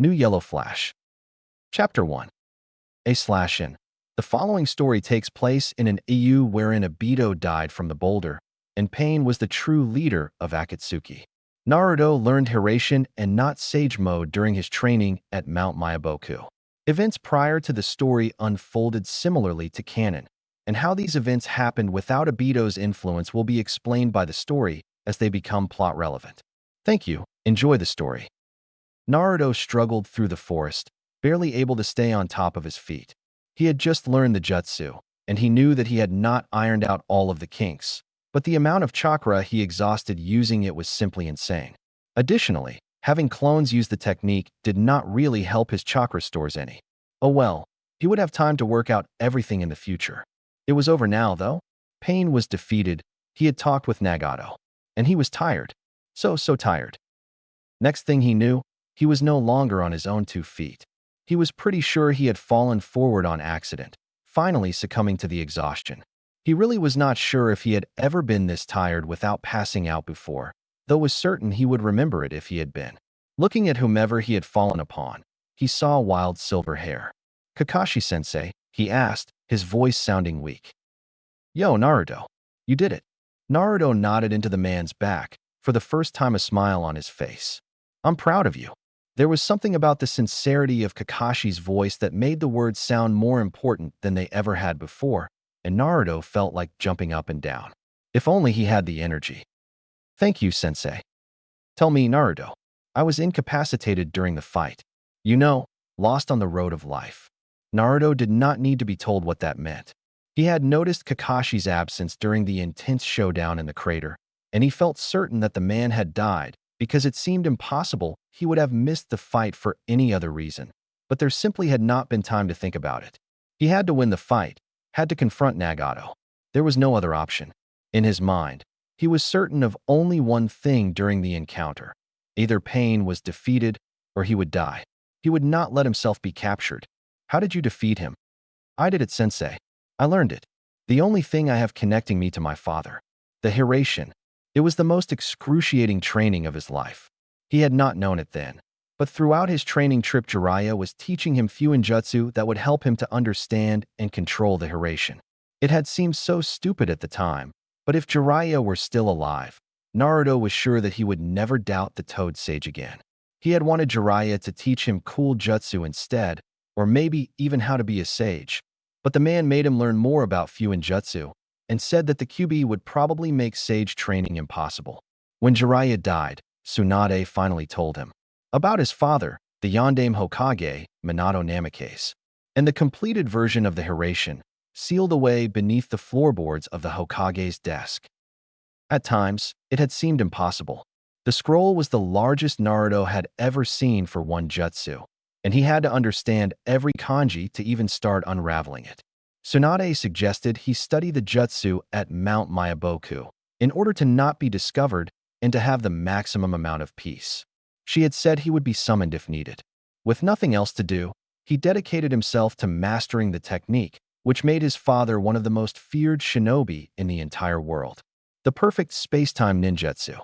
New Yellow Flash. Chapter 1. A/N. The following story takes place in an EU wherein Obito died from the boulder, and Pain was the true leader of Akatsuki. Naruto learned Hiraishin and not Sage Mode during his training at Mount Myaboku. Events prior to the story unfolded similarly to canon, and how these events happened without Obito's influence will be explained by the story as they become plot relevant. Thank you. Enjoy the story. Naruto struggled through the forest, barely able to stay on top of his feet. He had just learned the jutsu, and he knew that he had not ironed out all of the kinks, but the amount of chakra he exhausted using it was simply insane. Additionally, having clones use the technique did not really help his chakra stores any. Oh well, he would have time to work out everything in the future. It was over now, though. Pain was defeated. He had talked with Nagato, and he was tired. So tired. Next thing he knew, he was no longer on his own 2 feet. He was pretty sure he had fallen forward on accident, finally succumbing to the exhaustion. He really was not sure if he had ever been this tired without passing out before, though was certain he would remember it if he had been. Looking at whomever he had fallen upon, he saw wild silver hair. "Kakashi-sensei," he asked, his voice sounding weak. "Yo, Naruto, you did it." Naruto nodded into the man's back, for the first time a smile on his face. "I'm proud of you." There was something about the sincerity of Kakashi's voice that made the words sound more important than they ever had before, and Naruto felt like jumping up and down. If only he had the energy. "Thank you, sensei." "Tell me, Naruto, I was incapacitated during the fight. You know, lost on the road of life." Naruto did not need to be told what that meant. He had noticed Kakashi's absence during the intense showdown in the crater, and he felt certain that the man had died because it seemed impossible he would have missed the fight for any other reason. But there simply had not been time to think about it. He had to win the fight, had to confront Nagato. There was no other option. In his mind, he was certain of only one thing during the encounter. Either Pain was defeated or he would die. He would not let himself be captured. "How did you defeat him?" "I did it, sensei. I learned it. The only thing I have connecting me to my father. The Hiraishin. It was the most excruciating training of his life. He had not known it then, but throughout his training trip Jiraiya was teaching him Fuinjutsu that would help him to understand and control the Hiraishin. It had seemed so stupid at the time, but if Jiraiya were still alive, Naruto was sure that he would never doubt the Toad Sage again. He had wanted Jiraiya to teach him cool jutsu instead, or maybe even how to be a sage, but the man made him learn more about Fuinjutsu and said that the QB would probably make sage training impossible. When Jiraiya died, Tsunade finally told him about his father, the Yondaime Hokage, Minato Namikaze, and the completed version of the Hiraishin, sealed away beneath the floorboards of the Hokage's desk. At times, it had seemed impossible. The scroll was the largest Naruto had ever seen for one jutsu, and he had to understand every kanji to even start unraveling it. Tsunade suggested he study the jutsu at Mount Myaboku in order to not be discovered and to have the maximum amount of peace. She had said he would be summoned if needed. With nothing else to do, he dedicated himself to mastering the technique, which made his father one of the most feared shinobi in the entire world. The perfect space-time ninjutsu.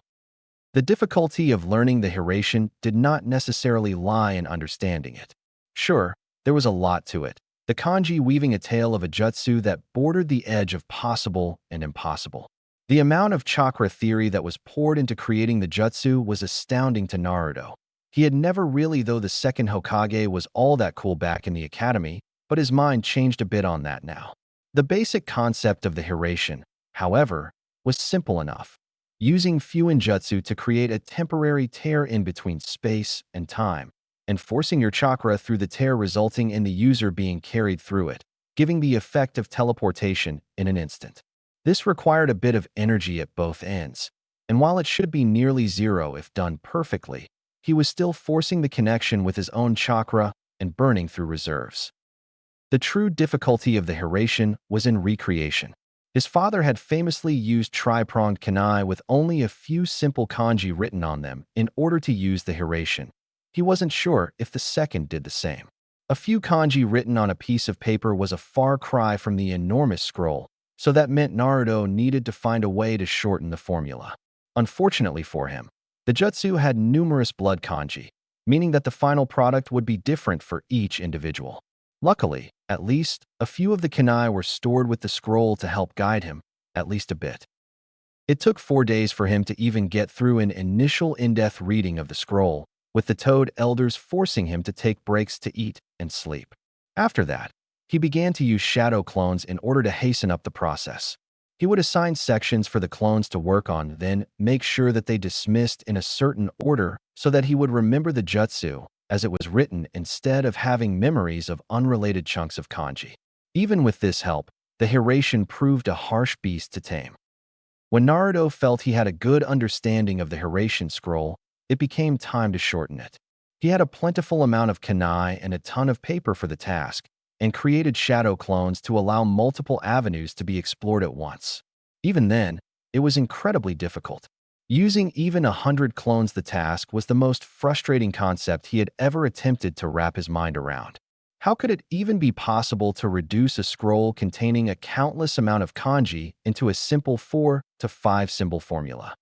The difficulty of learning the Hiraishin did not necessarily lie in understanding it. Sure, there was a lot to it. The kanji weaving a tale of a jutsu that bordered the edge of possible and impossible. The amount of chakra theory that was poured into creating the jutsu was astounding to Naruto. He had never really, though the second Hokage was all that cool back in the academy, but his mind changed a bit on that now. The basic concept of the Hiraishin, however, was simple enough. Using Fuinjutsu to create a temporary tear in between space and time, and forcing your chakra through the tear resulting in the user being carried through it, giving the effect of teleportation in an instant. This required a bit of energy at both ends, and while it should be nearly zero if done perfectly, he was still forcing the connection with his own chakra and burning through reserves. The true difficulty of the Hiraishin was in recreation. His father had famously used tri-pronged kunai with only a few simple kanji written on them in order to use the Hiraishin. He wasn't sure if the second did the same. A few kanji written on a piece of paper was a far cry from the enormous scroll, so that meant Naruto needed to find a way to shorten the formula. Unfortunately for him, the jutsu had numerous blood kanji, meaning that the final product would be different for each individual. Luckily, at least, a few of the kunai were stored with the scroll to help guide him, at least a bit. It took 4 days for him to even get through an initial in-depth reading of the scroll, with the Toad elders forcing him to take breaks to eat and sleep. After that, he began to use shadow clones in order to hasten up the process. He would assign sections for the clones to work on, then make sure that they dismissed in a certain order so that he would remember the jutsu as it was written instead of having memories of unrelated chunks of kanji. Even with this help, the Hiraishin proved a harsh beast to tame. When Naruto felt he had a good understanding of the Hiraishin scroll, it became time to shorten it. He had a plentiful amount of kunai and a ton of paper for the task, and created shadow clones to allow multiple avenues to be explored at once. Even then, it was incredibly difficult. Using even 100 clones the task was the most frustrating concept he had ever attempted to wrap his mind around. How could it even be possible to reduce a scroll containing a countless amount of kanji into a simple 4 to 5 symbol formula?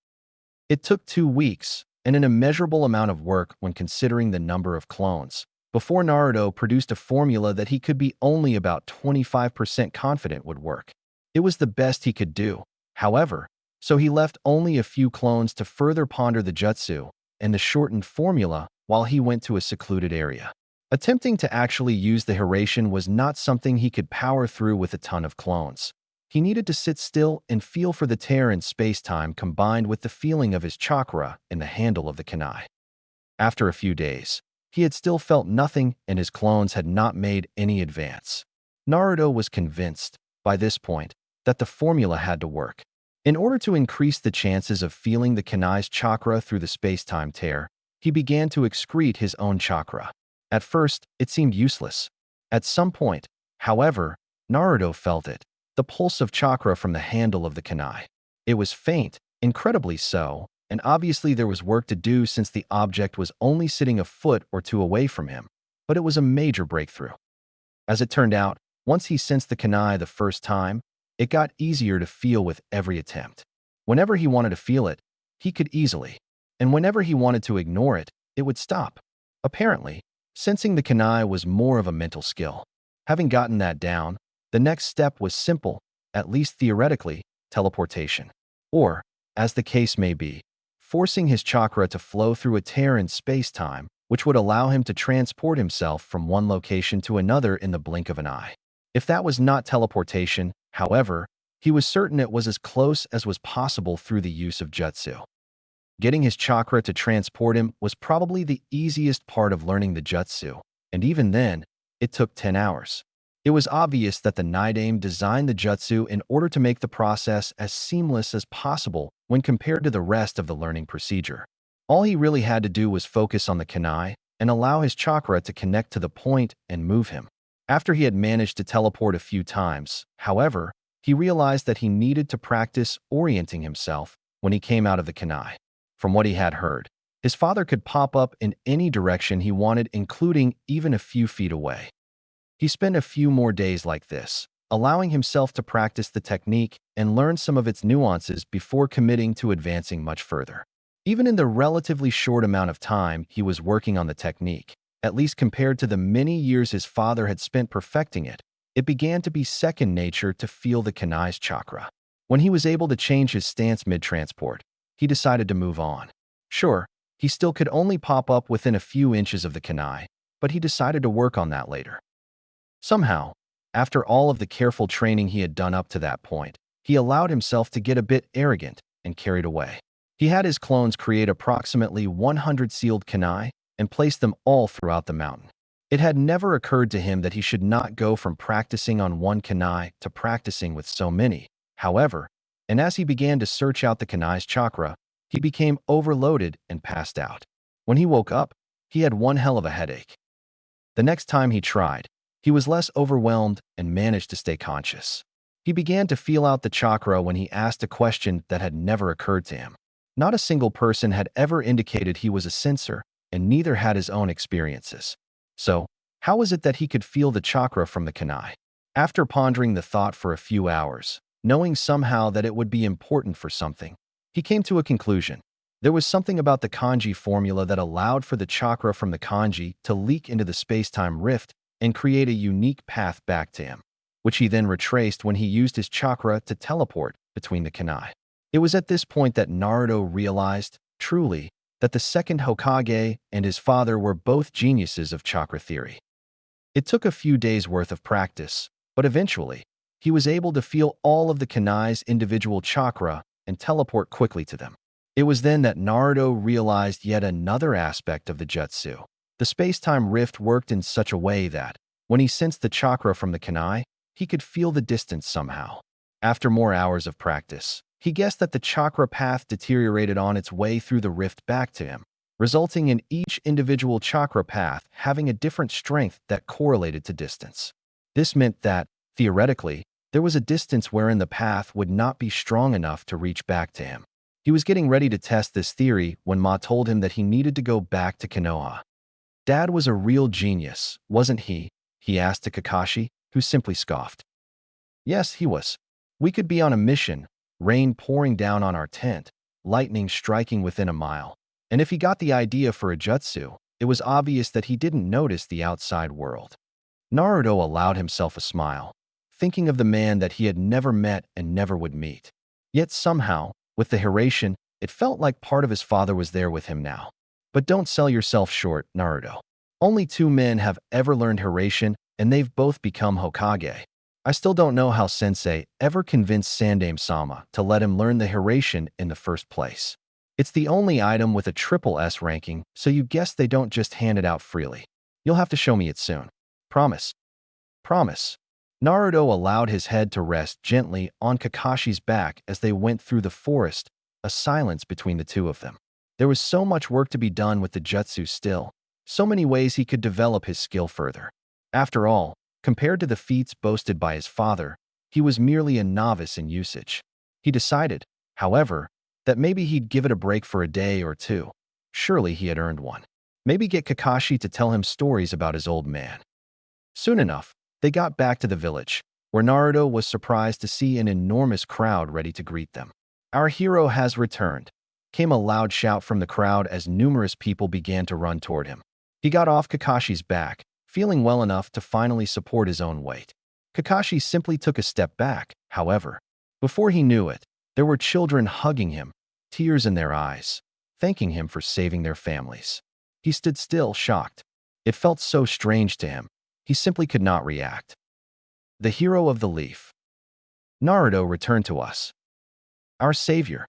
It took 2 weeks and an immeasurable amount of work when considering the number of clones, before Naruto produced a formula that he could be only about 25% confident would work. It was the best he could do, however, so he left only a few clones to further ponder the jutsu and the shortened formula while he went to a secluded area. Attempting to actually use the Hiraishin was not something he could power through with a ton of clones. He needed to sit still and feel for the tear in space-time combined with the feeling of his chakra in the handle of the kunai. After a few days, he had still felt nothing and his clones had not made any advance. Naruto was convinced, by this point, that the formula had to work. In order to increase the chances of feeling the kunai's chakra through the space-time tear, he began to excrete his own chakra. At first, it seemed useless. At some point, however, Naruto felt it, the pulse of chakra from the handle of the kunai. It was faint, incredibly so, and obviously there was work to do since the object was only sitting a foot or two away from him, but it was a major breakthrough. As it turned out, once he sensed the kunai the first time, it got easier to feel with every attempt. Whenever he wanted to feel it, he could easily, and whenever he wanted to ignore it, it would stop. Apparently, sensing the kunai was more of a mental skill. Having gotten that down, the next step was simple, at least theoretically, teleportation. Or, as the case may be, forcing his chakra to flow through a tear in space-time, which would allow him to transport himself from one location to another in the blink of an eye. If that was not teleportation, however, he was certain it was as close as was possible through the use of jutsu. Getting his chakra to transport him was probably the easiest part of learning the jutsu, and even then, it took 10 hours. It was obvious that the Naidame designed the jutsu in order to make the process as seamless as possible when compared to the rest of the learning procedure. All he really had to do was focus on the kunai and allow his chakra to connect to the point and move him. After he had managed to teleport a few times, however, he realized that he needed to practice orienting himself when he came out of the kunai. From what he had heard, his father could pop up in any direction he wanted, including even a few feet away. He spent a few more days like this, allowing himself to practice the technique and learn some of its nuances before committing to advancing much further. Even in the relatively short amount of time he was working on the technique, at least compared to the many years his father had spent perfecting it, it began to be second nature to feel the kunai's chakra. When he was able to change his stance mid-transport, he decided to move on. Sure, he still could only pop up within a few inches of the kunai, but he decided to work on that later. Somehow, after all of the careful training he had done up to that point, he allowed himself to get a bit arrogant and carried away. He had his clones create approximately 100 sealed kunai and place them all throughout the mountain. It had never occurred to him that he should not go from practicing on one kunai to practicing with so many. However, and as he began to search out the kunai's chakra, he became overloaded and passed out. When he woke up, he had one hell of a headache. The next time he tried, he was less overwhelmed and managed to stay conscious. He began to feel out the chakra when he asked a question that had never occurred to him. Not a single person had ever indicated he was a sensor, and neither had his own experiences. So, how was it that he could feel the chakra from the kunai? After pondering the thought for a few hours, knowing somehow that it would be important for something, he came to a conclusion. There was something about the kanji formula that allowed for the chakra from the kanji to leak into the space-time rift and create a unique path back to him, which he then retraced when he used his chakra to teleport between the kanai. It was at this point that Naruto realized, truly, that the second Hokage and his father were both geniuses of chakra theory. It took a few days' worth of practice, but eventually, he was able to feel all of the kanai's individual chakra and teleport quickly to them. It was then that Naruto realized yet another aspect of the jutsu. The space-time rift worked in such a way that, when he sensed the chakra from the kanai, he could feel the distance somehow. After more hours of practice, he guessed that the chakra path deteriorated on its way through the rift back to him, resulting in each individual chakra path having a different strength that correlated to distance. This meant that, theoretically, there was a distance wherein the path would not be strong enough to reach back to him. He was getting ready to test this theory when Ma told him that he needed to go back to Konoha. Dad was a real genius, wasn't he? He asked to Kakashi, who simply scoffed. Yes, he was. We could be on a mission, rain pouring down on our tent, lightning striking within a mile. And if he got the idea for a jutsu, it was obvious that he didn't notice the outside world. Naruto allowed himself a smile, thinking of the man that he had never met and never would meet. Yet somehow, with the Hiraishin, it felt like part of his father was there with him now. But don't sell yourself short, Naruto. Only 2 men have ever learned Hiraishin, and they've both become Hokage. I still don't know how Sensei ever convinced Sandaime-sama to let him learn the Hiraishin in the first place. It's the only item with a triple S ranking, so you guess they don't just hand it out freely. You'll have to show me it soon. Promise. Promise. Naruto allowed his head to rest gently on Kakashi's back as they went through the forest, a silence between the two of them. There was so much work to be done with the jutsu still, so many ways he could develop his skill further. After all, compared to the feats boasted by his father, he was merely a novice in usage. He decided, however, that maybe he'd give it a break for a day or two. Surely he had earned one. Maybe get Kakashi to tell him stories about his old man. Soon enough, they got back to the village, where Naruto was surprised to see an enormous crowd ready to greet them. Our hero has returned, came a loud shout from the crowd as numerous people began to run toward him. He got off Kakashi's back, feeling well enough to finally support his own weight. Kakashi simply took a step back, however. Before he knew it, there were children hugging him, tears in their eyes, thanking him for saving their families. He stood still, shocked. It felt so strange to him. He simply could not react. The hero of the leaf. Naruto returned to us. Our savior.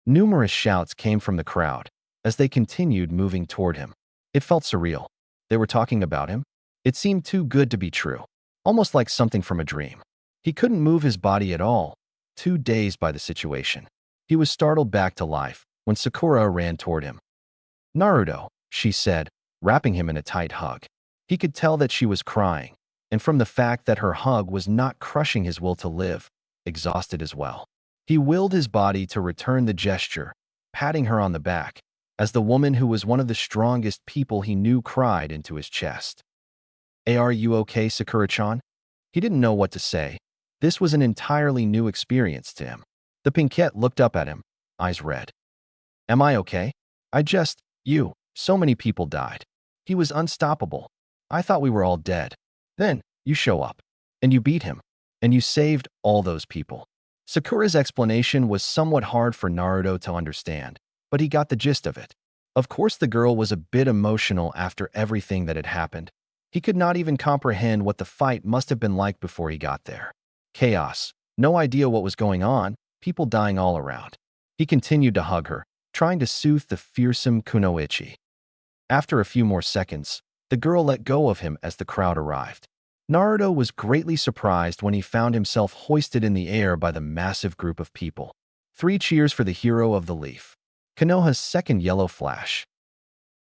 Numerous shouts came from the crowd as they continued moving toward him. It felt surreal. They were talking about him. It seemed too good to be true, almost like something from a dream. He couldn't move his body at all, too dazed by the situation. He was startled back to life when Sakura ran toward him. Naruto, she said, wrapping him in a tight hug. He could tell that she was crying, and from the fact that her hug was not crushing his will to live, exhausted as well. He willed his body to return the gesture, patting her on the back, as the woman who was one of the strongest people he knew cried into his chest. Are you okay, Sakura-chan? He didn't know what to say. This was an entirely new experience to him. The pinkette looked up at him, eyes red. Am I okay? So many people died. He was unstoppable. I thought we were all dead. Then, you show up. And you beat him. And you saved all those people. Sakura's explanation was somewhat hard for Naruto to understand, but he got the gist of it. Of course, the girl was a bit emotional after everything that had happened. He could not even comprehend what the fight must have been like before he got there. Chaos. No idea what was going on, people dying all around. He continued to hug her, trying to soothe the fearsome kunoichi. After a few more seconds, the girl let go of him as the crowd arrived. Naruto was greatly surprised when he found himself hoisted in the air by the massive group of people. 3 cheers for the hero of the leaf. Konoha's second yellow flash.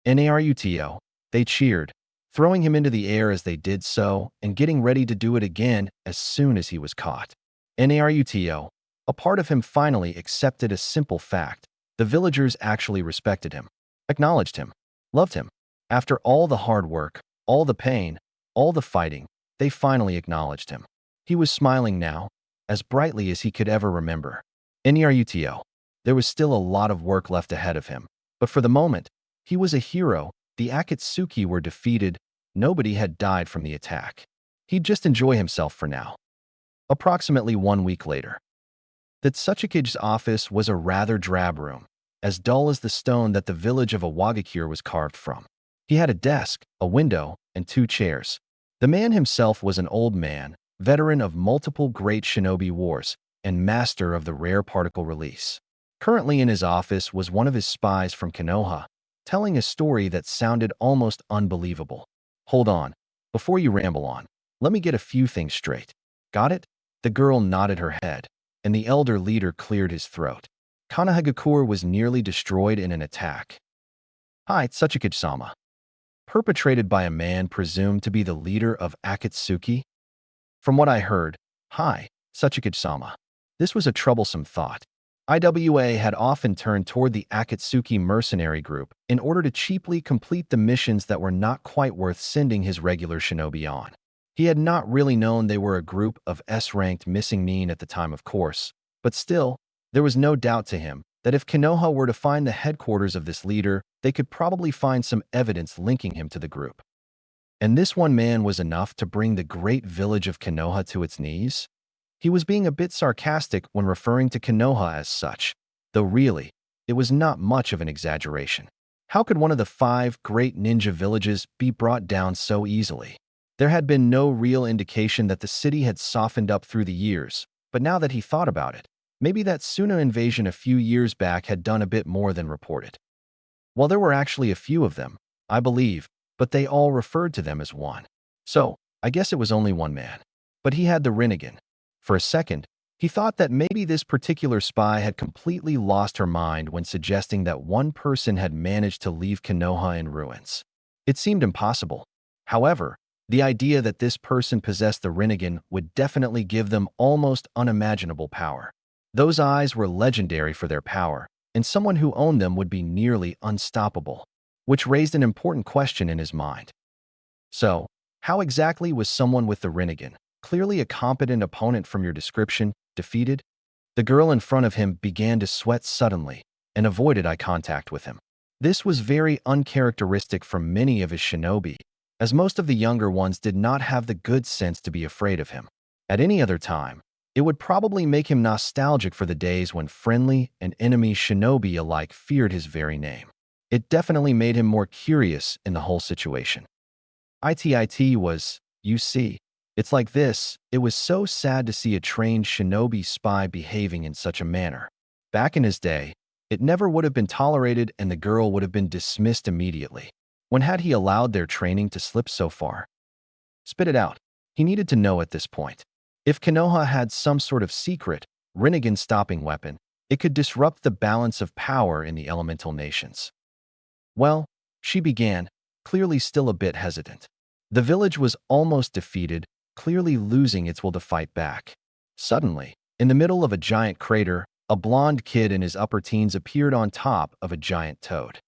Naruto, they cheered, throwing him into the air as they did so and getting ready to do it again as soon as he was caught. Naruto, a part of him finally accepted a simple fact. The villagers actually respected him, acknowledged him, loved him. After all the hard work, all the pain, all the fighting, they finally acknowledged him. He was smiling now, as brightly as he could ever remember. Naruto. There was still a lot of work left ahead of him. But for the moment, he was a hero. The Akatsuki were defeated. Nobody had died from the attack. He'd just enjoy himself for now. Approximately 1 week later. That Tsuchikige's office was a rather drab room, as dull as the stone that the village of Awagakure was carved from. He had a desk, a window, and 2 chairs. The man himself was an old man, veteran of multiple great shinobi wars, and master of the rare particle release. Currently in his office was one of his spies from Konoha, telling a story that sounded almost unbelievable. Hold on, before you ramble on, let me get a few things straight. Got it? The girl nodded her head, and the elder leader cleared his throat. Kanahagakure was nearly destroyed in an attack. Hi, Tsuchikage-sama. Perpetrated by a man presumed to be the leader of Akatsuki? From what I heard, hi, Tsuchikage-sama. This was a troublesome thought. IWA had often turned toward the Akatsuki mercenary group in order to cheaply complete the missions that were not quite worth sending his regular shinobi on. He had not really known they were a group of S-ranked missing mean at the time, of course, but still, there was no doubt to him that if Konoha were to find the headquarters of this leader, they could probably find some evidence linking him to the group. And this one man was enough to bring the great village of Konoha to its knees? He was being a bit sarcastic when referring to Konoha as such, though really, it was not much of an exaggeration. How could one of the 5 great ninja villages be brought down so easily? There had been no real indication that the city had softened up through the years, but now that he thought about it, maybe that Suna invasion a few years back had done a bit more than reported. Well, there were actually a few of them, I believe, but they all referred to them as one. So, I guess it was only one man. But he had the Rinnegan. For a second, he thought that maybe this particular spy had completely lost her mind when suggesting that one person had managed to leave Konoha in ruins. It seemed impossible. However, the idea that this person possessed the Rinnegan would definitely give them almost unimaginable power. Those eyes were legendary for their power, and someone who owned them would be nearly unstoppable, which raised an important question in his mind. So, how exactly was someone with the Rinnegan, clearly a competent opponent from your description, defeated? The girl in front of him began to sweat suddenly and avoided eye contact with him. This was very uncharacteristic for many of his shinobi, as most of the younger ones did not have the good sense to be afraid of him. At any other time, it would probably make him nostalgic for the days when friendly and enemy shinobi alike feared his very name. It definitely made him more curious in the whole situation. It was, you see, it's like this, it was so sad to see a trained shinobi spy behaving in such a manner. Back in his day, it never would have been tolerated and the girl would have been dismissed immediately. When had he allowed their training to slip so far? Spit it out. He needed to know at this point. If Konoha had some sort of secret, Rinnegan stopping weapon, it could disrupt the balance of power in the elemental nations. Well, she began, clearly still a bit hesitant. The village was almost defeated, clearly losing its will to fight back. Suddenly, in the middle of a giant crater, a blonde kid in his upper teens appeared on top of a giant toad.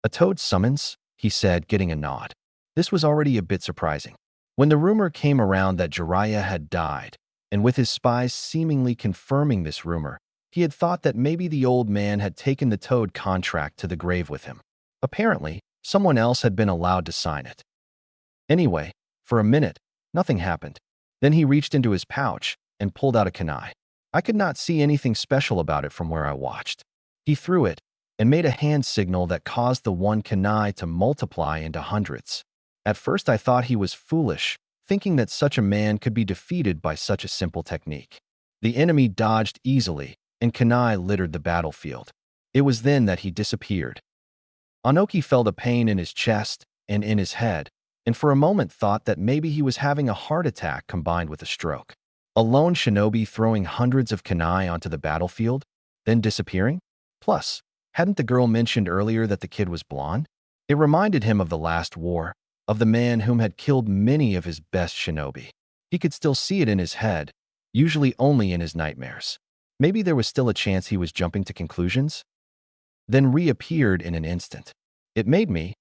A toad summons? He said, getting a nod. This was already a bit surprising. When the rumor came around that Jiraiya had died, and with his spies seemingly confirming this rumor, he had thought that maybe the old man had taken the toad contract to the grave with him. Apparently, someone else had been allowed to sign it. Anyway, for a minute, nothing happened. Then he reached into his pouch and pulled out a kunai. I could not see anything special about it from where I watched. He threw it and made a hand signal that caused the one kunai to multiply into hundreds. At first I thought he was foolish, thinking that such a man could be defeated by such a simple technique. The enemy dodged easily, and kunai littered the battlefield. It was then that he disappeared. Anoki felt a pain in his chest and in his head, and for a moment thought that maybe he was having a heart attack combined with a stroke. A lone shinobi throwing hundreds of kunai onto the battlefield, then disappearing? Plus, hadn't the girl mentioned earlier that the kid was blonde? It reminded him of the last war, of the man whom had killed many of his best shinobi. He could still see it in his head, usually only in his nightmares. Maybe there was still a chance he was jumping to conclusions? Then reappeared in an instant. It made me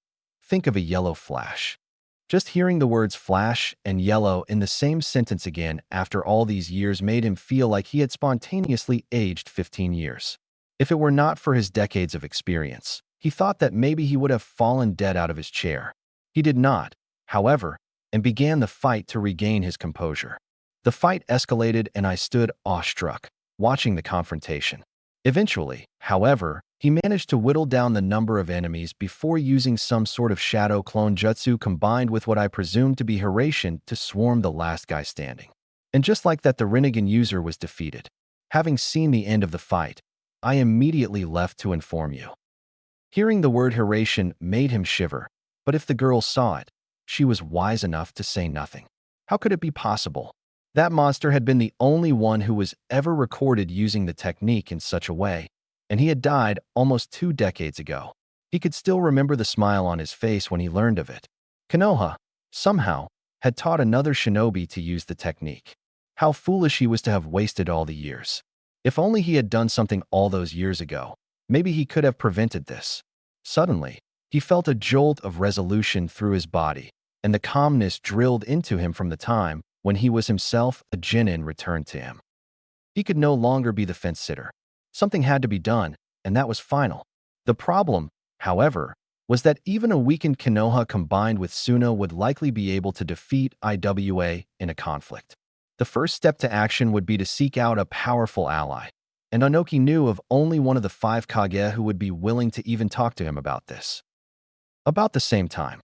think of a yellow flash. Just hearing the words flash and yellow in the same sentence again after all these years made him feel like he had spontaneously aged 15 years. If it were not for his decades of experience, he thought that maybe he would have fallen dead out of his chair. He did not, however, and began the fight to regain his composure. The fight escalated and I stood awestruck, watching the confrontation. Eventually, however, he managed to whittle down the number of enemies before using some sort of shadow clone jutsu combined with what I presumed to be Hiraishin to swarm the last guy standing. And just like that, the Rinnegan user was defeated. Having seen the end of the fight, I immediately left to inform you. Hearing the word Hiraishin made him shiver, but if the girl saw it, she was wise enough to say nothing. How could it be possible? That monster had been the only one who was ever recorded using the technique in such a way, and he had died almost 2 decades ago. He could still remember the smile on his face when he learned of it. Konoha, somehow, had taught another shinobi to use the technique. How foolish he was to have wasted all the years. If only he had done something all those years ago, maybe he could have prevented this. Suddenly, he felt a jolt of resolution through his body, and the calmness drilled into him from the time when he was himself a genin returned to him. He could no longer be the fence-sitter. Something had to be done, and that was final. The problem, however, was that even a weakened Konoha combined with Suno would likely be able to defeat IWA in a conflict. The first step to action would be to seek out a powerful ally, and Onoki knew of only one of the 5 Kage who would be willing to even talk to him about this. About the same time,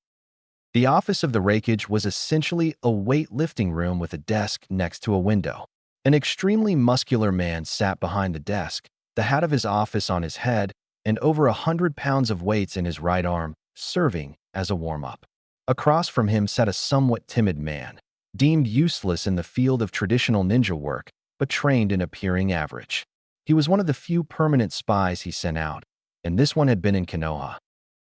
the office of the Raikage was essentially a weightlifting room with a desk next to a window. An extremely muscular man sat behind the desk, the hat of his office on his head, and over 100 pounds of weights in his right arm, serving as a warm-up. Across from him sat a somewhat timid man, deemed useless in the field of traditional ninja work, but trained in appearing average. He was one of the few permanent spies he sent out, and this one had been in Konoha.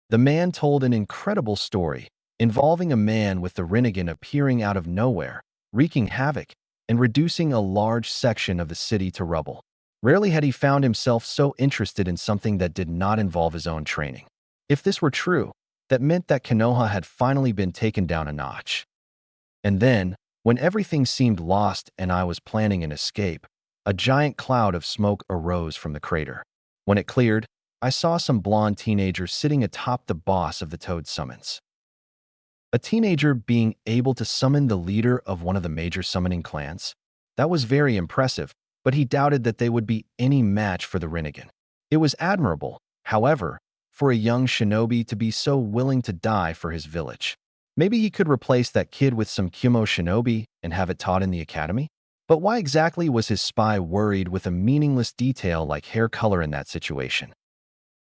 The man told an incredible story, involving a man with the Rinnegan appearing out of nowhere, wreaking havoc, and reducing a large section of the city to rubble. Rarely had he found himself so interested in something that did not involve his own training. If this were true, that meant that Konoha had finally been taken down a notch. And then, when everything seemed lost and I was planning an escape, a giant cloud of smoke arose from the crater. When it cleared, I saw some blonde teenagers sitting atop the boss of the Toad Summons. A teenager being able to summon the leader of one of the major summoning clans? That was very impressive, but he doubted that they would be any match for the Rinnegan. It was admirable, however, for a young shinobi to be so willing to die for his village. Maybe he could replace that kid with some Kumo shinobi and have it taught in the academy? But why exactly was his spy worried with a meaningless detail like hair color in that situation?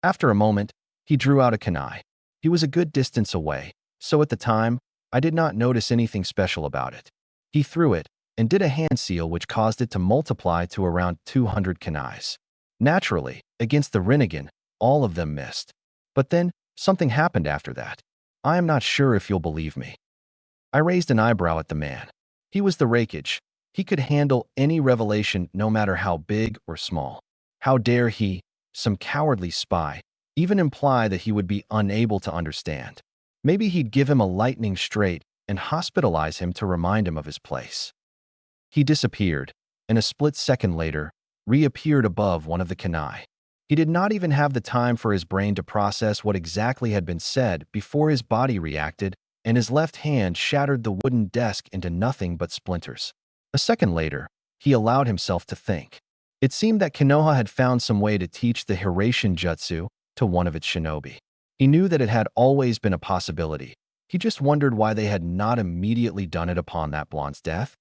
After a moment, he drew out a kunai. He was a good distance away, so at the time, I did not notice anything special about it. He threw it and did a hand seal which caused it to multiply to around 200 kunais. Naturally, against the Rinnegan, all of them missed. But then, something happened after that. I am not sure if you'll believe me. I raised an eyebrow at the man. He was the Raikage. He could handle any revelation no matter how big or small. How dare he, some cowardly spy, even imply that he would be unable to understand? Maybe he'd give him a lightning straight and hospitalize him to remind him of his place. He disappeared, and a split second later, reappeared above one of the kunai. He did not even have the time for his brain to process what exactly had been said before his body reacted, and his left hand shattered the wooden desk into nothing but splinters. A second later, he allowed himself to think. It seemed that Konoha had found some way to teach the Hiraishin jutsu to one of its shinobi. He knew that it had always been a possibility. He just wondered why they had not immediately done it upon that blonde's death.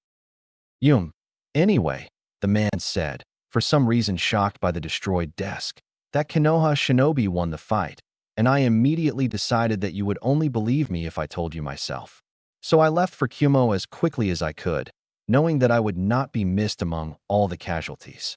Anyway, the man said, for some reason shocked by the destroyed desk, that Konoha shinobi won the fight, and I immediately decided that you would only believe me if I told you myself. So I left for Kumo as quickly as I could, knowing that I would not be missed among all the casualties.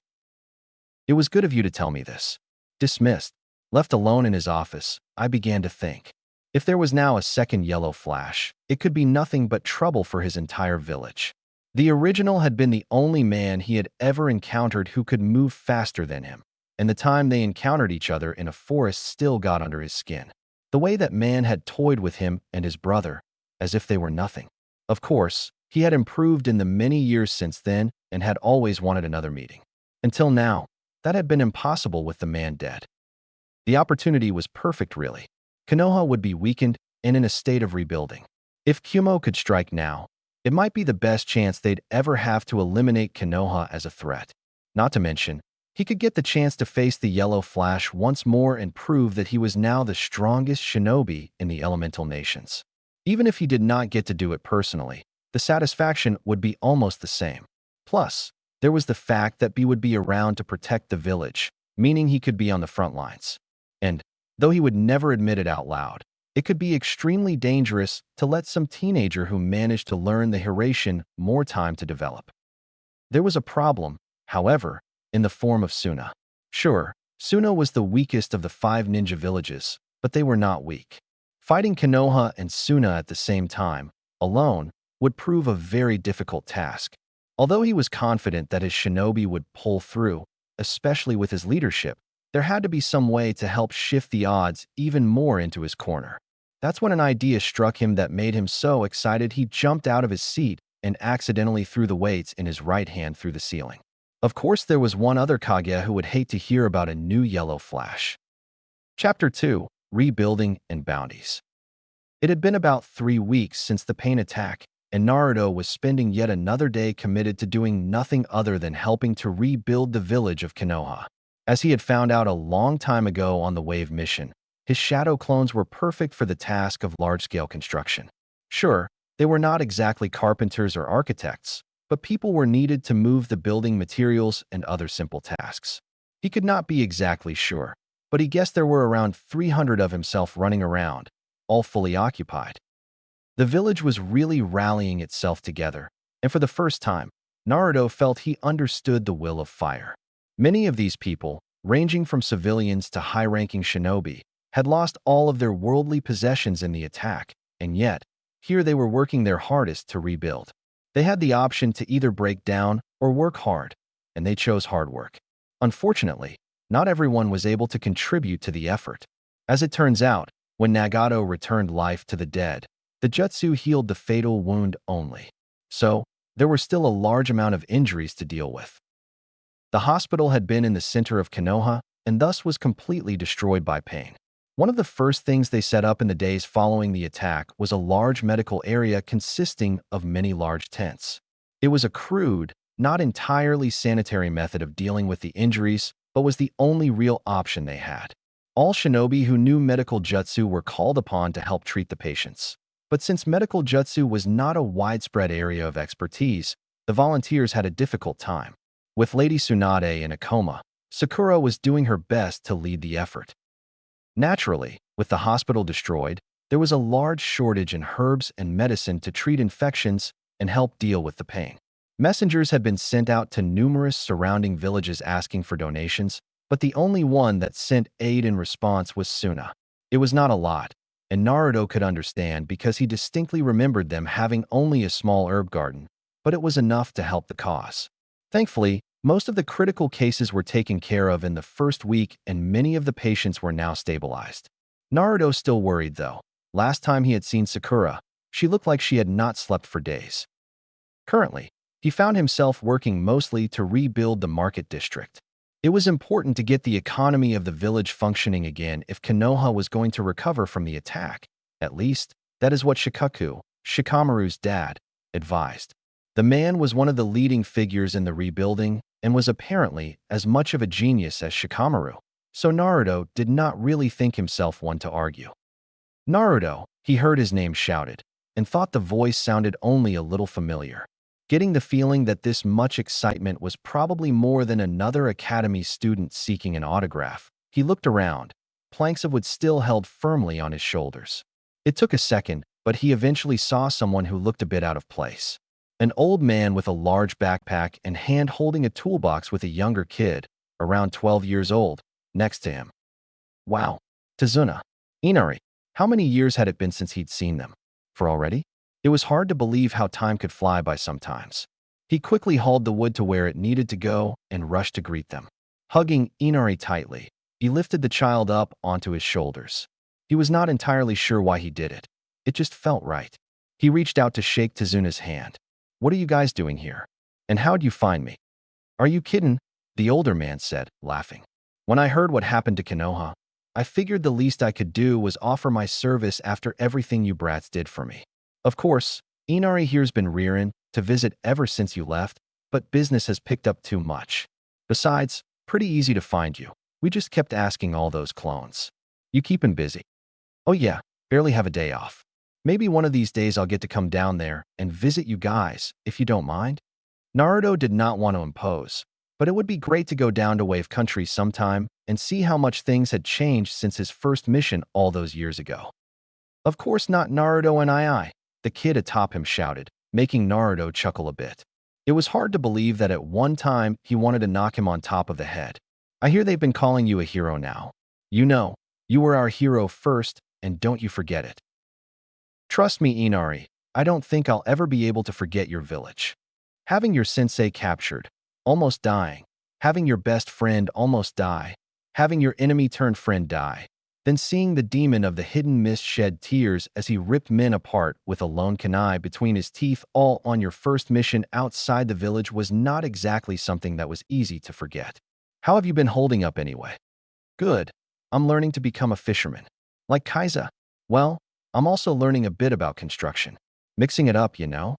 It was good of you to tell me this. Dismissed, left alone in his office, I began to think. If there was now a second yellow flash, it could be nothing but trouble for his entire village. The original had been the only man he had ever encountered who could move faster than him, and the time they encountered each other in a forest still got under his skin. The way that man had toyed with him and his brother, as if they were nothing. Of course, he had improved in the many years since then and had always wanted another meeting. Until now, That had been impossible with the man dead. The opportunity was perfect, really. Konoha would be weakened and in a state of rebuilding. If Kumo could strike now, it might be the best chance they'd ever have to eliminate Konoha as a threat. Not to mention, he could get the chance to face the Yellow Flash once more and prove that he was now the strongest shinobi in the elemental nations. Even if he did not get to do it personally, the satisfaction would be almost the same. Plus, there was the fact that B would be around to protect the village, meaning he could be on the front lines. And, though he would never admit it out loud, it could be extremely dangerous to let some teenager who managed to learn the Hiraishin more time to develop. There was a problem, however, in the form of Suna. Sure, Suna was the weakest of the 5 ninja villages, but they were not weak. Fighting Konoha and Suna at the same time, alone, would prove a very difficult task. Although he was confident that his shinobi would pull through, especially with his leadership, there had to be some way to help shift the odds even more into his corner. That's when an idea struck him that made him so excited he jumped out of his seat and accidentally threw the weights in his right hand through the ceiling. Of course, there was one other Kage who would hate to hear about a new Yellow Flash. Chapter 2: Rebuilding and Bounties. It had been about 3 weeks since the pain attack, and Naruto was spending yet another day committed to doing nothing other than helping to rebuild the village of Konoha. As he had found out a long time ago on the Wave mission, his shadow clones were perfect for the task of large-scale construction. Sure, they were not exactly carpenters or architects, but people were needed to move the building materials and other simple tasks. He could not be exactly sure, but he guessed there were around 300 of himself running around, all fully occupied. The village was really rallying itself together, and for the first time, Naruto felt he understood the will of fire. Many of these people, ranging from civilians to high-ranking shinobi, had lost all of their worldly possessions in the attack, and yet, here they were working their hardest to rebuild. They had the option to either break down or work hard, and they chose hard work. Unfortunately, not everyone was able to contribute to the effort. As it turns out, when Nagato returned life to the dead, the jutsu healed the fatal wound only. So, there were still a large amount of injuries to deal with. The hospital had been in the center of Konoha, and thus was completely destroyed by pain. One of the first things they set up in the days following the attack was a large medical area consisting of many large tents. It was a crude, not entirely sanitary method of dealing with the injuries, but was the only real option they had. All shinobi who knew medical jutsu were called upon to help treat the patients. But since medical jutsu was not a widespread area of expertise, the volunteers had a difficult time. With Lady Tsunade in a coma, Sakura was doing her best to lead the effort. Naturally, with the hospital destroyed, there was a large shortage in herbs and medicine to treat infections and help deal with the pain. Messengers had been sent out to numerous surrounding villages asking for donations, but the only one that sent aid in response was Suna. It was not a lot, and Naruto could understand because he distinctly remembered them having only a small herb garden, but it was enough to help the cause. Thankfully, most of the critical cases were taken care of in the first week and many of the patients were now stabilized. Naruto still worried though. Last time he had seen Sakura, she looked like she had not slept for days. Currently, he found himself working mostly to rebuild the market district. It was important to get the economy of the village functioning again if Konoha was going to recover from the attack. At least, that is what Shikamaru's dad, advised. The man was one of the leading figures in the rebuilding and was apparently as much of a genius as Shikamaru, so Naruto did not really think himself one to argue. Naruto, he heard his name shouted, and thought the voice sounded only a little familiar. Getting the feeling that this much excitement was probably more than another academy student seeking an autograph, he looked around, planks of wood still held firmly on his shoulders. It took a second, but he eventually saw someone who looked a bit out of place. An old man with a large backpack and hand holding a toolbox with a younger kid, around 12 years old, next to him. Wow, Tazuna, Inari, how many years had it been since he'd seen them? For already? It was hard to believe how time could fly by sometimes. He quickly hauled the wood to where it needed to go and rushed to greet them. Hugging Inari tightly, he lifted the child up onto his shoulders. He was not entirely sure why he did it. It just felt right. He reached out to shake Tazuna's hand. What are you guys doing here? And how'd you find me? Are you kidding? the older man said, laughing. When I heard what happened to Konoha, I figured the least I could do was offer my service after everything you brats did for me. Of course, Inari here's been rearing to visit ever since you left, but business has picked up too much. Besides, pretty easy to find you. We just kept asking all those clones. You keepin' busy? Oh yeah, barely have a day off. Maybe one of these days I'll get to come down there and visit you guys, if you don't mind. Naruto did not want to impose, but it would be great to go down to Wave Country sometime and see how much things had changed since his first mission all those years ago. Of course not Naruto and I, the kid atop him shouted, making Naruto chuckle a bit. It was hard to believe that at one time he wanted to knock him on top of the head. I hear they've been calling you a hero now. You know, you were our hero first, and don't you forget it. Trust me, Inari, I don't think I'll ever be able to forget your village. Having your sensei captured, almost dying, having your best friend almost die, having your enemy turned friend die, then seeing the demon of the hidden mist shed tears as he ripped men apart with a lone kunai between his teeth all on your first mission outside the village was not exactly something that was easy to forget. How have you been holding up anyway? Good. I'm learning to become a fisherman. Like Kaiza. Well, I'm also learning a bit about construction. Mixing it up, you know?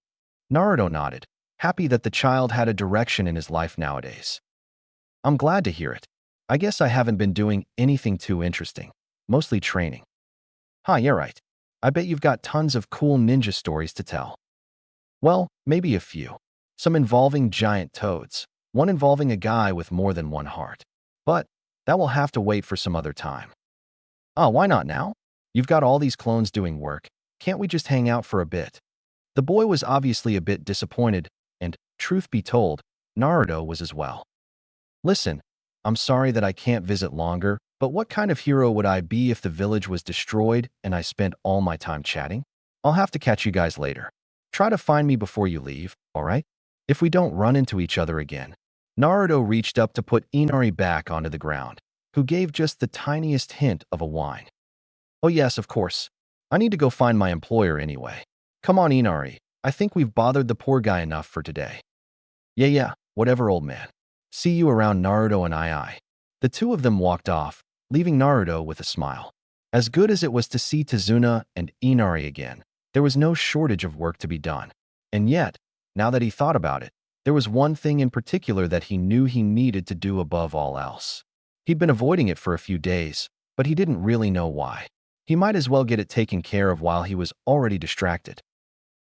Naruto nodded, happy that the child had a direction in his life nowadays. I'm glad to hear it. I guess I haven't been doing anything too interesting. Mostly training. Huh, you're right. I bet you've got tons of cool ninja stories to tell. Well, maybe a few. Some involving giant toads. One involving a guy with more than one heart. But that will have to wait for some other time. Ah, why not now? You've got all these clones doing work. Can't we just hang out for a bit? The boy was obviously a bit disappointed, and, truth be told, Naruto was as well. Listen, I'm sorry that I can't visit longer, but what kind of hero would I be if the village was destroyed and I spent all my time chatting? I'll have to catch you guys later. Try to find me before you leave, alright? If we don't run into each other again. Naruto reached up to put Inari back onto the ground, who gave just the tiniest hint of a whine. Oh yes, of course. I need to go find my employer anyway. Come on, Inari. I think we've bothered the poor guy enough for today. Yeah, whatever, old man. See you around, Naruto and I. The two of them walked off, leaving Naruto with a smile. As good as it was to see Tazuna and Inari again, there was no shortage of work to be done. And yet, now that he thought about it, there was one thing in particular that he knew he needed to do above all else. He'd been avoiding it for a few days, but he didn't really know why. He might as well get it taken care of while he was already distracted.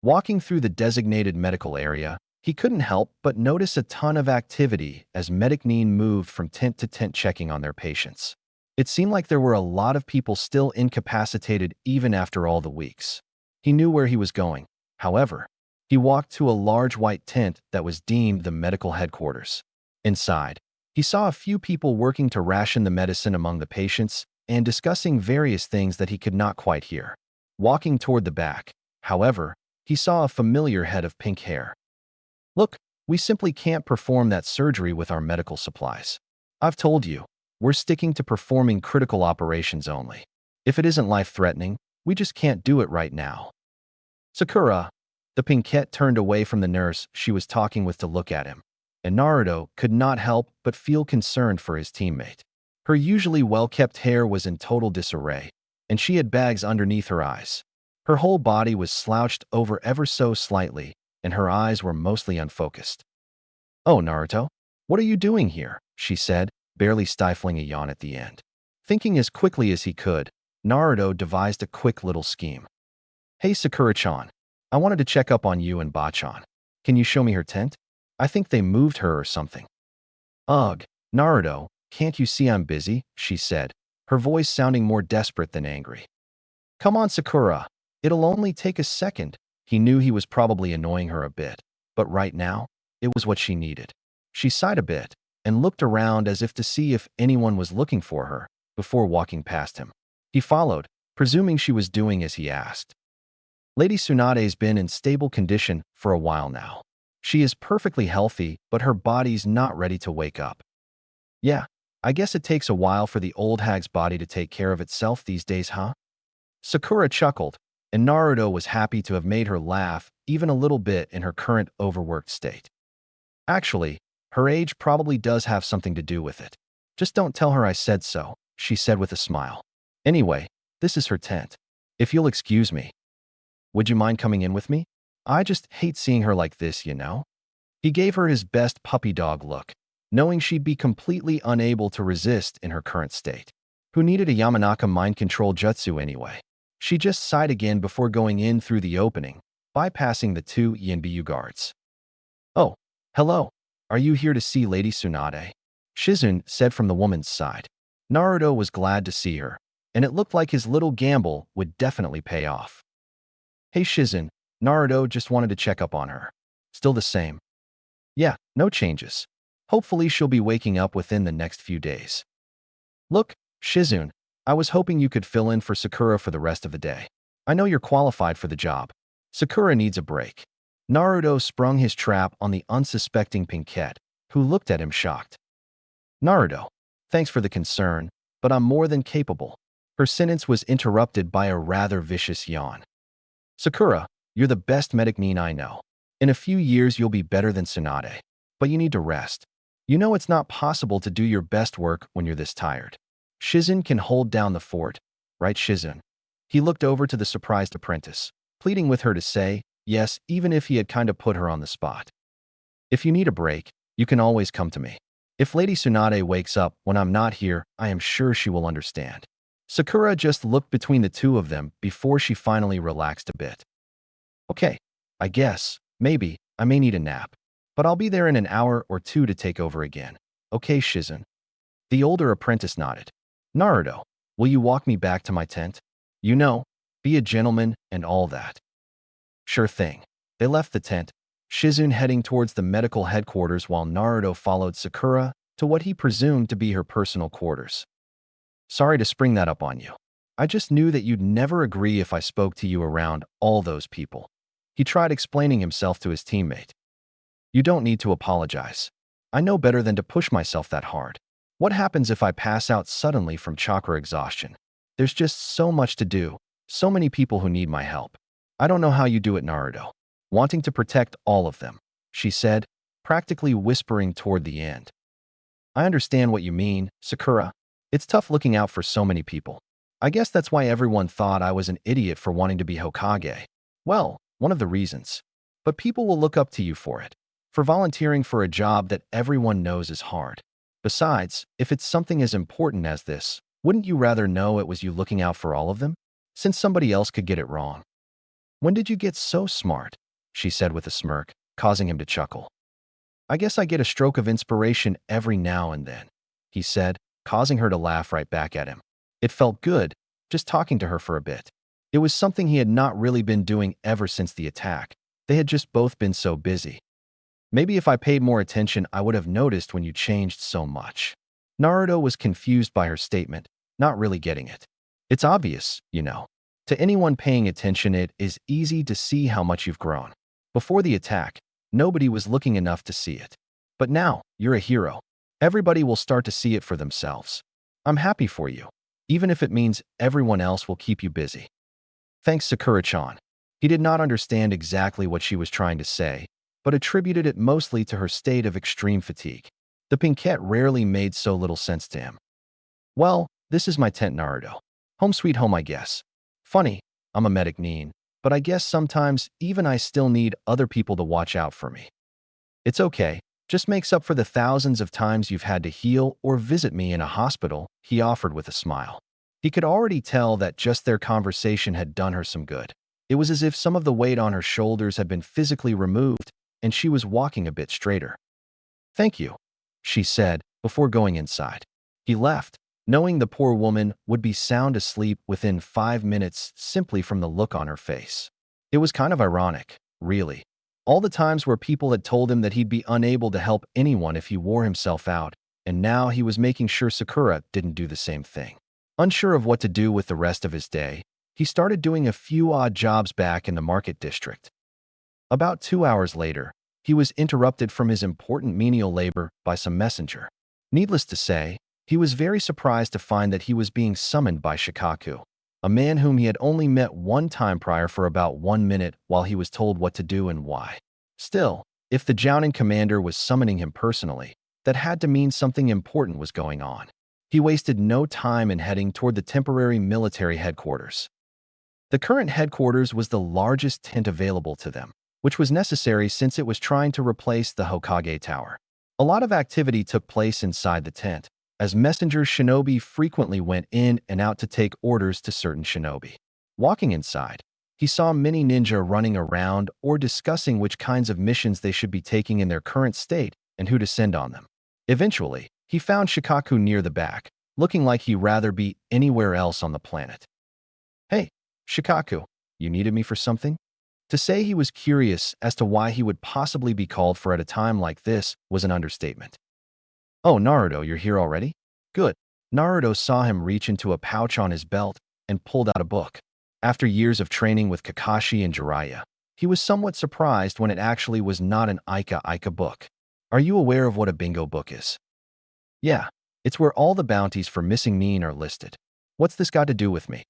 Walking through the designated medical area, he couldn't help but notice a ton of activity as Medicnine moved from tent to tent checking on their patients. It seemed like there were a lot of people still incapacitated even after all the weeks. He knew where he was going. However, he walked to a large white tent that was deemed the medical headquarters. Inside, he saw a few people working to ration the medicine among the patients and discussing various things that he could not quite hear. Walking toward the back, however, he saw a familiar head of pink hair. Look, we simply can't perform that surgery with our medical supplies. I've told you, we're sticking to performing critical operations only. If it isn't life-threatening, we just can't do it right now. Sakura, the pinkette turned away from the nurse she was talking with to look at him, and Naruto could not help but feel concerned for his teammate. Her usually well-kept hair was in total disarray, and she had bags underneath her eyes. Her whole body was slouched over ever so slightly, and her eyes were mostly unfocused. Oh, Naruto, what are you doing here? She said, barely stifling a yawn at the end. Thinking as quickly as he could, Naruto devised a quick little scheme. Hey, Sakura-chan, I wanted to check up on you and Bachan. Can you show me her tent? I think they moved her or something. Ugh, Naruto, can't you see I'm busy? She said, her voice sounding more desperate than angry. Come on, Sakura. It'll only take a second. He knew he was probably annoying her a bit, but right now, it was what she needed. She sighed a bit and looked around as if to see if anyone was looking for her before walking past him. He followed, presuming she was doing as he asked. Lady Tsunade's been in stable condition for a while now. She is perfectly healthy, but her body's not ready to wake up. Yeah, I guess it takes a while for the old hag's body to take care of itself these days, huh? Sakura chuckled, and Naruto was happy to have made her laugh even a little bit in her current overworked state. Actually, Her age probably does have something to do with it. Just don't tell her I said so, she said with a smile. Anyway, this is her tent. If you'll excuse me. Would you mind coming in with me? I just hate seeing her like this, you know? He gave her his best puppy dog look, knowing she'd be completely unable to resist in her current state. Who needed a Yamanaka mind control jutsu anyway? She just sighed again before going in through the opening, bypassing the two Yinbyu guards. Oh, hello. Are you here to see Lady Tsunade? Shizun said from the woman's side. Naruto was glad to see her, and it looked like his little gamble would definitely pay off. Hey Shizun, Naruto just wanted to check up on her. Still the same. Yeah, no changes. Hopefully she'll be waking up within the next few days. Look, Shizun, I was hoping you could fill in for Sakura for the rest of the day. I know you're qualified for the job. Sakura needs a break. Naruto sprung his trap on the unsuspecting Pinkette, who looked at him shocked. Naruto, thanks for the concern, but I'm more than capable. Her sentence was interrupted by a rather vicious yawn. Sakura, you're the best medic nin I know. In a few years you'll be better than Tsunade, but you need to rest. You know it's not possible to do your best work when you're this tired. Shizun can hold down the fort, right Shizun? He looked over to the surprised apprentice, pleading with her to say yes even if he had kind of put her on the spot. If you need a break, you can always come to me. If Lady Tsunade wakes up when I'm not here, I am sure she will understand. Sakura just looked between the two of them before she finally relaxed a bit. Okay, I guess, maybe, I may need a nap, but I'll be there in an hour or two to take over again. Okay, Shizun. The older apprentice nodded. Naruto, will you walk me back to my tent? You know, be a gentleman and all that. Sure thing. They left the tent, Shizun heading towards the medical headquarters while Naruto followed Sakura to what he presumed to be her personal quarters. Sorry to spring that up on you. I just knew that you'd never agree if I spoke to you around all those people. He tried explaining himself to his teammate. You don't need to apologize. I know better than to push myself that hard. What happens if I pass out suddenly from chakra exhaustion? There's just so much to do, so many people who need my help. I don't know how you do it, Naruto. Wanting to protect all of them, she said, practically whispering toward the end. I understand what you mean, Sakura. It's tough looking out for so many people. I guess that's why everyone thought I was an idiot for wanting to be Hokage. Well, one of the reasons. But people will look up to you for it, for volunteering for a job that everyone knows is hard. Besides, if it's something as important as this, wouldn't you rather know it was you looking out for all of them? Since somebody else could get it wrong. When did you get so smart? She said with a smirk, causing him to chuckle. I guess I get a stroke of inspiration every now and then, he said, causing her to laugh right back at him. It felt good, just talking to her for a bit. It was something he had not really been doing ever since the attack. They had just both been so busy. Maybe if I paid more attention, I would have noticed when you changed so much. Naruto was confused by her statement, not really getting it. It's obvious, you know. To anyone paying attention, it is easy to see how much you've grown. Before the attack, nobody was looking enough to see it. But now, you're a hero. Everybody will start to see it for themselves. I'm happy for you, even if it means everyone else will keep you busy. Thanks, Sakura-chan. He did not understand exactly what she was trying to say, but attributed it mostly to her state of extreme fatigue. The Pinkette rarely made so little sense to him. Well, this is my tent, Naruto. Home sweet home, I guess. Funny, I'm a medic nin, but I guess sometimes even I still need other people to watch out for me. It's okay, just makes up for the thousands of times you've had to heal or visit me in a hospital, he offered with a smile. He could already tell that just their conversation had done her some good. It was as if some of the weight on her shoulders had been physically removed, and she was walking a bit straighter. Thank you, she said, before going inside. He left, knowing the poor woman would be sound asleep within 5 minutes simply from the look on her face. It was kind of ironic, really. All the times where people had told him that he'd be unable to help anyone if he wore himself out, and now he was making sure Sakura didn't do the same thing. Unsure of what to do with the rest of his day, he started doing a few odd jobs back in the market district. About 2 hours later, he was interrupted from his important menial labor by some messenger. Needless to say, he was very surprised to find that he was being summoned by Shikaku, a man whom he had only met one time prior for about 1 minute while he was told what to do and why. Still, If the Jounin commander was summoning him personally, that had to mean something important was going on. He wasted no time in heading toward the temporary military headquarters. The current headquarters was the largest tent available to them, which was necessary since it was trying to replace the Hokage Tower. A lot of activity took place inside the tent, as messenger shinobi frequently went in and out to take orders to certain shinobi. Walking inside, he saw many ninja running around or discussing which kinds of missions they should be taking in their current state and who to send on them. Eventually, he found Shikaku near the back, looking like he'd rather be anywhere else on the planet. "Hey, Shikaku, you needed me for something?" To say he was curious as to why he would possibly be called for at a time like this was an understatement. "Oh, Naruto, you're here already? Good." Naruto saw him reach into a pouch on his belt and pulled out a book. After years of training with Kakashi and Jiraiya, he was somewhat surprised when it actually was not an Ika book. "Are you aware of what a bingo book is?" "Yeah, it's where all the bounties for missing mean are listed." "What's this got to do with me?"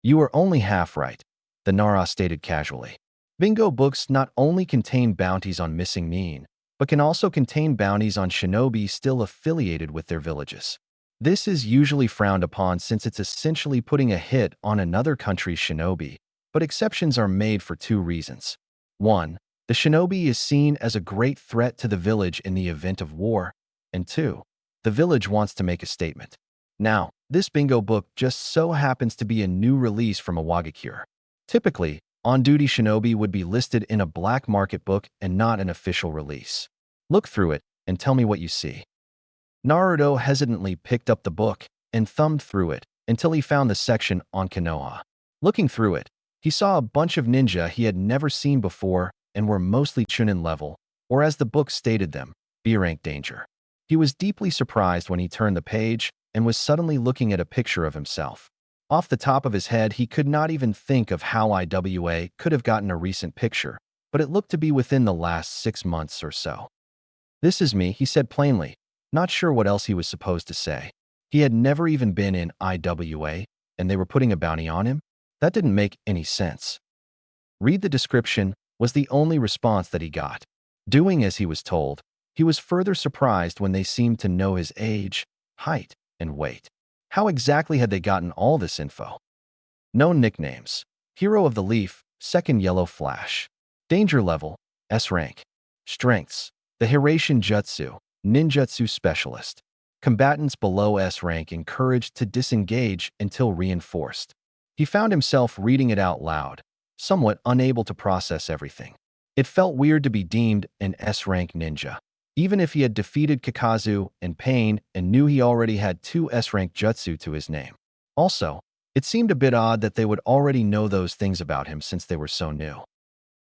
"You are only half right," the Nara stated casually. Bingo books not only contain bounties on missing mean, but can also contain bounties on shinobi still affiliated with their villages. This is usually frowned upon since it's essentially putting a hit on another country's shinobi, but exceptions are made for two reasons. 1. The shinobi is seen as a great threat to the village in the event of war, and 2. The village wants to make a statement. Now, this bingo book just so happens to be a new release from Awagakure. Typically, on-duty shinobi would be listed in a black market book and not an official release. Look through it and tell me what you see. Naruto hesitantly picked up the book and thumbed through it until he found the section on Konoha. Looking through it, he saw a bunch of ninja he had never seen before and were mostly Chunin level, or as the book stated them, B-rank danger. He was deeply surprised when he turned the page and was suddenly looking at a picture of himself. Off the top of his head, he could not even think of how IWA could have gotten a recent picture, but it looked to be within the last 6 months or so. "This is me," he said plainly, not sure what else he was supposed to say. He had never even been in IWA, and they were putting a bounty on him? That didn't make any sense. "Read the description," was the only response that he got. Doing as he was told, he was further surprised when they seemed to know his age, height, and weight. How exactly had they gotten all this info? Known nicknames: Hero of the Leaf, Second Yellow Flash. Danger level, S rank. Strengths: the Hiraishin Jutsu, Ninjutsu Specialist. Combatants below S rank encouraged to disengage until reinforced. He found himself reading it out loud, somewhat unable to process everything. It felt weird to be deemed an S-rank ninja, even if he had defeated Kakazu and Pain and knew he already had 2 S-rank jutsu to his name. Also, it seemed a bit odd that they would already know those things about him since they were so new.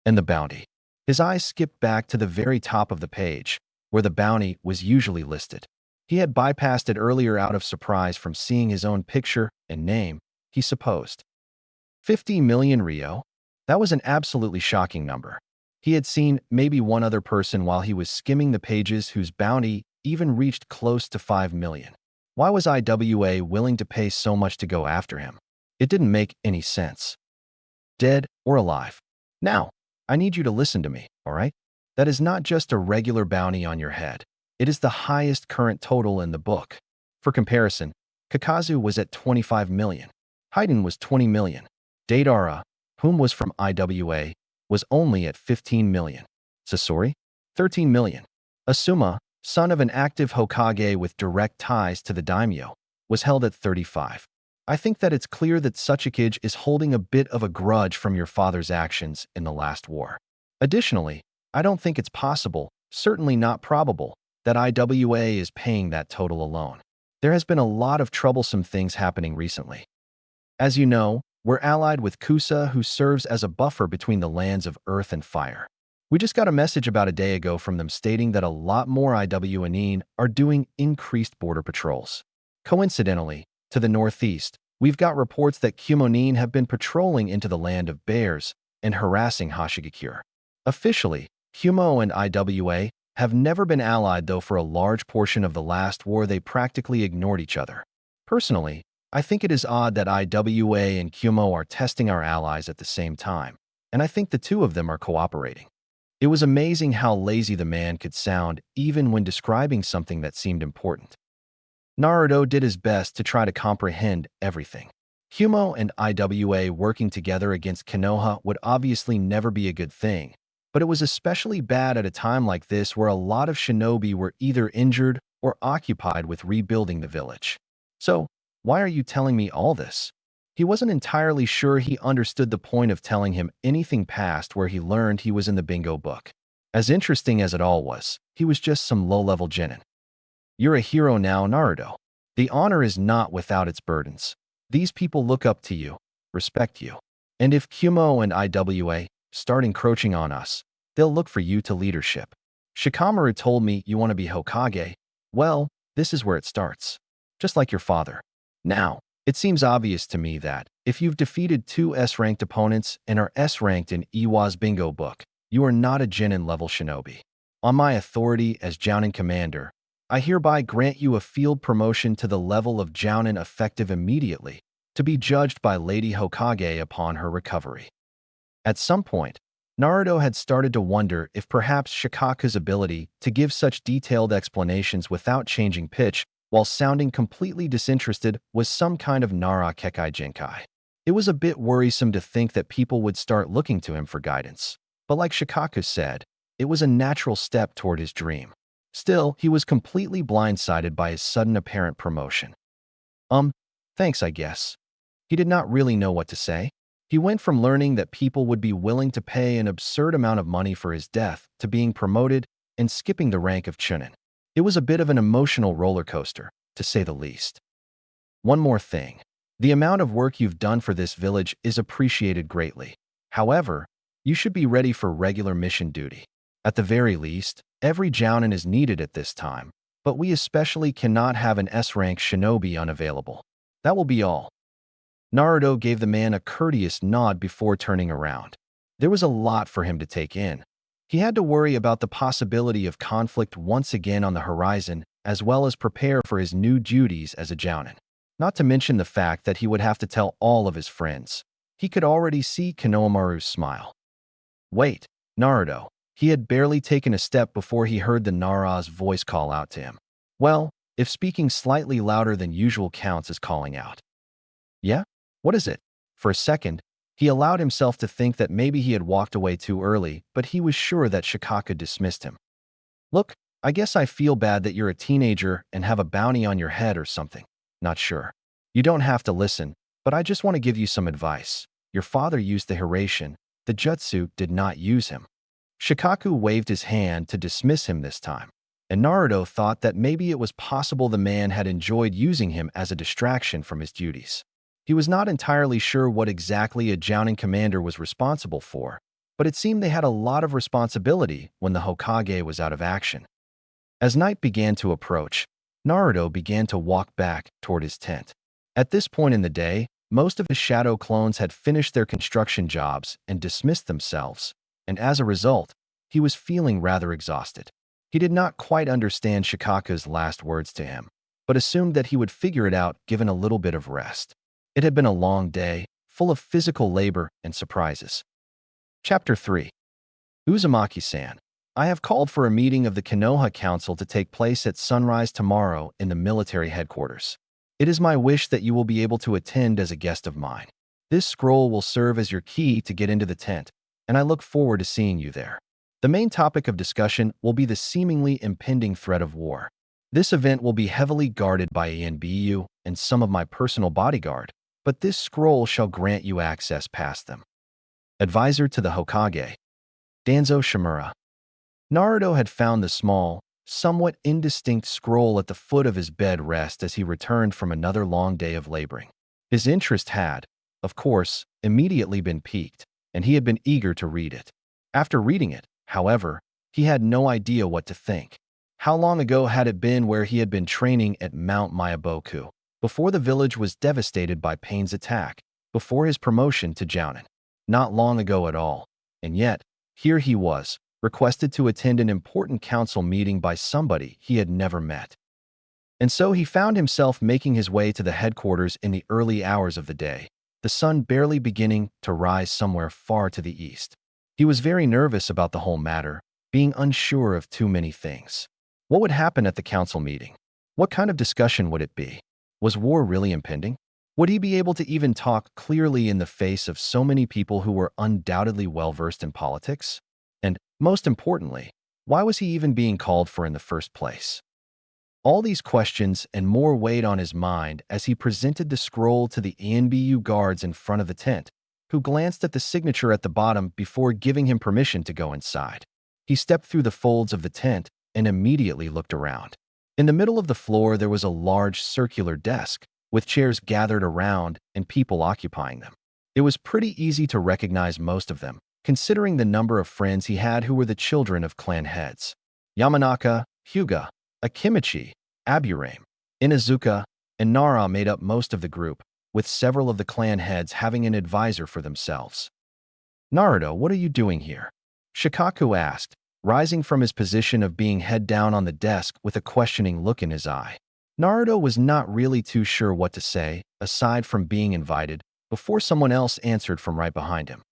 And the bounty. His eyes skipped back to the very top of the page, where the bounty was usually listed. He had bypassed it earlier out of surprise from seeing his own picture and name, he supposed. 50 million Rio? That was an absolutely shocking number. He had seen maybe one other person while he was skimming the pages whose bounty even reached close to 5 million. Why was IWA willing to pay so much to go after him? It didn't make any sense. Dead or alive? Now, I need you to listen to me, all right? That is not just a regular bounty on your head. It is the highest current total in the book. For comparison, Kakazu was at 25 million. Haiden was 20 million. Deidara, whom was from IWA, was only at 15 million. Sasori, 13 million. Asuma, son of an active Hokage with direct ties to the daimyo, was held at 35. I think that it's clear that Tsuchikage is holding a bit of a grudge from your father's actions in the last war. Additionally, I don't think it's possible, certainly not probable, that IWA is paying that total alone. There has been a lot of troublesome things happening recently. As you know, we're allied with Kusa, who serves as a buffer between the lands of Earth and Fire. We just got a message about a day ago from them stating that a lot more IWAnin are doing increased border patrols. Coincidentally, to the northeast, we've got reports that Kumonin have been patrolling into the land of bears and harassing Hashigakure. Officially, Kumo and IWA have never been allied, though for a large portion of the last war they practically ignored each other. Personally, I think it is odd that IWA and Kumo are testing our allies at the same time, and I think the two of them are cooperating. It was amazing how lazy the man could sound even when describing something that seemed important. Naruto did his best to try to comprehend everything. Humo and Iwa working together against Konoha would obviously never be a good thing, but it was especially bad at a time like this where a lot of shinobi were either injured or occupied with rebuilding the village. So, why are you telling me all this? He wasn't entirely sure he understood the point of telling him anything past where he learned he was in the bingo book. As interesting as it all was, he was just some low-level genin. You're a hero now, Naruto. The honor is not without its burdens. These people look up to you, respect you. And if Kumo and Iwa start encroaching on us, they'll look for you to leadership. Shikamaru told me you want to be Hokage. Well, this is where it starts. Just like your father. Now, it seems obvious to me that, if you've defeated 2 S-ranked opponents and are S-ranked in Iwa's bingo book, you are not a Genin-level shinobi. On my authority as Jounin Commander, I hereby grant you a field promotion to the level of Jounin effective immediately, to be judged by Lady Hokage upon her recovery. At some point, Naruto had started to wonder if perhaps Shikaku's ability to give such detailed explanations without changing pitch while sounding completely disinterested was some kind of Nara Kekai Jinkai. It was a bit worrisome to think that people would start looking to him for guidance, but like Shikaku said, it was a natural step toward his dream. Still, he was completely blindsided by his sudden apparent promotion. Thanks, I guess. He did not really know what to say. He went from learning that people would be willing to pay an absurd amount of money for his death to being promoted and skipping the rank of Chunin. It was a bit of an emotional roller coaster, to say the least. One more thing. The amount of work you've done for this village is appreciated greatly. However, you should be ready for regular mission duty. At the very least, every Jounin is needed at this time, but we especially cannot have an S-rank shinobi unavailable. That will be all. Naruto gave the man a courteous nod before turning around. There was a lot for him to take in. He had to worry about the possibility of conflict once again on the horizon, as well as prepare for his new duties as a Jounin. Not to mention the fact that he would have to tell all of his friends. He could already see Konohamaru's smile. Wait, Naruto. He had barely taken a step before he heard the Nara's voice call out to him. Well, if speaking slightly louder than usual counts as calling out. Yeah? What is it? For a second, he allowed himself to think that maybe he had walked away too early, but he was sure that Shikaku dismissed him. Look, I guess I feel bad that you're a teenager and have a bounty on your head or something. Not sure. You don't have to listen, but I just want to give you some advice. Your father used the Hiraishin. The jutsu did not use him. Shikaku waved his hand to dismiss him this time, and Naruto thought that maybe it was possible the man had enjoyed using him as a distraction from his duties. He was not entirely sure what exactly a Jounin commander was responsible for, but it seemed they had a lot of responsibility when the Hokage was out of action. As night began to approach, Naruto began to walk back toward his tent. At this point in the day, most of his shadow clones had finished their construction jobs and dismissed themselves, and as a result, he was feeling rather exhausted. He did not quite understand Shikaku's last words to him, but assumed that he would figure it out given a little bit of rest. It had been a long day, full of physical labor and surprises. Chapter 3. Uzumaki-san, I have called for a meeting of the Konoha Council to take place at sunrise tomorrow in the military headquarters. It is my wish that you will be able to attend as a guest of mine. This scroll will serve as your key to get into the tent, and I look forward to seeing you there. The main topic of discussion will be the seemingly impending threat of war. This event will be heavily guarded by ANBU and some of my personal bodyguard, but this scroll shall grant you access past them. Advisor to the Hokage, Danzo Shimura. Naruto had found the small, somewhat indistinct scroll at the foot of his bed rest as he returned from another long day of laboring. His interest had, of course, immediately been piqued, and he had been eager to read it. After reading it, however, he had no idea what to think. How long ago had it been where he had been training at Mount Mayaboku, before the village was devastated by Pain's attack, before his promotion to Jounin? Not long ago at all, and yet, here he was, requested to attend an important council meeting by somebody he had never met. And so he found himself making his way to the headquarters in the early hours of the day, the sun barely beginning to rise somewhere far to the east. He was very nervous about the whole matter, being unsure of too many things. What would happen at the council meeting? What kind of discussion would it be? Was war really impending? Would he be able to even talk clearly in the face of so many people who were undoubtedly well-versed in politics? And, most importantly, why was he even being called for in the first place? All these questions and more weighed on his mind as he presented the scroll to the ANBU guards in front of the tent, who glanced at the signature at the bottom before giving him permission to go inside. He stepped through the folds of the tent and immediately looked around. In the middle of the floor there was a large circular desk, with chairs gathered around and people occupying them. It was pretty easy to recognize most of them, considering the number of friends he had who were the children of clan heads. Yamanaka, Hyuga, Akimichi, Aburame, Inazuka, and Nara made up most of the group, with several of the clan heads having an advisor for themselves. "Naruto, what are you doing here?" Shikaku asked, rising from his position of being head down on the desk with a questioning look in his eye. Naruto was not really too sure what to say, aside from being invited, before someone else answered from right behind him.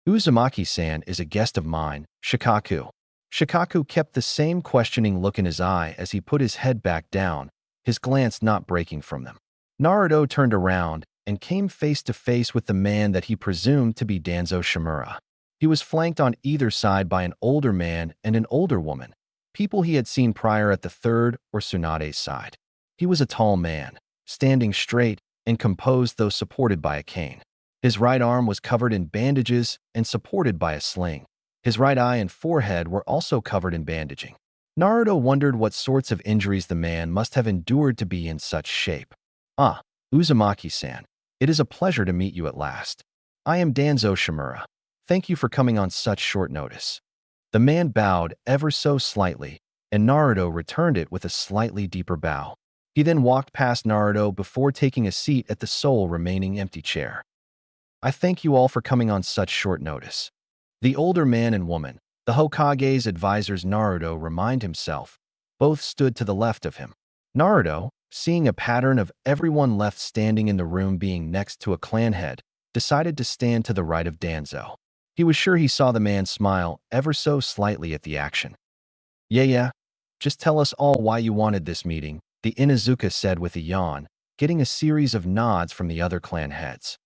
"Uzumaki-san is a guest of mine, Shikaku." Shikaku kept the same questioning look in his eye as he put his head back down, his glance not breaking from them. Naruto turned around and came face to face with the man that he presumed to be Danzo Shimura. He was flanked on either side by an older man and an older woman, people he had seen prior at the third or Tsunade's side. He was a tall man, standing straight and composed though supported by a cane. His right arm was covered in bandages and supported by a sling. His right eye and forehead were also covered in bandaging. Naruto wondered what sorts of injuries the man must have endured to be in such shape. "Ah, Uzumaki-san, it is a pleasure to meet you at last. I am Danzo Shimura. Thank you for coming on such short notice." The man bowed ever so slightly, and Naruto returned it with a slightly deeper bow. He then walked past Naruto before taking a seat at the sole remaining empty chair. "I thank you all for coming on such short notice." The older man and woman, the Hokage's advisors Naruto reminded himself, both stood to the left of him. Naruto, seeing a pattern of everyone left standing in the room being next to a clan head, decided to stand to the right of Danzo. He was sure he saw the man smile ever so slightly at the action. Yeah, just tell us all why you wanted this meeting," the Inazuka said with a yawn, getting a series of nods from the other clan heads.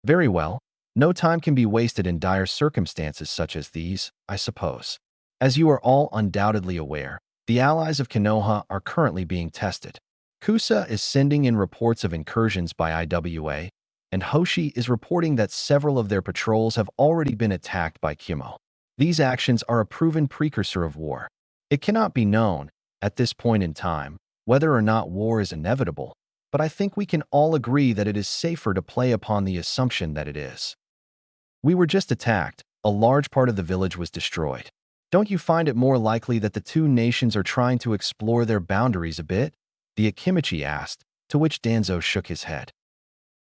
"Very well. No time can be wasted in dire circumstances such as these, I suppose. As you are all undoubtedly aware, the allies of Konoha are currently being tested. Kusa is sending in reports of incursions by IWA, and Hoshi is reporting that several of their patrols have already been attacked by Kumo. These actions are a proven precursor of war. It cannot be known, at this point in time, whether or not war is inevitable, but I think we can all agree that it is safer to play upon the assumption that it is. We were just attacked. A large part of the village was destroyed. Don't you find it more likely that the two nations are trying to explore their boundaries a bit?" the Akimichi asked, to which Danzo shook his head.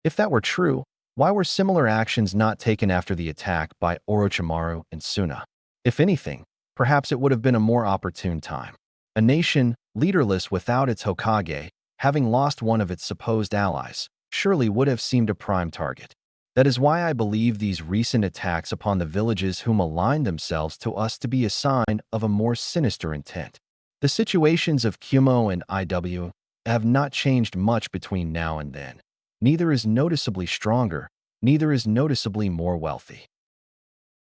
If that were true, why were similar actions not taken after the attack by Orochimaru and Suna? If anything, perhaps it would have been a more opportune time. A nation, leaderless without its Hokage, having lost one of its supposed allies, surely would have seemed a prime target. That is why I believe these recent attacks upon the villages whom aligned themselves to us to be a sign of a more sinister intent. The situations of Kumo and IW have not changed much between now and then. Neither is noticeably stronger, neither is noticeably more wealthy.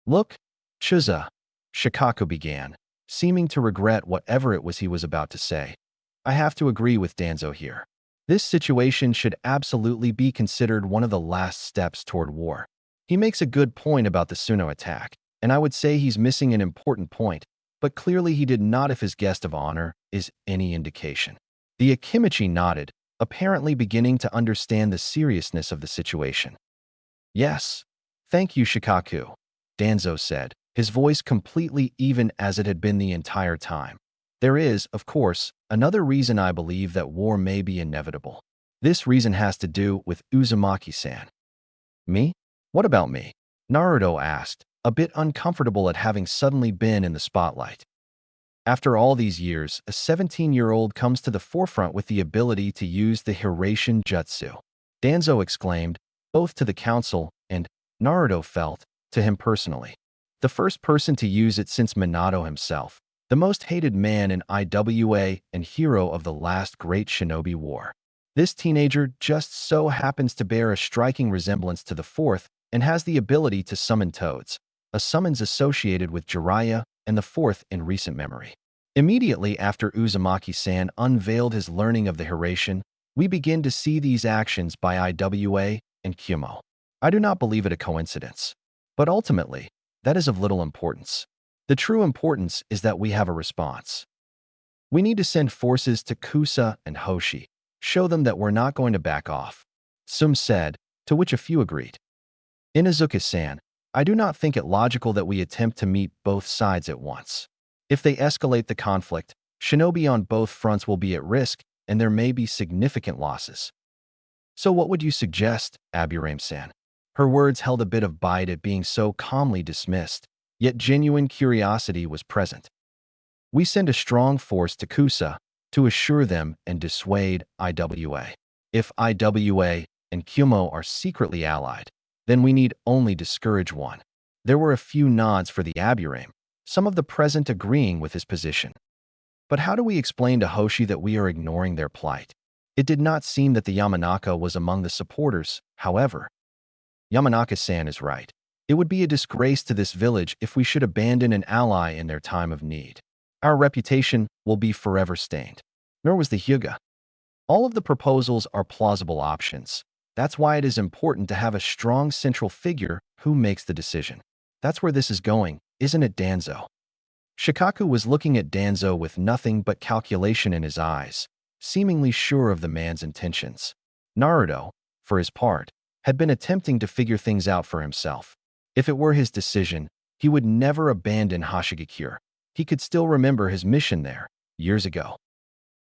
"Look, Chuza," Shikaku began, seeming to regret whatever it was he was about to say. "I have to agree with Danzo here. This situation should absolutely be considered one of the last steps toward war. He makes a good point about the Suno attack, and I would say he's missing an important point, but clearly he did not if his guest of honor is any indication." The Akimichi nodded, apparently beginning to understand the seriousness of the situation. "Yes. Thank you, Shikaku," Danzo said, his voice completely even as it had been the entire time. "There is, of course, another reason I believe that war may be inevitable. This reason has to do with Uzumaki-san." "Me? What about me?" Naruto asked, a bit uncomfortable at having suddenly been in the spotlight. After all these years, a 17-year-old comes to the forefront with the ability to use the Hiraishin jutsu. Danzo exclaimed, both to the council and, Naruto felt, to him personally. the first person to use it since Minato himself, the most hated man in IWA and hero of the last great shinobi war. This teenager just so happens to bear a striking resemblance to the fourth and has the ability to summon toads, a summons associated with Jiraiya and the fourth in recent memory. Immediately after Uzumaki-san unveiled his learning of the Hiraishin, we begin to see these actions by IWA and Kumo. I do not believe it a coincidence. But ultimately, that is of little importance. The true importance is that we have a response. We need to send forces to Kusa and Hoshi, show them that we're not going to back off. Sum said, to which a few agreed. Inazuka-san, I do not think it logical that we attempt to meet both sides at once. If they escalate the conflict, shinobi on both fronts will be at risk, and there may be significant losses. So what would you suggest, Aburame-san? Her words held a bit of bite at being so calmly dismissed, yet genuine curiosity was present. We send a strong force to Kusa to assure them and dissuade IWA. If IWA and Kumo are secretly allied, then we need only discourage one. There were a few nods for the Aburame, some of the present agreeing with his position. But how do we explain to Hoshi that we are ignoring their plight? It did not seem that the Yamanaka was among the supporters, however. Yamanaka-san is right. It would be a disgrace to this village if we should abandon an ally in their time of need. Our reputation will be forever stained. Nor was the Hyuga. All of the proposals are plausible options. That's why it is important to have a strong central figure who makes the decision. That's where this is going, isn't it, Danzo? Shikaku was looking at Danzo with nothing but calculation in his eyes, seemingly sure of the man's intentions. Naruto, for his part, had been attempting to figure things out for himself. If it were his decision, he would never abandon Hashigakure. He could still remember his mission there, years ago.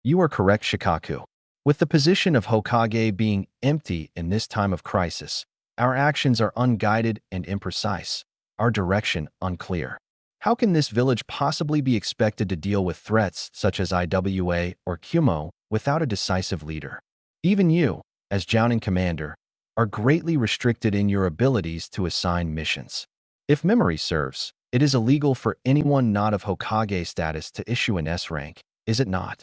You are correct, Shikaku. With the position of Hokage being empty in this time of crisis, our actions are unguided and imprecise, our direction unclear. How can this village possibly be expected to deal with threats such as IWA or Kumo without a decisive leader? Even you, as Jounin commander, are greatly restricted in your abilities to assign missions. If memory serves, it is illegal for anyone not of Hokage status to issue an S rank, is it not?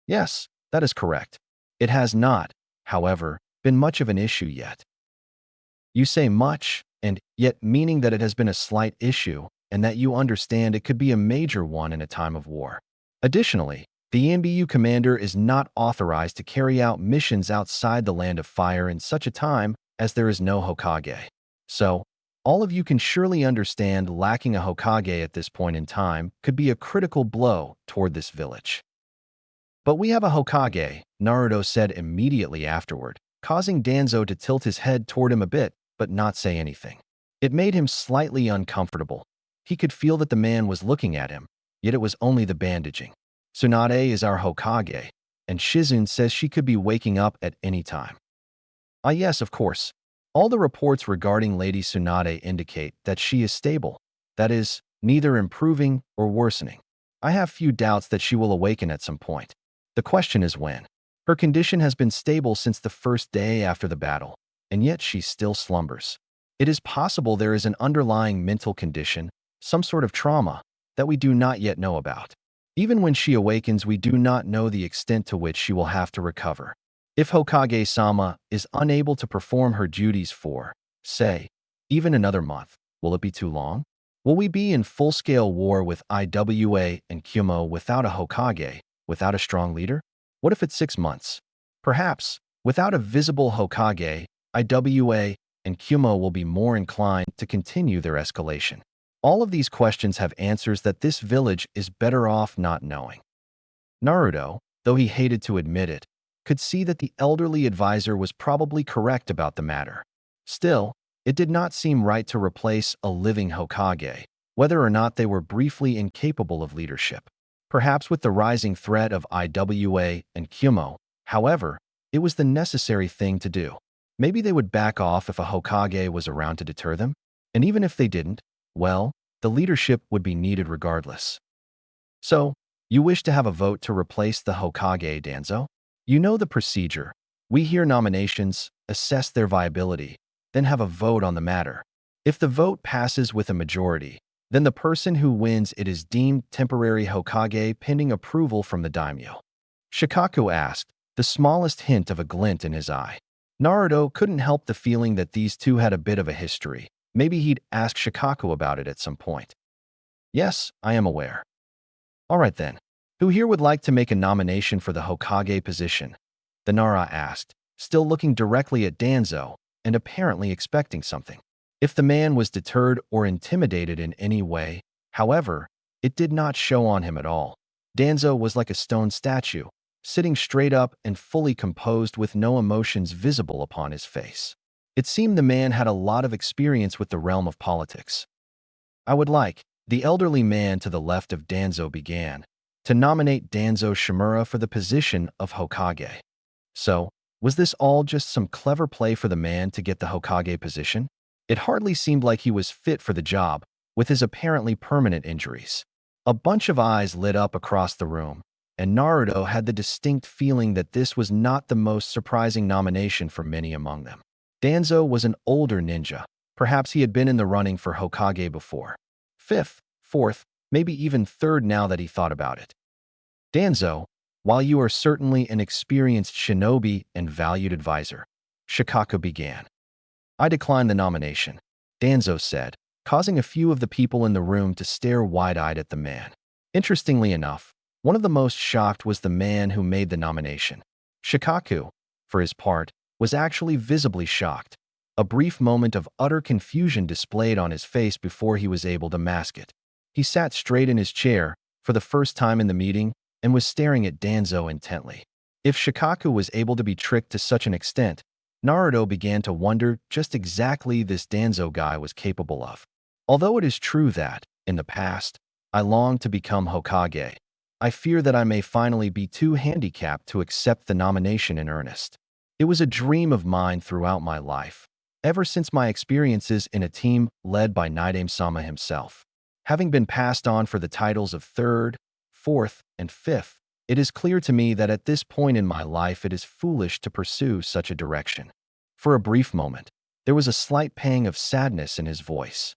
Yes, that is correct. It has not, however, been much of an issue yet. You say much, and yet meaning that it has been a slight issue, and that you understand it could be a major one in a time of war. Additionally, the NBU commander is not authorized to carry out missions outside the Land of Fire in such a time as there is no Hokage. So, all of you can surely understand lacking a Hokage at this point in time could be a critical blow toward this village. But we have a Hokage, Naruto said immediately afterward, causing Danzo to tilt his head toward him a bit, but not say anything. It made him slightly uncomfortable. He could feel that the man was looking at him, yet it was only the bandaging. Tsunade is our Hokage, and Shizune says she could be waking up at any time. Ah yes, of course. All the reports regarding Lady Tsunade indicate that she is stable, that is, neither improving or worsening. I have few doubts that she will awaken at some point. The question is when. Her condition has been stable since the first day after the battle, and yet she still slumbers. It is possible there is an underlying mental condition, some sort of trauma, that we do not yet know about. Even when she awakens, we do not know the extent to which she will have to recover. If Hokage-sama is unable to perform her duties for, say, even another month, will it be too long? Will we be in full-scale war with IWA and Kumo without a Hokage, without a strong leader? What if it's 6 months? Perhaps, without a visible Hokage, IWA and Kumo will be more inclined to continue their escalation. All of these questions have answers that this village is better off not knowing. Naruto, though he hated to admit it, could see that the elderly advisor was probably correct about the matter. Still, it did not seem right to replace a living Hokage, whether or not they were briefly incapable of leadership. Perhaps with the rising threat of IWA and Kumo, however, it was the necessary thing to do. Maybe they would back off if a Hokage was around to deter them, and even if they didn't, well, the leadership would be needed regardless. So, you wish to have a vote to replace the Hokage, Danzo? You know the procedure. We hear nominations, assess their viability, then have a vote on the matter. If the vote passes with a majority, then the person who wins it is deemed temporary Hokage pending approval from the daimyo. Shikaku asked, the smallest hint of a glint in his eye. Naruto couldn't help the feeling that these two had a bit of a history. Maybe he'd ask Shikaku about it at some point. Yes, I am aware. All right then. Who here would like to make a nomination for the Hokage position? The Nara asked, still looking directly at Danzo and apparently expecting something. If the man was deterred or intimidated in any way, however, it did not show on him at all. Danzo was like a stone statue, sitting straight up and fully composed with no emotions visible upon his face. It seemed the man had a lot of experience with the realm of politics. I would like, the elderly man to the left of Danzo began, to nominate Danzo Shimura for the position of Hokage. So, was this all just some clever play for the man to get the Hokage position? It hardly seemed like he was fit for the job, with his apparently permanent injuries. A bunch of eyes lit up across the room, and Naruto had the distinct feeling that this was not the most surprising nomination for many among them. Danzo was an older ninja. Perhaps he had been in the running for Hokage before. Fifth, fourth, maybe even third now that he thought about it. Danzo, while you are certainly an experienced shinobi and valued advisor, Shikaku began. I decline the nomination, Danzo said, causing a few of the people in the room to stare wide-eyed at the man. Interestingly enough, one of the most shocked was the man who made the nomination. Shikaku, for his part, was actually visibly shocked. A brief moment of utter confusion displayed on his face before he was able to mask it. He sat straight in his chair, for the first time in the meeting, and was staring at Danzo intently. If Shikaku was able to be tricked to such an extent, Naruto began to wonder just exactly this Danzo guy was capable of. Although it is true that, in the past, I longed to become Hokage, I fear that I may finally be too handicapped to accept the nomination in earnest. It was a dream of mine throughout my life, ever since my experiences in a team led by Naidame-sama himself. Having been passed on for the titles of third, fourth, and fifth, it is clear to me that at this point in my life it is foolish to pursue such a direction. For a brief moment, there was a slight pang of sadness in his voice.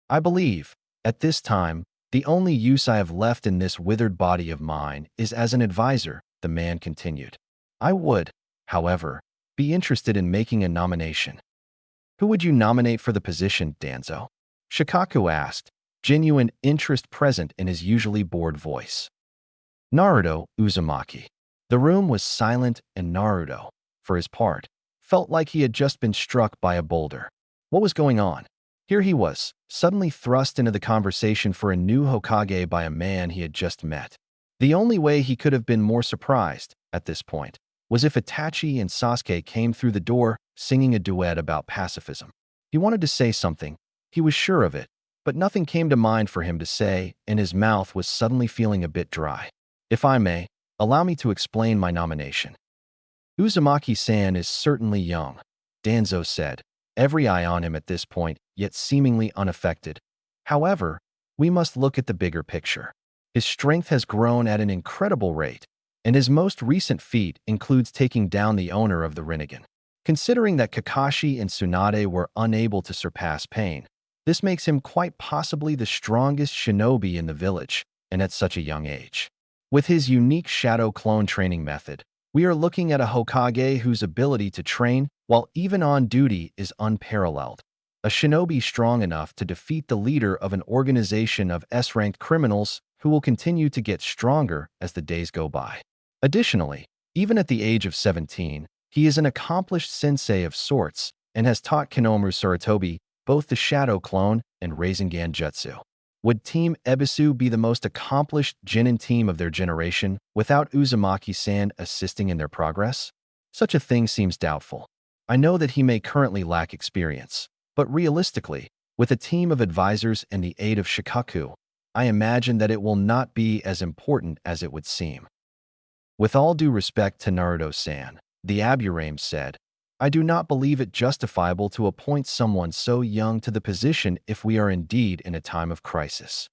I believe, at this time, the only use I have left in this withered body of mine is as an advisor, the man continued. I would, however, be interested in making a nomination. Who would you nominate for the position, Danzo? Shikaku asked, genuine interest present in his usually bored voice. Naruto Uzumaki. The room was silent and Naruto, for his part, felt like he had just been struck by a boulder. What was going on? Here he was, suddenly thrust into the conversation for a new Hokage by a man he had just met. The only way he could have been more surprised, at this point, was if Itachi and Sasuke came through the door singing a duet about pacifism. He wanted to say something, he was sure of it, but nothing came to mind for him to say, and his mouth was suddenly feeling a bit dry. If I may, allow me to explain my nomination. Uzumaki-san is certainly young, Danzo said, every eye on him at this point, yet seemingly unaffected. However, we must look at the bigger picture. His strength has grown at an incredible rate, and his most recent feat includes taking down the owner of the Rinnegan. Considering that Kakashi and Tsunade were unable to surpass Pain, this makes him quite possibly the strongest shinobi in the village, and at such a young age. With his unique shadow clone training method, we are looking at a Hokage whose ability to train while even on duty is unparalleled. A shinobi strong enough to defeat the leader of an organization of S-ranked criminals who will continue to get stronger as the days go by. Additionally, even at the age of 17, he is an accomplished sensei of sorts and has taught Kinomaru Sarutobi both the Shadow Clone and Rasengan Jutsu. Would Team Ebisu be the most accomplished Genin team of their generation without Uzumaki-san assisting in their progress? Such a thing seems doubtful. I know that he may currently lack experience, but realistically, with a team of advisors and the aid of Shikaku, I imagine that it will not be as important as it would seem. With all due respect to Naruto-san, the Aburame said, I do not believe it justifiable to appoint someone so young to the position if we are indeed in a time of crisis.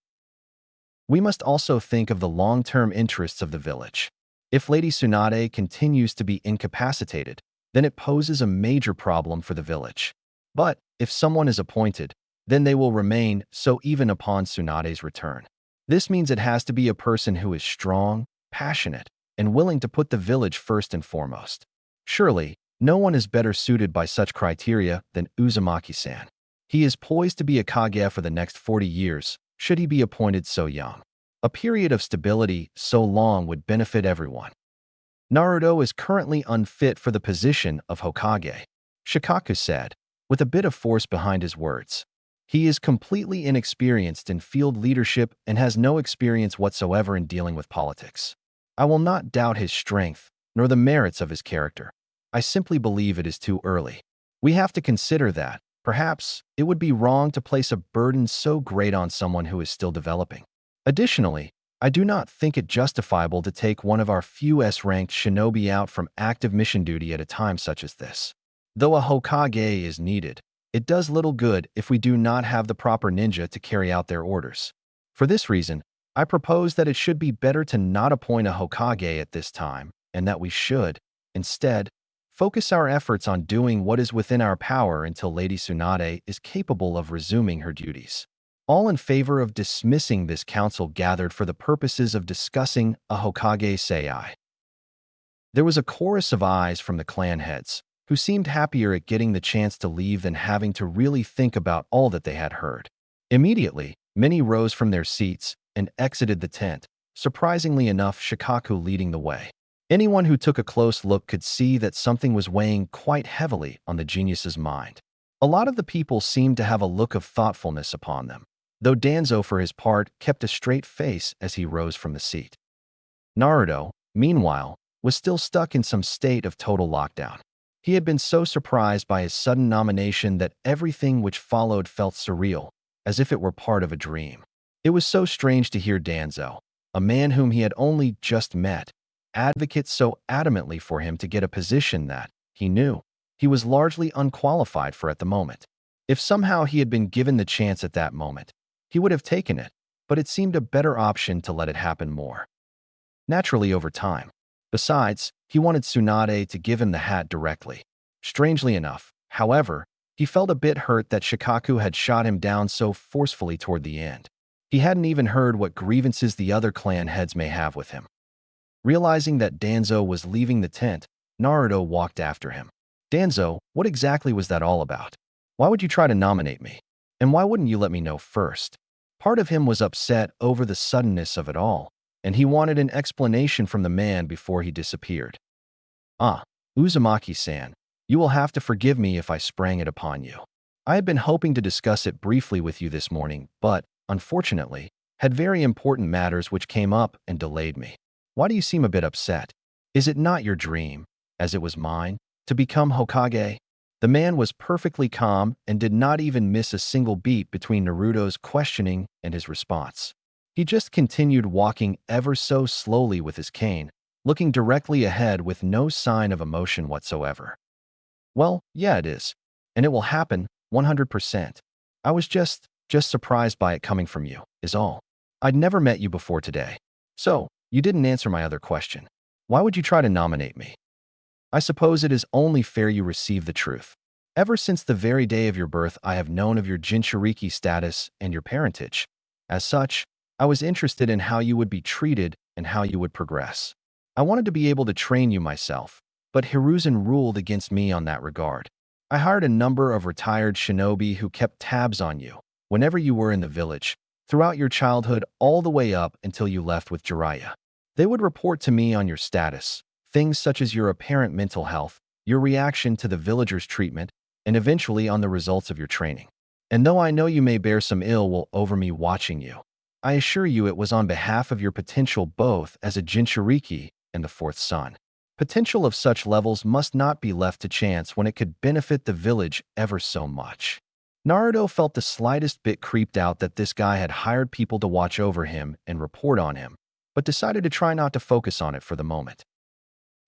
We must also think of the long-term interests of the village. If Lady Tsunade continues to be incapacitated, then it poses a major problem for the village. But if someone is appointed, then they will remain so even upon Tsunade's return. This means it has to be a person who is strong, passionate, and willing to put the village first and foremost. Surely, no one is better suited by such criteria than Uzumaki-san. He is poised to be a Kage for the next 40 years, should he be appointed so young. A period of stability so long would benefit everyone. Naruto is currently unfit for the position of Hokage, Shikaku said, with a bit of force behind his words. He is completely inexperienced in field leadership and has no experience whatsoever in dealing with politics. I will not doubt his strength, nor the merits of his character. I simply believe it is too early. We have to consider that, perhaps, it would be wrong to place a burden so great on someone who is still developing. Additionally, I do not think it justifiable to take one of our few S-ranked shinobi out from active mission duty at a time such as this. Though a Hokage is needed, it does little good if we do not have the proper ninja to carry out their orders. For this reason, I propose that it should be better to not appoint a Hokage at this time, and that we should, instead, focus our efforts on doing what is within our power until Lady Tsunade is capable of resuming her duties. All in favor of dismissing this council gathered for the purposes of discussing a Hokage say aye. There was a chorus of ayes from the clan heads, who seemed happier at getting the chance to leave than having to really think about all that they had heard. Immediately, many rose from their seats and exited the tent, surprisingly enough Shikaku leading the way. Anyone who took a close look could see that something was weighing quite heavily on the genius's mind. A lot of the people seemed to have a look of thoughtfulness upon them, though Danzo for his part kept a straight face as he rose from the seat. Naruto, meanwhile, was still stuck in some state of total lockdown. He had been so surprised by his sudden nomination that everything which followed felt surreal, as if it were part of a dream. It was so strange to hear Danzo, a man whom he had only just met, advocate so adamantly for him to get a position that, he knew, he was largely unqualified for at the moment. If somehow he had been given the chance at that moment, he would have taken it, but it seemed a better option to let it happen more naturally over time. Besides, he wanted Tsunade to give him the hat directly. Strangely enough, however, he felt a bit hurt that Shikaku had shot him down so forcefully toward the end. He hadn't even heard what grievances the other clan heads may have with him. Realizing that Danzo was leaving the tent, Naruto walked after him. Danzo, what exactly was that all about? Why would you try to nominate me? And why wouldn't you let me know first? Part of him was upset over the suddenness of it all, and he wanted an explanation from the man before he disappeared. Uzumaki-san, you will have to forgive me if I sprang it upon you. I had been hoping to discuss it briefly with you this morning, but, unfortunately, had very important matters which came up and delayed me. Why do you seem a bit upset? Is it not your dream, as it was mine, to become Hokage? The man was perfectly calm and did not even miss a single beat between Naruto's questioning and his response. He just continued walking ever so slowly with his cane, looking directly ahead with no sign of emotion whatsoever. Well, yeah, it is. And it will happen, 100%. I was just surprised by it coming from you, is all. I'd never met you before today. So, you didn't answer my other question. Why would you try to nominate me? I suppose it is only fair you receive the truth. Ever since the very day of your birth, I have known of your Jinchuriki status and your parentage. As such, I was interested in how you would be treated and how you would progress. I wanted to be able to train you myself, but Hiruzen ruled against me on that regard. I hired a number of retired shinobi who kept tabs on you whenever you were in the village, throughout your childhood all the way up until you left with Jiraiya. They would report to me on your status, things such as your apparent mental health, your reaction to the villagers' treatment, and eventually on the results of your training. And though I know you may bear some ill will over me watching you, I assure you it was on behalf of your potential both as a Jinchuriki and the fourth son. Potential of such levels must not be left to chance when it could benefit the village ever so much. Naruto felt the slightest bit creeped out that this guy had hired people to watch over him and report on him, but decided to try not to focus on it for the moment.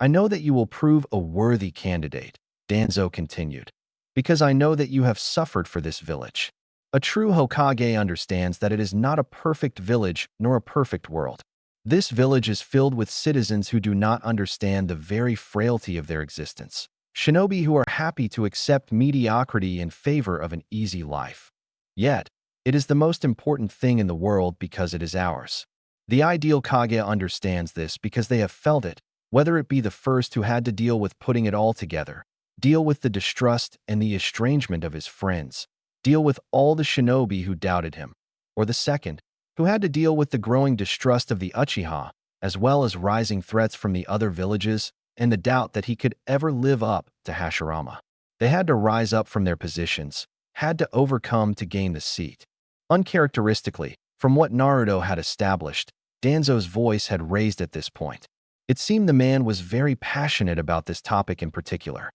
I know that you will prove a worthy candidate, Danzo continued, because I know that you have suffered for this village. A true Hokage understands that it is not a perfect village nor a perfect world. This village is filled with citizens who do not understand the very frailty of their existence. shinobi who are happy to accept mediocrity in favor of an easy life. Yet, it is the most important thing in the world because it is ours. The ideal Kage understands this because they have felt it, whether it be the first who had to deal with putting it all together, deal with the distrust and the estrangement of his friends, deal with all the shinobi who doubted him, or the second, who had to deal with the growing distrust of the Uchiha, as well as rising threats from the other villages and the doubt that he could ever live up to Hashirama. They had to rise up from their positions, had to overcome to gain the seat. Uncharacteristically, from what Naruto had established, Danzo's voice had raised at this point. It seemed the man was very passionate about this topic in particular.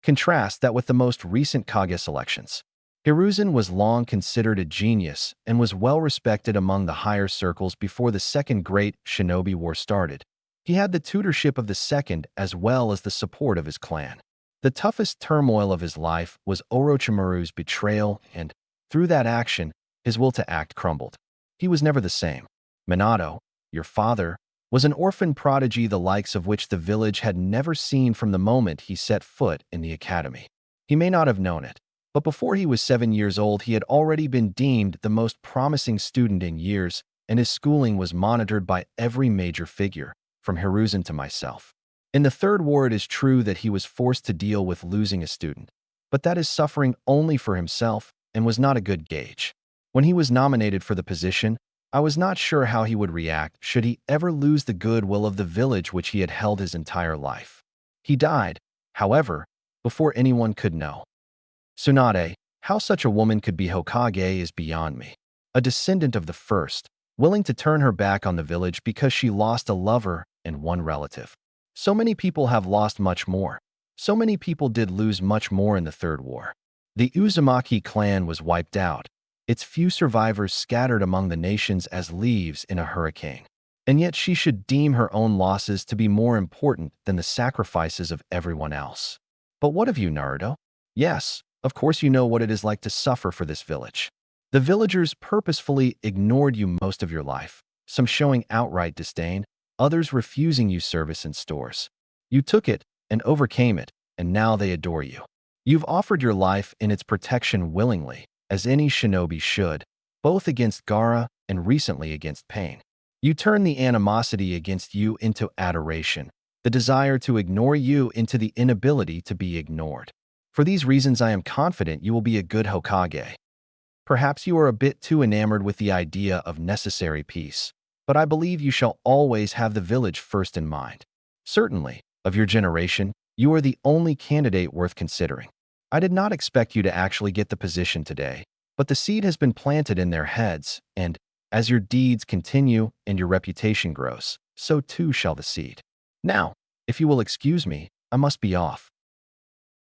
Contrast that with the most recent Kage selections. Hiruzen was long considered a genius and was well respected among the higher circles before the Second Great Shinobi War started. He had the tutorship of the second as well as the support of his clan. The toughest turmoil of his life was Orochimaru's betrayal and, through that action, his will to act crumbled. He was never the same. Minato, your father, was an orphan prodigy the likes of which the village had never seen from the moment he set foot in the academy. He may not have known it, but before he was 7 years old he had already been deemed the most promising student in years, and his schooling was monitored by every major figure, from Hiruzen to myself. In the Third War it is true that he was forced to deal with losing a student, but that is suffering only for himself and was not a good gauge. When he was nominated for the position, I was not sure how he would react should he ever lose the goodwill of the village which he had held his entire life. He died, however, before anyone could know. Tsunade, how such a woman could be Hokage is beyond me. A descendant of the first, willing to turn her back on the village because she lost a lover and one relative. So many people have lost much more. So many people did lose much more in the Third War. The Uzumaki clan was wiped out, its few survivors scattered among the nations as leaves in a hurricane. And yet she should deem her own losses to be more important than the sacrifices of everyone else. But what of you, Naruto? Yes, of course you know what it is like to suffer for this village. The villagers purposefully ignored you most of your life, some showing outright disdain, others refusing you service in stores. You took it and overcame it, and now they adore you. You've offered your life in its protection willingly, as any shinobi should, both against Gaara and recently against Pain. You turned the animosity against you into adoration, the desire to ignore you into the inability to be ignored. For these reasons I am confident you will be a good Hokage. Perhaps you are a bit too enamored with the idea of necessary peace, but I believe you shall always have the village first in mind. Certainly, of your generation, you are the only candidate worth considering. I did not expect you to actually get the position today, but the seed has been planted in their heads, and, as your deeds continue and your reputation grows, so too shall the seed. Now, if you will excuse me, I must be off.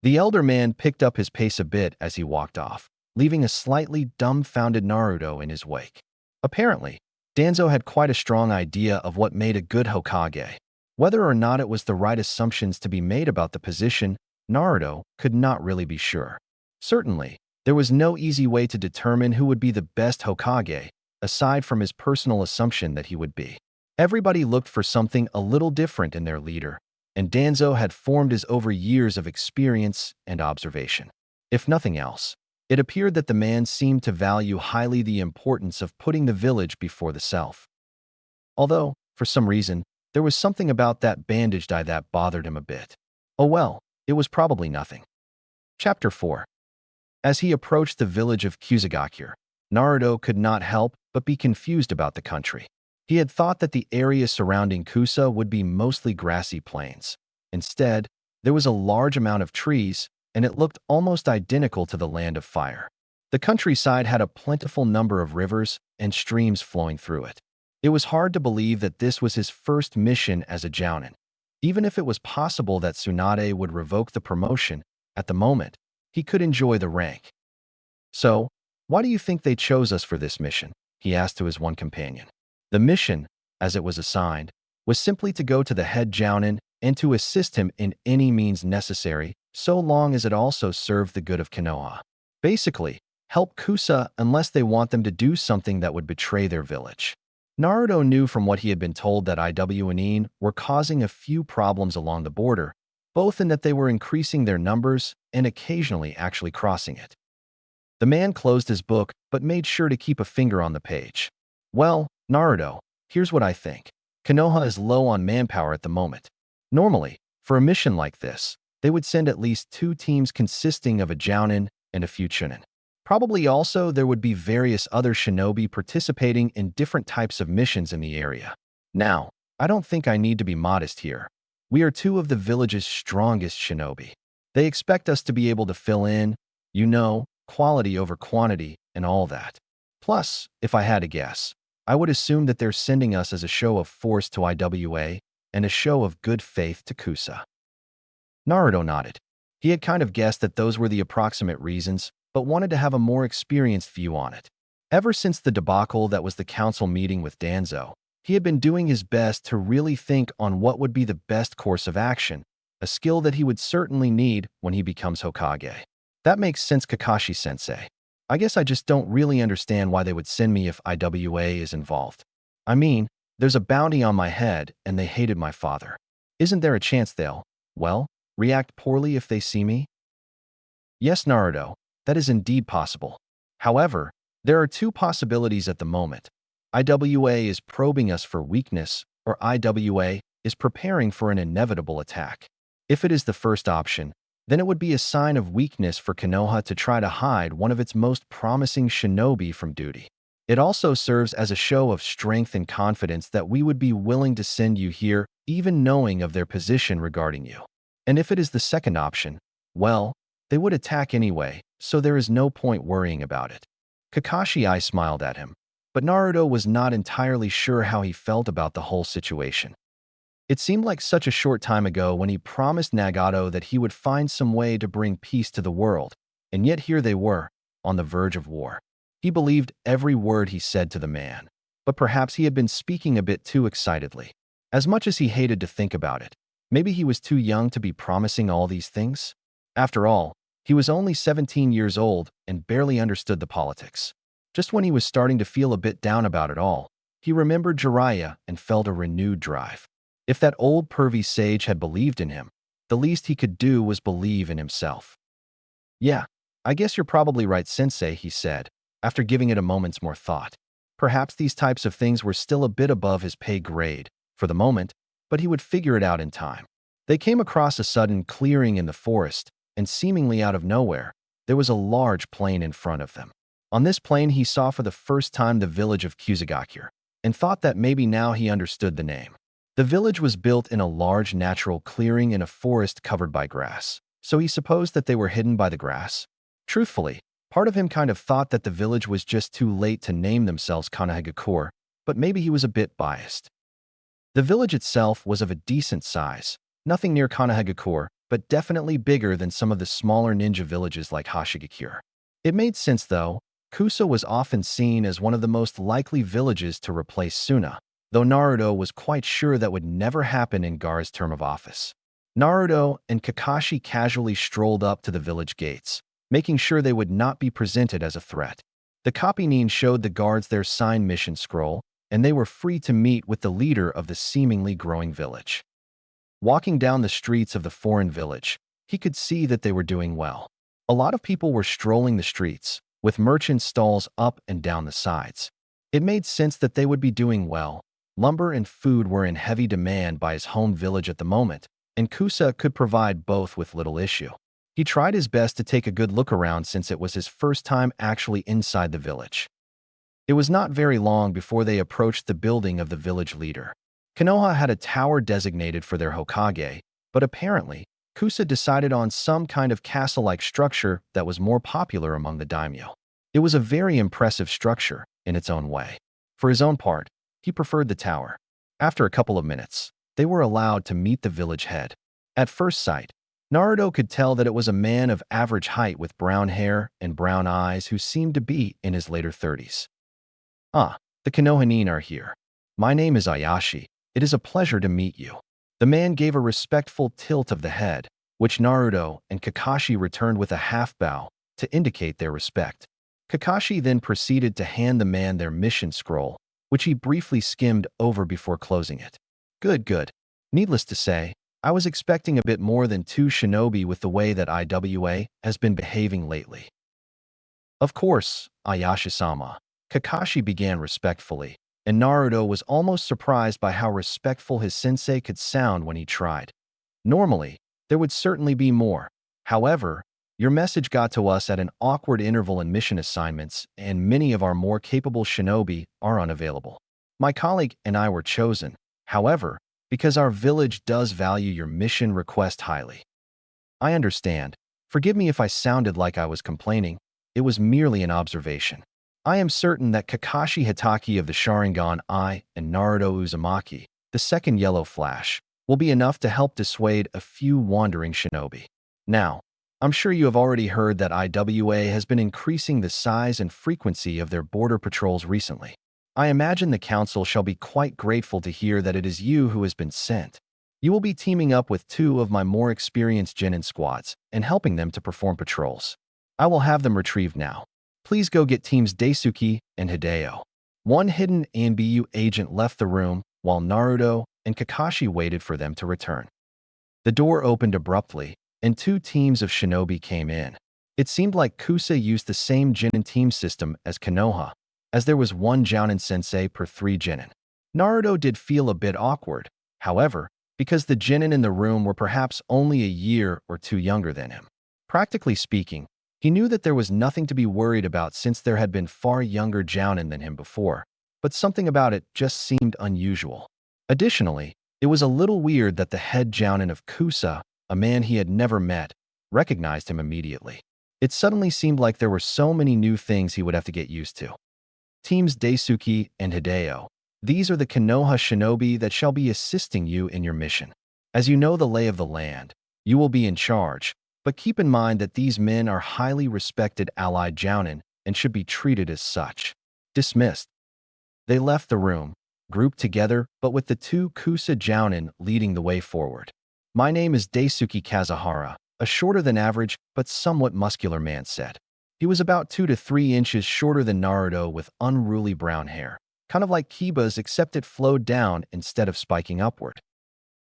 The elder man picked up his pace a bit as he walked off, leaving a slightly dumbfounded Naruto in his wake. Apparently, Danzo had quite a strong idea of what made a good Hokage. Whether or not it was the right assumptions to be made about the position, Naruto could not really be sure. Certainly, there was no easy way to determine who would be the best Hokage, aside from his personal assumption that he would be. Everybody looked for something a little different in their leader, and Danzo had formed his over years of experience and observation. If nothing else, it appeared that the man seemed to value highly the importance of putting the village before the self. Although, for some reason, there was something about that bandaged eye that bothered him a bit. Oh well, it was probably nothing. Chapter 4. As he approached the village of Kusagakure, Naruto could not help but be confused about the country. He had thought that the area surrounding Kusa would be mostly grassy plains. Instead, there was a large amount of trees, and it looked almost identical to the Land of Fire. The countryside had a plentiful number of rivers and streams flowing through it. It was hard to believe that this was his first mission as a jounin. Even if it was possible that Tsunade would revoke the promotion, at the moment, he could enjoy the rank. So, why do you think they chose us for this mission? He asked to his one companion. The mission, as it was assigned, was simply to go to the head jounin and to assist him in any means necessary, so long as it also served the good of Konoha. Basically, help Kusa unless they want them to do something that would betray their village. Naruto knew from what he had been told that IWNine were causing a few problems along the border, both in that they were increasing their numbers and occasionally actually crossing it. The man closed his book but made sure to keep a finger on the page. Well, Naruto, here's what I think. Konoha is low on manpower at the moment. Normally, for a mission like this, they would send at least 2 teams consisting of a Jounin and a few Chunin. Probably also there would be various other shinobi participating in different types of missions in the area. Now, I don't think I need to be modest here. We are 2 of the village's strongest shinobi. They expect us to be able to fill in, quality over quantity and all that. Plus, if I had to guess, I would assume that they're sending us as a show of force to IWA and a show of good faith to Kusa. Naruto nodded. He had kind of guessed that those were the approximate reasons, but wanted to have a more experienced view on it. Ever since the debacle that was the council meeting with Danzo, he had been doing his best to really think on what would be the best course of action, a skill that he would certainly need when he becomes Hokage. That makes sense, Kakashi-sensei. I guess I just don't really understand why they would send me if IWA is involved. I mean, there's a bounty on my head and they hated my father. Isn't there a chance they'll, react poorly if they see me? Yes, Naruto, that is indeed possible. However, there are 2 possibilities at the moment. IWA is probing us for weakness, or IWA is preparing for an inevitable attack. If it is the first option, then it would be a sign of weakness for Konoha to try to hide one of its most promising shinobi from duty. It also serves as a show of strength and confidence that we would be willing to send you here, even knowing of their position regarding you. And if it is the second option, they would attack anyway, so there is no point worrying about it. Kakashi smiled at him, but Naruto was not entirely sure how he felt about the whole situation. It seemed like such a short time ago when he promised Nagato that he would find some way to bring peace to the world, and yet here they were, on the verge of war. He believed every word he said to the man, but perhaps he had been speaking a bit too excitedly. As much as he hated to think about it, maybe he was too young to be promising all these things. After all, he was only 17 years old and barely understood the politics. Just when he was starting to feel a bit down about it all, he remembered Jiraiya and felt a renewed drive. If that old pervy sage had believed in him, the least he could do was believe in himself. Yeah, I guess you're probably right, Sensei, he said, after giving it a moment's more thought. Perhaps these types of things were still a bit above his pay grade, for the moment, but he would figure it out in time. They came across a sudden clearing in the forest, and seemingly out of nowhere, there was a large plain in front of them. On this plain he saw for the first time the village of Kusagakure, and thought that maybe now he understood the name. The village was built in a large natural clearing in a forest covered by grass, so he supposed that they were hidden by the grass. Truthfully, part of him kind of thought that the village was just too late to name themselves Konohagakure, but maybe he was a bit biased. The village itself was of a decent size, nothing near Konohagakure, but definitely bigger than some of the smaller ninja villages like Hashigakure. It made sense though. Kusa was often seen as one of the most likely villages to replace Suna, though Naruto was quite sure that would never happen in Gaara's term of office. Naruto and Kakashi casually strolled up to the village gates, making sure they would not be presented as a threat. The Kapinin showed the guards their signed mission scroll, and they were free to meet with the leader of the seemingly growing village. Walking down the streets of the foreign village, he could see that they were doing well. A lot of people were strolling the streets, with merchant stalls up and down the sides. It made sense that they would be doing well. Lumber and food were in heavy demand by his home village at the moment, and Kusa could provide both with little issue. He tried his best to take a good look around since it was his first time actually inside the village. It was not very long before they approached the building of the village leader. Konoha had a tower designated for their Hokage, but apparently, Kusa decided on some kind of castle-like structure that was more popular among the daimyo. It was a very impressive structure in its own way. For his own part, he preferred the tower. After a couple of minutes, they were allowed to meet the village head. At first sight, Naruto could tell that it was a man of average height with brown hair and brown eyes who seemed to be in his later 30s. Ah, the Konohanin are here. My name is Ayashi. It is a pleasure to meet you. The man gave a respectful tilt of the head, which Naruto and Kakashi returned with a half bow to indicate their respect. Kakashi then proceeded to hand the man their mission scroll, which he briefly skimmed over before closing it. Good. Needless to say, I was expecting a bit more than two shinobi with the way that IWA has been behaving lately. Of course, Ayashi-sama. Kakashi began respectfully, and Naruto was almost surprised by how respectful his sensei could sound when he tried. Normally, there would certainly be more. However, your message got to us at an awkward interval in mission assignments, and many of our more capable shinobi are unavailable. My colleague and I were chosen, however, because our village does value your mission request highly. I understand. Forgive me if I sounded like I was complaining. It was merely an observation. I am certain that Kakashi Hitaki of the Sharingan I and Naruto Uzumaki, the second yellow flash, will be enough to help dissuade a few wandering shinobi. Now, I'm sure you have already heard that IWA has been increasing the size and frequency of their border patrols recently. I imagine the council shall be quite grateful to hear that it is you who has been sent. You will be teaming up with two of my more experienced Genin squads and helping them to perform patrols. I will have them retrieved now. Please go get teams Daisuke and Hideo. One hidden ANBU agent left the room while Naruto and Kakashi waited for them to return. The door opened abruptly, and two teams of shinobi came in. It seemed like Kusa used the same Genin team system as Konoha, as there was one Jounin sensei per 3 Genin. Naruto did feel a bit awkward, however, because the Genin in the room were perhaps only a year or two younger than him. Practically speaking, he knew that there was nothing to be worried about since there had been far younger Jounin than him before, but something about it just seemed unusual. Additionally, it was a little weird that the head Jounin of Kusa, a man he had never met, recognized him immediately. It suddenly seemed like there were so many new things he would have to get used to. Teams Daisuke and Hideo. These are the Konoha shinobi that shall be assisting you in your mission. As you know the lay of the land, you will be in charge, but keep in mind that these men are highly respected allied Jounin and should be treated as such. Dismissed. They left the room, grouped together, but with the two Kusa Jounin leading the way forward. My name is Daisuke Kazuhara, a shorter than average but somewhat muscular man said. He was about 2 to 3 inches shorter than Naruto with unruly brown hair, kind of like Kiba's except it flowed down instead of spiking upward.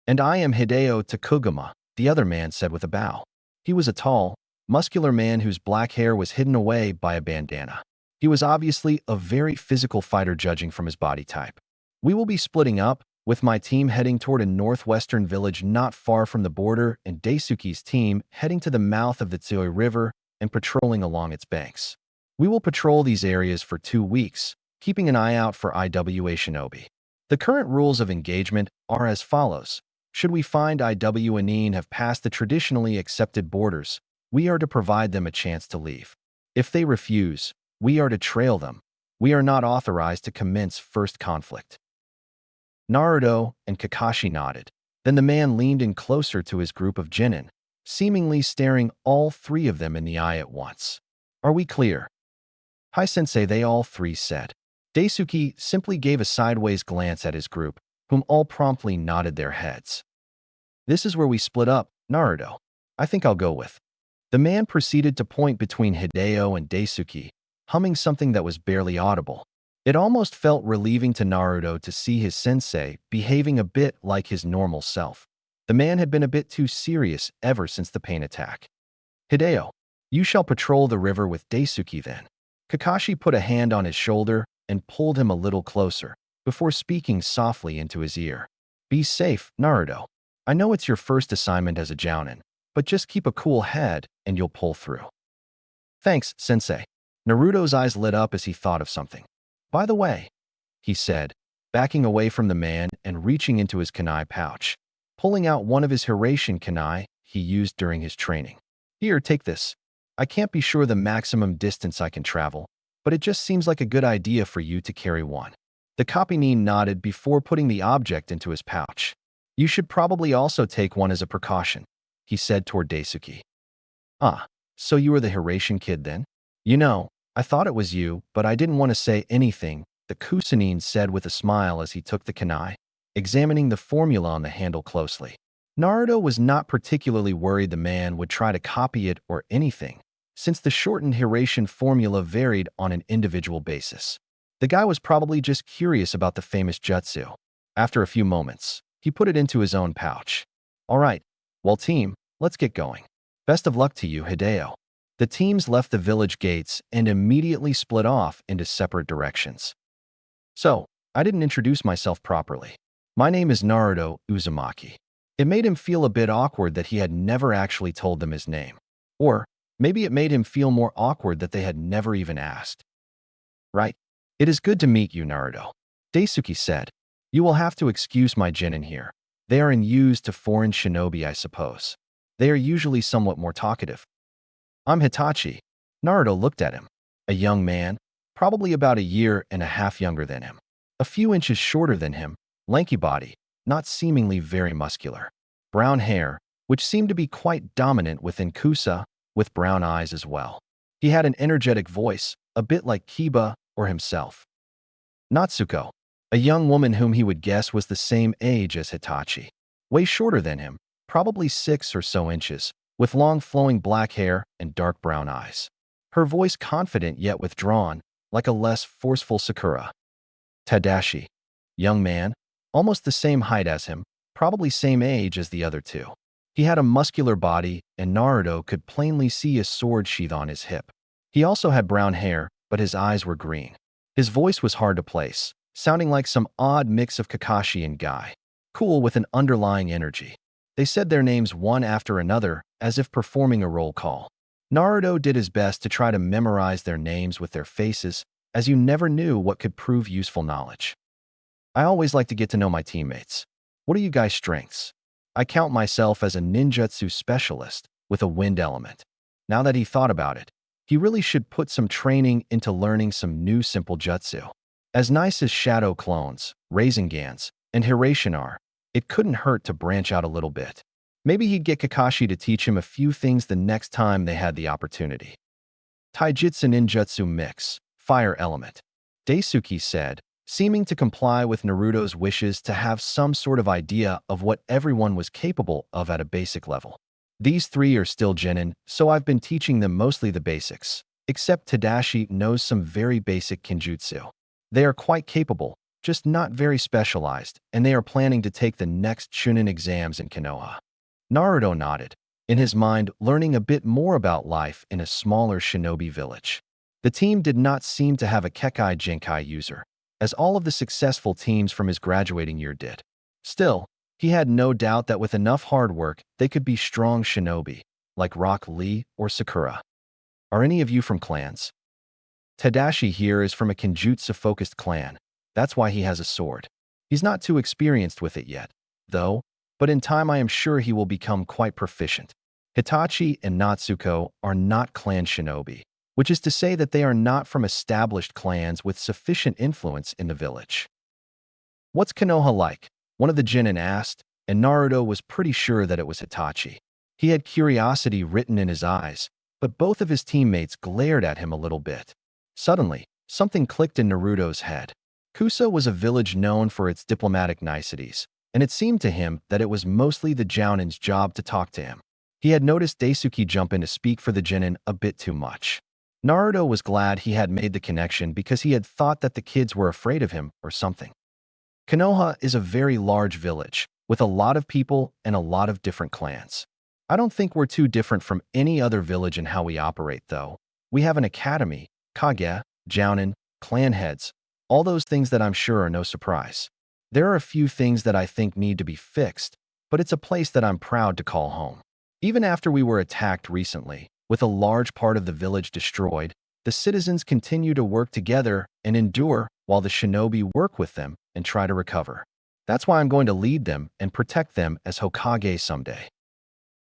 And I am Hideo Takugama, the other man said with a bow. He was a tall, muscular man whose black hair was hidden away by a bandana. He was obviously a very physical fighter judging from his body type. We will be splitting up, with my team heading toward a northwestern village not far from the border and Daisuke's team heading to the mouth of the Tsui River and patrolling along its banks. We will patrol these areas for 2 weeks, keeping an eye out for IWA shinobi. The current rules of engagement are as follows. Should we find IWA Nin have passed the traditionally accepted borders, we are to provide them a chance to leave. If they refuse, we are to trail them. We are not authorized to commence first conflict. Naruto and Kakashi nodded. Then the man leaned in closer to his group of Genin, seemingly staring all 3 of them in the eye at once. Are we clear? Hi sensei, they all 3 said. Daisuke simply gave a sideways glance at his group, whom all promptly nodded their heads. This is where we split up, Naruto. I think I'll go with. The man proceeded to point between Hideo and Daisuke, humming something that was barely audible. It almost felt relieving to Naruto to see his sensei behaving a bit like his normal self. The man had been a bit too serious ever since the pain attack. Hideo, you shall patrol the river with Daisuke then. Kakashi put a hand on his shoulder and pulled him a little closer, before speaking softly into his ear. Be safe, Naruto. I know it's your first assignment as a Jounin, but just keep a cool head and you'll pull through. Thanks, sensei. Naruto's eyes lit up as he thought of something. By the way, he said, backing away from the man and reaching into his kunai pouch, pulling out one of his Hiraishin kunai he used during his training. Here, take this. I can't be sure the maximum distance I can travel, but it just seems like a good idea for you to carry one. The Kapinin nodded before putting the object into his pouch. You should probably also take one as a precaution, he said toward Daisuke. Ah, so you were the Hiraishin kid then? You know, I thought it was you, but I didn't want to say anything, the Kusanin said with a smile as he took the kunai, examining the formula on the handle closely. Naruto was not particularly worried the man would try to copy it or anything, since the shortened Hiraishin formula varied on an individual basis. The guy was probably just curious about the famous jutsu. After a few moments, he put it into his own pouch. Alright, well team, let's get going. Best of luck to you, Hideo. The teams left the village gates and immediately split off into separate directions. So, I didn't introduce myself properly. My name is Naruto Uzumaki. It made him feel a bit awkward that he had never actually told them his name. Or, maybe it made him feel more awkward that they had never even asked. Right. It is good to meet you, Naruto. Daisuke said. You will have to excuse my genin here. They are used to foreign shinobi, I suppose. They are usually somewhat more talkative. I'm Hitachi. Naruto looked at him. A young man, probably about a year and a half younger than him. A few inches shorter than him, lanky body, not seemingly very muscular. Brown hair, which seemed to be quite dominant within Kusa, with brown eyes as well. He had an energetic voice, a bit like Kiba or himself. Natsuko, a young woman whom he would guess was the same age as Hitachi. Way shorter than him, probably 6 or so inches, with long flowing black hair and dark brown eyes. Her voice confident yet withdrawn, like a less forceful Sakura. Tadashi, young man, almost the same height as him, probably same age as the other two. He had a muscular body, and Naruto could plainly see a sword sheath on his hip. He also had brown hair, but his eyes were green. His voice was hard to place, sounding like some odd mix of Kakashi and Guy. Cool with an underlying energy. They said their names one after another, as if performing a roll call. Naruto did his best to try to memorize their names with their faces, as you never knew what could prove useful knowledge. I always like to get to know my teammates. What are you guys' strengths? I count myself as a ninjutsu specialist with a wind element. Now that he thought about it, he really should put some training into learning some new simple jutsu. As nice as Shadow Clones, Raisengans, and Hiraishin are, it couldn't hurt to branch out a little bit. Maybe he'd get Kakashi to teach him a few things the next time they had the opportunity. Taijutsu ninjutsu mix, fire element. Daisuke said, seeming to comply with Naruto's wishes to have some sort of idea of what everyone was capable of at a basic level. These three are still genin, so I've been teaching them mostly the basics, except Tadashi knows some very basic kinjutsu. They are quite capable, just not very specialized, and they are planning to take the next Chunin exams in Konoha. Naruto nodded, in his mind learning a bit more about life in a smaller shinobi village. The team did not seem to have a Kekai Genkai user, as all of the successful teams from his graduating year did. Still, he had no doubt that with enough hard work, they could be strong shinobi, like Rock Lee or Sakura. Are any of you from clans? Tadashi here is from a Kenjutsu-focused clan. That's why he has a sword. He's not too experienced with it yet, though, but in time I am sure he will become quite proficient. Hitachi and Natsuko are not clan shinobi, which is to say that they are not from established clans with sufficient influence in the village. What's Konoha like? One of the genin asked, and Naruto was pretty sure that it was Hitachi. He had curiosity written in his eyes, but both of his teammates glared at him a little bit. Suddenly, something clicked in Naruto's head. Kusa was a village known for its diplomatic niceties, and it seemed to him that it was mostly the Jounin's job to talk to him. He had noticed Daisuke jump in to speak for the genin a bit too much. Naruto was glad he had made the connection because he had thought that the kids were afraid of him or something. Konoha is a very large village, with a lot of people and a lot of different clans. I don't think we're too different from any other village in how we operate, though. We have an academy, Kage, Jounin, clan heads, all those things that I'm sure are no surprise. There are a few things that I think need to be fixed, but it's a place that I'm proud to call home. Even after we were attacked recently, with a large part of the village destroyed, the citizens continue to work together and endure while the shinobi work with them and try to recover. That's why I'm going to lead them and protect them as Hokage someday.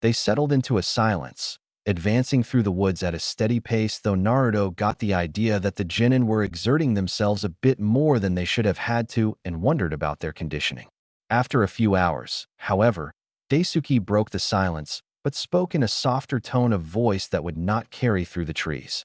They settled into a silence, advancing through the woods at a steady pace, though Naruto got the idea that the genin were exerting themselves a bit more than they should have had to and wondered about their conditioning. After a few hours, however, Daisuke broke the silence, but spoke in a softer tone of voice that would not carry through the trees.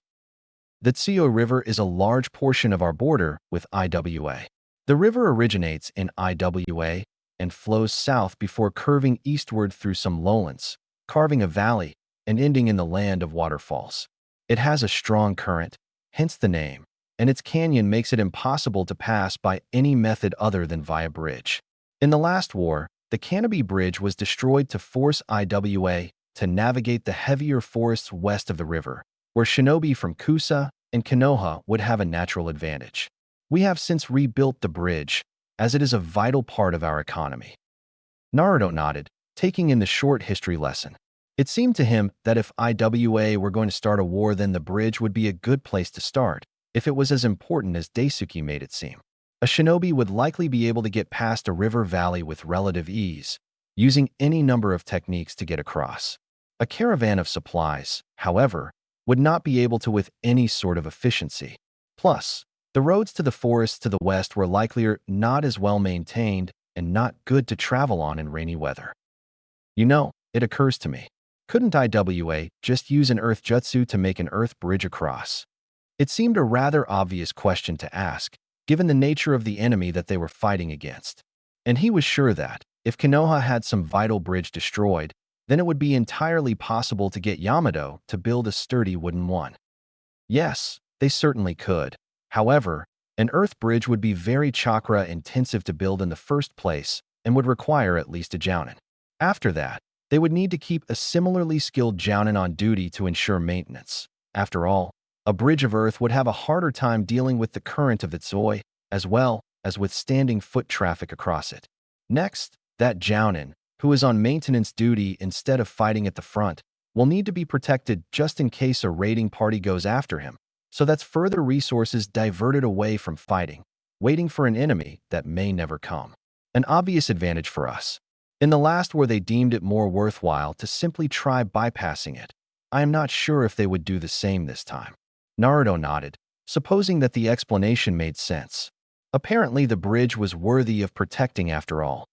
The Tsuyo River is a large portion of our border with Iwa. The river originates in Iwa and flows south before curving eastward through some lowlands, carving a valley, and ending in the land of waterfalls. It has a strong current, hence the name, and its canyon makes it impossible to pass by any method other than via bridge. In the last war, the Canopy Bridge was destroyed to force IWA to navigate the heavier forests west of the river, where shinobi from Kusa and Konoha would have a natural advantage. We have since rebuilt the bridge, as it is a vital part of our economy. Naruto nodded, taking in the short history lesson. It seemed to him that if IWA were going to start a war, then the bridge would be a good place to start, if it was as important as Daisuke made it seem. A shinobi would likely be able to get past a river valley with relative ease, using any number of techniques to get across. A caravan of supplies, however, would not be able to with any sort of efficiency. Plus, the roads to the forests to the west were likelier not as well maintained and not good to travel on in rainy weather. You know, it occurs to me, couldn't IWA just use an earth jutsu to make an earth bridge across? It seemed a rather obvious question to ask, given the nature of the enemy that they were fighting against. And he was sure that, if Konoha had some vital bridge destroyed, then it would be entirely possible to get Yamato to build a sturdy wooden one. Yes, they certainly could. However, an earth bridge would be very chakra-intensive to build in the first place and would require at least a jounin. After that, they would need to keep a similarly skilled jounin on duty to ensure maintenance. After all, a bridge of earth would have a harder time dealing with the current of its oi, as well as withstanding foot traffic across it. Next, that jounin, who is on maintenance duty instead of fighting at the front, will need to be protected just in case a raiding party goes after him, so that's further resources diverted away from fighting, waiting for an enemy that may never come. An obvious advantage for us. In the last war, they deemed it more worthwhile to simply try bypassing it. I am not sure if they would do the same this time. Naruto nodded, supposing that the explanation made sense. Apparently, the bridge was worthy of protecting after all.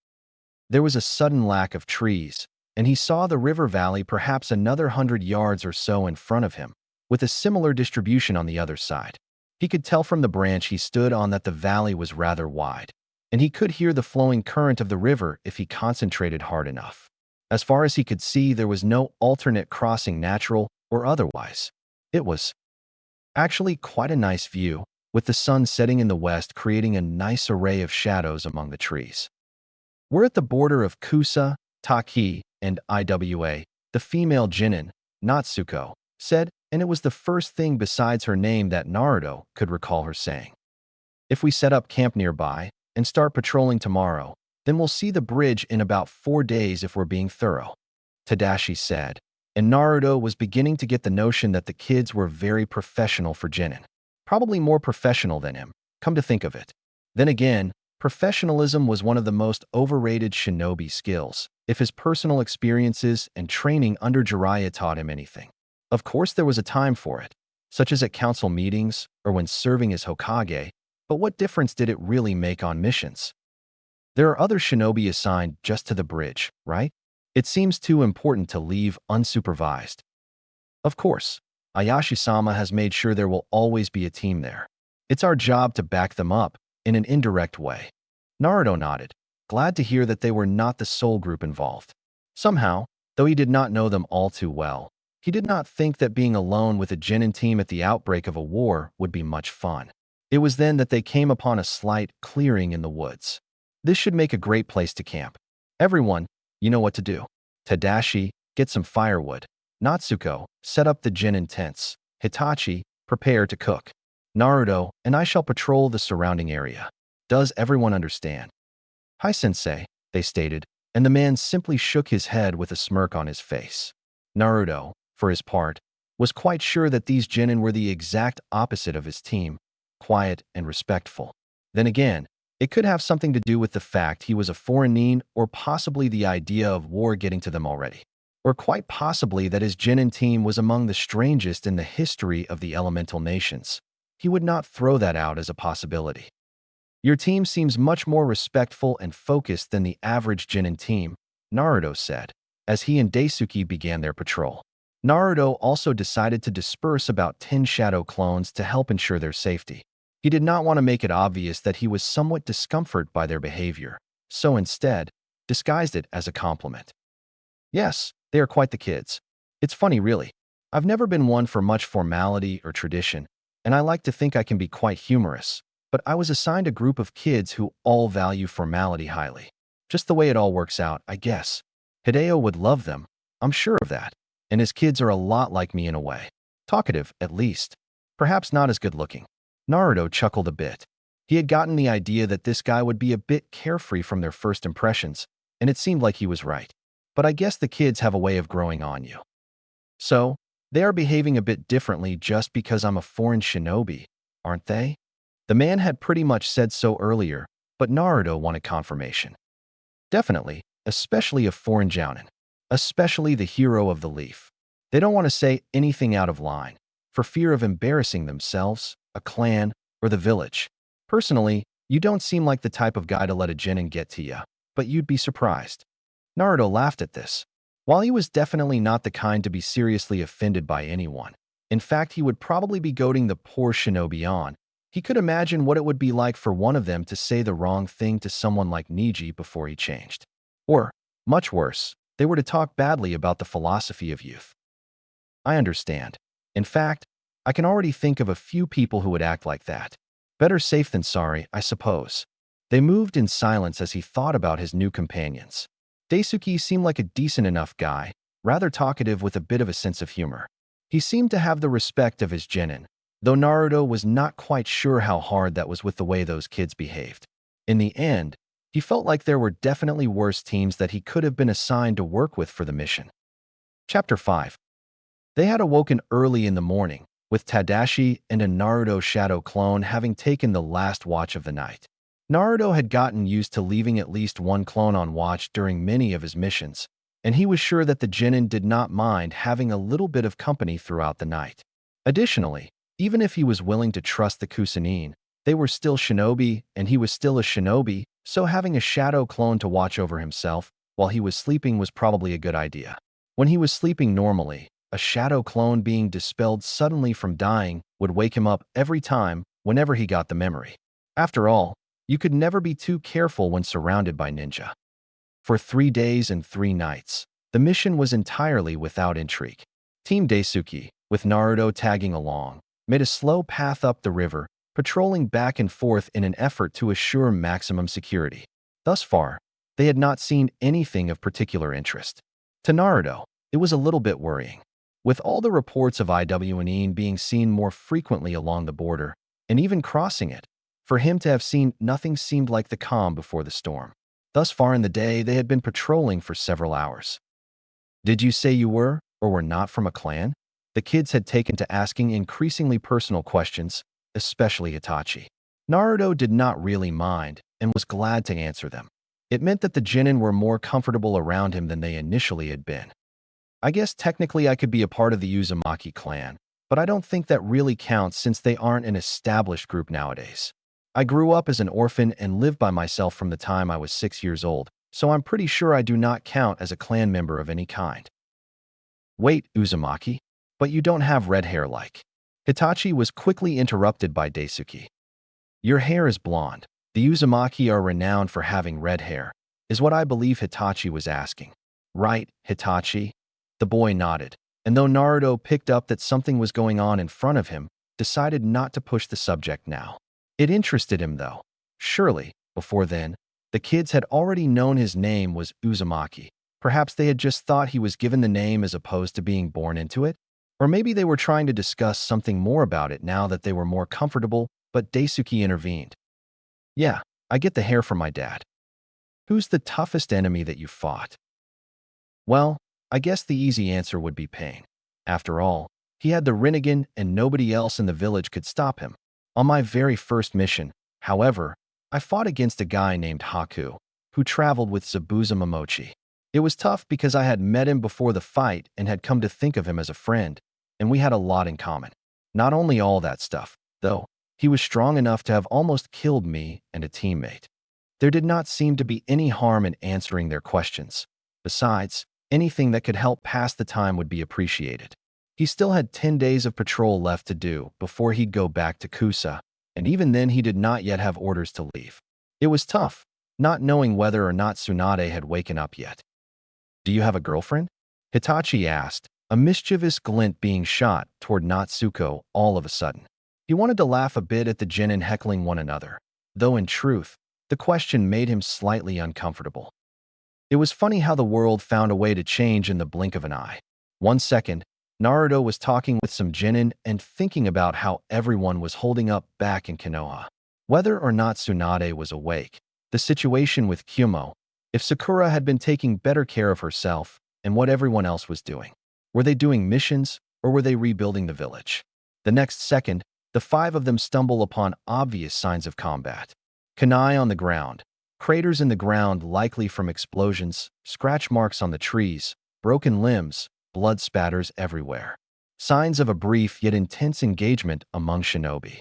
There was a sudden lack of trees, and he saw the river valley perhaps another 100 yards or so in front of him, with a similar distribution on the other side. He could tell from the branch he stood on that the valley was rather wide, and he could hear the flowing current of the river if he concentrated hard enough. As far as he could see, there was no alternate crossing, natural or otherwise. It was actually quite a nice view, with the sun setting in the west creating a nice array of shadows among the trees. We're at the border of Kusa, Taki, and IWA, the female Jinin, Natsuko, said, and it was the first thing besides her name that Naruto could recall her saying. If we set up camp nearby and start patrolling tomorrow, then we'll see the bridge in about 4 days if we're being thorough, Tadashi said, and Naruto was beginning to get the notion that the kids were very professional for Jinin. Probably more professional than him, come to think of it. Then again, professionalism was one of the most overrated shinobi skills, if his personal experiences and training under Jiraiya taught him anything. Of course there was a time for it, such as at council meetings or when serving as Hokage, but what difference did it really make on missions? There are other shinobi assigned just to the bridge, right? It seems too important to leave unsupervised. Of course, Ayashi-sama has made sure there will always be a team there. It's our job to back them up in an indirect way. Naruto nodded, glad to hear that they were not the sole group involved. Somehow, though he did not know them all too well, he did not think that being alone with a Jinin team at the outbreak of a war would be much fun. It was then that they came upon a slight clearing in the woods. This should make a great place to camp. Everyone, you know what to do. Tadashi, get some firewood. Natsuko, set up the Jinin tents. Hitachi, prepare to cook. Naruto and I shall patrol the surrounding area. Does everyone understand? Hi, sensei, they stated, and the man simply shook his head with a smirk on his face. Naruto, for his part, was quite sure that these Jinin were the exact opposite of his team, quiet and respectful. Then again, it could have something to do with the fact he was a foreigner, or possibly the idea of war getting to them already. Or quite possibly that his Jinin team was among the strangest in the history of the elemental nations. He would not throw that out as a possibility. Your team seems much more respectful and focused than the average Jinin team, Naruto said, as he and Daisuke began their patrol. Naruto also decided to disperse about 10 shadow clones to help ensure their safety. He did not want to make it obvious that he was somewhat discomforted by their behavior, so instead, disguised it as a compliment. Yes, they are quite the kids. It's funny, really. I've never been one for much formality or tradition, and I like to think I can be quite humorous, but I was assigned a group of kids who all value formality highly. Just the way it all works out, I guess. Hideo would love them. I'm sure of that. And his kids are a lot like me in a way. Talkative, at least. Perhaps not as good-looking. Naruto chuckled a bit. He had gotten the idea that this guy would be a bit carefree from their first impressions, and it seemed like he was right. But I guess the kids have a way of growing on you. So, they are behaving a bit differently just because I'm a foreign shinobi, aren't they? The man had pretty much said so earlier, but Naruto wanted confirmation. Definitely, especially a foreign jounin. Especially the hero of the leaf. They don't want to say anything out of line, for fear of embarrassing themselves, a clan, or the village. Personally, you don't seem like the type of guy to let a genin get to ya, but you'd be surprised. Naruto laughed at this. While he was definitely not the kind to be seriously offended by anyone, in fact he would probably be goading the poor shinobi on, he could imagine what it would be like for one of them to say the wrong thing to someone like Niji before he changed. Or, much worse, they were to talk badly about the philosophy of youth. I understand. In fact, I can already think of a few people who would act like that. Better safe than sorry, I suppose. They moved in silence as he thought about his new companions. Daisuke seemed like a decent enough guy, rather talkative with a bit of a sense of humor. He seemed to have the respect of his genin, though Naruto was not quite sure how hard that was with the way those kids behaved. In the end, he felt like there were definitely worse teams that he could have been assigned to work with for the mission. Chapter 5. They had awoken early in the morning, with Tadashi and a Naruto shadow clone having taken the last watch of the night. Naruto had gotten used to leaving at least one clone on watch during many of his missions, and he was sure that the genin did not mind having a little bit of company throughout the night. Additionally, even if he was willing to trust the Kusanine, they were still shinobi and he was still a shinobi, so having a shadow clone to watch over himself while he was sleeping was probably a good idea. When he was sleeping normally, a shadow clone being dispelled suddenly from dying would wake him up every time whenever he got the memory. After all, you could never be too careful when surrounded by ninja. For 3 days and 3 nights, the mission was entirely without intrigue. Team Daisuke, with Naruto tagging along, made a slow path up the river, patrolling back and forth in an effort to assure maximum security. Thus far, they had not seen anything of particular interest. To Naruto, it was a little bit worrying. With all the reports of IWNE being seen more frequently along the border, and even crossing it, for him to have seen nothing seemed like the calm before the storm. Thus far in the day, they had been patrolling for several hours. Did you say you were, or were not from a clan? The kids had taken to asking increasingly personal questions, especially Hitachi. Naruto did not really mind, and was glad to answer them. It meant that the genin were more comfortable around him than they initially had been. I guess technically I could be a part of the Uzumaki clan, but I don't think that really counts since they aren't an established group nowadays. I grew up as an orphan and lived by myself from the time I was 6 years old, so I'm pretty sure I do not count as a clan member of any kind. Wait, Uzumaki, but you don't have red hair like. Hitachi was quickly interrupted by Daisuke. Your hair is blonde. The Uzumaki are renowned for having red hair, is what I believe Hitachi was asking. Right, Hitachi? The boy nodded, and though Naruto picked up that something was going on in front of him, decided not to push the subject now. It interested him though. Surely, before then, the kids had already known his name was Uzumaki. Perhaps they had just thought he was given the name as opposed to being born into it? Or maybe they were trying to discuss something more about it now that they were more comfortable, but Daisuke intervened. Yeah, I get the hair from my dad. Who's the toughest enemy that you fought? Well, I guess the easy answer would be Pain. After all, he had the Rinnegan and nobody else in the village could stop him. On my very first mission, however, I fought against a guy named Haku, who traveled with Zabuza Momochi. It was tough because I had met him before the fight and had come to think of him as a friend, and we had a lot in common. Not only all that stuff, though, he was strong enough to have almost killed me and a teammate. There did not seem to be any harm in answering their questions. Besides, anything that could help pass the time would be appreciated. He still had 10 days of patrol left to do before he'd go back to Kusa, and even then he did not yet have orders to leave. It was tough, not knowing whether or not Tsunade had waken up yet. Do you have a girlfriend? Hitachi asked, a mischievous glint being shot toward Natsuko all of a sudden. He wanted to laugh a bit at the genin heckling one another, though in truth, the question made him slightly uncomfortable. It was funny how the world found a way to change in the blink of an eye. 1 second, Naruto was talking with some genin and thinking about how everyone was holding up back in Konoha. Whether or not Tsunade was awake, the situation with Kyumo, if Sakura had been taking better care of herself, and what everyone else was doing. Were they doing missions, or were they rebuilding the village? The next second, the five of them stumble upon obvious signs of combat. Kunai on the ground, craters in the ground likely from explosions, scratch marks on the trees, broken limbs, blood spatters everywhere. Signs of a brief yet intense engagement among shinobi.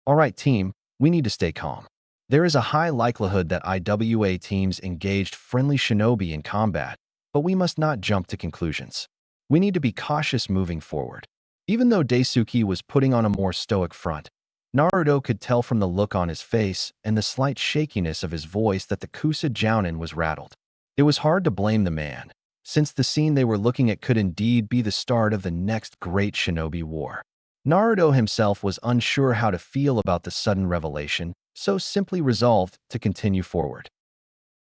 All right, team, we need to stay calm. There is a high likelihood that IWA teams engaged friendly shinobi in combat, but we must not jump to conclusions. We need to be cautious moving forward. Even though Daisuke was putting on a more stoic front, Naruto could tell from the look on his face and the slight shakiness of his voice that the Kusa Jounin was rattled. It was hard to blame the man, since the scene they were looking at could indeed be the start of the next great shinobi war. Naruto himself was unsure how to feel about the sudden revelation, so simply resolved to continue forward.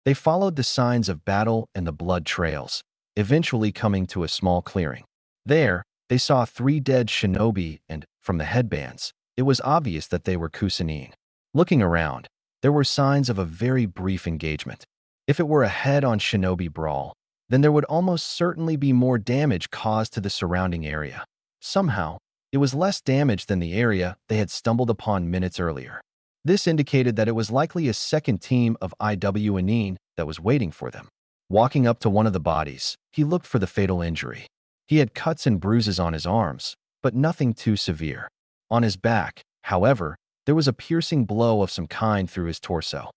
They followed the signs of battle and the blood trails, eventually coming to a small clearing. There, they saw 3 dead shinobi and, from the headbands, it was obvious that they were Kusanine. Looking around, there were signs of a very brief engagement. If it were a head-on shinobi brawl, then there would almost certainly be more damage caused to the surrounding area. Somehow, it was less damage than the area they had stumbled upon minutes earlier. This indicated that it was likely a second team of IWA that was waiting for them. Walking up to one of the bodies, he looked for the fatal injury. He had cuts and bruises on his arms, but nothing too severe. On his back, however, there was a piercing blow of some kind through his torso.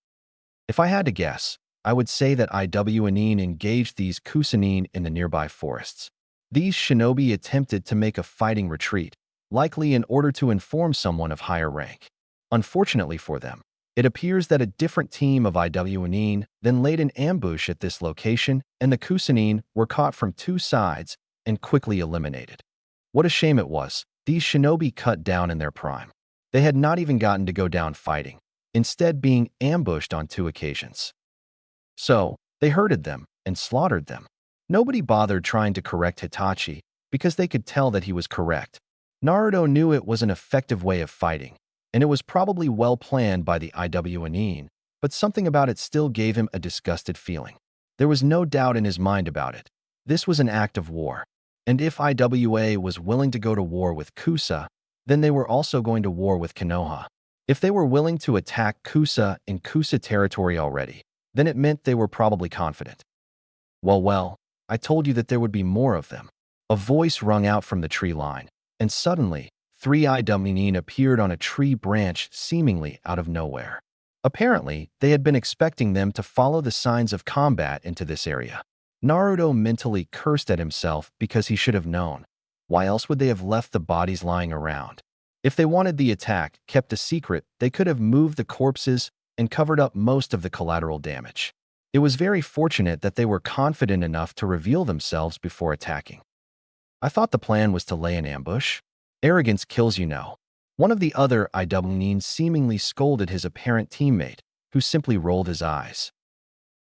If I had to guess, I would say that IWA engaged these Kusanine in the nearby forests. These shinobi attempted to make a fighting retreat, likely in order to inform someone of higher rank. Unfortunately for them, it appears that a different team of IWA then laid an ambush at this location, and the Kusanine were caught from 2 sides and quickly eliminated. What a shame it was. These shinobi cut down in their prime. They had not even gotten to go down fighting, instead being ambushed on 2 occasions. So, they herded them and slaughtered them. Nobody bothered trying to correct Hitachi because they could tell that he was correct. Naruto knew it was an effective way of fighting, and it was probably well planned by the IWA, but something about it still gave him a disgusted feeling. There was no doubt in his mind about it. This was an act of war. And if IWA was willing to go to war with Kusa, then they were also going to war with Konoha. If they were willing to attack Kusa in Kusa territory already, then it meant they were probably confident. Well, I told you that there would be more of them. A voice rung out from the tree line, and suddenly, 3 IWA appeared on a tree branch seemingly out of nowhere. Apparently, they had been expecting them to follow the signs of combat into this area. Naruto mentally cursed at himself because he should have known. Why else would they have left the bodies lying around? If they wanted the attack kept a secret, they could have moved the corpses and covered up most of the collateral damage. It was very fortunate that they were confident enough to reveal themselves before attacking. I thought the plan was to lay an ambush. Arrogance kills, you know. One of the other IWA seemingly scolded his apparent teammate, who simply rolled his eyes.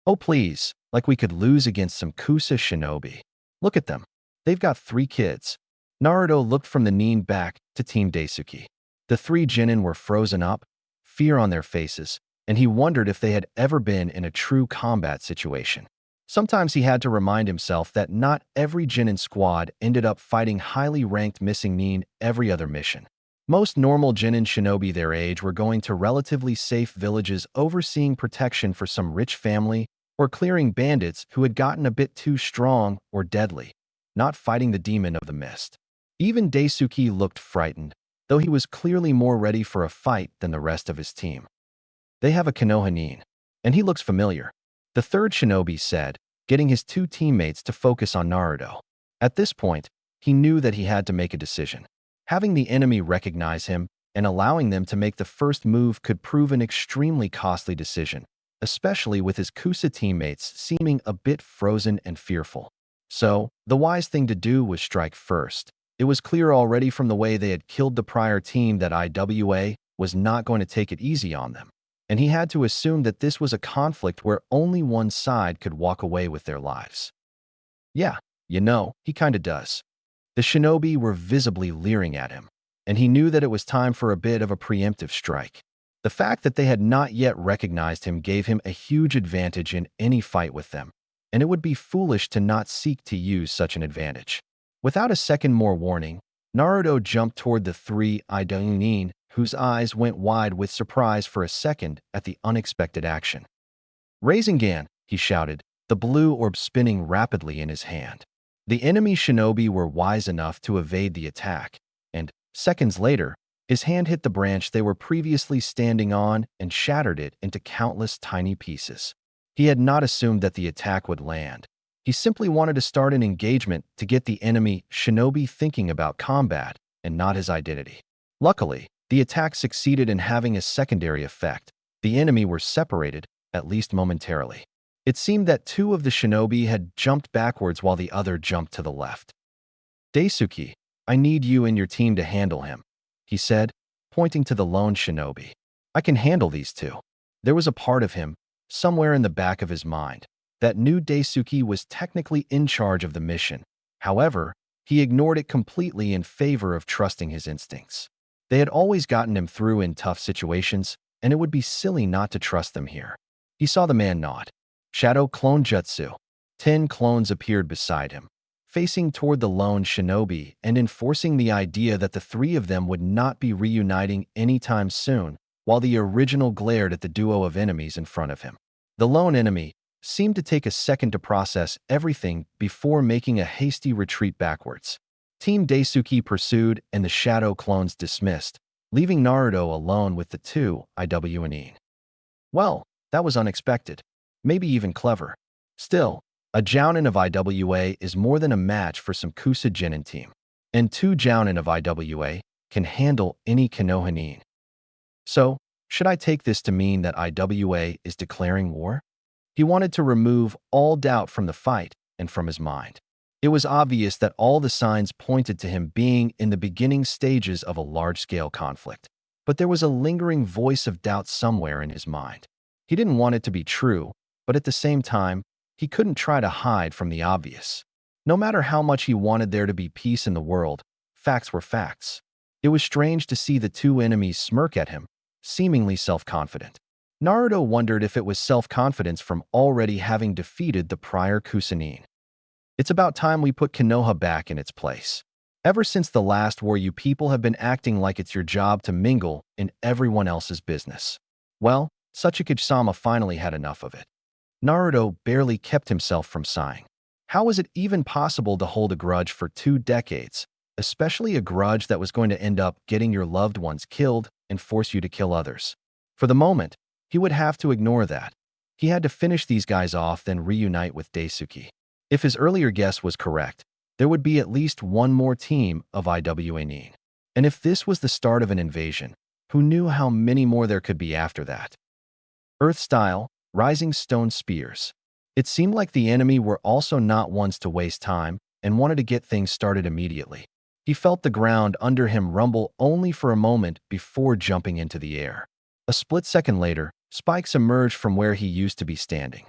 Oh please, like we could lose against some Kusa shinobi. Look at them. They've got 3 kids. Naruto looked from the Nin back to Team Daisuke. The 3 genin were frozen up, fear on their faces, and he wondered if they had ever been in a true combat situation. Sometimes he had to remind himself that not every genin squad ended up fighting highly ranked missing Nin every other mission. Most normal genin shinobi their age were going to relatively safe villages overseeing protection for some rich family or clearing bandits who had gotten a bit too strong or deadly, not fighting the demon of the mist. Even Daisuke looked frightened, though he was clearly more ready for a fight than the rest of his team. They have a Konoha Nin, and he looks familiar, the 3rd shinobi said, getting his 2 teammates to focus on Naruto. At this point, he knew that he had to make a decision. Having the enemy recognize him and allowing them to make the first move could prove an extremely costly decision, especially with his Kusa teammates seeming a bit frozen and fearful. So, the wise thing to do was strike first. It was clear already from the way they had killed the prior team that IWA was not going to take it easy on them. and he had to assume that this was a conflict where only one side could walk away with their lives. Yeah, he kinda does. The shinobi were visibly leering at him, and he knew that it was time for a bit of a preemptive strike. The fact that they had not yet recognized him gave him a huge advantage in any fight with them, and it would be foolish to not seek to use such an advantage. Without a second more warning, Naruto jumped toward the three Idainin, whose eyes went wide with surprise for a second at the unexpected action. Rasengan, he shouted, the blue orb spinning rapidly in his hand. The enemy shinobi were wise enough to evade the attack, and, seconds later, his hand hit the branch they were previously standing on and shattered it into countless tiny pieces. He had not assumed that the attack would land. He simply wanted to start an engagement to get the enemy shinobi thinking about combat and not his identity. Luckily, the attack succeeded in having a secondary effect. The enemy were separated, at least momentarily. It seemed that two of the shinobi had jumped backwards while the other jumped to the left. Daisuke, I need you and your team to handle him, he said, pointing to the lone shinobi. I can handle these two. There was a part of him, somewhere in the back of his mind, that knew Daisuke was technically in charge of the mission. However, he ignored it completely in favor of trusting his instincts. They had always gotten him through in tough situations, and it would be silly not to trust them here. He saw the man nod. Shadow Clone Jutsu. 10 clones appeared beside him, facing toward the lone shinobi and enforcing the idea that the three of them would not be reuniting anytime soon, while the original glared at the duo of enemies in front of him. The lone enemy seemed to take a second to process everything before making a hasty retreat backwards. Team Daisuke pursued and the shadow clones dismissed, leaving Naruto alone with the two Idainin. Well, that was unexpected. Maybe even clever. Still, a Jounin of IWA is more than a match for some Kusa Genin team, and 2 Jounin of IWA can handle any Konohanin. So, should I take this to mean that IWA is declaring war? He wanted to remove all doubt from the fight and from his mind. It was obvious that all the signs pointed to him being in the beginning stages of a large-scale conflict, but there was a lingering voice of doubt somewhere in his mind. He didn't want it to be true, but at the same time, he couldn't try to hide from the obvious. No matter how much he wanted there to be peace in the world, facts were facts. It was strange to see the two enemies smirk at him, seemingly self-confident. Naruto wondered if it was self-confidence from already having defeated the prior Kusanin. It's about time we put Konoha back in its place. Ever since the last war, you people have been acting like it's your job to mingle in everyone else's business. Well, Sachikage-sama finally had enough of it. Naruto barely kept himself from sighing. How was it even possible to hold a grudge for 2 decades, especially a grudge that was going to end up getting your loved ones killed and force you to kill others? For the moment, he would have to ignore that. He had to finish these guys off, then reunite with Daisuke. If his earlier guess was correct, there would be at least one more team of IWA. And if this was the start of an invasion, who knew how many more there could be after that? Earth-style, rising stone spears. It seemed like the enemy were also not ones to waste time and wanted to get things started immediately. He felt the ground under him rumble only for a moment before jumping into the air. A split second later, spikes emerged from where he used to be standing.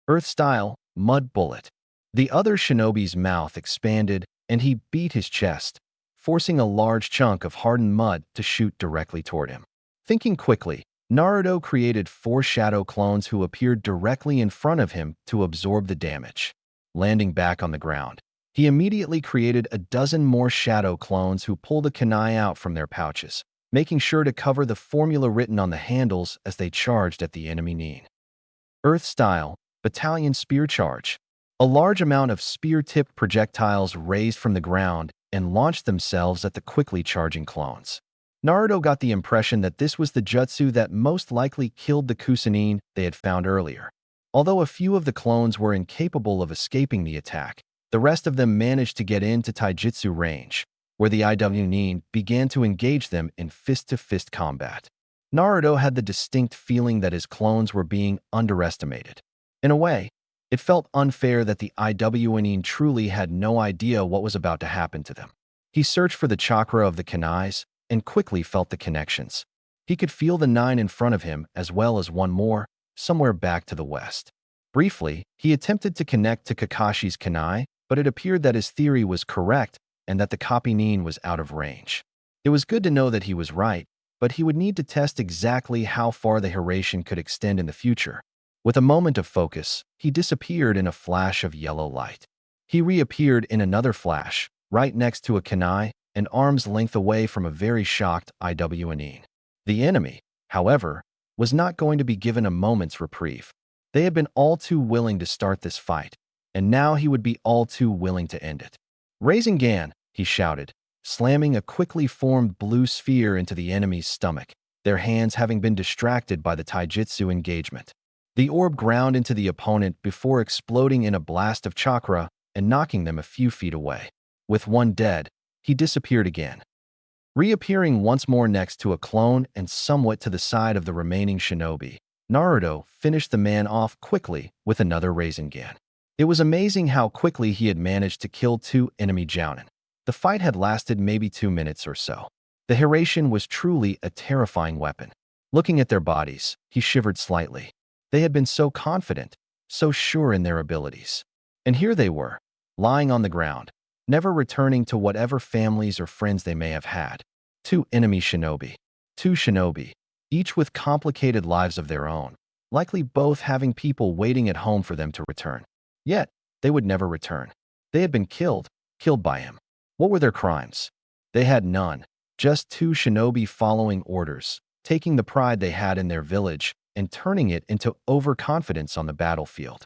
Earth-style, mud bullet. The other shinobi's mouth expanded and he beat his chest, forcing a large chunk of hardened mud to shoot directly toward him. Thinking quickly, Naruto created 4 shadow clones who appeared directly in front of him to absorb the damage. Landing back on the ground, he immediately created a dozen more shadow clones who pulled a kunai out from their pouches, making sure to cover the formula written on the handles as they charged at the enemy nin. Earth-style, battalion spear charge. A large amount of spear-tipped projectiles raised from the ground and launched themselves at the quickly charging clones. Naruto got the impression that this was the jutsu that most likely killed the Kusanin they had found earlier. Although a few of the clones were incapable of escaping the attack, the rest of them managed to get into taijutsu range, where the Idainin began to engage them in fist-to-fist combat. Naruto had the distinct feeling that his clones were being underestimated. In a way, it felt unfair that the Idainin truly had no idea what was about to happen to them. He searched for the chakra of the kunais and quickly felt the connections. He could feel the 9 in front of him as well as one more, somewhere back to the west. Briefly, he attempted to connect to Kakashi's kunai, but it appeared that his theory was correct and that the copy nin was out of range. It was good to know that he was right, but he would need to test exactly how far the Hiraishin could extend in the future. With a moment of focus, he disappeared in a flash of yellow light. He reappeared in another flash, right next to a kunai, an arm's length away from a very shocked IWNine. The enemy, however, was not going to be given a moment's reprieve. They had been all too willing to start this fight, and now he would be all too willing to end it. "Raising Gan," he shouted, slamming a quickly formed blue sphere into the enemy's stomach, their hands having been distracted by the taijutsu engagement. The orb ground into the opponent before exploding in a blast of chakra and knocking them a few feet away. With one dead, he disappeared again. Reappearing once more next to a clone and somewhat to the side of the remaining shinobi, Naruto finished the man off quickly with another Rasengan. It was amazing how quickly he had managed to kill 2 enemy jounin. The fight had lasted maybe 2 minutes or so. The Hiraishin was truly a terrifying weapon. Looking at their bodies, he shivered slightly. They had been so confident, so sure in their abilities. And here they were, lying on the ground, never returning to whatever families or friends they may have had. 2 enemy shinobi. 2 shinobi, each with complicated lives of their own, likely both having people waiting at home for them to return. Yet, they would never return. They had been killed by him. What were their crimes? They had none. Just 2 shinobi following orders, taking the pride they had in their village and turning it into overconfidence on the battlefield.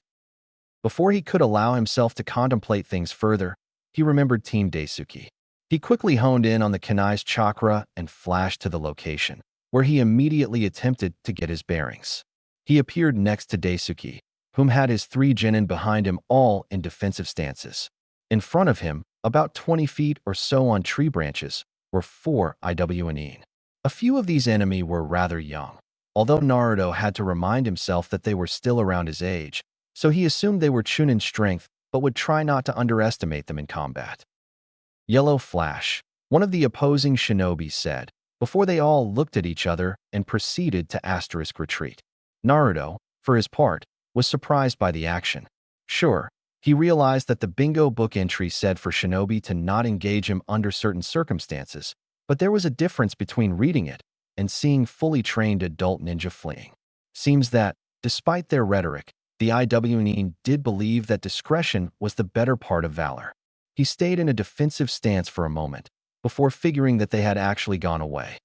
Before he could allow himself to contemplate things further, he remembered Team Daisuke. He quickly honed in on the kunai's chakra and flashed to the location, where he immediately attempted to get his bearings. He appeared next to Daisuke, whom had his 3 genin behind him, all in defensive stances. In front of him, about 20 feet or so on tree branches, were 4 IWNine. A few of these enemy were rather young, although Naruto had to remind himself that they were still around his age, so he assumed they were Chunin strength but would try not to underestimate them in combat. "Yellow flash," one of the opposing shinobi said, before they all looked at each other and proceeded to asterisk retreat. Naruto, for his part, was surprised by the action. Sure, he realized that the bingo book entry said for shinobi to not engage him under certain circumstances, but there was a difference between reading it and seeing fully trained adult ninja fleeing. Seems that, despite their rhetoric, the IWNine did believe that discretion was the better part of valor. He stayed in a defensive stance for a moment, before figuring that they had actually gone away.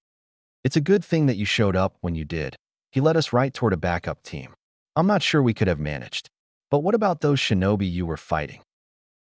"It's a good thing that you showed up when you did. He led us right toward a backup team. I'm not sure we could have managed. But what about those shinobi you were fighting?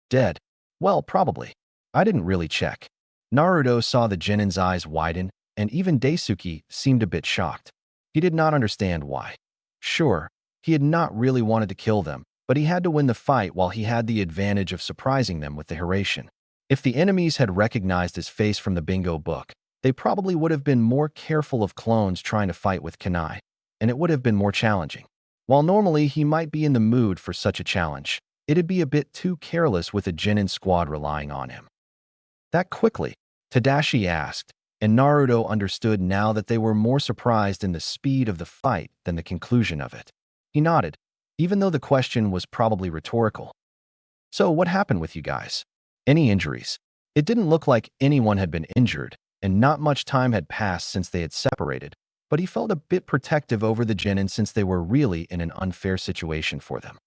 Dead? Well, probably. I didn't really check." Naruto saw the genin's eyes widen, and even Daisuke seemed a bit shocked. He did not understand why. Sure, he had not really wanted to kill them, but he had to win the fight while he had the advantage of surprising them with the Hiraishin. If the enemies had recognized his face from the bingo book, they probably would have been more careful of clones trying to fight with kunai, and it would have been more challenging. While normally he might be in the mood for such a challenge, it'd be a bit too careless with a genin squad relying on him. "That quickly?" Tadashi asked, and Naruto understood now that they were more surprised in the speed of the fight than the conclusion of it. He nodded, even though the question was probably rhetorical. "So what happened with you guys? Any injuries?" It didn't look like anyone had been injured, and not much time had passed since they had separated, but he felt a bit protective over the genin since they were really in an unfair situation for them.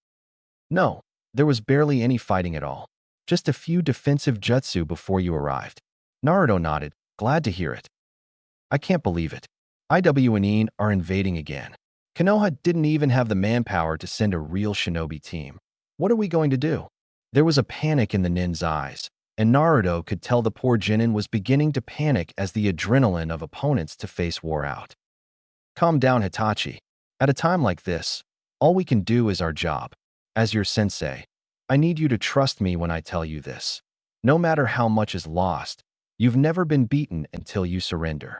"No, there was barely any fighting at all. Just a few defensive jutsu before you arrived." Naruto nodded, glad to hear it. "I can't believe it. IWNine are invading again. Konoha didn't even have the manpower to send a real shinobi team. What are we going to do?" There was a panic in the nin's eyes, and Naruto could tell the poor genin was beginning to panic as the adrenaline of opponents to face wore out. "Calm down, Hitachi. At a time like this, all we can do is our job. As your sensei, I need you to trust me when I tell you this. No matter how much is lost, you've never been beaten until you surrender."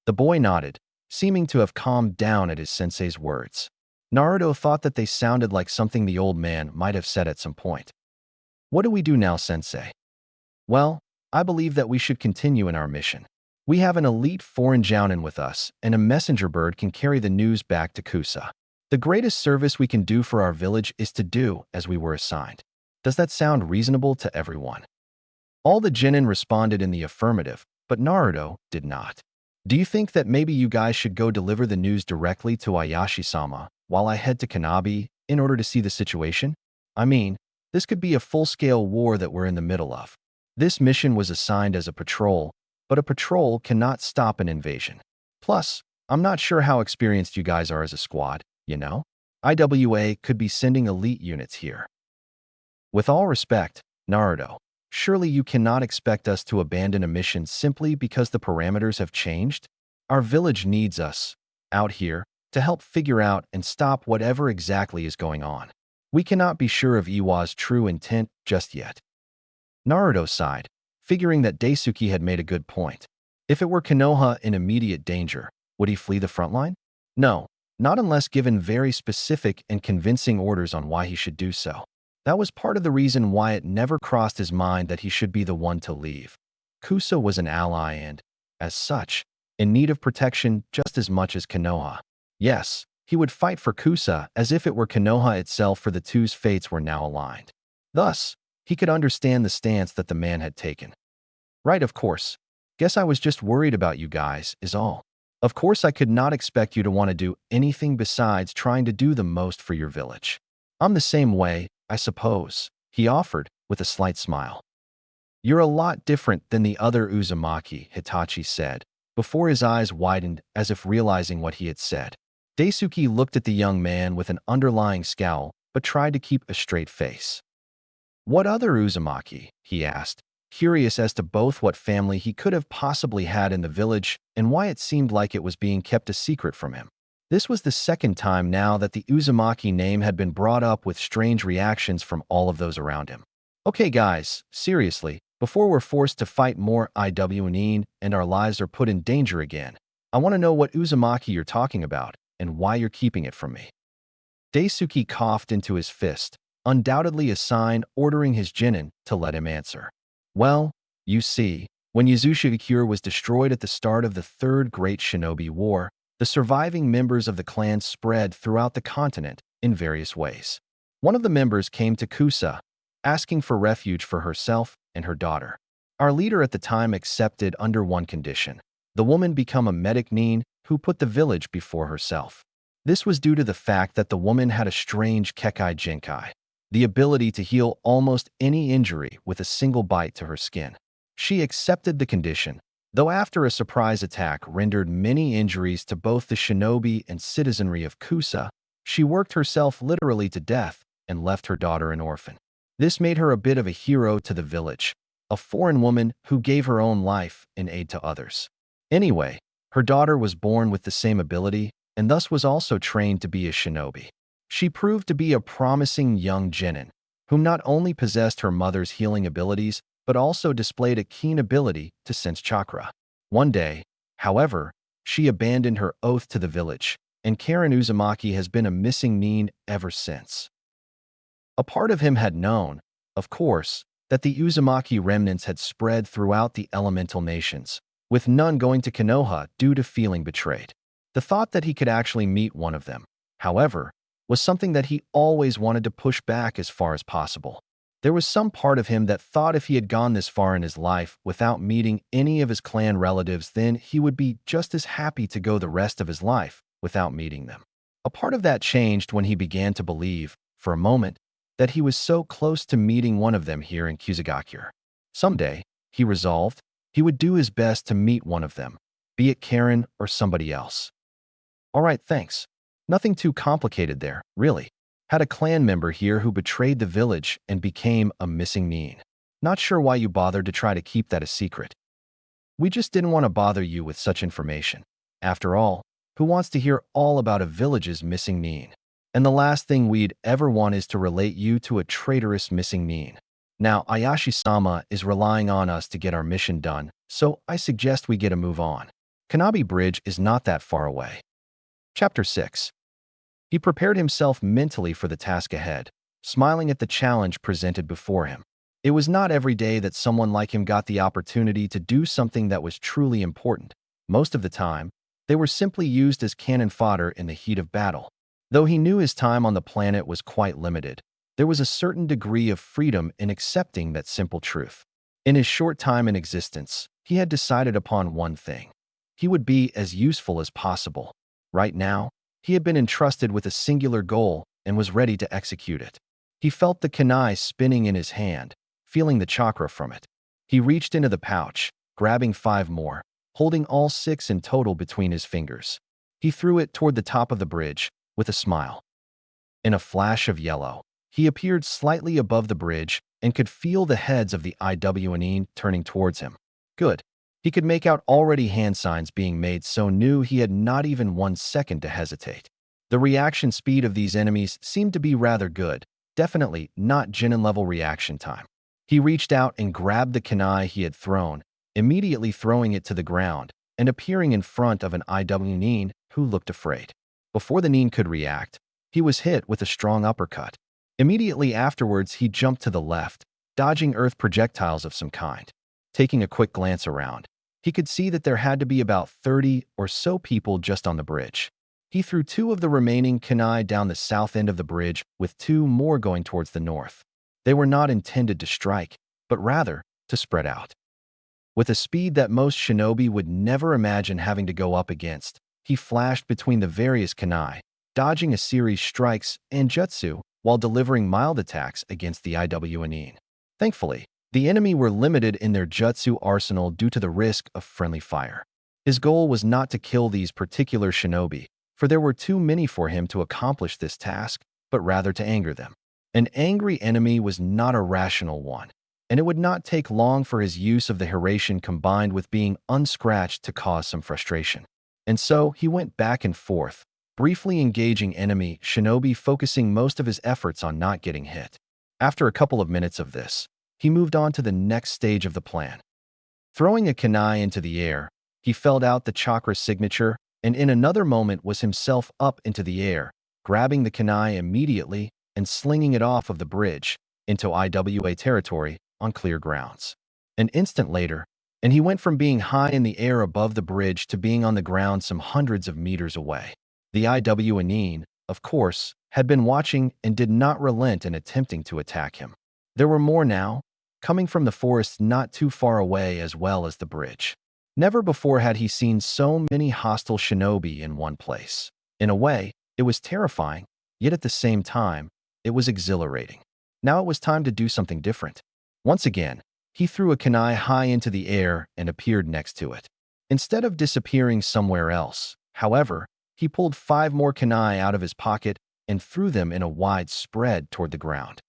The boy nodded, seeming to have calmed down at his sensei's words. Naruto thought that they sounded like something the old man might have said at some point. "What do we do now, sensei?" "Well, I believe that we should continue in our mission. We have an elite foreign jounin with us, and a messenger bird can carry the news back to Kusa. The greatest service we can do for our village is to do as we were assigned. Does that sound reasonable to everyone? All the Genin responded in the affirmative, but Naruto did not. Do you think that maybe you guys should go deliver the news directly to Ayashi-sama while I head to Kanabi in order to see the situation? I mean, this could be a full-scale war that we're in the middle of. This mission was assigned as a patrol, but a patrol cannot stop an invasion. Plus, I'm not sure how experienced you guys are as a squad, you know? IWA could be sending elite units here. With all respect, Naruto, surely you cannot expect us to abandon a mission simply because the parameters have changed? Our village needs us, out here, to help figure out and stop whatever exactly is going on. We cannot be sure of Iwa's true intent just yet. Naruto sighed, figuring that Daisuke had made a good point. If it were Konoha in immediate danger, would he flee the front line? No, not unless given very specific and convincing orders on why he should do so. That was part of the reason why it never crossed his mind that he should be the one to leave. Kusa was an ally and, as such, in need of protection just as much as Konoha. Yes, he would fight for Kusa as if it were Konoha itself, for the two's fates were now aligned. Thus, he could understand the stance that the man had taken. Right, of course. Guess I was just worried about you guys, is all. Of course I could not expect you to want to do anything besides trying to do the most for your village. I'm the same way, I suppose, he offered, with a slight smile. You're a lot different than the other Uzumaki, Hitachi said, before his eyes widened as if realizing what he had said. Daisuke looked at the young man with an underlying scowl, but tried to keep a straight face. What other Uzumaki? He asked, curious as to both what family he could have possibly had in the village and why it seemed like it was being kept a secret from him. This was the second time now that the Uzumaki name had been brought up, with strange reactions from all of those around him. Okay guys, seriously, before we're forced to fight more IWN and our lives are put in danger again, I want to know what Uzumaki you're talking about and why you're keeping it from me. Daisuke coughed into his fist, undoubtedly a sign ordering his genin to let him answer. Well, you see, when Yuzushikikyure was destroyed at the start of the Third Great Shinobi War, the surviving members of the clan spread throughout the continent in various ways. One of the members came to Kusa, asking for refuge for herself and her daughter. Our leader at the time accepted under one condition: the woman become a medic nin who put the village before herself. This was due to the fact that the woman had a strange Kekai Jinkai, the ability to heal almost any injury with a single bite to her skin. She accepted the condition, though after a surprise attack rendered many injuries to both the shinobi and citizenry of Kusa, she worked herself literally to death and left her daughter an orphan. This made her a bit of a hero to the village, a foreign woman who gave her own life in aid to others. Anyway, her daughter was born with the same ability and thus was also trained to be a shinobi. She proved to be a promising young genin, whom not only possessed her mother's healing abilities, but also displayed a keen ability to sense chakra. One day, however, she abandoned her oath to the village, and Karen Uzumaki has been a missing nin ever since. A part of him had known, of course, that the Uzumaki remnants had spread throughout the elemental nations, with none going to Konoha due to feeling betrayed. The thought that he could actually meet one of them, however, was something that he always wanted to push back as far as possible. There was some part of him that thought if he had gone this far in his life without meeting any of his clan relatives, then he would be just as happy to go the rest of his life without meeting them. A part of that changed when he began to believe, for a moment, that he was so close to meeting one of them here in Kusagakure. Someday, he resolved, he would do his best to meet one of them, be it Karen or somebody else. All right, thanks. Nothing too complicated there, really. Had a clan member here who betrayed the village and became a missing nin. Not sure why you bothered to try to keep that a secret. We just didn't want to bother you with such information. After all, who wants to hear all about a village's missing nin? And the last thing we'd ever want is to relate you to a traitorous missing nin. Now, Ayashi-sama is relying on us to get our mission done, so I suggest we get a move on. Kanabi Bridge is not that far away. Chapter 6. He prepared himself mentally for the task ahead, smiling at the challenge presented before him. It was not every day that someone like him got the opportunity to do something that was truly important. Most of the time, they were simply used as cannon fodder in the heat of battle. Though he knew his time on the planet was quite limited, there was a certain degree of freedom in accepting that simple truth. In his short time in existence, he had decided upon one thing. He would be as useful as possible. Right now, he had been entrusted with a singular goal and was ready to execute it. He felt the kunai spinning in his hand, feeling the chakra from it. He reached into the pouch, grabbing 5 more, holding all 6 in total between his fingers. He threw it toward the top of the bridge, with a smile. In a flash of yellow, he appeared slightly above the bridge and could feel the heads of the IWNE turning towards him. Good. He could make out already hand signs being made, so knew he had not even 1 second to hesitate. The reaction speed of these enemies seemed to be rather good, definitely not Genin-level reaction time. He reached out and grabbed the kunai he had thrown, immediately throwing it to the ground and appearing in front of an IWNE who looked afraid. Before the Nin could react, he was hit with a strong uppercut. Immediately afterwards, he jumped to the left, dodging earth projectiles of some kind. Taking a quick glance around, he could see that there had to be about 30 or so people just on the bridge. He threw 2 of the remaining kunai down the south end of the bridge, with 2 more going towards the north. They were not intended to strike, but rather to spread out. With a speed that most shinobi would never imagine having to go up against, he flashed between the various kunai, dodging a series strikes and jutsu while delivering mild attacks against the IWNE. Thankfully, the enemy were limited in their jutsu arsenal due to the risk of friendly fire. His goal was not to kill these particular shinobi, for there were too many for him to accomplish this task, but rather to anger them. An angry enemy was not a rational one, and it would not take long for his use of the Hiraishin combined with being unscratched to cause some frustration. And so he went back and forth, briefly engaging enemy shinobi, focusing most of his efforts on not getting hit. After a couple of minutes of this, he moved on to the next stage of the plan. Throwing a kunai into the air, he felt out the chakra signature and in another moment was himself up into the air, grabbing the kunai immediately and slinging it off of the bridge into IWA territory on clear grounds. An instant later, and he went from being high in the air above the bridge to being on the ground some hundreds of meters away. The IWNE, of course, had been watching and did not relent in attempting to attack him. There were more now, coming from the forest not too far away as well as the bridge. Never before had he seen so many hostile shinobi in one place. In a way, it was terrifying, yet at the same time, it was exhilarating. Now it was time to do something different. Once again, he threw a kunai high into the air and appeared next to it. Instead of disappearing somewhere else, however, he pulled 5 more kunai out of his pocket and threw them in a wide spread toward the ground.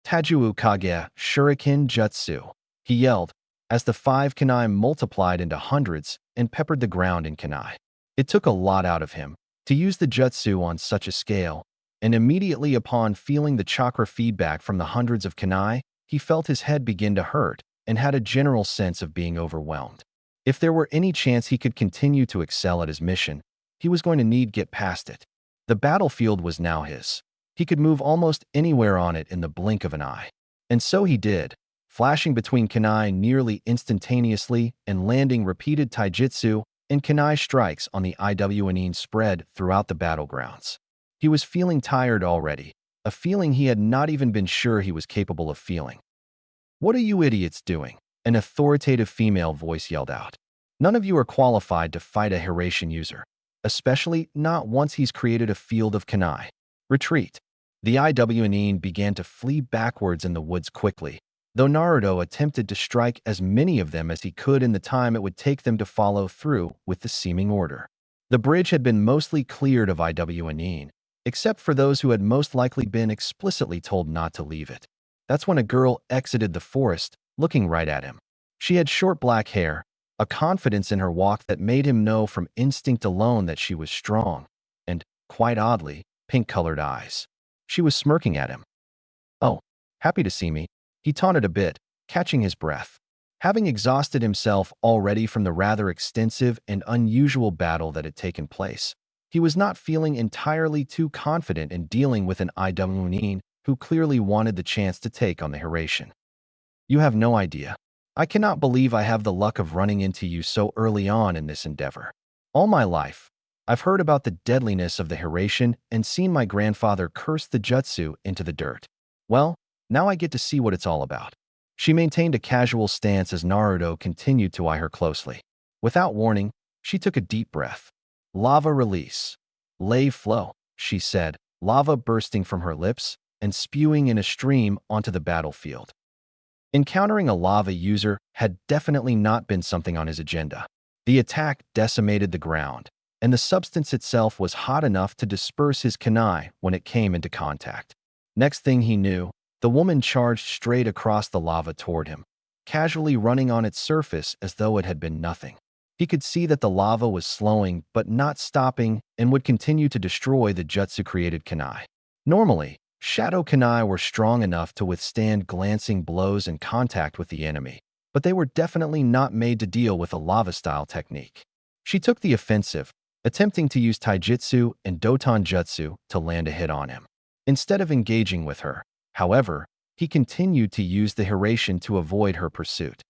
Tajuu Kage Shuriken Jutsu, he yelled, as the 5 kunai multiplied into hundreds and peppered the ground in kunai. It took a lot out of him to use the jutsu on such a scale, and immediately upon feeling the chakra feedback from the hundreds of kunai, he felt his head begin to hurt and had a general sense of being overwhelmed. If there were any chance he could continue to excel at his mission, he was going to need get past it. The battlefield was now his. He could move almost anywhere on it in the blink of an eye. And so he did, flashing between kunai nearly instantaneously and landing repeated taijutsu and kunai strikes on the IWNE spread throughout the battlegrounds. He was feeling tired already, a feeling he had not even been sure he was capable of feeling. "What are you idiots doing?" an authoritative female voice yelled out. "None of you are qualified to fight a Hiraishin user, especially not once he's created a field of kunai. Retreat." The IWNE began to flee backwards in the woods quickly, though Naruto attempted to strike as many of them as he could in the time it would take them to follow through with the seeming order. The bridge had been mostly cleared of IWNE, except for those who had most likely been explicitly told not to leave it. That's when a girl exited the forest, looking right at him. She had short black hair, a confidence in her walk that made him know from instinct alone that she was strong, and, quite oddly, pink-colored eyes. She was smirking at him. "Oh, happy to see me," he taunted a bit, catching his breath. Having exhausted himself already from the rather extensive and unusual battle that had taken place, he was not feeling entirely too confident in dealing with an IWNE who clearly wanted the chance to take on the Hiraishin. You have no idea. I cannot believe I have the luck of running into you so early on in this endeavor. All my life, I've heard about the deadliness of the Hiraishin and seen my grandfather curse the jutsu into the dirt. Well, now I get to see what it's all about. She maintained a casual stance as Naruto continued to eye her closely. Without warning, she took a deep breath. Lava release. Lave flow, she said, lava bursting from her lips and spewing in a stream onto the battlefield. Encountering a lava user had definitely not been something on his agenda. The attack decimated the ground, and the substance itself was hot enough to disperse his kunai when it came into contact. Next thing he knew, the woman charged straight across the lava toward him, casually running on its surface as though it had been nothing. He could see that the lava was slowing but not stopping and would continue to destroy the jutsu-created kunai. Normally, shadow kunai were strong enough to withstand glancing blows and contact with the enemy, but they were definitely not made to deal with a lava-style technique. She took the offensive, attempting to use taijutsu and doton jutsu to land a hit on him. Instead of engaging with her, however, he continued to use the Hiraishin to avoid her pursuit.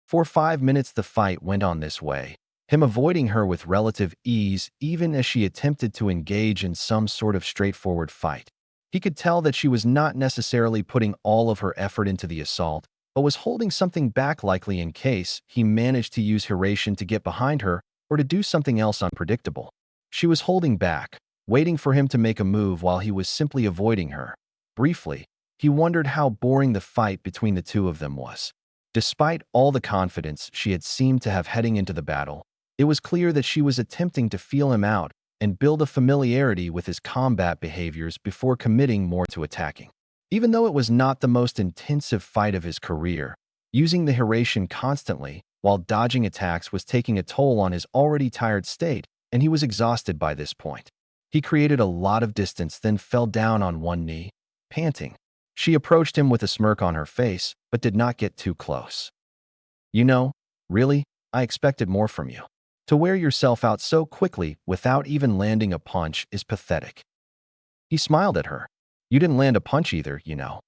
For 5 minutes the fight went on this way, him avoiding her with relative ease even as she attempted to engage in some sort of straightforward fight. He could tell that she was not necessarily putting all of her effort into the assault, but was holding something back likely in case he managed to use Hiraishin to get behind her or to do something else unpredictable. She was holding back, waiting for him to make a move while he was simply avoiding her. Briefly, he wondered how boring the fight between the two of them was. Despite all the confidence she had seemed to have heading into the battle, it was clear that she was attempting to feel him out and build a familiarity with his combat behaviors before committing more to attacking. Even though it was not the most intensive fight of his career, using the Hiraishin constantly while dodging attacks was taking a toll on his already tired state, and he was exhausted by this point. He created a lot of distance, then fell down on one knee, panting. She approached him with a smirk on her face, but did not get too close. You know, really, I expected more from you. To wear yourself out so quickly without even landing a punch is pathetic. He smiled at her. You didn't land a punch either, you know.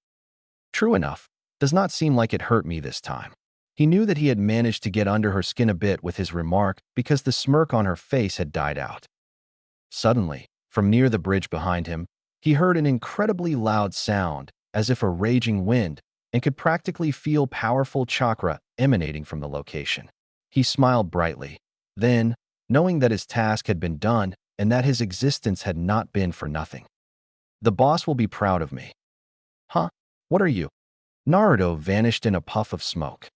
True enough, does not seem like it hurt me this time. He knew that he had managed to get under her skin a bit with his remark because the smirk on her face had died out. Suddenly, from near the bridge behind him, he heard an incredibly loud sound, as if a raging wind, and could practically feel powerful chakra emanating from the location. He smiled brightly. Then, knowing that his task had been done and that his existence had not been for nothing. The boss will be proud of me. Huh? What are you? Naruto vanished in a puff of smoke.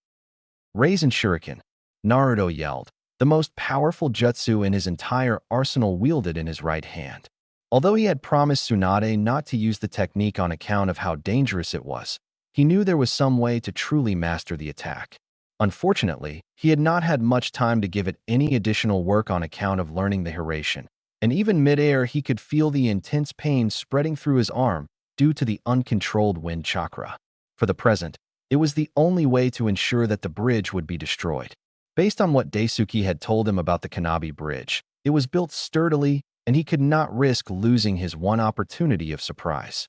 Raisin Shuriken, Naruto yelled, the most powerful jutsu in his entire arsenal wielded in his right hand. Although he had promised Tsunade not to use the technique on account of how dangerous it was, he knew there was some way to truly master the attack. Unfortunately, he had not had much time to give it any additional work on account of learning the Hiraishin, and even mid-air he could feel the intense pain spreading through his arm due to the uncontrolled wind chakra. For the present, it was the only way to ensure that the bridge would be destroyed. Based on what Daisuke had told him about the Kanabi Bridge, it was built sturdily and he could not risk losing his one opportunity of surprise.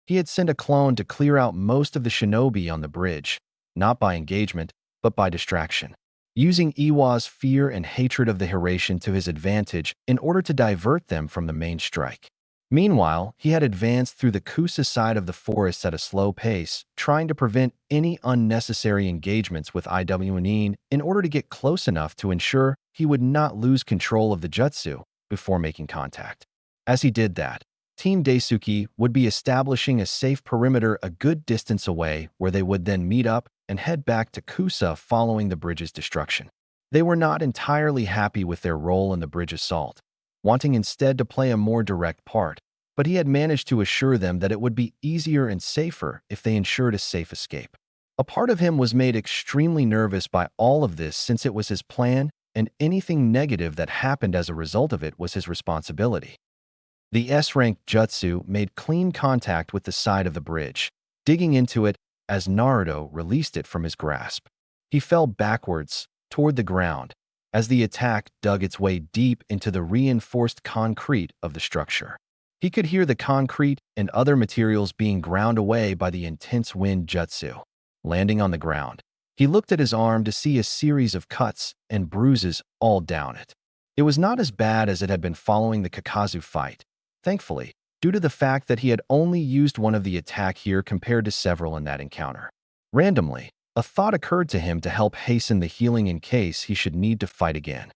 He had sent a clone to clear out most of the shinobi on the bridge, not by engagement, but by distraction, using Iwa's fear and hatred of the Hiraishin to his advantage in order to divert them from the main strike. Meanwhile, he had advanced through the Kusa side of the forests at a slow pace, trying to prevent any unnecessary engagements with Iwanin in order to get close enough to ensure he would not lose control of the jutsu before making contact. As he did that, Team Daisuke would be establishing a safe perimeter a good distance away where they would then meet up and head back to Kusa following the bridge's destruction. They were not entirely happy with their role in the bridge assault, wanting instead to play a more direct part, but he had managed to assure them that it would be easier and safer if they ensured a safe escape. A part of him was made extremely nervous by all of this since it was his plan and anything negative that happened as a result of it was his responsibility. The S-rank jutsu made clean contact with the side of the bridge, digging into it as Naruto released it from his grasp. He fell backwards toward the ground as the attack dug its way deep into the reinforced concrete of the structure. He could hear the concrete and other materials being ground away by the intense wind jutsu. landing on the ground. He looked at his arm to see a series of cuts and bruises all down it. It was not as bad as it had been following the Kakazu fight, thankfully, due to the fact that he had only used one of the attack here compared to several in that encounter. Randomly, a thought occurred to him to help hasten the healing in case he should need to fight again.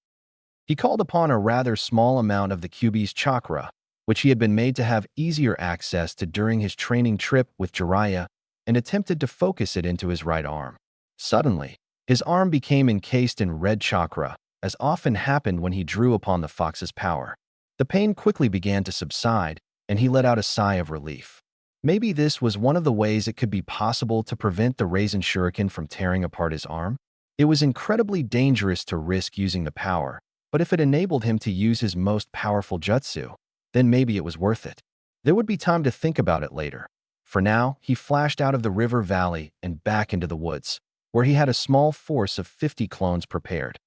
He called upon a rather small amount of the Kyuubi's chakra, which he had been made to have easier access to during his training trip with Jiraiya, and attempted to focus it into his right arm. Suddenly, his arm became encased in red chakra, as often happened when he drew upon the fox's power. The pain quickly began to subside, and he let out a sigh of relief. Maybe this was one of the ways it could be possible to prevent the Raisin Shuriken from tearing apart his arm. It was incredibly dangerous to risk using the power, but if it enabled him to use his most powerful jutsu, then maybe it was worth it. There would be time to think about it later. For now, he flashed out of the river valley and back into the woods, where he had a small force of 50 clones prepared.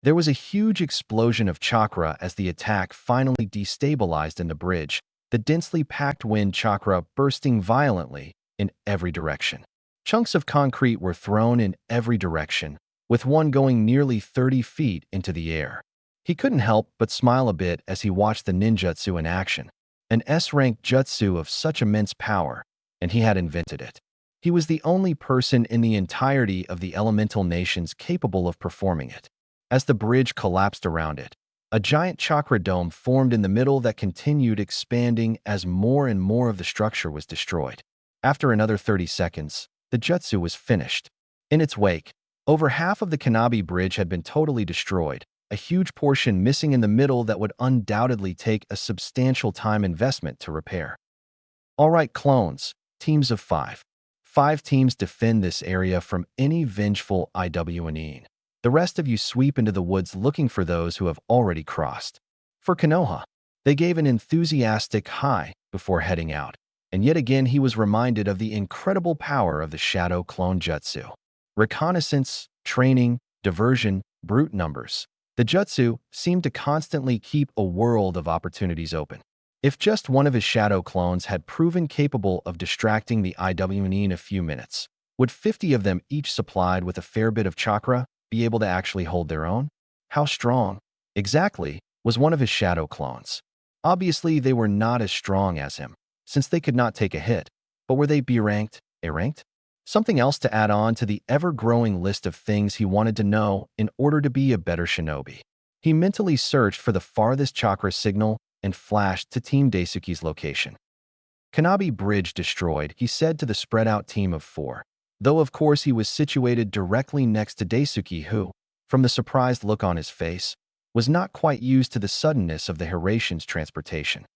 There was a huge explosion of chakra as the attack finally destabilized in the bridge, the densely packed wind chakra bursting violently in every direction. Chunks of concrete were thrown in every direction, with one going nearly 30 feet into the air. He couldn't help but smile a bit as he watched the ninjutsu in action, an S-rank jutsu of such immense power, and he had invented it. He was the only person in the entirety of the elemental nations capable of performing it. As the bridge collapsed around it, a giant chakra dome formed in the middle that continued expanding as more and more of the structure was destroyed. After another 30 seconds, the jutsu was finished. In its wake, over half of the Kanabi bridge had been totally destroyed, a huge portion missing in the middle that would undoubtedly take a substantial time investment to repair. All right, clones, teams of 5. 5 teams defend this area from any vengeful IWNing. The rest of you sweep into the woods looking for those who have already crossed. For Konoha, they gave an enthusiastic hi before heading out, and yet again he was reminded of the incredible power of the Shadow Clone Jutsu. Reconnaissance, training, diversion, brute numbers. The jutsu seemed to constantly keep a world of opportunities open. If just one of his shadow clones had proven capable of distracting the IWN in a few minutes, would 50 of them each supplied with a fair bit of chakra be able to actually hold their own? How strong, exactly, was one of his shadow clones? Obviously, they were not as strong as him, since they could not take a hit, but were they B-ranked, A-ranked? Something else to add on to the ever-growing list of things he wanted to know in order to be a better shinobi. He mentally searched for the farthest chakra signal and flashed to Team Daisuke's location. Kanabi Bridge destroyed, he said to the spread-out team of 4, though of course he was situated directly next to Daisuke who, from the surprised look on his face, was not quite used to the suddenness of the Hiraishin's transportation.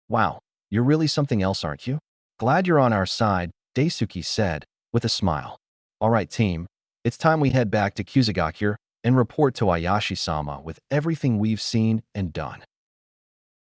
Wow, you're really something else, aren't you? Glad you're on our side, Daisuke said, with a smile. All right, team, it's time we head back to Kusagakure and report to Ayashi-sama with everything we've seen and done.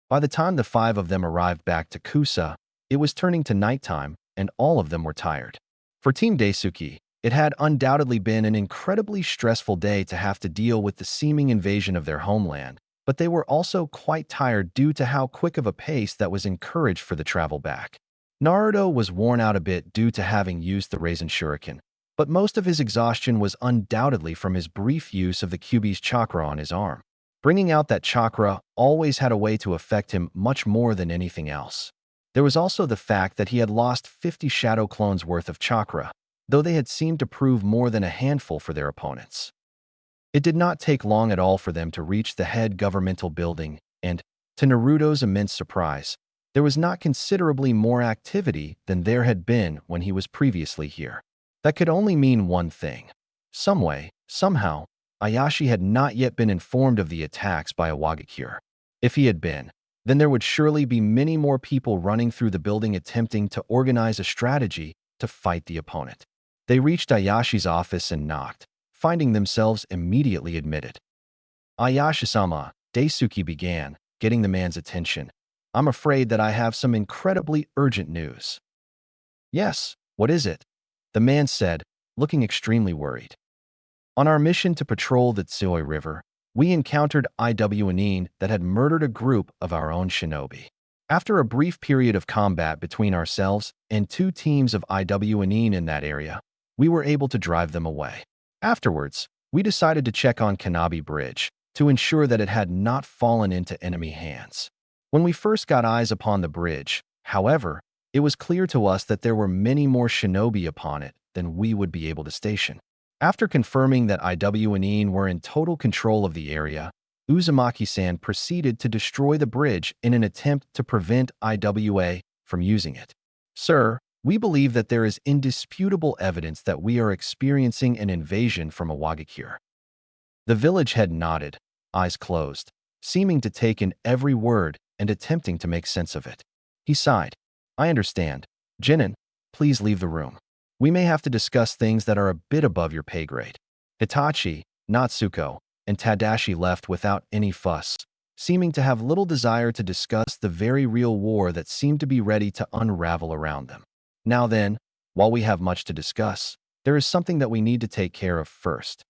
By the time the 5 of them arrived back to Kusa, it was turning to nighttime, and all of them were tired. For Team Daisuke, it had undoubtedly been an incredibly stressful day to have to deal with the seeming invasion of their homeland, but they were also quite tired due to how quick of a pace that was encouraged for the travel back. Naruto was worn out a bit due to having used the Raisin Shuriken, but most of his exhaustion was undoubtedly from his brief use of the Kyuubi's chakra on his arm. Bringing out that chakra always had a way to affect him much more than anything else. There was also the fact that he had lost 50 shadow clones worth of chakra, though they had seemed to prove more than a handful for their opponents. It did not take long at all for them to reach the head governmental building, and, to Naruto's immense surprise, there was not considerably more activity than there had been when he was previously here. That could only mean one thing. Some way, somehow, Ayashi had not yet been informed of the attacks by Iwagakure. If he had been, then there would surely be many more people running through the building attempting to organize a strategy to fight the opponent. They reached Ayashi's office and knocked, finding themselves immediately admitted. Ayashi-sama, Daisuke began, getting the man's attention. I'm afraid that I have some incredibly urgent news. Yes, what is it? The man said, looking extremely worried. On our mission to patrol the Tsui River, we encountered IWNing that had murdered a group of our own shinobi. After a brief period of combat between ourselves and 2 teams of IWNing in that area, we were able to drive them away. Afterwards, we decided to check on Kanabi Bridge to ensure that it had not fallen into enemy hands. When we first got eyes upon the bridge, however, it was clear to us that there were many more shinobi upon it than we would be able to station. After confirming that IW and Een were in total control of the area, Uzumaki-san proceeded to destroy the bridge in an attempt to prevent IWA from using it. Sir, we believe that there is indisputable evidence that we are experiencing an invasion from a Wagakure. The village head nodded, eyes closed, seeming to take in every word and attempting to make sense of it. He sighed. I understand. Jinin, please leave the room. We may have to discuss things that are a bit above your pay grade. Hitachi, Natsuko, and Tadashi left without any fuss, seeming to have little desire to discuss the very real war that seemed to be ready to unravel around them. Now then, while we have much to discuss, there is something that we need to take care of first.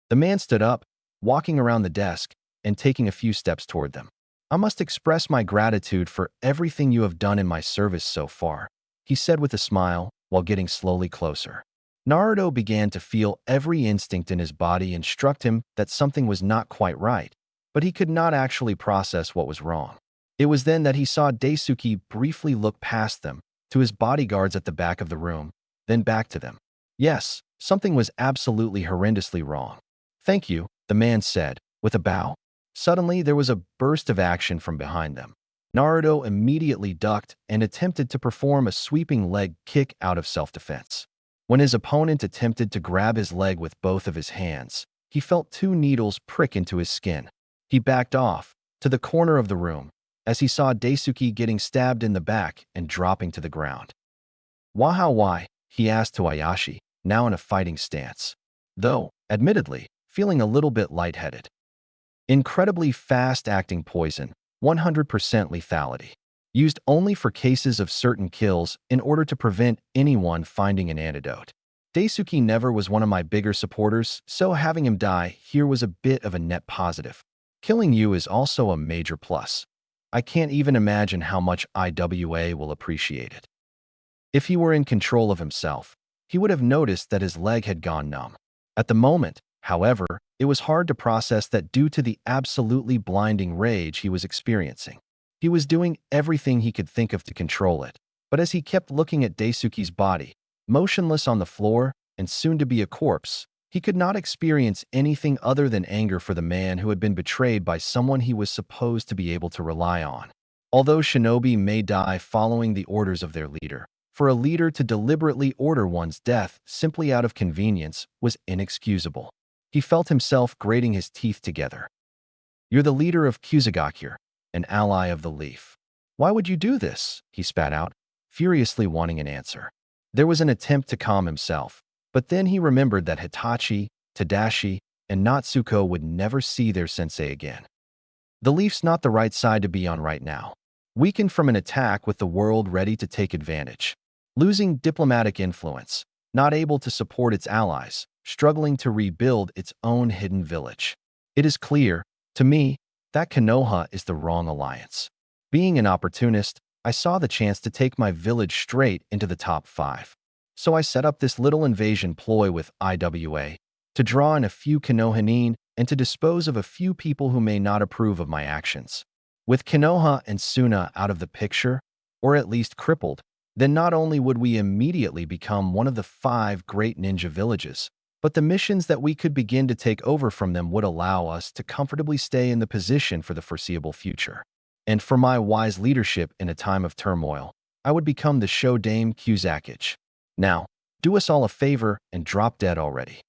The man stood up, walking around the desk and taking a few steps toward them. I must express my gratitude for everything you have done in my service so far, he said with a smile while getting slowly closer. Naruto began to feel every instinct in his body instruct him that something was not quite right, but he could not actually process what was wrong. It was then that he saw Daisuke briefly look past them to his bodyguards at the back of the room, then back to them. Yes, something was absolutely horrendously wrong. Thank you, the man said, with a bow. Suddenly, there was a burst of action from behind them. Naruto immediately ducked and attempted to perform a sweeping leg kick out of self-defense. When his opponent attempted to grab his leg with both of his hands, he felt 2 needles prick into his skin. He backed off to the corner of the room as he saw Daisuke getting stabbed in the back and dropping to the ground. Why? He asked to Ayashi, now in a fighting stance, though, admittedly, feeling a little bit lightheaded. Incredibly fast-acting poison, 100% lethality. Used only for cases of certain kills in order to prevent anyone finding an antidote. Daisuke never was one of my bigger supporters, so having him die here was a bit of a net positive. Killing you is also a major plus. I can't even imagine how much IWA will appreciate it. If he were in control of himself, he would have noticed that his leg had gone numb. At the moment, however, it was hard to process that due to the absolutely blinding rage he was experiencing. He was doing everything he could think of to control it, but as he kept looking at Daisuke's body, motionless on the floor and soon to be a corpse, he could not experience anything other than anger for the man who had been betrayed by someone he was supposed to be able to rely on. Although shinobi may die following the orders of their leader, for a leader to deliberately order one's death simply out of convenience was inexcusable. He felt himself grating his teeth together. You're the leader of Kusagakure, an ally of the Leaf. Why would you do this? He spat out, furiously wanting an answer. There was an attempt to calm himself, but then he remembered that Hitachi, Tadashi, and Natsuko would never see their sensei again. The Leaf's not the right side to be on right now. Weakened from an attack with the world ready to take advantage. Losing diplomatic influence, not able to support its allies, struggling to rebuild its own hidden village. It is clear, to me, that Konoha is the wrong alliance. Being an opportunist, I saw the chance to take my village straight into the top 5. So I set up this little invasion ploy with IWA, to draw in a few Konohanin and to dispose of a few people who may not approve of my actions. With Konoha and Suna out of the picture, or at least crippled, then not only would we immediately become one of the 5 great ninja villages, but the missions that we could begin to take over from them would allow us to comfortably stay in the position for the foreseeable future. And for my wise leadership in a time of turmoil, I would become the show dame Kusakage. Now, do us all a favor and drop dead already.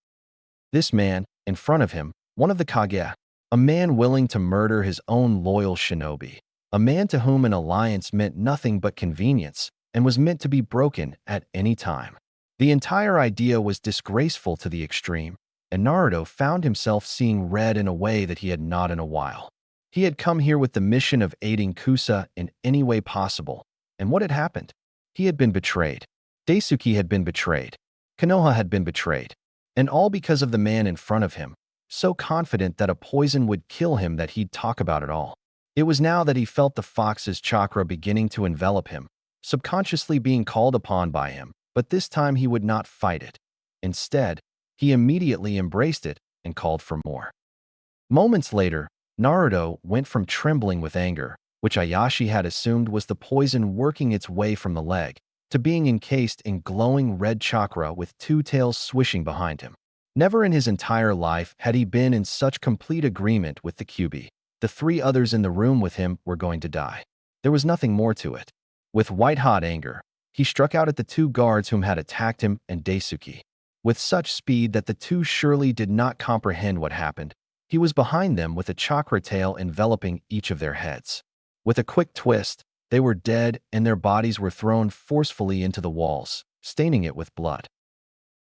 This man, in front of him, one of the Kage, a man willing to murder his own loyal shinobi, a man to whom an alliance meant nothing but convenience and was meant to be broken at any time. The entire idea was disgraceful to the extreme, and Naruto found himself seeing red in a way that he had not in a while. He had come here with the mission of aiding Kusa in any way possible, and what had happened? He had been betrayed. Daisuke had been betrayed. Konoha had been betrayed. And all because of the man in front of him, so confident that a poison would kill him that he'd talk about it all. It was now that he felt the fox's chakra beginning to envelop him, subconsciously being called upon by him, but this time he would not fight it. Instead, he immediately embraced it and called for more. Moments later, Naruto went from trembling with anger, which Ayashi had assumed was the poison working its way from the leg, to being encased in glowing red chakra with two tails swishing behind him. Never in his entire life had he been in such complete agreement with the Kyuubi. The three others in the room with him were going to die. There was nothing more to it. With white-hot anger, he struck out at the two guards whom had attacked him and Daisuke. With such speed that the two surely did not comprehend what happened, he was behind them with a chakra tail enveloping each of their heads. With a quick twist, they were dead and their bodies were thrown forcefully into the walls, staining it with blood.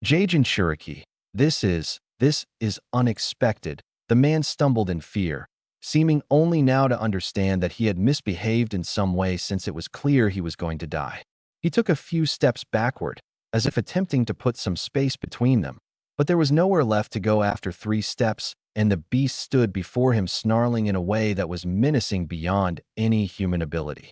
Jajin Shuriki, this is unexpected. The man stumbled in fear, seeming only now to understand that he had misbehaved in some way since it was clear he was going to die. He took a few steps backward, as if attempting to put some space between them, but there was nowhere left to go after 3 steps, and the beast stood before him snarling in a way that was menacing beyond any human ability.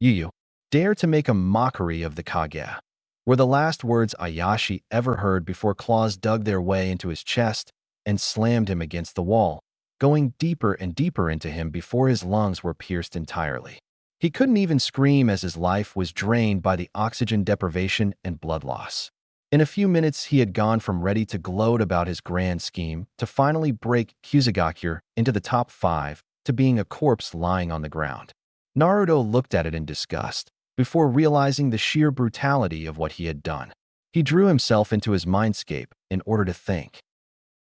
"You dare to make a mockery of the Kage," were the last words Ayashi ever heard before claws dug their way into his chest and slammed him against the wall, going deeper and deeper into him before his lungs were pierced entirely. He couldn't even scream as his life was drained by the oxygen deprivation and blood loss. In a few minutes, he had gone from ready to gloat about his grand scheme to finally break Kusugakure into the top 5 to being a corpse lying on the ground. Naruto looked at it in disgust before realizing the sheer brutality of what he had done. He drew himself into his mindscape in order to think.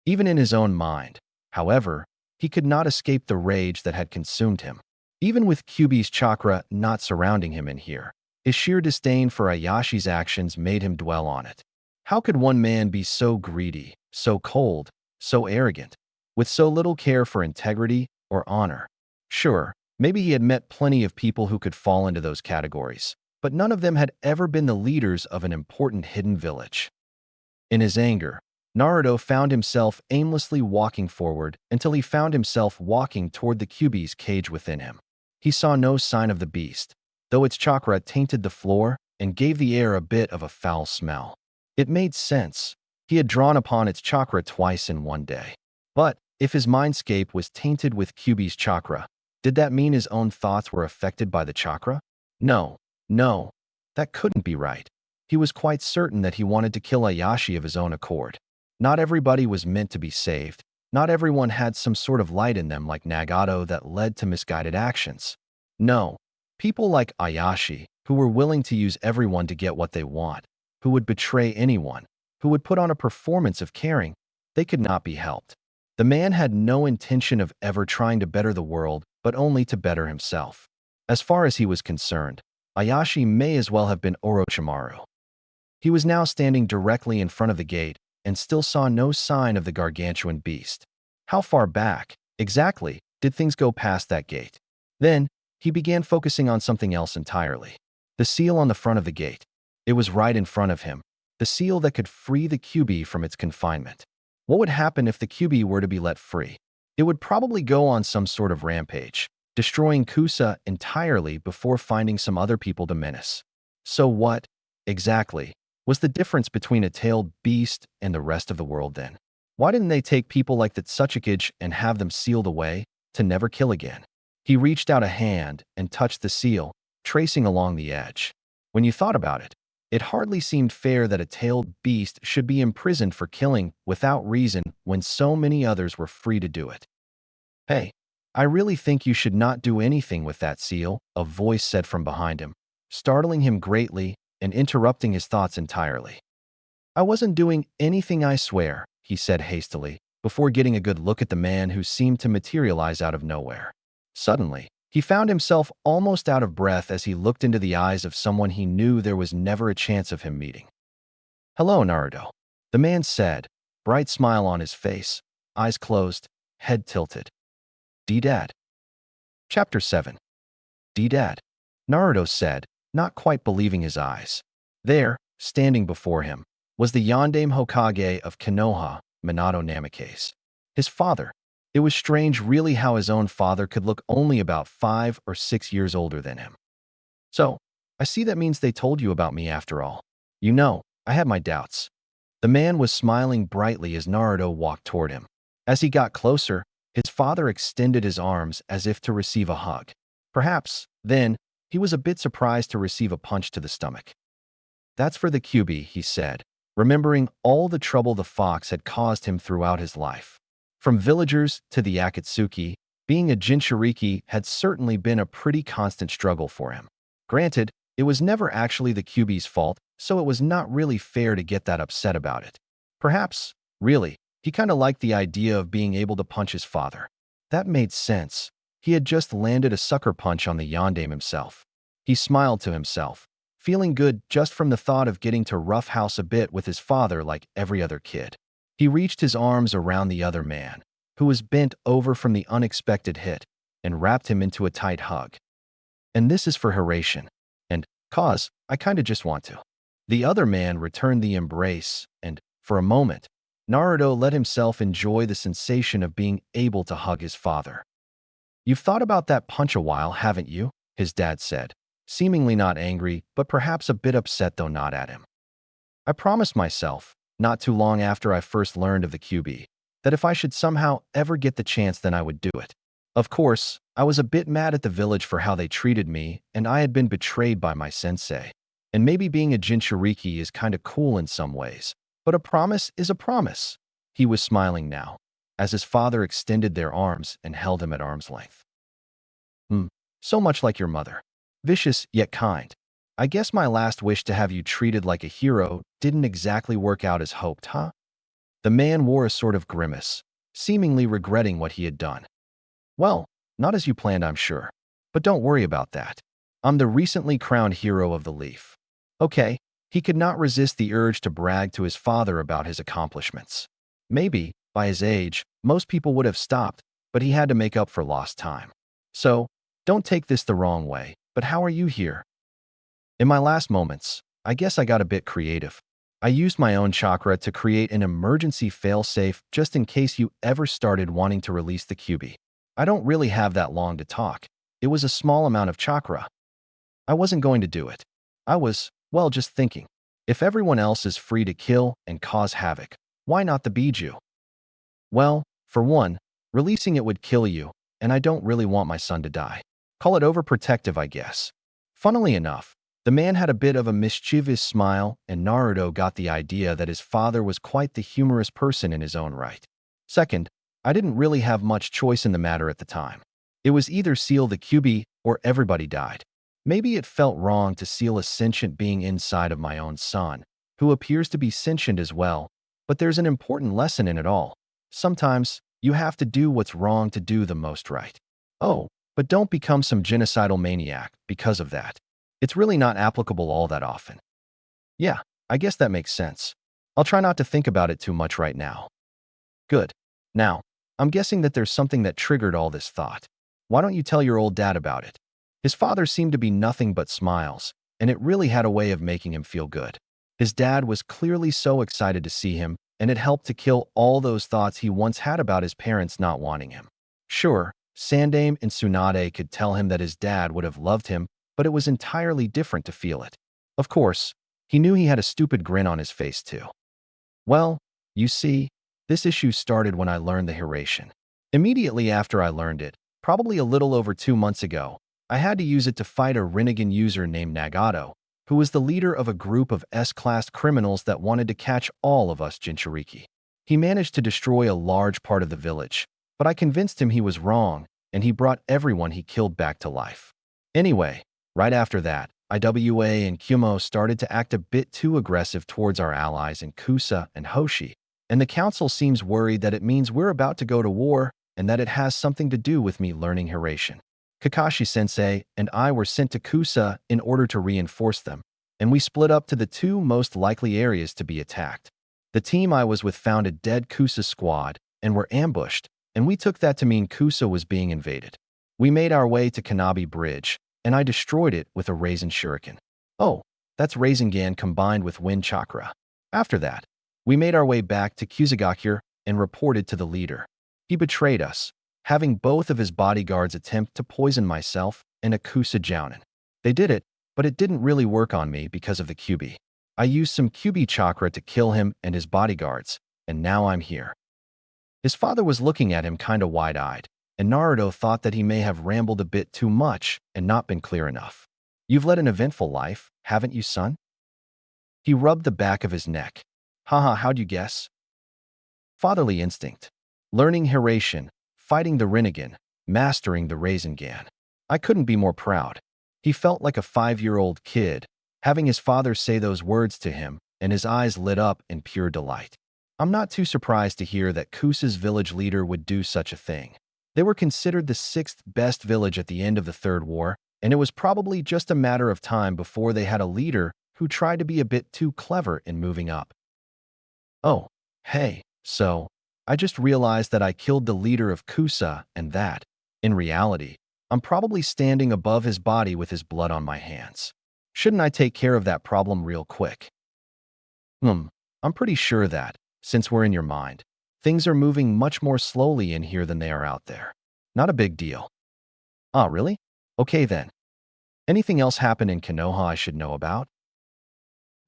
Even in his own mind, however, he could not escape the rage that had consumed him. Even with Kyuubi's chakra not surrounding him in here, his sheer disdain for Ayashi's actions made him dwell on it. How could one man be so greedy, so cold, so arrogant, with so little care for integrity or honor? Sure, maybe he had met plenty of people who could fall into those categories, but none of them had ever been the leaders of an important hidden village. In his anger, Naruto found himself aimlessly walking forward until he found himself walking toward the Kyuubi's cage within him. He saw no sign of the beast, though its chakra tainted the floor and gave the air a bit of a foul smell. It made sense. He had drawn upon its chakra twice in one day. But if his mindscape was tainted with Kyuubi's chakra, did that mean his own thoughts were affected by the chakra? No, that couldn't be right. He was quite certain that he wanted to kill Ayashi of his own accord. Not everybody was meant to be saved. Not everyone had some sort of light in them like Nagato that led to misguided actions. No, people like Ayashi, who were willing to use everyone to get what they want, who would betray anyone, who would put on a performance of caring, they could not be helped. The man had no intention of ever trying to better the world, but only to better himself. As far as he was concerned, Ayashi may as well have been Orochimaru. He was now standing directly in front of the gate and still saw no sign of the gargantuan beast. How far back, exactly, did things go past that gate? Then, he began focusing on something else entirely. The seal on the front of the gate. It was right in front of him, the seal that could free the Kyuubi from its confinement. What would happen if the Kyuubi were to be let free? It would probably go on some sort of rampage, destroying Kusa entirely before finding some other people to menace. So what, exactly, was the difference between a tailed beast and the rest of the world then? Why didn't they take people like the Tsuchikage and have them sealed away to never kill again? He reached out a hand and touched the seal, tracing along the edge. When you thought about it, it hardly seemed fair that a tailed beast should be imprisoned for killing without reason when so many others were free to do it. "Hey, I really think you should not do anything with that seal," a voice said from behind him, startling him greatly and interrupting his thoughts entirely. "I wasn't doing anything, I swear," he said hastily, before getting a good look at the man who seemed to materialize out of nowhere. Suddenly, he found himself almost out of breath as he looked into the eyes of someone he knew there was never a chance of him meeting. "Hello, Naruto," the man said, bright smile on his face, eyes closed, head tilted. "D-Dad." Chapter 7. "D-Dad," Naruto said, not quite believing his eyes. There, standing before him, was the Yondaime Hokage of Konoha, Minato Namikaze. His father. It was strange really how his own father could look only about 5 or 6 years older than him. "So, I see that means they told you about me after all. You know, I had my doubts." The man was smiling brightly as Naruto walked toward him. As he got closer, his father extended his arms as if to receive a hug. Perhaps, then, he was a bit surprised to receive a punch to the stomach. "That's for the Kyuubi," he said, remembering all the trouble the fox had caused him throughout his life. From villagers to the Akatsuki, being a Jinchuriki had certainly been a pretty constant struggle for him. Granted, it was never actually the Kyuubi's fault, so it was not really fair to get that upset about it. Perhaps, really, he kinda liked the idea of being able to punch his father. That made sense. He had just landed a sucker punch on the yondaime himself. He smiled to himself, feeling good just from the thought of getting to roughhouse a bit with his father like every other kid. He reached his arms around the other man, who was bent over from the unexpected hit, and wrapped him into a tight hug. "And this is for Hiraishin. And, cause, I kinda just want to." The other man returned the embrace, and, for a moment, Naruto let himself enjoy the sensation of being able to hug his father. "You've thought about that punch a while, haven't you?" his dad said, seemingly not angry, but perhaps a bit upset though not at him. "I promised myself, not too long after I first learned of the Kyuubi, that if I should somehow ever get the chance then I would do it. Of course, I was a bit mad at the village for how they treated me, and I had been betrayed by my sensei. And maybe being a Jinchuriki is kinda cool in some ways, but a promise is a promise." He was smiling now, as his father extended their arms and held him at arm's length. So much like your mother. Vicious, yet kind. I guess my last wish to have you treated like a hero didn't exactly work out as hoped, huh?" The man wore a sort of grimace, seemingly regretting what he had done. "Well, not as you planned, I'm sure. But don't worry about that. I'm the recently crowned hero of the Leaf." Okay, he could not resist the urge to brag to his father about his accomplishments. Maybe, by his age, most people would have stopped, but he had to make up for lost time. "So, don't take this the wrong way, but how are you here?" "In my last moments, I guess I got a bit creative. I used my own chakra to create an emergency failsafe just in case you ever started wanting to release the Kyuubi. I don't really have that long to talk. It was a small amount of chakra. I wasn't going to do it. I was, well, just thinking. If everyone else is free to kill and cause havoc, why not the Biju? Well, for one, releasing it would kill you, and I don't really want my son to die. Call it overprotective, I guess." Funnily enough, the man had a bit of a mischievous smile, and Naruto got the idea that his father was quite the humorous person in his own right. "Second, I didn't really have much choice in the matter at the time. It was either seal the Kyuubi or everybody died. Maybe it felt wrong to seal a sentient being inside of my own son, who appears to be sentient as well, but there's an important lesson in it all. Sometimes, you have to do what's wrong to do the most right. Oh, but don't become some genocidal maniac because of that. It's really not applicable all that often." "Yeah, I guess that makes sense. I'll try not to think about it too much right now." "Good. Now, I'm guessing that there's something that triggered all this thought. Why don't you tell your old dad about it?" His father seemed to be nothing but smiles, and it really had a way of making him feel good. His dad was clearly so excited to see him, and it helped to kill all those thoughts he once had about his parents not wanting him. Sure, Sandaime and Tsunade could tell him that his dad would have loved him, but it was entirely different to feel it. Of course, he knew he had a stupid grin on his face too. "Well, you see, this issue started when I learned the Hiraishin. Immediately after I learned it, probably a little over 2 months ago, I had to use it to fight a Rinnegan user named Nagato, who was the leader of a group of S-class criminals that wanted to catch all of us Jinchuriki. He managed to destroy a large part of the village, but I convinced him he was wrong, and he brought everyone he killed back to life. Anyway, right after that, IWA and Kumo started to act a bit too aggressive towards our allies in Kusa and Hoshi, and the council seems worried that it means we're about to go to war and that it has something to do with me learning Hiraishin. Kakashi-sensei and I were sent to Kusa in order to reinforce them, and we split up to the 2 most likely areas to be attacked. The team I was with found a dead Kusa squad and were ambushed, and we took that to mean Kusa was being invaded. We made our way to Kanabi Bridge, and I destroyed it with a Raisin Shuriken. Oh, that's Rasengan combined with Wind Chakra. After that, we made our way back to Kusagakure and reported to the leader. He betrayed us, having both of his bodyguards attempt to poison myself and Akusa Jounin. They did it, but it didn't really work on me because of the Kyuubi. I used some QB chakra to kill him and his bodyguards, and now I'm here." His father was looking at him kinda wide-eyed, and Naruto thought that he may have rambled a bit too much and not been clear enough. "You've led an eventful life, haven't you, son?" He rubbed the back of his neck. "Haha, how'd you guess?" Fatherly instinct. Learning Hiraishin, fighting the Rinnegan, mastering the Rasengan. I couldn't be more proud. He felt like a 5-year-old kid, having his father say those words to him, and his eyes lit up in pure delight. I'm not too surprised to hear that Kusa's village leader would do such a thing. They were considered the 6th best village at the end of the Third War, and it was probably just a matter of time before they had a leader who tried to be a bit too clever in moving up. "Oh, hey, so, I just realized that I killed the leader of Kusa and that, in reality, I'm probably standing above his body with his blood on my hands. Shouldn't I take care of that problem real quick?" I'm pretty sure that, since we're in your mind, things are moving much more slowly in here than they are out there. Not a big deal." "Ah, really? Okay then. Anything else happen in Konoha I should know about?"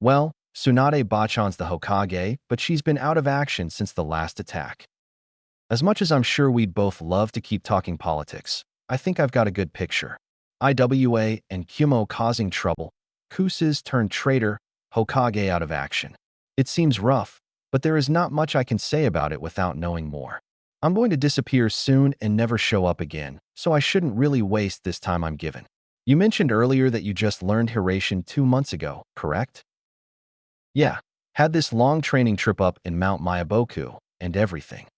"Well, Tsunade Bachan's the Hokage, but she's been out of action since the last attack. As much as I'm sure we'd both love to keep talking politics, I think I've got a good picture. Iwa and Kumo causing trouble, Kusa's turned traitor, Hokage out of action. It seems rough, but there is not much I can say about it without knowing more. I'm going to disappear soon and never show up again, so I shouldn't really waste this time I'm given. You mentioned earlier that you just learned Hiraishin 2 months ago, correct?" "Yeah, had this long training trip up in Mount Myaboku and everything."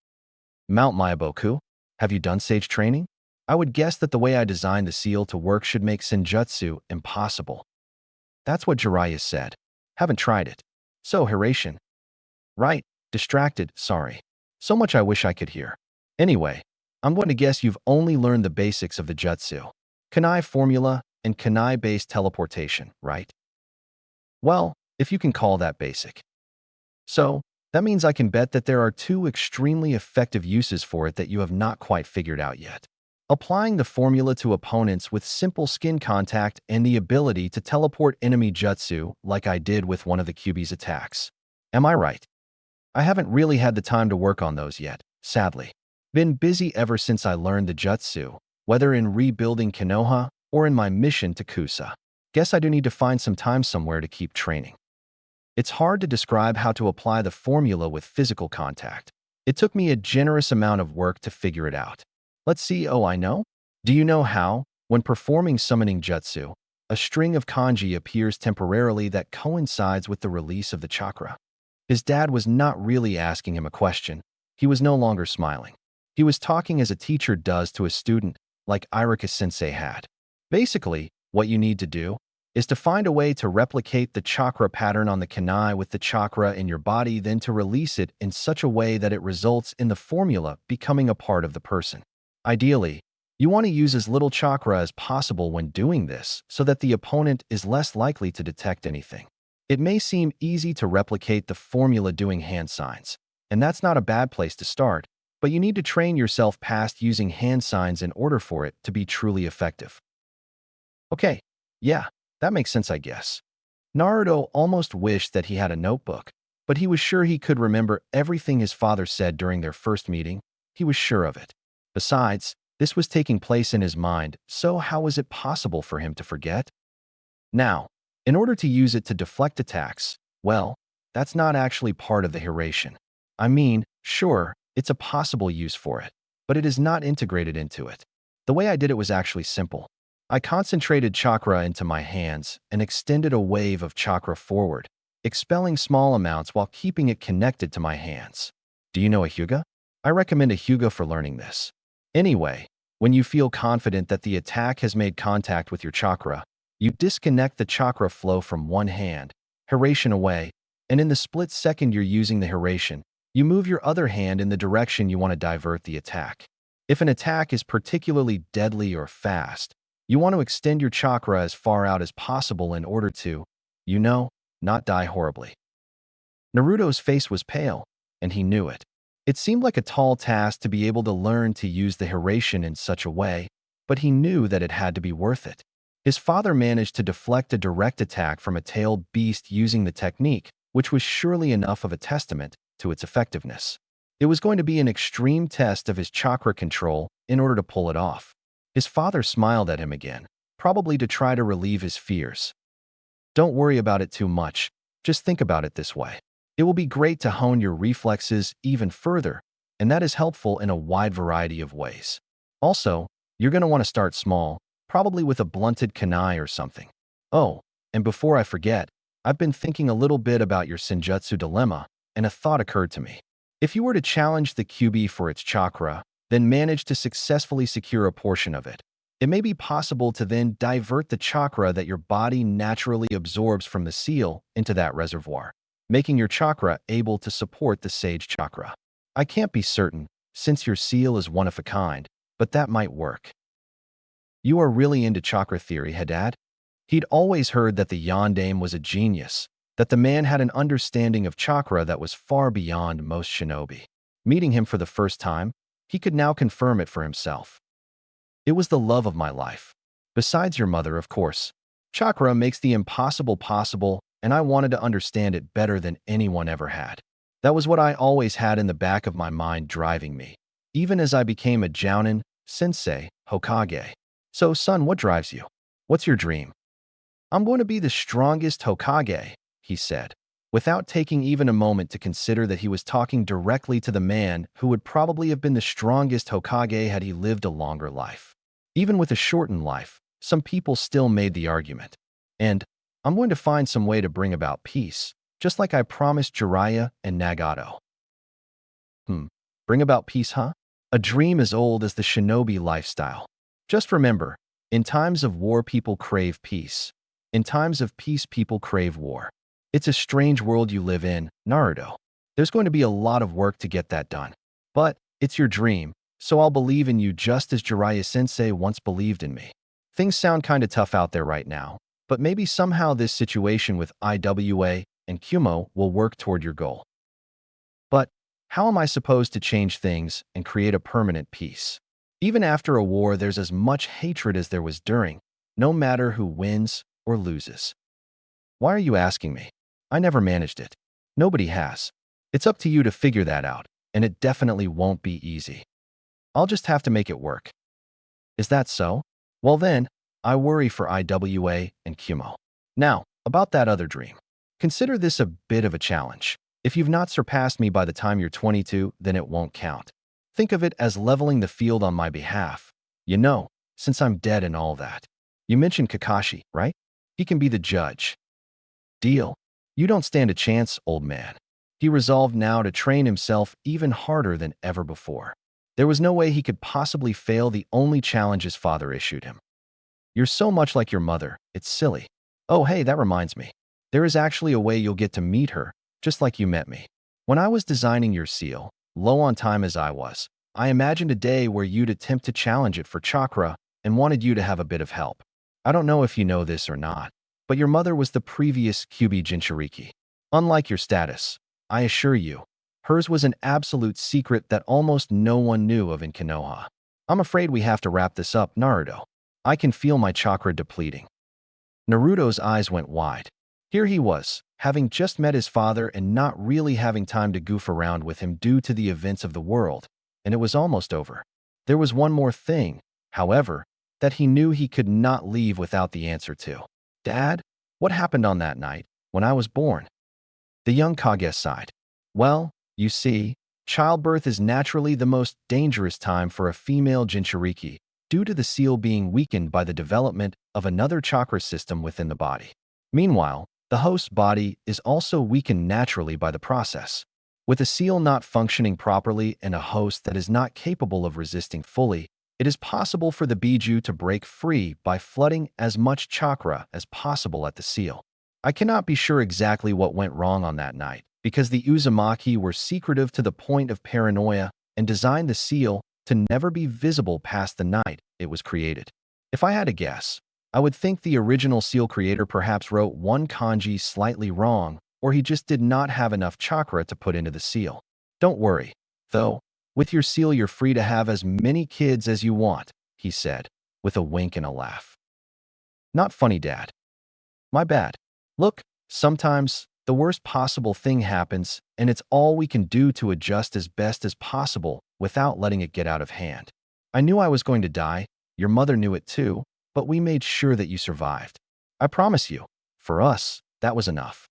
"Mount Myaboku? Have you done sage training? I would guess that the way I designed the seal to work should make senjutsu impossible." "That's what Jiraiya said. Haven't tried it." "So, Hiraishin." "Right, distracted, sorry. So much I wish I could hear. Anyway, I'm going to guess you've only learned the basics of the jutsu. Kunai formula and kunai-based teleportation, right?" "Well, if you can call that basic." "So, that means I can bet that there are 2 extremely effective uses for it that you have not quite figured out yet. Applying the formula to opponents with simple skin contact and the ability to teleport enemy jutsu like I did with one of the QB's attacks. Am I right?" "I haven't really had the time to work on those yet, sadly. Been busy ever since I learned the jutsu, whether in rebuilding Konoha or in my mission to Kusa. Guess I do need to find some time somewhere to keep training." It's hard to describe how to apply the formula with physical contact. It took me a generous amount of work to figure it out. Let's see, oh, I know? Do you know how, when performing summoning jutsu, a string of kanji appears temporarily that coincides with the release of the chakra? His dad was not really asking him a question. He was no longer smiling. He was talking as a teacher does to a student, like Irika-sensei had. Basically, what you need to do is to find a way to replicate the chakra pattern on the kunai with the chakra in your body, then to release it in such a way that it results in the formula becoming a part of the person. Ideally, you want to use as little chakra as possible when doing this so that the opponent is less likely to detect anything. It may seem easy to replicate the formula doing hand signs, and that's not a bad place to start, but you need to train yourself past using hand signs in order for it to be truly effective. Okay, yeah, that makes sense, I guess. Naruto almost wished that he had a notebook, but he was sure he could remember everything his father said during their first meeting. He was sure of it. Besides, this was taking place in his mind, so how was it possible for him to forget? Now, in order to use it to deflect attacks, well, that's not actually part of the Hiraishin. I mean, sure, it's a possible use for it, but it is not integrated into it. The way I did it was actually simple. I concentrated chakra into my hands and extended a wave of chakra forward, expelling small amounts while keeping it connected to my hands. Do you know a Hyuga? I recommend a Hyuga for learning this. Anyway, when you feel confident that the attack has made contact with your chakra, you disconnect the chakra flow from one hand, Hiraishin away, and in the split second you're using the Hiraishin, you move your other hand in the direction you want to divert the attack. If an attack is particularly deadly or fast, you want to extend your chakra as far out as possible in order to, not die horribly. Naruto's face was pale, and he knew it. It seemed like a tall task to be able to learn to use the Hiraishin in such a way, but he knew that it had to be worth it. His father managed to deflect a direct attack from a tailed beast using the technique, which was surely enough of a testament to its effectiveness. It was going to be an extreme test of his chakra control in order to pull it off. His father smiled at him again, probably to try to relieve his fears. Don't worry about it too much. Just think about it this way. It will be great to hone your reflexes even further, and that is helpful in a wide variety of ways. Also, you're going to want to start small, probably with a blunted kunai or something. Oh, and before I forget, I've been thinking a little bit about your Senjutsu dilemma, and a thought occurred to me. If you were to challenge the QB for its chakra, then manage to successfully secure a portion of it, it may be possible to then divert the chakra that your body naturally absorbs from the seal into that reservoir, making your chakra able to support the sage chakra. I can't be certain, since your seal is one of a kind, but that might work. You are really into chakra theory, Haddad? He'd always heard that the Yondaime was a genius, that the man had an understanding of chakra that was far beyond most shinobi. Meeting him for the first time, he could now confirm it for himself. It was the love of my life. Besides your mother, of course. Chakra makes the impossible possible, and I wanted to understand it better than anyone ever had. That was what I always had in the back of my mind driving me, even as I became a Jounin, Sensei, Hokage. So, son, what drives you? What's your dream? I'm going to be the strongest Hokage, he said, without taking even a moment to consider that he was talking directly to the man who would probably have been the strongest Hokage had he lived a longer life. Even with a shortened life, some people still made the argument. And I'm going to find some way to bring about peace, just like I promised Jiraiya and Nagato. Bring about peace, huh? A dream as old as the shinobi lifestyle. Just remember, in times of war people crave peace. In times of peace people crave war. It's a strange world you live in, Naruto. There's going to be a lot of work to get that done. But it's your dream, so I'll believe in you just as Jiraiya-sensei once believed in me. Things sound kinda tough out there right now, but maybe somehow this situation with IWA and Kumo will work toward your goal. But how am I supposed to change things and create a permanent peace? Even after a war, there's as much hatred as there was during, no matter who wins or loses. Why are you asking me? I never managed it. Nobody has. It's up to you to figure that out, and it definitely won't be easy. I'll just have to make it work. Is that so? Well then, I worry for IWA and Kumo. Now, about that other dream. Consider this a bit of a challenge. If you've not surpassed me by the time you're 22, then it won't count. Think of it as leveling the field on my behalf. You know, since I'm dead and all that. You mentioned Kakashi, right? He can be the judge. Deal. You don't stand a chance, old man. He resolved now to train himself even harder than ever before. There was no way he could possibly fail the only challenge his father issued him. You're so much like your mother, it's silly. Oh hey, that reminds me. There is actually a way you'll get to meet her, just like you met me. When I was designing your seal, low on time as I was, I imagined a day where you'd attempt to challenge it for chakra and wanted you to have a bit of help. I don't know if you know this or not, but your mother was the previous Kyuubi Jinchuriki. Unlike your status, I assure you, hers was an absolute secret that almost no one knew of in Konoha. I'm afraid we have to wrap this up, Naruto. I can feel my chakra depleting. Naruto's eyes went wide. Here he was, having just met his father and not really having time to goof around with him due to the events of the world, and it was almost over. There was one more thing, however, that he knew he could not leave without the answer to. Dad, what happened on that night, when I was born? The young Kage sighed. Well, you see, childbirth is naturally the most dangerous time for a female Jinchuriki, due to the seal being weakened by the development of another chakra system within the body. Meanwhile, the host's body is also weakened naturally by the process. With a seal not functioning properly and a host that is not capable of resisting fully, it is possible for the Biju to break free by flooding as much chakra as possible at the seal. I cannot be sure exactly what went wrong on that night, because the Uzumaki were secretive to the point of paranoia and designed the seal to never be visible past the night it was created. If I had to guess, I would think the original seal creator perhaps wrote one kanji slightly wrong, or he just did not have enough chakra to put into the seal. Don't worry, though. With your seal you're free to have as many kids as you want, he said, with a wink and a laugh. Not funny, Dad. My bad. Look, sometimes the worst possible thing happens, and it's all we can do to adjust as best as possible without letting it get out of hand. I knew I was going to die, your mother knew it too, but we made sure that you survived. I promise you, for us, that was enough.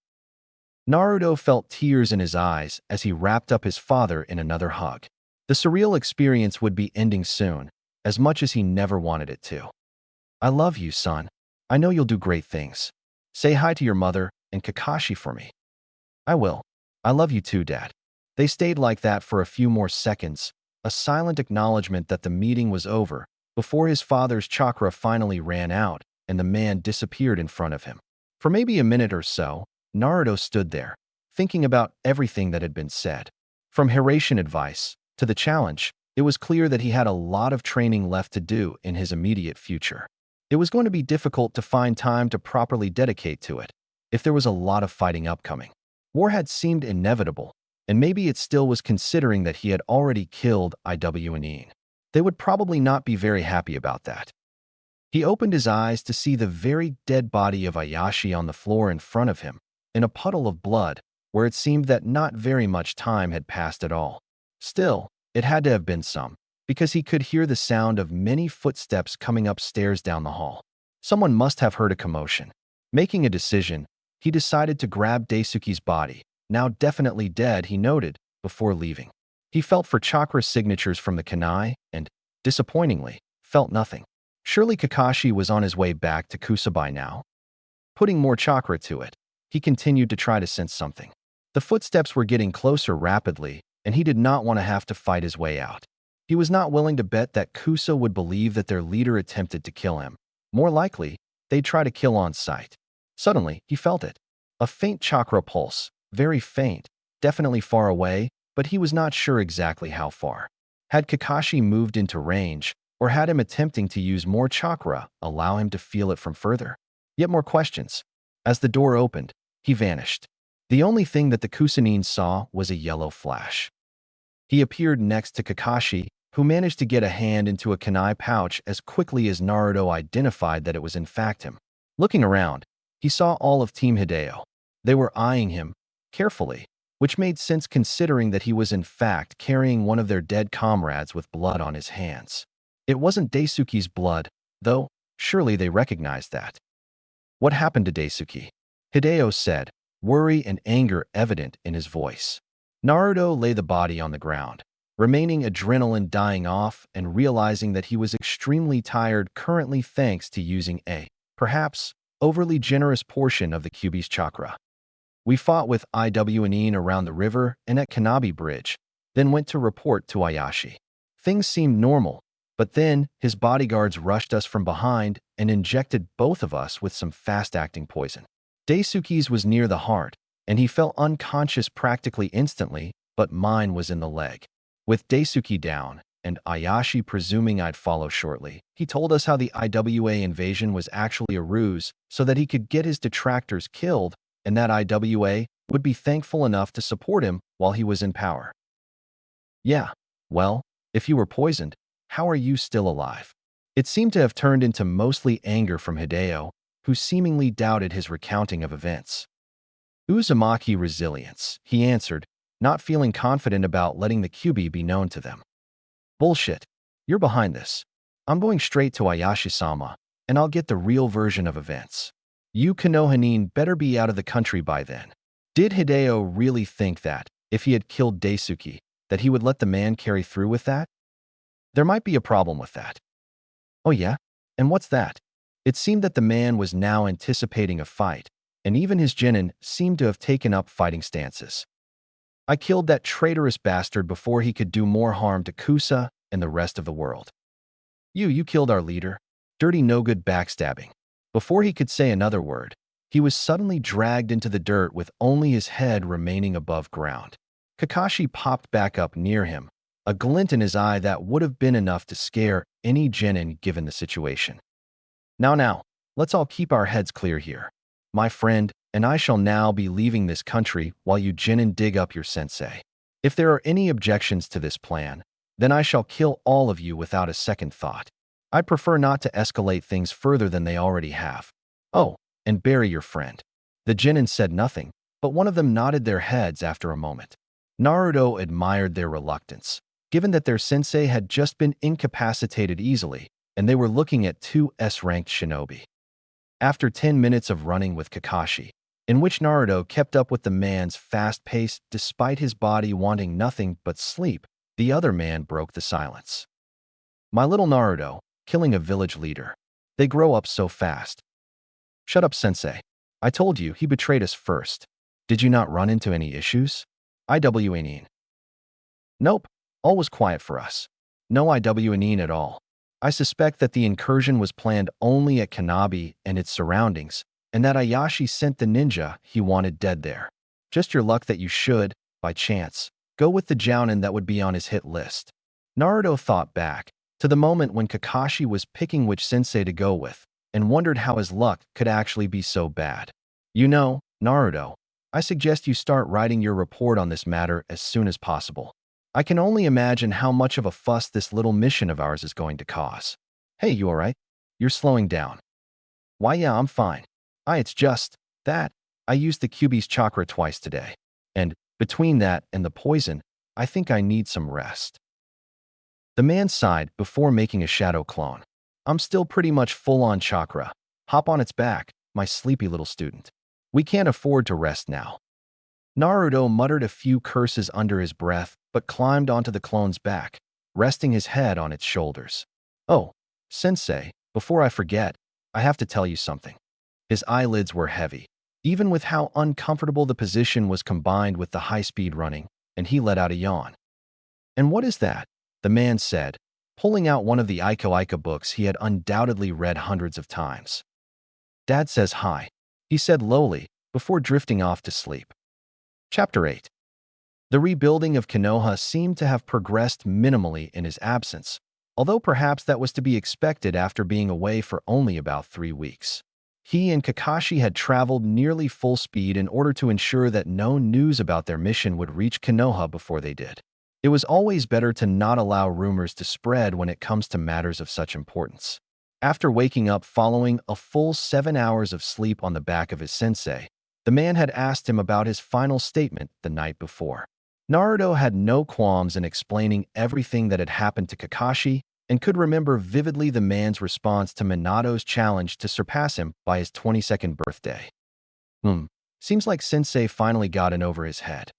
Naruto felt tears in his eyes as he wrapped up his father in another hug. The surreal experience would be ending soon, as much as he never wanted it to. I love you, son. I know you'll do great things. Say hi to your mother and Kakashi for me. I will. I love you too, Dad. They stayed like that for a few more seconds, a silent acknowledgement that the meeting was over, before his father's chakra finally ran out and the man disappeared in front of him. For maybe a minute or so, Naruto stood there, thinking about everything that had been said. From Hiraishin advice to the challenge, it was clear that he had a lot of training left to do in his immediate future. It was going to be difficult to find time to properly dedicate to it, if there was a lot of fighting upcoming. War had seemed inevitable, and maybe it still was considering that he had already killed Iwnin. They would probably not be very happy about that. He opened his eyes to see the very dead body of Ayashi on the floor in front of him, in a puddle of blood, where it seemed that not very much time had passed at all. Still, it had to have been some, because he could hear the sound of many footsteps coming upstairs down the hall. Someone must have heard a commotion. Making a decision, he decided to grab Daisuke's body, now definitely dead, he noted, before leaving. He felt for chakra signatures from the kunai and, disappointingly, felt nothing. Surely Kakashi was on his way back to Kusabai now. Putting more chakra to it, he continued to try to sense something. The footsteps were getting closer rapidly, and he did not want to have to fight his way out. He was not willing to bet that Kusa would believe that their leader attempted to kill him. More likely, they'd try to kill on sight. Suddenly, he felt it. A faint chakra pulse, very faint, definitely far away, but he was not sure exactly how far. Had Kakashi moved into range, or had him attempting to use more chakra allow him to feel it from further? Yet more questions. As the door opened, he vanished. The only thing that the Kusanine saw was a yellow flash. He appeared next to Kakashi, who managed to get a hand into a kunai pouch as quickly as Naruto identified that it was in fact him. Looking around, he saw all of Team Hideo. They were eyeing him carefully, which made sense considering that he was in fact carrying one of their dead comrades with blood on his hands. It wasn't Daisuke's blood, though surely they recognized that. What happened to Daisuke? Hideo said, worry and anger evident in his voice. Naruto lay the body on the ground, remaining adrenaline dying off and realizing that he was extremely tired currently thanks to using a, perhaps, overly generous portion of the Kyuubi's chakra. We fought with Iwnin around the river and at Kanabi Bridge, then went to report to Ayashi. Things seemed normal, but then his bodyguards rushed us from behind and injected both of us with some fast-acting poison. Daisuke's was near the heart, and he fell unconscious practically instantly, but mine was in the leg. With Daisuke down, and Ayashi presuming I'd follow shortly, he told us how the IWA invasion was actually a ruse so that he could get his detractors killed, and that IWA would be thankful enough to support him while he was in power. Yeah, well, if you were poisoned, how are you still alive? It seemed to have turned into mostly anger from Hideo, who seemingly doubted his recounting of events. Uzumaki resilience, he answered, not feeling confident about letting the Kyuubi be known to them. Bullshit. You're behind this. I'm going straight to Ayashi-sama, and I'll get the real version of events. You Konohanin better be out of the country by then. Did Hideo really think that, if he had killed Daisuke, that he would let the man carry through with that? There might be a problem with that. Oh yeah? And what's that? It seemed that the man was now anticipating a fight, and even his genin seemed to have taken up fighting stances. I killed that traitorous bastard before he could do more harm to Kusa and the rest of the world. You killed our leader. Dirty no-good backstabbing. Before he could say another word, he was suddenly dragged into the dirt with only his head remaining above ground. Kakashi popped back up near him, a glint in his eye that would have been enough to scare any genin given the situation. Now, let's all keep our heads clear here. My friend and I shall now be leaving this country while you genin dig up your sensei. If there are any objections to this plan, then I shall kill all of you without a second thought. I'd prefer not to escalate things further than they already have. Oh, and bury your friend. The genin said nothing, but one of them nodded their heads after a moment. Naruto admired their reluctance, given that their sensei had just been incapacitated easily, and they were looking at two S-ranked shinobi. After 10 minutes of running with Kakashi, in which Naruto kept up with the man's fast pace despite his body wanting nothing but sleep, the other man broke the silence. My little Naruto, killing a village leader. They grow up so fast. Shut up, sensei. I told you he betrayed us first. Did you not run into any issues? IWNing. Nope, all was quiet for us. No IWNing at all. I suspect that the incursion was planned only at Kanabi and its surroundings, and that Ayashi sent the ninja he wanted dead there. Just your luck that you should, by chance, go with the jounin that would be on his hit list. Naruto thought back to the moment when Kakashi was picking which sensei to go with, and wondered how his luck could actually be so bad. You know, Naruto, I suggest you start writing your report on this matter as soon as possible. I can only imagine how much of a fuss this little mission of ours is going to cause. Hey, you alright? You're slowing down. Why, yeah, I'm fine. It's just that I used the Kyuubi's chakra twice today. And between that and the poison, I think I need some rest. The man sighed before making a shadow clone. I'm still pretty much full on chakra. Hop on its back, my sleepy little student. We can't afford to rest now. Naruto muttered a few curses under his breath, but climbed onto the clone's back, resting his head on its shoulders. Oh, sensei, before I forget, I have to tell you something. His eyelids were heavy, even with how uncomfortable the position was combined with the high-speed running, and he let out a yawn. And what is that? The man said, pulling out one of the Aiko books he had undoubtedly read hundreds of times. Dad says hi, he said lowly, before drifting off to sleep. Chapter 8. The rebuilding of Konoha seemed to have progressed minimally in his absence, although perhaps that was to be expected after being away for only about 3 weeks. He and Kakashi had traveled nearly full speed in order to ensure that no news about their mission would reach Konoha before they did. It was always better to not allow rumors to spread when it comes to matters of such importance. After waking up following a full 7 hours of sleep on the back of his sensei, the man had asked him about his final statement the night before. Naruto had no qualms in explaining everything that had happened to Kakashi and could remember vividly the man's response to Minato's challenge to surpass him by his 22nd birthday. Seems like Sensei finally got in over his head.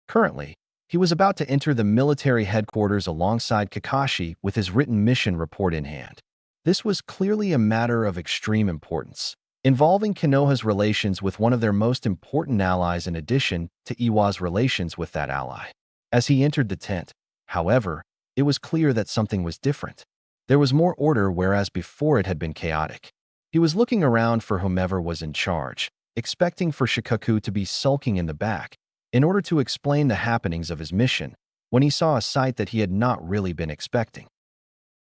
Currently, he was about to enter the military headquarters alongside Kakashi with his written mission report in hand. This was clearly a matter of extreme importance, involving Konoha's relations with one of their most important allies in addition to Iwa's relations with that ally. As he entered the tent, however, it was clear that something was different. There was more order, whereas before it had been chaotic. He was looking around for whomever was in charge, expecting for Shikaku to be sulking in the back, in order to explain the happenings of his mission, when he saw a sight that he had not really been expecting.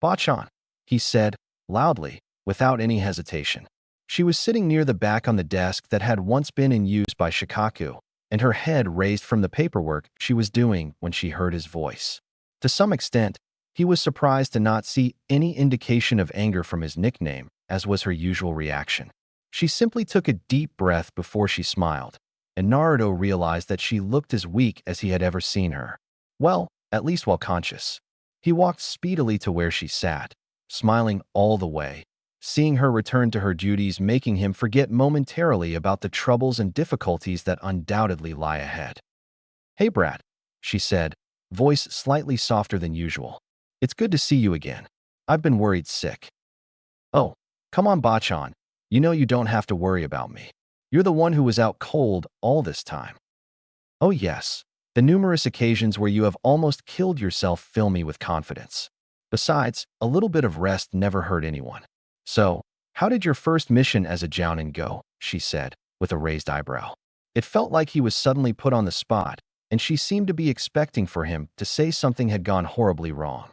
"Bachan," he said, loudly, without any hesitation. She was sitting near the back on the desk that had once been in use by Shikaku, and her head raised from the paperwork she was doing when she heard his voice. To some extent, he was surprised to not see any indication of anger from his nickname, as was her usual reaction. She simply took a deep breath before she smiled, and Naruto realized that she looked as weak as he had ever seen her. Well, at least while conscious. He walked speedily to where she sat, smiling all the way, seeing her return to her duties, making him forget momentarily about the troubles and difficulties that undoubtedly lie ahead. "Hey, brat," she said, voice slightly softer than usual. "It's good to see you again. I've been worried sick." "Oh, come on, Bachan. You know you don't have to worry about me. You're the one who was out cold all this time." "Oh yes, the numerous occasions where you have almost killed yourself fill me with confidence. Besides, a little bit of rest never hurt anyone. So, how did your first mission as a jounin go?" she said, with a raised eyebrow. It felt like he was suddenly put on the spot, and she seemed to be expecting for him to say something had gone horribly wrong.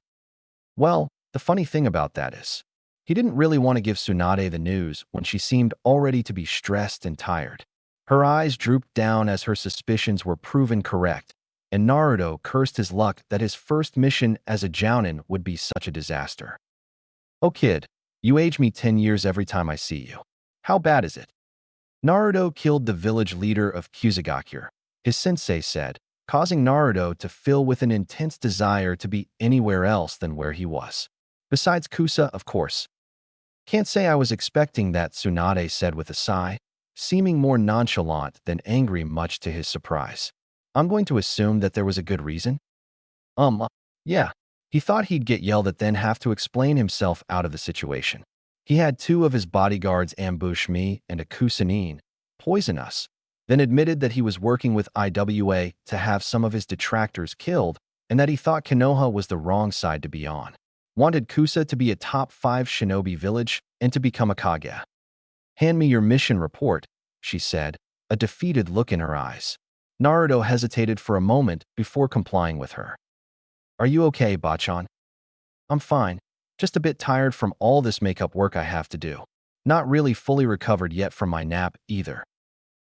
Well, the funny thing about that is, he didn't really want to give Tsunade the news when she seemed already to be stressed and tired. Her eyes drooped down as her suspicions were proven correct, and Naruto cursed his luck that his first mission as a jounin would be such a disaster. Oh kid, you age me 10 years every time I see you. How bad is it? Naruto killed the village leader of Kusagakure, his sensei said, causing Naruto to fill with an intense desire to be anywhere else than where he was. Besides Kusa, of course. Can't say I was expecting that, Tsunade said with a sigh, seeming more nonchalant than angry, much to his surprise. I'm going to assume that there was a good reason? Yeah. He thought he'd get yelled at, then have to explain himself out of the situation. He had two of his bodyguards ambush me and a Kusanine, poison us, then admitted that he was working with IWA to have some of his detractors killed and that he thought Konoha was the wrong side to be on. Wanted Kusa to be a top 5 shinobi village and to become a Kage. Hand me your mission report, she said, a defeated look in her eyes. Naruto hesitated for a moment before complying with her. Are you okay, Bachan? I'm fine, just a bit tired from all this makeup work I have to do. Not really fully recovered yet from my nap either.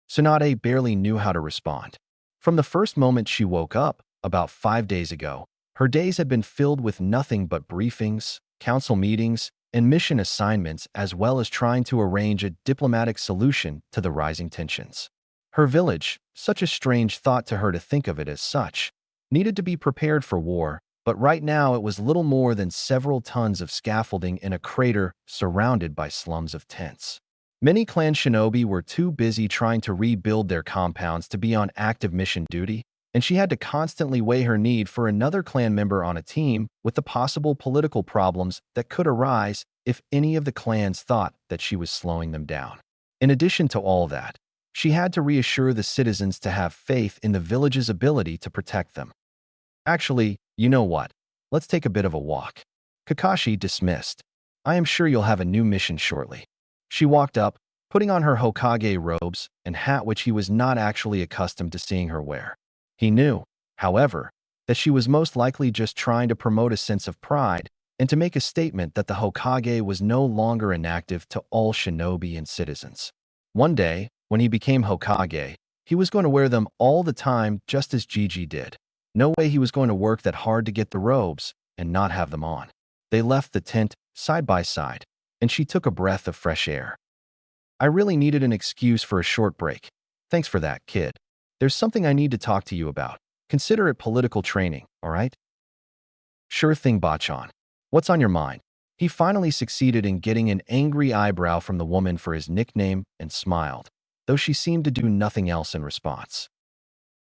Tsunade barely knew how to respond. From the first moment she woke up, about 5 days ago, her days had been filled with nothing but briefings, council meetings, and mission assignments, as well as trying to arrange a diplomatic solution to the rising tensions. Her village, such a strange thought to her to think of it as such, needed to be prepared for war, but right now it was little more than several tons of scaffolding in a crater surrounded by slums of tents. Many clan shinobi were too busy trying to rebuild their compounds to be on active mission duty, and she had to constantly weigh her need for another clan member on a team with the possible political problems that could arise if any of the clans thought that she was slowing them down. In addition to all that, she had to reassure the citizens to have faith in the village's ability to protect them. Actually, you know what? Let's take a bit of a walk. Kakashi dismissed. I am sure you'll have a new mission shortly. She walked up, putting on her Hokage robes and hat, which he was not actually accustomed to seeing her wear. He knew, however, that she was most likely just trying to promote a sense of pride and to make a statement that the Hokage was no longer inactive to all shinobi and citizens. One day, when he became Hokage, he was going to wear them all the time, just as Gigi did. No way he was going to work that hard to get the robes and not have them on. They left the tent side by side, and she took a breath of fresh air. I really needed an excuse for a short break. Thanks for that, kid. There's something I need to talk to you about. Consider it political training, all right? Sure thing, Bachan. What's on your mind? He finally succeeded in getting an angry eyebrow from the woman for his nickname and smiled, though she seemed to do nothing else in response.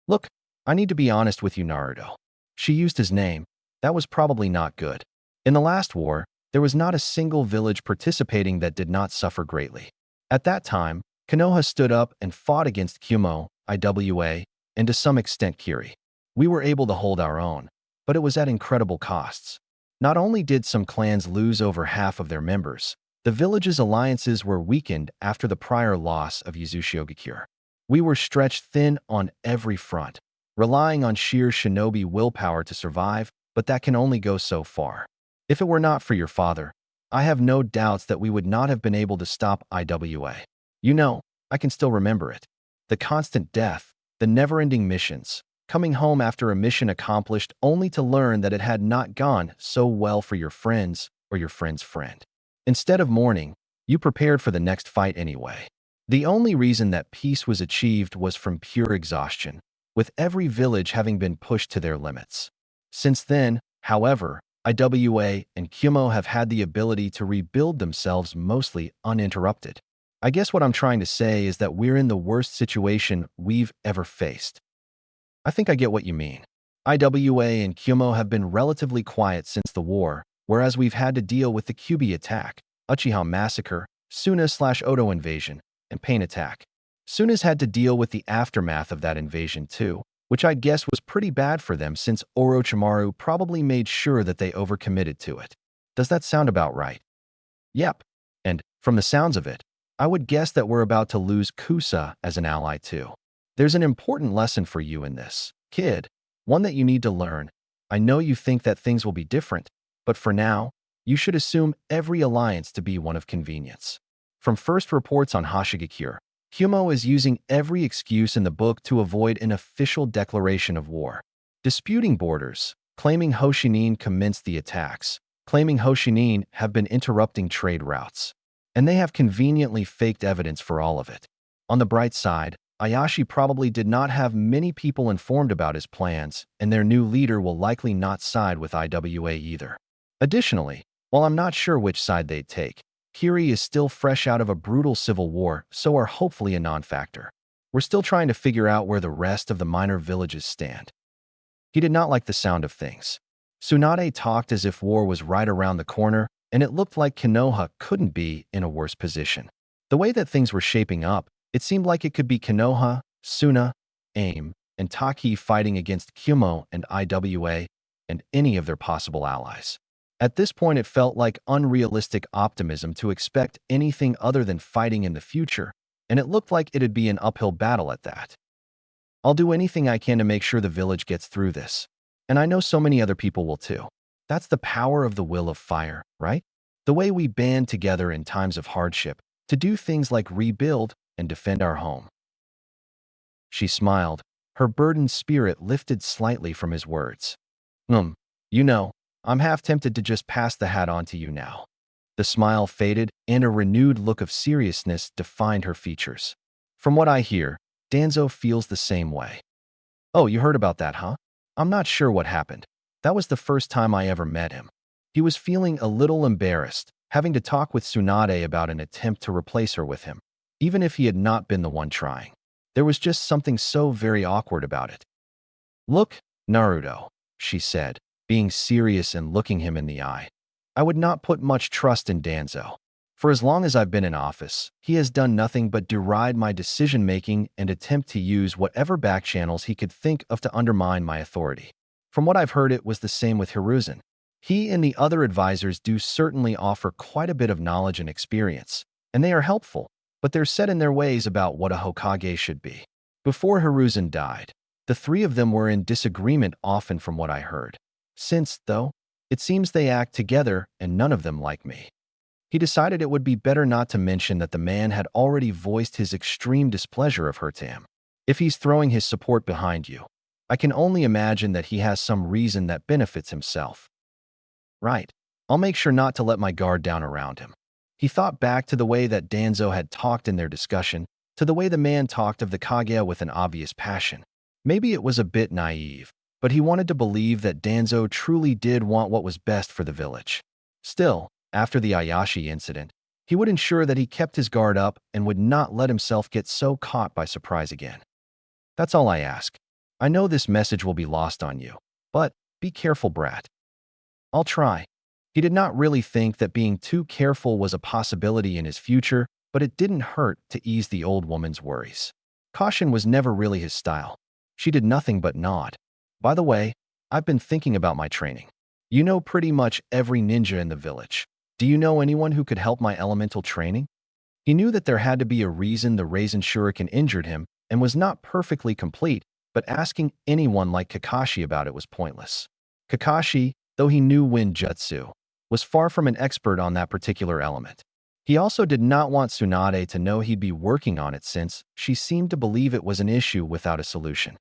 Look, I need to be honest with you, Naruto. She used his name. That was probably not good. In the last war, there was not a single village participating that did not suffer greatly. At that time, Konoha stood up and fought against Kumo, IWA, and to some extent Kiri. We were able to hold our own, but it was at incredible costs. Not only did some clans lose over half of their members, the village's alliances were weakened after the prior loss of Yuzushiogakure. We were stretched thin on every front, relying on sheer shinobi willpower to survive, but that can only go so far. If it were not for your father, I have no doubts that we would not have been able to stop IWA. You know, I can still remember it. The constant death, the never-ending missions, coming home after a mission accomplished only to learn that it had not gone so well for your friends or your friend's friend. Instead of mourning, you prepared for the next fight anyway. The only reason that peace was achieved was from pure exhaustion, with every village having been pushed to their limits. Since then, however, IWA and Kumo have had the ability to rebuild themselves mostly uninterrupted. I guess what I'm trying to say is that we're in the worst situation we've ever faced. I think I get what you mean. IWA and Kumo have been relatively quiet since the war, whereas we've had to deal with the Kyuubi attack, Uchiha massacre, Suna/Oto invasion, and Pain attack. Suna's had to deal with the aftermath of that invasion too, which I guess was pretty bad for them since Orochimaru probably made sure that they overcommitted to it. Does that sound about right? Yep. And, from the sounds of it, I would guess that we're about to lose Kusa as an ally too. There's an important lesson for you in this, kid, one that you need to learn. I know you think that things will be different, but for now, you should assume every alliance to be one of convenience. From first reports on Hashigakure, Kumo is using every excuse in the book to avoid an official declaration of war. Disputing borders, claiming Hoshinin commenced the attacks, claiming Hoshinin have been interrupting trade routes. And they have conveniently faked evidence for all of it. On the bright side, Ayashi probably did not have many people informed about his plans, and their new leader will likely not side with IWA either. Additionally, while I'm not sure which side they'd take, Kiri is still fresh out of a brutal civil war, so are hopefully a non-factor. We're still trying to figure out where the rest of the minor villages stand. He did not like the sound of things. Tsunade talked as if war was right around the corner, and it looked like Konoha couldn't be in a worse position. The way that things were shaping up, it seemed like it could be Konoha, Suna, AIM, and Taki fighting against Kumo and IWA and any of their possible allies. At this point, it felt like unrealistic optimism to expect anything other than fighting in the future, and it looked like it'd be an uphill battle at that. I'll do anything I can to make sure the village gets through this. And I know so many other people will too. That's the power of the will of fire, right? The way we band together in times of hardship to do things like rebuild and defend our home. She smiled, her burdened spirit lifted slightly from his words. You know, I'm half tempted to just pass the hat on to you now. The smile faded, and a renewed look of seriousness defined her features. From what I hear, Danzo feels the same way. Oh, you heard about that, huh? I'm not sure what happened. That was the first time I ever met him. He was feeling a little embarrassed, having to talk with Tsunade about an attempt to replace her with him, even if he had not been the one trying. There was just something so very awkward about it. Look, Naruto, she said, being serious and looking him in the eye. I would not put much trust in Danzo. For as long as I've been in office, he has done nothing but deride my decision-making and attempt to use whatever backchannels he could think of to undermine my authority. From what I've heard, it was the same with Hiraishin. He and the other advisors do certainly offer quite a bit of knowledge and experience, and they are helpful, but they're set in their ways about what a Hokage should be. Before Hiraishin died, the three of them were in disagreement often from what I heard. Since, though, it seems they act together and none of them like me. He decided it would be better not to mention that the man had already voiced his extreme displeasure of her to him. If he's throwing his support behind you, I can only imagine that he has some reason that benefits himself. Right. I'll make sure not to let my guard down around him. He thought back to the way that Danzo had talked in their discussion, to the way the man talked of the Kaguya with an obvious passion. Maybe it was a bit naive, but he wanted to believe that Danzo truly did want what was best for the village. Still, after the Ayashi incident, he would ensure that he kept his guard up and would not let himself get so caught by surprise again. That's all I ask. I know this message will be lost on you, but be careful, brat. I'll try. He did not really think that being too careful was a possibility in his future, but it didn't hurt to ease the old woman's worries. Caution was never really his style. She did nothing but nod. By the way, I've been thinking about my training. You know pretty much every ninja in the village. Do you know anyone who could help my elemental training? He knew that there had to be a reason the Raisin Shuriken injured him and was not perfectly complete, but asking anyone like Kakashi about it was pointless. Kakashi, though he knew wind jutsu, was far from an expert on that particular element. He also did not want Tsunade to know he'd be working on it since she seemed to believe it was an issue without a solution.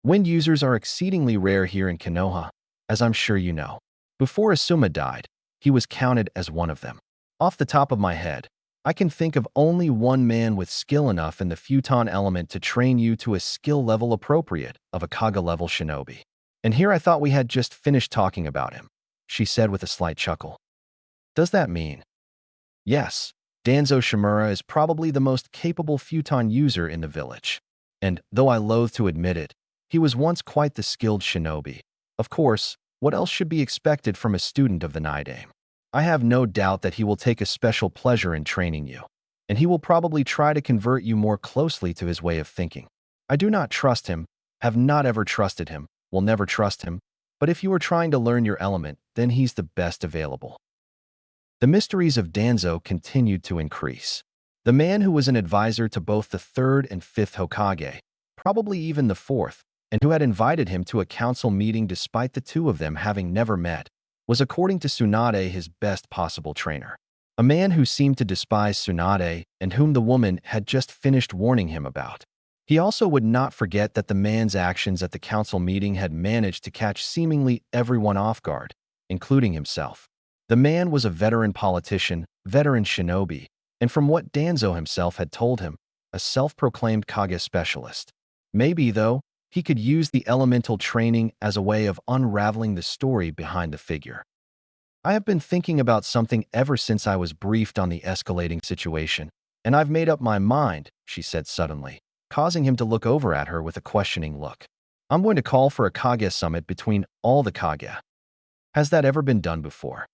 Wind users are exceedingly rare here in Konoha, as I'm sure you know. Before Asuma died, he was counted as one of them. Off the top of my head, I can think of only one man with skill enough in the futon element to train you to a skill level appropriate of a Kaga-level shinobi. And here I thought we had just finished talking about him, she said with a slight chuckle. Does that mean? Yes, Danzo Shimura is probably the most capable futon user in the village. And, though I loathe to admit it, he was once quite the skilled shinobi. Of course, what else should be expected from a student of the Night Aim? I have no doubt that he will take a special pleasure in training you, and he will probably try to convert you more closely to his way of thinking. I do not trust him, have not ever trusted him, will never trust him, but if you are trying to learn your element, then he's the best available. The mysteries of Danzo continued to increase. The man who was an advisor to both the third and fifth Hokage, probably even the fourth, and who had invited him to a council meeting despite the two of them having never met, was according to Tsunade his best possible trainer. A man who seemed to despise Tsunade and whom the woman had just finished warning him about. He also would not forget that the man's actions at the council meeting had managed to catch seemingly everyone off guard, including himself. The man was a veteran politician, veteran shinobi, and from what Danzo himself had told him, a self-proclaimed Kage specialist. Maybe, though, he could use the elemental training as a way of unraveling the story behind the figure. I have been thinking about something ever since I was briefed on the escalating situation, and I've made up my mind, she said suddenly, causing him to look over at her with a questioning look. I'm going to call for a Kage summit between all the Kage. Has that ever been done before?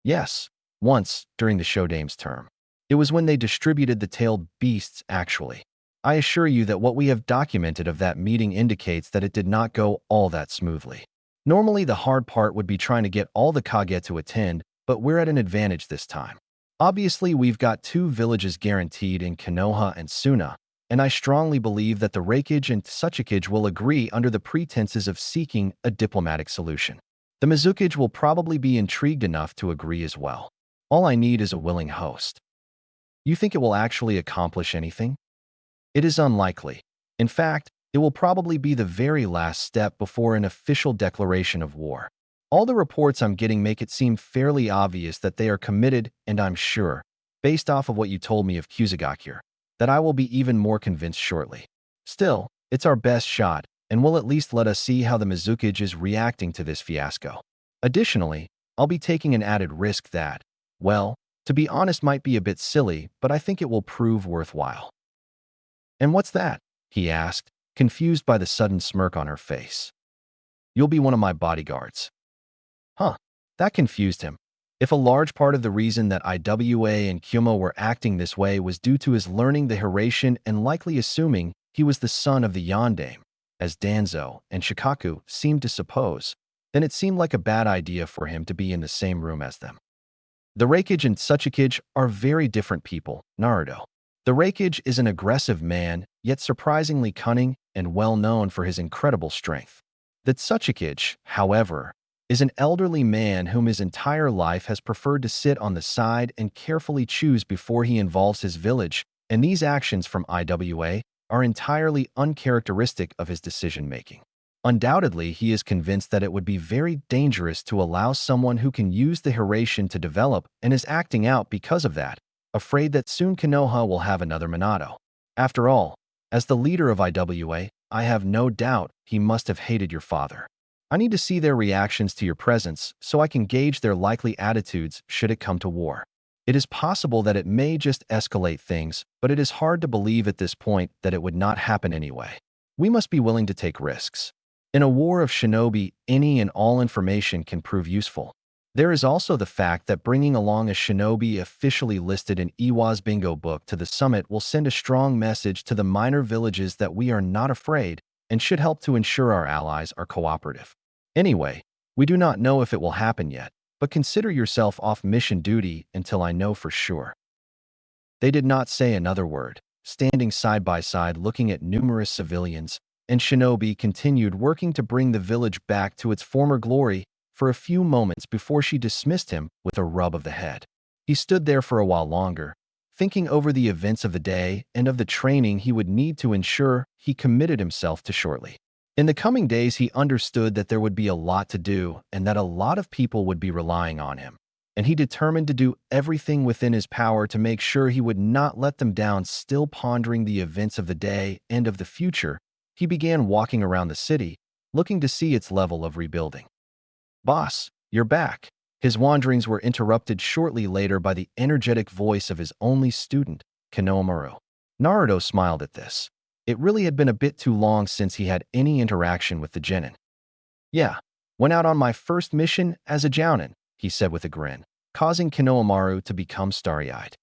Yes, once, during the Shodame's term. It was when they distributed the tailed beasts, actually. I assure you that what we have documented of that meeting indicates that it did not go all that smoothly. Normally, the hard part would be trying to get all the Kage to attend, but we're at an advantage this time. Obviously, we've got 2 villages guaranteed in Konoha and Suna, and I strongly believe that the Reikage and Tsuchikage will agree under the pretenses of seeking a diplomatic solution. The Mizukage will probably be intrigued enough to agree as well. All I need is a willing host. You think it will actually accomplish anything? It is unlikely. In fact, it will probably be the very last step before an official declaration of war. All the reports I'm getting make it seem fairly obvious that they are committed, and I'm sure, based off of what you told me of Kusagakure, that I will be even more convinced shortly. Still, it's our best shot, and will at least let us see how the Mizukage is reacting to this fiasco. Additionally, I'll be taking an added risk that, well, to be honest, might be a bit silly, but I think it will prove worthwhile. And what's that? He asked, confused by the sudden smirk on her face. You'll be one of my bodyguards. Huh, that confused him. If a large part of the reason that Iwa and Kyumo were acting this way was due to his learning the Hiraishin and likely assuming he was the son of the Yondaime, as Danzo and Shikaku seemed to suppose, then it seemed like a bad idea for him to be in the same room as them. The Reikage and Tsuchikage are very different people, Naruto. The Reikage is an aggressive man, yet surprisingly cunning and well known for his incredible strength. The Tsuchikage, however, is an elderly man whom his entire life has preferred to sit on the side and carefully choose before he involves his village, and these actions from Iwa are entirely uncharacteristic of his decision-making. Undoubtedly, he is convinced that it would be very dangerous to allow someone who can use the Hiraishin to develop and is acting out because of that, afraid that soon Konoha will have another Minato. After all, as the leader of Iwa, I have no doubt he must have hated your father. I need to see their reactions to your presence so I can gauge their likely attitudes should it come to war. It is possible that it may just escalate things, but it is hard to believe at this point that it would not happen anyway. We must be willing to take risks. In a war of shinobi, any and all information can prove useful. There is also the fact that bringing along a shinobi officially listed in Iwa's bingo book to the summit will send a strong message to the minor villages that we are not afraid and should help to ensure our allies are cooperative. Anyway, we do not know if it will happen yet, but consider yourself off mission duty until I know for sure. They did not say another word, standing side by side looking at numerous civilians, and Shinobi continued working to bring the village back to its former glory for a few moments before she dismissed him with a rub of the head. He stood there for a while longer, thinking over the events of the day and of the training he would need to ensure he committed himself to shortly. In the coming days, he understood that there would be a lot to do and that a lot of people would be relying on him, and he determined to do everything within his power to make sure he would not let them down. Still pondering the events of the day and of the future, he began walking around the city, looking to see its level of rebuilding. Boss, you're back. His wanderings were interrupted shortly later by the energetic voice of his only student, Konohamaru. Naruto smiled at this. It really had been a bit too long since he had any interaction with the genin. Yeah, went out on my first mission as a jounin, he said with a grin, causing Konohamaru to become starry-eyed.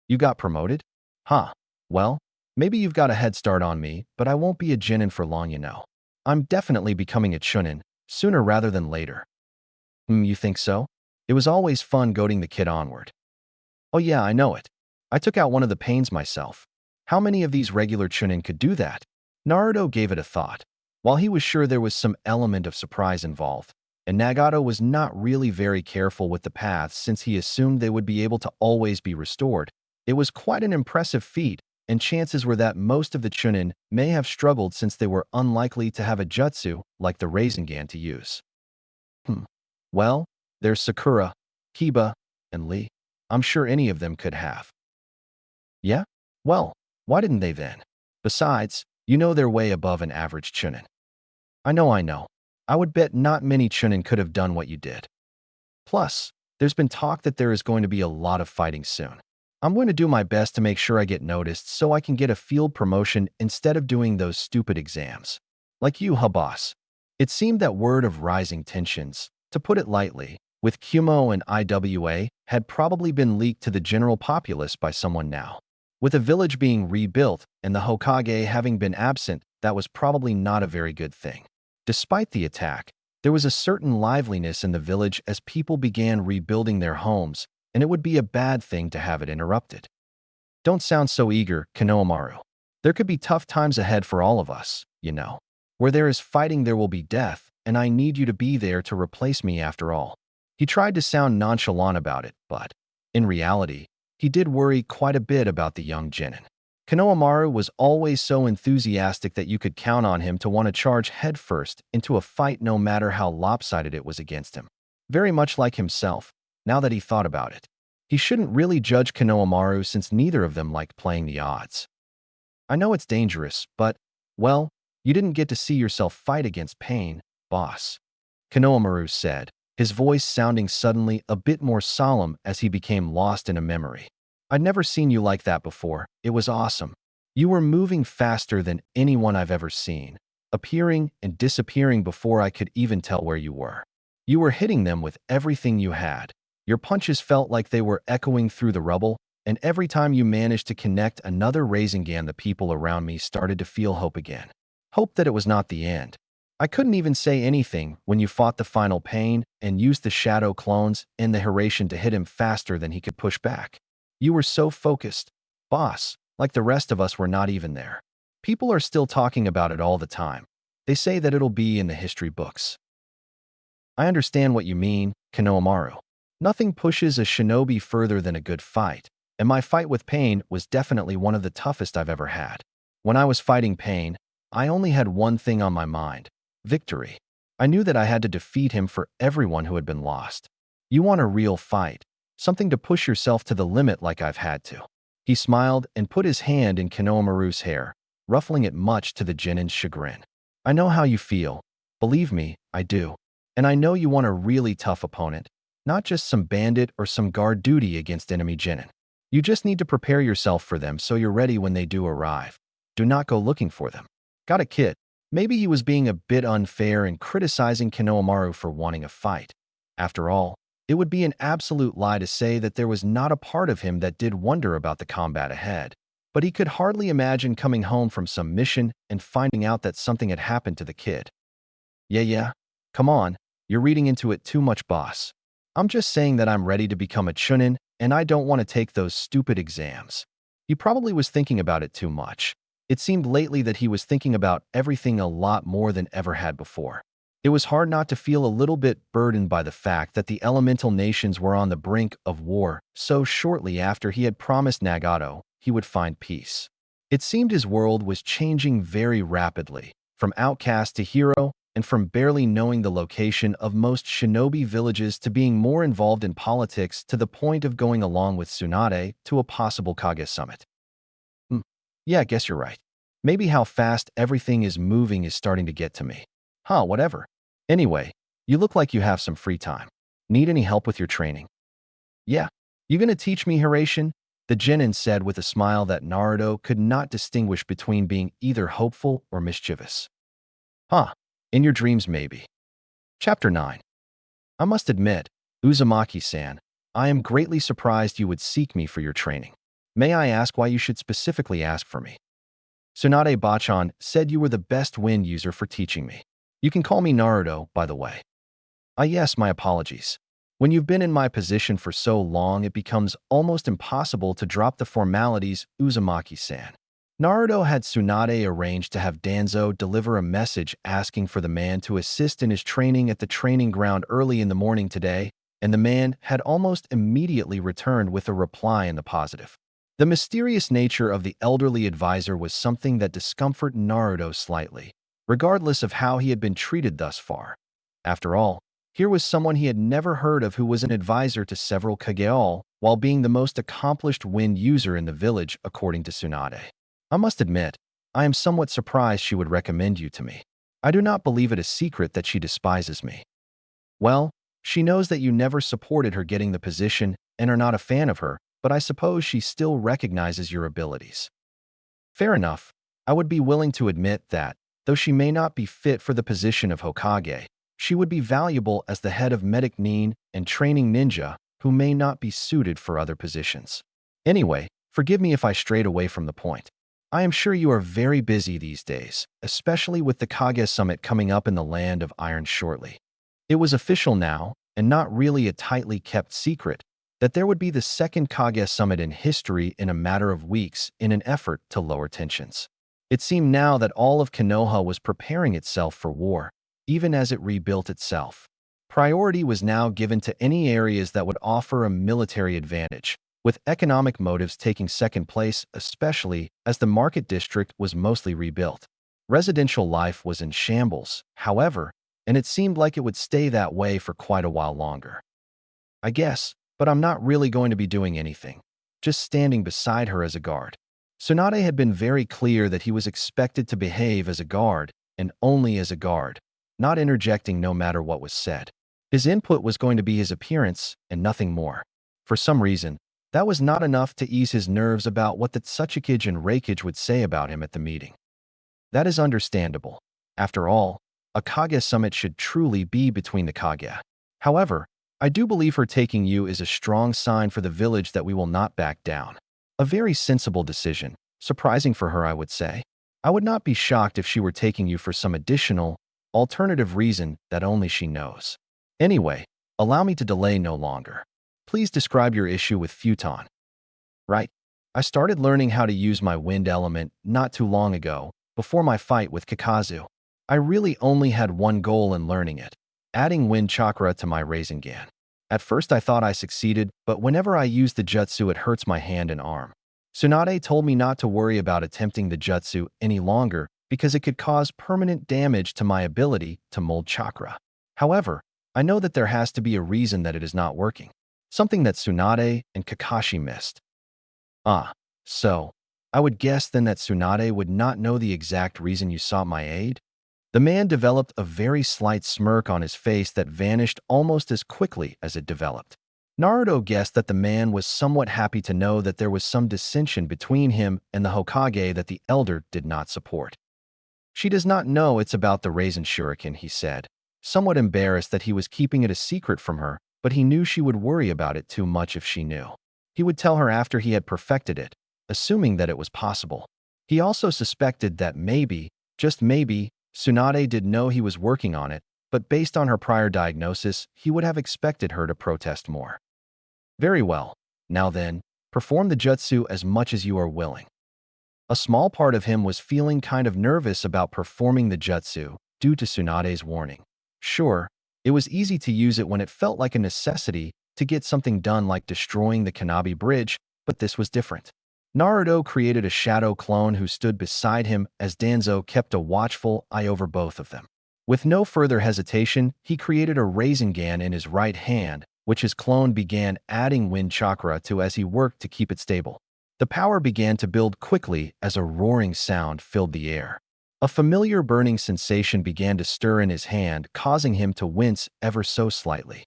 You got promoted? Huh, well, maybe you've got a head start on me, but I won't be a genin for long, you know. I'm definitely becoming a chunin, sooner rather than later. You think so? It was always fun goading the kid onward. Oh yeah, I know it. I took out one of the pains myself. How many of these regular chunin could do that? Naruto gave it a thought. While he was sure there was some element of surprise involved, and Nagato was not really very careful with the paths since he assumed they would be able to always be restored, it was quite an impressive feat, and chances were that most of the chunin may have struggled since they were unlikely to have a jutsu like the Rasengan to use. Well, there's Sakura. Kiba, and Lee. I'm sure any of them could have. Yeah? Well, why didn't they then? Besides, you know they're way above an average chunin. I know, I know. I would bet not many chunin could have done what you did. Plus, there's been talk that there is going to be a lot of fighting soon. I'm going to do my best to make sure I get noticed so I can get a field promotion instead of doing those stupid exams. Like you, huh, boss? It seemed that word of rising tensions, to put it lightly, with Kumo and IWA, had probably been leaked to the general populace by someone now. With the village being rebuilt and the Hokage having been absent, that was probably not a very good thing. Despite the attack, there was a certain liveliness in the village as people began rebuilding their homes, and it would be a bad thing to have it interrupted. Don't sound so eager, Konohamaru. There could be tough times ahead for all of us, you know. Where there is fighting, there will be death, and I need you to be there to replace me after all. He tried to sound nonchalant about it, but, in reality, he did worry quite a bit about the young genin. Konohamaru was always so enthusiastic that you could count on him to want to charge headfirst into a fight no matter how lopsided it was against him. Very much like himself, now that he thought about it. He shouldn't really judge Konohamaru since neither of them liked playing the odds. I know it's dangerous, but, well, you didn't get to see yourself fight against pain, boss. Konohamaru said, his voice sounding suddenly a bit more solemn as he became lost in a memory. I'd never seen you like that before. It was awesome. You were moving faster than anyone I've ever seen, appearing and disappearing before I could even tell where you were. You were hitting them with everything you had. Your punches felt like they were echoing through the rubble, and every time you managed to connect another Rasengan, the people around me started to feel hope again. Hope that it was not the end. I couldn't even say anything when you fought the final pain and used the shadow clones and the Hiraishin to hit him faster than he could push back. You were so focused, boss, like the rest of us were not even there. People are still talking about it all the time. They say that it'll be in the history books. I understand what you mean, Konohamaru. Nothing pushes a shinobi further than a good fight, and my fight with Pain was definitely one of the toughest I've ever had. When I was fighting Pain, I only had one thing on my mind: victory. I knew that I had to defeat him for everyone who had been lost. You want a real fight, something to push yourself to the limit like I've had to. He smiled and put his hand in Konohamaru's hair, ruffling it much to the genin's chagrin. I know how you feel. Believe me, I do. And I know you want a really tough opponent, not just some bandit or some guard duty against enemy genin. You just need to prepare yourself for them so you're ready when they do arrive. Do not go looking for them. Got a kid. Maybe he was being a bit unfair and criticizing Konohamaru for wanting a fight. After all, it would be an absolute lie to say that there was not a part of him that did wonder about the combat ahead. But he could hardly imagine coming home from some mission and finding out that something had happened to the kid. Yeah. Come on, you're reading into it too much, boss. I'm just saying that I'm ready to become a chunin, and I don't want to take those stupid exams. He probably was thinking about it too much. It seemed lately that he was thinking about everything a lot more than ever had before. It was hard not to feel a little bit burdened by the fact that the elemental nations were on the brink of war so shortly after he had promised Nagato he would find peace. It seemed his world was changing very rapidly, from outcast to hero, and from barely knowing the location of most shinobi villages to being more involved in politics to the point of going along with Tsunade to a possible Kage summit. Yeah, I guess you're right. Maybe how fast everything is moving is starting to get to me. Whatever. Anyway, you look like you have some free time. Need any help with your training? Yeah. You gonna teach me, Hiraishin? The genin said with a smile that Naruto could not distinguish between being either hopeful or mischievous. In your dreams, maybe. Chapter 9. I must admit, Uzumaki-san, I am greatly surprised you would seek me for your training. May I ask why you should specifically ask for me? Tsunade Bachan said you were the best wind user for teaching me. You can call me Naruto, by the way. Yes, my apologies. When you've been in my position for so long, it becomes almost impossible to drop the formalities, Uzumaki-san. Naruto had Tsunade arranged to have Danzo deliver a message asking for the man to assist in his training at the training ground early in the morning today, and the man had almost immediately returned with a reply in the positive. The mysterious nature of the elderly advisor was something that discomforted Naruto slightly, regardless of how he had been treated thus far. After all, Here was someone he had never heard of who was an advisor to several Kage, while being the most accomplished wind user in the village, according to Tsunade. I must admit, I am somewhat surprised she would recommend you to me. I do not believe it a secret that she despises me. Well, she knows that you never supported her getting the position and are not a fan of her, but I suppose she still recognizes your abilities. Fair enough. I would be willing to admit that, though she may not be fit for the position of Hokage, she would be valuable as the head of medic nin and training ninja who may not be suited for other positions. Anyway, forgive me if I strayed away from the point. I am sure you are very busy these days, especially with the Kage Summit coming up in the Land of Iron shortly. It was official now, and not really a tightly kept secret, that there would be the second Kage Summit in history in a matter of weeks in an effort to lower tensions. It seemed now that all of Konoha was preparing itself for war, even as it rebuilt itself. Priority was now given to any areas that would offer a military advantage, with economic motives taking second place, especially as the market district was mostly rebuilt. Residential life was in shambles, however, and it seemed like it would stay that way for quite a while longer. I guess, but I'm not really going to be doing anything, just standing beside her as a guard. Tsunade had been very clear that he was expected to behave as a guard, and only as a guard, not interjecting no matter what was said. His input was going to be his appearance, and nothing more. For some reason, that was not enough to ease his nerves about what the Tsuchikage and Reikage would say about him at the meeting. That is understandable. After all, a Kage Summit should truly be between the Kage. However, I do believe her taking you is a strong sign for the village that we will not back down. A very sensible decision, surprising for her, I would say. I would not be shocked if she were taking you for some additional, alternative reason that only she knows. Anyway, allow me to delay no longer. Please describe your issue with futon. Right. I started learning how to use my wind element not too long ago, before my fight with Kakazu. I really only had one goal in learning it, adding wind chakra to my Rasengan. At first I thought I succeeded, but whenever I use the jutsu it hurts my hand and arm. Tsunade told me not to worry about attempting the jutsu any longer because it could cause permanent damage to my ability to mold chakra. However, I know that there has to be a reason that it is not working. Something that Tsunade and Kakashi missed. So, I would guess then that Tsunade would not know the exact reason you sought my aid? The man developed a very slight smirk on his face that vanished almost as quickly as it developed. Naruto guessed that the man was somewhat happy to know that there was some dissension between him and the Hokage that the elder did not support. She does not know it's about the Raisin Shuriken, he said, somewhat embarrassed that he was keeping it a secret from her, but he knew she would worry about it too much if she knew. He would tell her after he had perfected it, assuming that it was possible. He also suspected that maybe, just maybe, Tsunade did know he was working on it, but based on her prior diagnosis, he would have expected her to protest more. Very well. Now then, perform the jutsu as much as you are willing. A small part of him was feeling kind of nervous about performing the jutsu due to Tsunade's warning. Sure, it was easy to use it when it felt like a necessity to get something done like destroying the Kanabi Bridge, but this was different. Naruto created a shadow clone who stood beside him as Danzo kept a watchful eye over both of them. With no further hesitation, he created a Rasengan in his right hand, which his clone began adding wind chakra to as he worked to keep it stable. The power began to build quickly as a roaring sound filled the air. A familiar burning sensation began to stir in his hand, causing him to wince ever so slightly.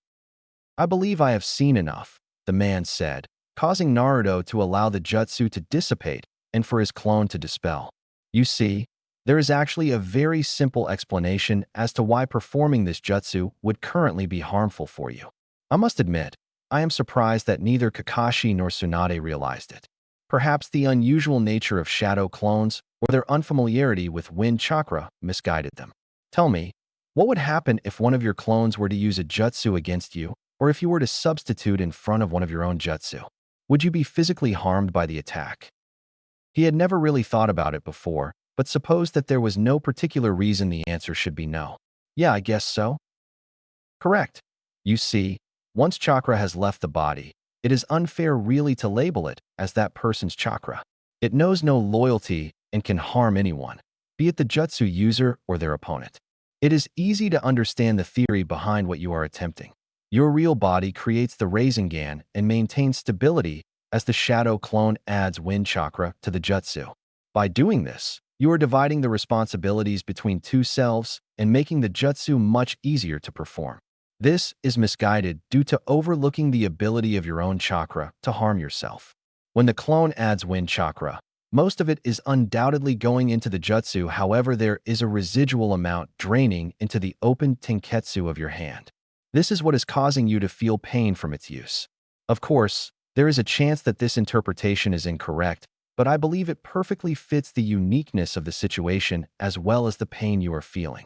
I believe I have seen enough, the man said, causing Naruto to allow the jutsu to dissipate and for his clone to dispel. You see, there is actually a very simple explanation as to why performing this jutsu would currently be harmful for you. I must admit, I am surprised that neither Kakashi nor Tsunade realized it. Perhaps the unusual nature of shadow clones or their unfamiliarity with wind chakra misguided them. Tell me, what would happen if one of your clones were to use a jutsu against you, or if you were to substitute in front of one of your own jutsu? Would you be physically harmed by the attack? He had never really thought about it before, but supposed that there was no particular reason the answer should be no. Yeah, I guess so. Correct. You see, once chakra has left the body, it is unfair really to label it as that person's chakra. It knows no loyalty and can harm anyone, be it the jutsu user or their opponent. It is easy to understand the theory behind what you are attempting. Your real body creates the Rasengan and maintains stability as the shadow clone adds wind chakra to the jutsu. By doing this, you are dividing the responsibilities between two selves and making the jutsu much easier to perform. This is misguided due to overlooking the ability of your own chakra to harm yourself. When the clone adds wind chakra, most of it is undoubtedly going into the jutsu, however there is a residual amount draining into the open tenketsu of your hand. This is what is causing you to feel pain from its use. Of course, there is a chance that this interpretation is incorrect, but I believe it perfectly fits the uniqueness of the situation as well as the pain you are feeling.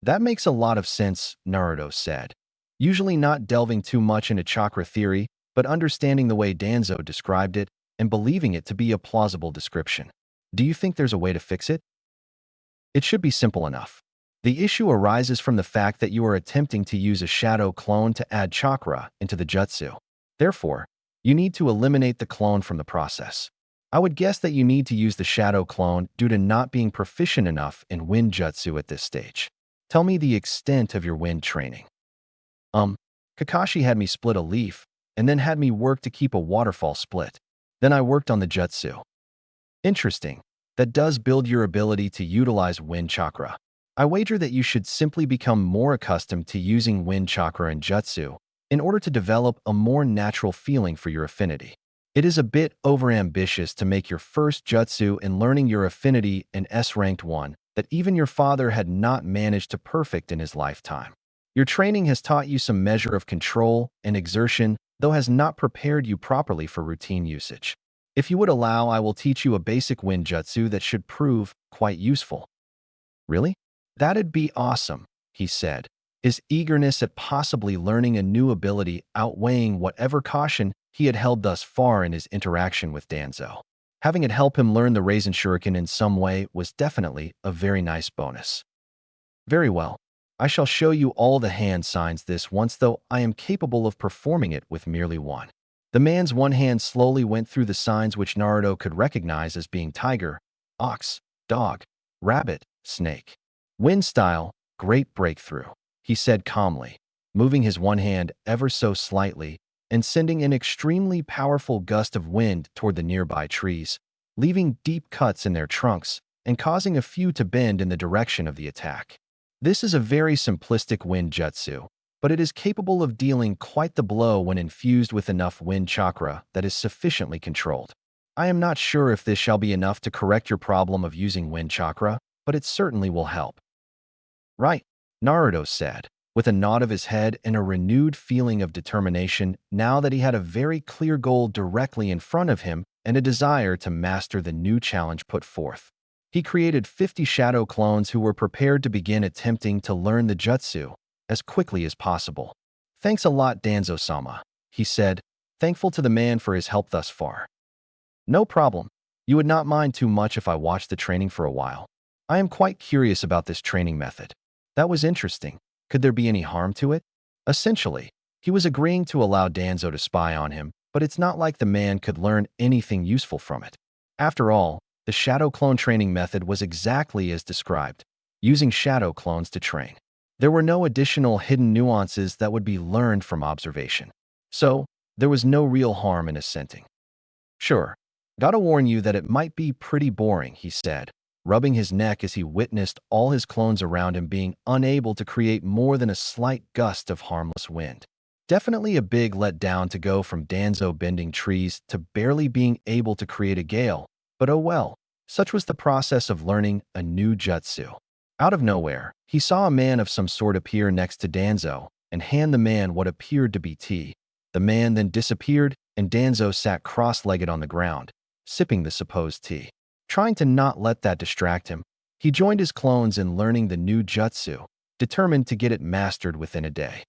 That makes a lot of sense, Naruto said. Usually not delving too much into chakra theory, but understanding the way Danzo described it and believing it to be a plausible description. Do you think there's a way to fix it? It should be simple enough. The issue arises from the fact that you are attempting to use a shadow clone to add chakra into the jutsu. Therefore, you need to eliminate the clone from the process. I would guess that you need to use the shadow clone due to not being proficient enough in wind jutsu at this stage. Tell me the extent of your wind training. Kakashi had me split a leaf and then had me work to keep a waterfall split. Then I worked on the jutsu. Interesting. That does build your ability to utilize wind chakra. I wager that you should simply become more accustomed to using wind chakra in jutsu in order to develop a more natural feeling for your affinity. It is a bit overambitious to make your first jutsu in learning your affinity an S-ranked one that even your father had not managed to perfect in his lifetime. Your training has taught you some measure of control and exertion, though has not prepared you properly for routine usage. If you would allow, I will teach you a basic wind jutsu that should prove quite useful. Really? That'd be awesome, he said, his eagerness at possibly learning a new ability outweighing whatever caution he had held thus far in his interaction with Danzo. Having it help him learn the Rasen Shuriken in some way was definitely a very nice bonus. Very well. I shall show you all the hand signs this once, though I am capable of performing it with merely one. The man's one hand slowly went through the signs which Naruto could recognize as being tiger, ox, dog, rabbit, snake. Wind style, great breakthrough, he said calmly, moving his one hand ever so slightly and sending an extremely powerful gust of wind toward the nearby trees, leaving deep cuts in their trunks and causing a few to bend in the direction of the attack. This is a very simplistic wind jutsu, but it is capable of dealing quite the blow when infused with enough wind chakra that is sufficiently controlled. I am not sure if this shall be enough to correct your problem of using wind chakra, but it certainly will help. Right, Naruto said, with a nod of his head and a renewed feeling of determination now that he had a very clear goal directly in front of him and a desire to master the new challenge put forth. He created 50 shadow clones who were prepared to begin attempting to learn the jutsu as quickly as possible. Thanks a lot, Danzo-sama, he said, thankful to the man for his help thus far. No problem. You would not mind too much if I watched the training for a while. I am quite curious about this training method. That was interesting. Could there be any harm to it? Essentially, he was agreeing to allow Danzo to spy on him, but it's not like the man could learn anything useful from it. After all, the shadow clone training method was exactly as described, using shadow clones to train. There were no additional hidden nuances that would be learned from observation. So, there was no real harm in assenting. Sure, gotta warn you that it might be pretty boring, he said, rubbing his neck as he witnessed all his clones around him being unable to create more than a slight gust of harmless wind. Definitely a big letdown to go from Danzo bending trees to barely being able to create a gale, but oh well, such was the process of learning a new jutsu. Out of nowhere, he saw a man of some sort appear next to Danzo and hand the man what appeared to be tea. The man then disappeared and Danzo sat cross-legged on the ground, sipping the supposed tea. Trying to not let that distract him, he joined his clones in learning the new jutsu, determined to get it mastered within a day.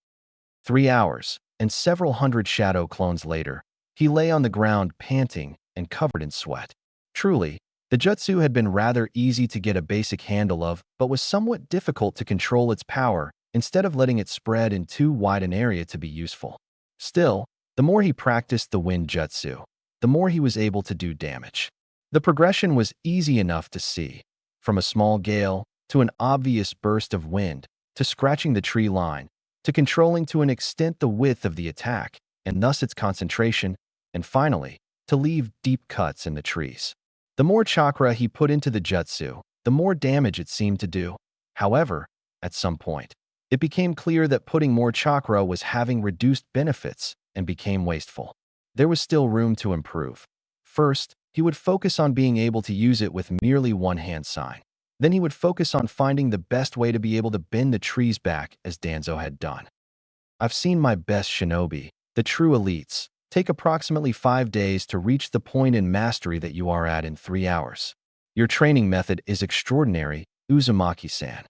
3 hours, and several hundred shadow clones later, he lay on the ground panting and covered in sweat. Truly, the jutsu had been rather easy to get a basic handle of, but was somewhat difficult to control its power instead of letting it spread in too wide an area to be useful. Still, the more he practiced the wind jutsu, the more he was able to do damage. The progression was easy enough to see, from a small gale to an obvious burst of wind, to scratching the tree line, to controlling to an extent the width of the attack, and thus its concentration, and finally, to leave deep cuts in the trees. The more chakra he put into the jutsu, the more damage it seemed to do. However, at some point, it became clear that putting more chakra was having reduced benefits and became wasteful. There was still room to improve. First, he would focus on being able to use it with merely one hand sign. Then he would focus on finding the best way to be able to bend the trees back as Danzo had done. I've seen my best shinobi, the true elites, take approximately 5 days to reach the point in mastery that you are at in 3 hours. Your training method is extraordinary, Uzumaki-san.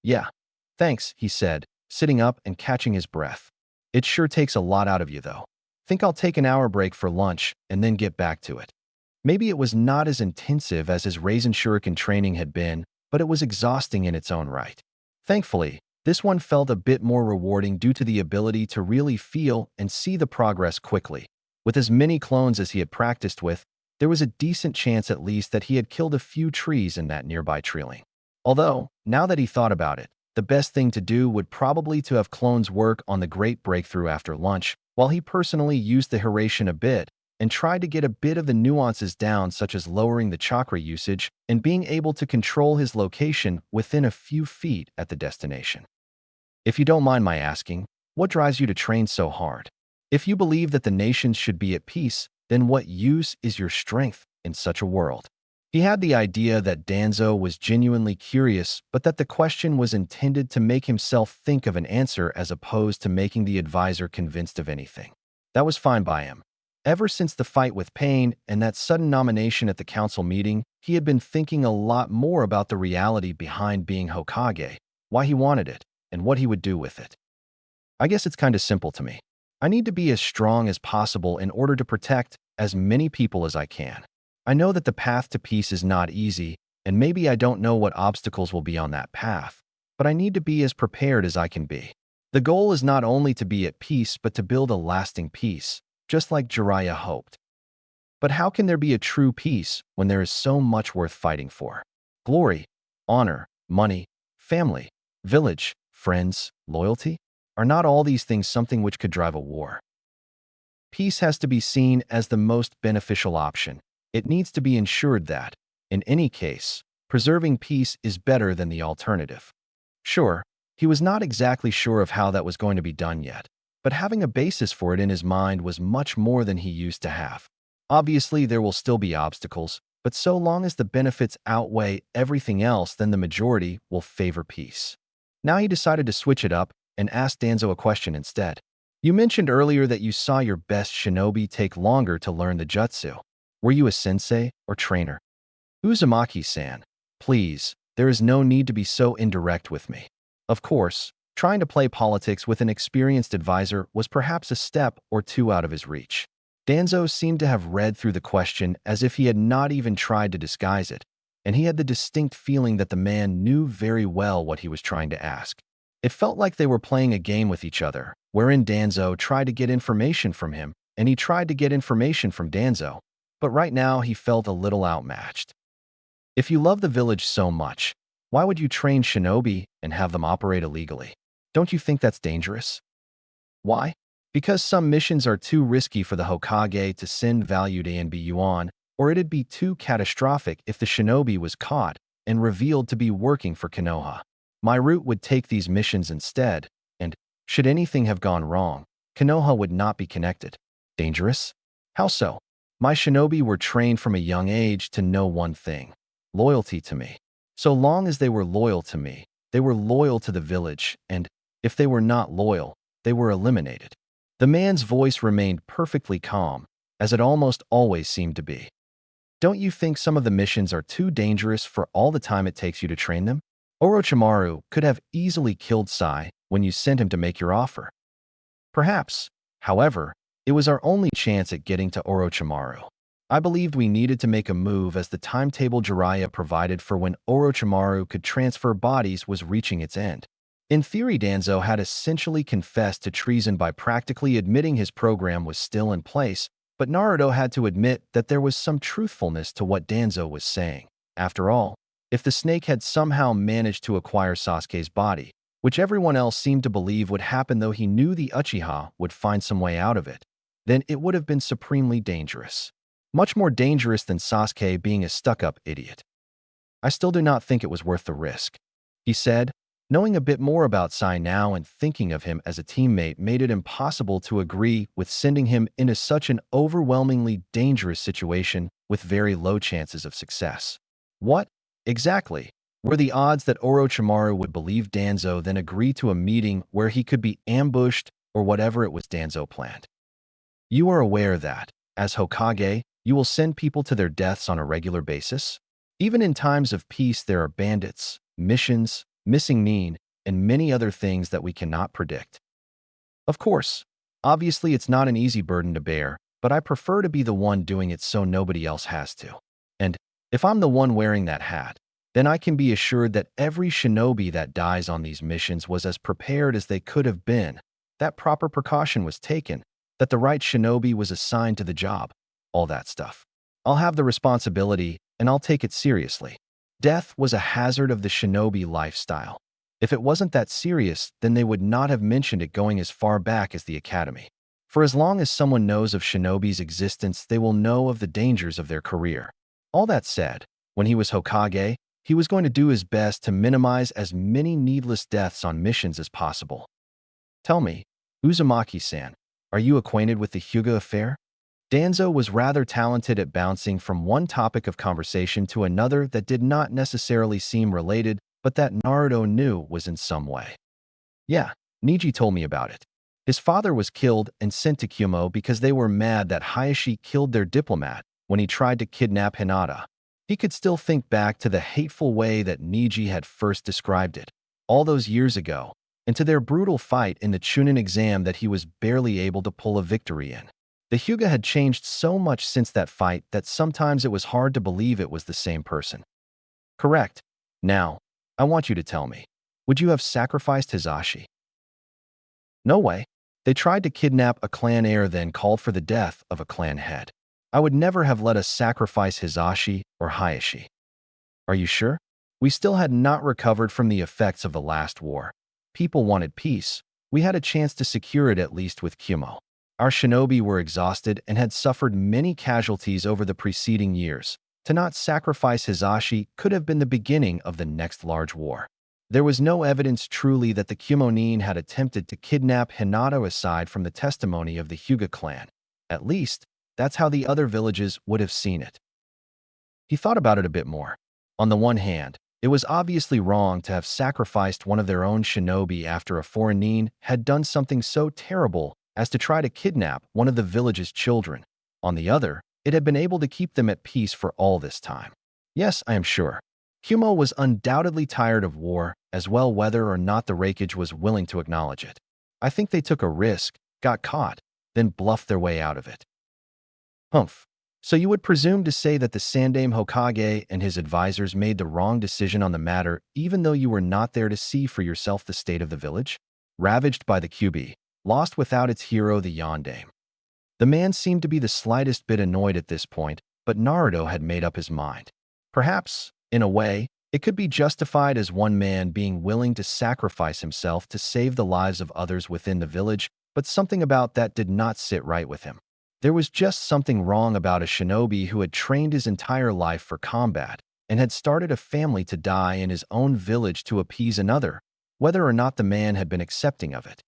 Yeah. Thanks, he said, sitting up and catching his breath. It sure takes a lot out of you, though. Think I'll take an hour break for lunch and then get back to it. Maybe it was not as intensive as his Raisin Shuriken training had been, but it was exhausting in its own right. Thankfully, this one felt a bit more rewarding due to the ability to really feel and see the progress quickly. With as many clones as he had practiced with, there was a decent chance at least that he had killed a few trees in that nearby treeling. Although, now that he thought about it, the best thing to do would probably to have clones work on the great breakthrough after lunch, while he personally used the Hiraishin a bit and tried to get a bit of the nuances down, such as lowering the chakra usage and being able to control his location within a few feet at the destination. If you don't mind my asking, what drives you to train so hard? If you believe that the nations should be at peace, then what use is your strength in such a world? He had the idea that Danzo was genuinely curious, but that the question was intended to make himself think of an answer as opposed to making the advisor convinced of anything. That was fine by him. Ever since the fight with Pain and that sudden nomination at the council meeting, he had been thinking a lot more about the reality behind being Hokage, why he wanted it, and what he would do with it. I guess it's kind of simple to me. I need to be as strong as possible in order to protect as many people as I can. I know that the path to peace is not easy, and maybe I don't know what obstacles will be on that path, but I need to be as prepared as I can be. The goal is not only to be at peace, but to build a lasting peace, just like Jiraiya hoped. But how can there be a true peace when there is so much worth fighting for? Glory, honor, money, family, village, friends, loyalty? Are not all these things something which could drive a war? Peace has to be seen as the most beneficial option. It needs to be ensured that, in any case, preserving peace is better than the alternative. Sure, he was not exactly sure of how that was going to be done yet, but having a basis for it in his mind was much more than he used to have. Obviously, there will still be obstacles, but so long as the benefits outweigh everything else, then the majority will favor peace. Now he decided to switch it up and ask Danzo a question instead. You mentioned earlier that you saw your best shinobi take longer to learn the jutsu. Were you a sensei or trainer? Uzumaki-san, please, there is no need to be so indirect with me. Of course, trying to play politics with an experienced advisor was perhaps a step or two out of his reach. Danzo seemed to have read through the question as if he had not even tried to disguise it, and he had the distinct feeling that the man knew very well what he was trying to ask. It felt like they were playing a game with each other, wherein Danzo tried to get information from him, and he tried to get information from Danzo. But right now he felt a little outmatched. If you love the village so much, why would you train shinobi and have them operate illegally? Don't you think that's dangerous? Why? Because some missions are too risky for the Hokage to send valued ANBU on, or it'd be too catastrophic if the shinobi was caught and revealed to be working for Konoha. My route would take these missions instead, and, should anything have gone wrong, Konoha would not be connected. Dangerous? How so? My shinobi were trained from a young age to know one thing: loyalty to me. So long as they were loyal to me, they were loyal to the village, and if they were not loyal, they were eliminated. The man's voice remained perfectly calm, as it almost always seemed to be. Don't you think some of the missions are too dangerous for all the time it takes you to train them? Orochimaru could have easily killed Sai when you sent him to make your offer. Perhaps, however, it was our only chance at getting to Orochimaru. I believed we needed to make a move as the timetable Jiraiya provided for when Orochimaru could transfer bodies was reaching its end. In theory, Danzo had essentially confessed to treason by practically admitting his program was still in place, but Naruto had to admit that there was some truthfulness to what Danzo was saying. After all, If the snake had somehow managed to acquire Sasuke's body, which everyone else seemed to believe would happen though he knew the Uchiha would find some way out of it, then it would have been supremely dangerous. Much more dangerous than Sasuke being a stuck-up idiot. I still do not think it was worth the risk, he said. Knowing a bit more about Sai now and thinking of him as a teammate made it impossible to agree with sending him into such an overwhelmingly dangerous situation with very low chances of success. What, exactly, were the odds that Orochimaru would believe Danzo then agree to a meeting where he could be ambushed or whatever it was Danzo planned? You are aware that, as Hokage, you will send people to their deaths on a regular basis? Even in times of peace there are bandits, missions, missing Nin, and many other things that we cannot predict. Of course, obviously it's not an easy burden to bear, but I prefer to be the one doing it so nobody else has to. And if I'm the one wearing that hat, then I can be assured that every shinobi that dies on these missions was as prepared as they could have been, that proper precaution was taken, that the right shinobi was assigned to the job, all that stuff. I'll have the responsibility, and I'll take it seriously. Death was a hazard of the shinobi lifestyle. If it wasn't that serious, then they would not have mentioned it going as far back as the academy. For as long as someone knows of shinobi's existence, they will know of the dangers of their career. All that said, when he was Hokage, he was going to do his best to minimize as many needless deaths on missions as possible. Tell me, Uzumaki-san, are you acquainted with the Hyuga affair? Danzo was rather talented at bouncing from one topic of conversation to another that did not necessarily seem related, but that Naruto knew was in some way. Yeah, Neji told me about it. His father was killed and sent to Kumo because they were mad that Hiraishin killed their diplomat when he tried to kidnap Hinata. He could still think back to the hateful way that Neji had first described it, all those years ago, and to their brutal fight in the Chunin exam that he was barely able to pull a victory in. The Hyuga had changed so much since that fight that sometimes it was hard to believe it was the same person. Correct. Now, I want you to tell me, would you have sacrificed Hisashi? No way. They tried to kidnap a clan heir then called for the death of a clan head. I would never have let us sacrifice Hisashi or Hiraishin. Are you sure? We still had not recovered from the effects of the last war. People wanted peace. We had a chance to secure it at least with Kumo. Our shinobi were exhausted and had suffered many casualties over the preceding years. To not sacrifice Hisashi could have been the beginning of the next large war. There was no evidence truly that the Kumonin had attempted to kidnap Hinata aside from the testimony of the Hyuga clan. At least, that's how the other villages would have seen it. He thought about it a bit more. On the one hand, it was obviously wrong to have sacrificed one of their own shinobi after a foreign Nin had done something so terrible as to try to kidnap one of the village's children. On the other, it had been able to keep them at peace for all this time. Yes, I am sure. Kumo was undoubtedly tired of war, as well whether or not the Raikage was willing to acknowledge it. I think they took a risk, got caught, then bluffed their way out of it. Humph. So you would presume to say that the Sandaime Hokage and his advisors made the wrong decision on the matter even though you were not there to see for yourself the state of the village? Ravaged by the Kyuubi, lost without its hero the Yondaime. The man seemed to be the slightest bit annoyed at this point, but Naruto had made up his mind. Perhaps, in a way, it could be justified as one man being willing to sacrifice himself to save the lives of others within the village, but something about that did not sit right with him. There was just something wrong about a shinobi who had trained his entire life for combat and had started a family to die in his own village to appease another, whether or not the man had been accepting of it.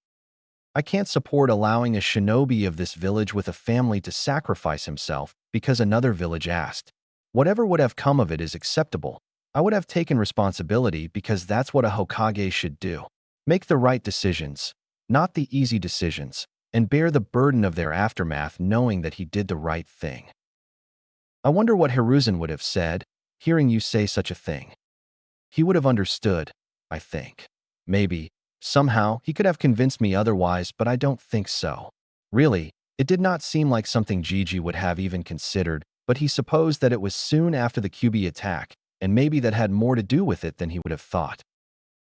I can't support allowing a shinobi of this village with a family to sacrifice himself because another village asked. Whatever would have come of it is acceptable. I would have taken responsibility because that's what a Hokage should do. Make the right decisions, not the easy decisions, and bear the burden of their aftermath knowing that he did the right thing. I wonder what Hiruzen would have said, hearing you say such a thing. He would have understood, I think. Maybe, somehow, he could have convinced me otherwise, but I don't think so. Really, it did not seem like something Gigi would have even considered, but he supposed that it was soon after the Kyuubi attack, and maybe that had more to do with it than he would have thought.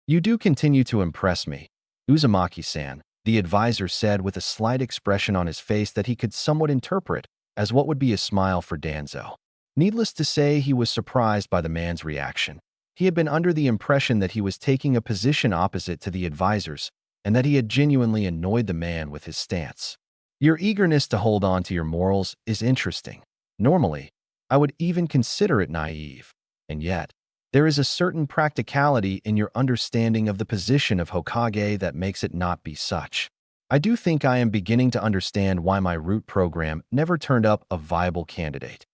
You do continue to impress me, Uzumaki-san, the advisor said with a slight expression on his face that he could somewhat interpret as what would be a smile for Danzo. Needless to say, he was surprised by the man's reaction. He had been under the impression that he was taking a position opposite to the advisors, and that he had genuinely annoyed the man with his stance. Your eagerness to hold on to your morals is interesting. Normally, I would even consider it naive. And yet, there is a certain practicality in your understanding of the position of Hokage that makes it not be such. I do think I am beginning to understand why my root program never turned up a viable candidate.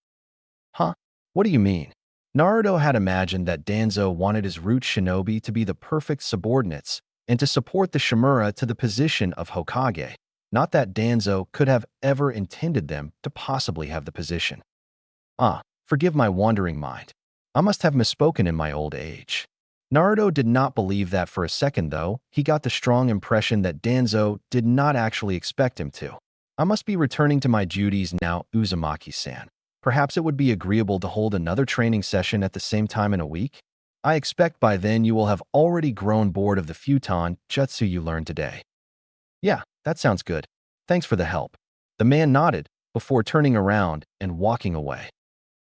Huh? What do you mean? Naruto had imagined that Danzo wanted his root shinobi to be the perfect subordinates and to support the Shimura to the position of Hokage, not that Danzo could have ever intended them to possibly have the position. Forgive my wandering mind. I must have misspoken in my old age. Naruto did not believe that for a second, though. He got the strong impression that Danzo did not actually expect him to. I must be returning to my duties now, Uzumaki-san. Perhaps it would be agreeable to hold another training session at the same time in a week? I expect by then you will have already grown bored of the futon jutsu you learned today. Yeah, that sounds good. Thanks for the help. The man nodded before turning around and walking away.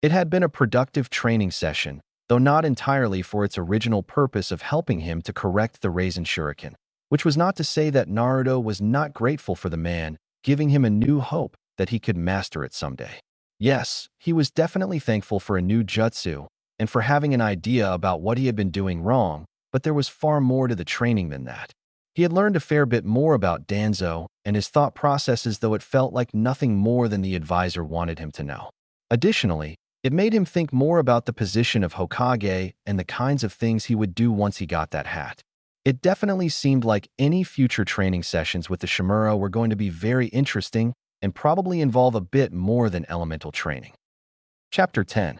It had been a productive training session, though not entirely for its original purpose of helping him to correct the Raisin Shuriken, which was not to say that Naruto was not grateful for the man, giving him a new hope that he could master it someday. Yes, he was definitely thankful for a new jutsu and for having an idea about what he had been doing wrong, but there was far more to the training than that. He had learned a fair bit more about Danzo and his thought processes, though it felt like nothing more than the advisor wanted him to know. Additionally, it made him think more about the position of Hokage and the kinds of things he would do once he got that hat. It definitely seemed like any future training sessions with the Shimura were going to be very interesting and probably involve a bit more than elemental training. Chapter 10.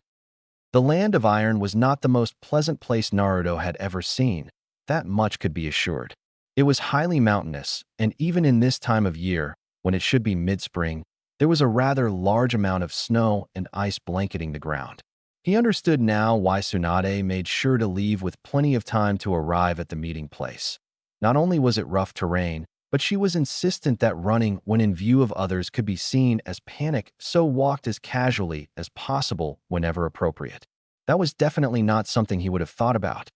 The Land of Iron was not the most pleasant place Naruto had ever seen. That much could be assured. It was highly mountainous, and even in this time of year, when it should be mid-spring, there was a rather large amount of snow and ice blanketing the ground. He understood now why Tsunade made sure to leave with plenty of time to arrive at the meeting place. Not only was it rough terrain, but she was insistent that running when in view of others could be seen as panic, so walked as casually as possible whenever appropriate. That was definitely not something he would have thought about.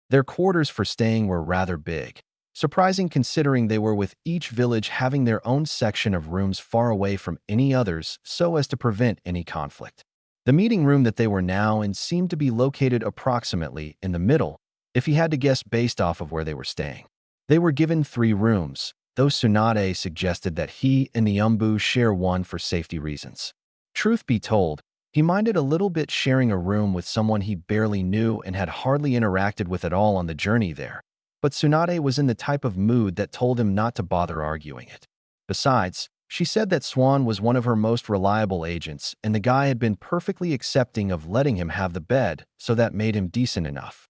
Their quarters for staying were rather big, surprising considering they were with each village having their own section of rooms far away from any others so as to prevent any conflict. The meeting room that they were now in seemed to be located approximately in the middle, if he had to guess based off of where they were staying. They were given 3 rooms, though Tsunade suggested that he and the Umbu share one for safety reasons. Truth be told, he minded a little bit sharing a room with someone he barely knew and had hardly interacted with at all on the journey there. But Tsunade was in the type of mood that told him not to bother arguing it. Besides, she said that Swan was one of her most reliable agents, and the guy had been perfectly accepting of letting him have the bed, so that made him decent enough.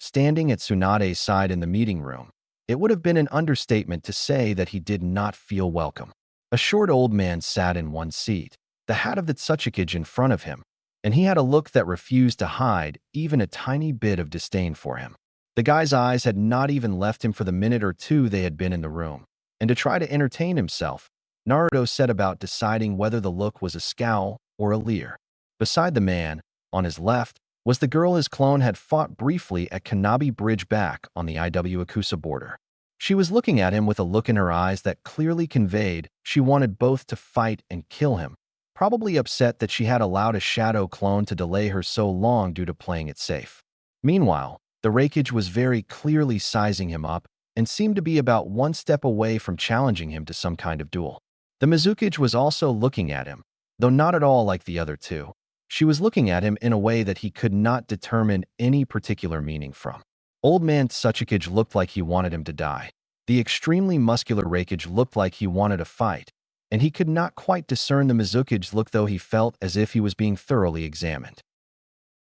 Standing at Tsunade's side in the meeting room, it would have been an understatement to say that he did not feel welcome. A short old man sat in one seat, the hat of the Tsuchikage in front of him, and he had a look that refused to hide even a tiny bit of disdain for him. The guy's eyes had not even left him for the minute or two they had been in the room, and to try to entertain himself, Naruto set about deciding whether the look was a scowl or a leer. Beside the man, on his left, was the girl his clone had fought briefly at Kanabi Bridge back on the Iwakusa border. She was looking at him with a look in her eyes that clearly conveyed she wanted both to fight and kill him, probably upset that she had allowed a shadow clone to delay her so long due to playing it safe. Meanwhile, the Raikage was very clearly sizing him up and seemed to be about one step away from challenging him to some kind of duel. The Mizukage was also looking at him, though not at all like the other two. She was looking at him in a way that he could not determine any particular meaning from. Old man Tsuchikage looked like he wanted him to die. The extremely muscular Raikage looked like he wanted a fight, and he could not quite discern the Mizukage look, though he felt as if he was being thoroughly examined.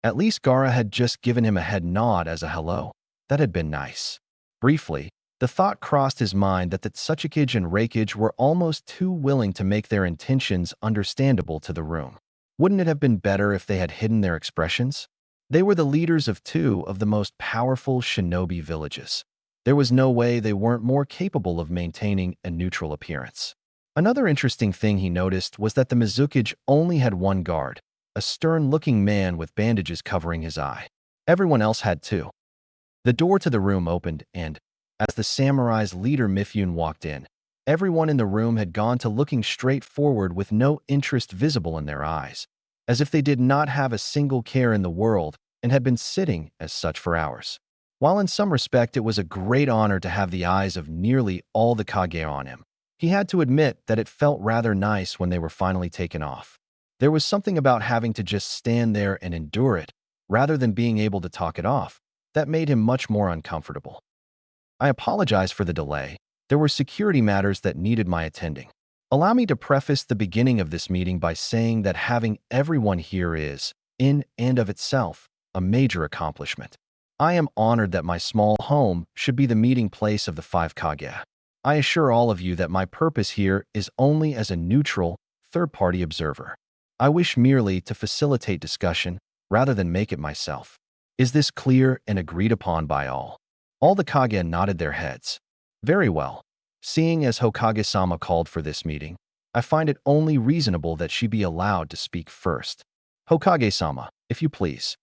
At least Gaara had just given him a head nod as a hello. That had been nice. Briefly, the thought crossed his mind that the Tsuchikage and Raikage were almost too willing to make their intentions understandable to the room. Wouldn't it have been better if they had hidden their expressions? They were the leaders of 2 of the most powerful shinobi villages. There was no way they weren't more capable of maintaining a neutral appearance. Another interesting thing he noticed was that the Mizukage only had one guard, a stern-looking man with bandages covering his eye. Everyone else had too. The door to the room opened and, as the samurai's leader Mifune walked in, everyone in the room had gone to looking straight forward with no interest visible in their eyes, as if they did not have a single care in the world and had been sitting as such for hours. While in some respect it was a great honor to have the eyes of nearly all the Kage on him, he had to admit that it felt rather nice when they were finally taken off. There was something about having to just stand there and endure it, rather than being able to talk it off, that made him much more uncomfortable. I apologize for the delay. There were security matters that needed my attending. Allow me to preface the beginning of this meeting by saying that having everyone here is, in and of itself, a major accomplishment. I am honored that my small home should be the meeting place of the 5 Kage. I assure all of you that my purpose here is only as a neutral, third-party observer. I wish merely to facilitate discussion rather than make it myself. Is this clear and agreed upon by all? All the Kage nodded their heads. Very well. Seeing as Hokage-sama called for this meeting, I find it only reasonable that she be allowed to speak first. Hokage-sama, if you please.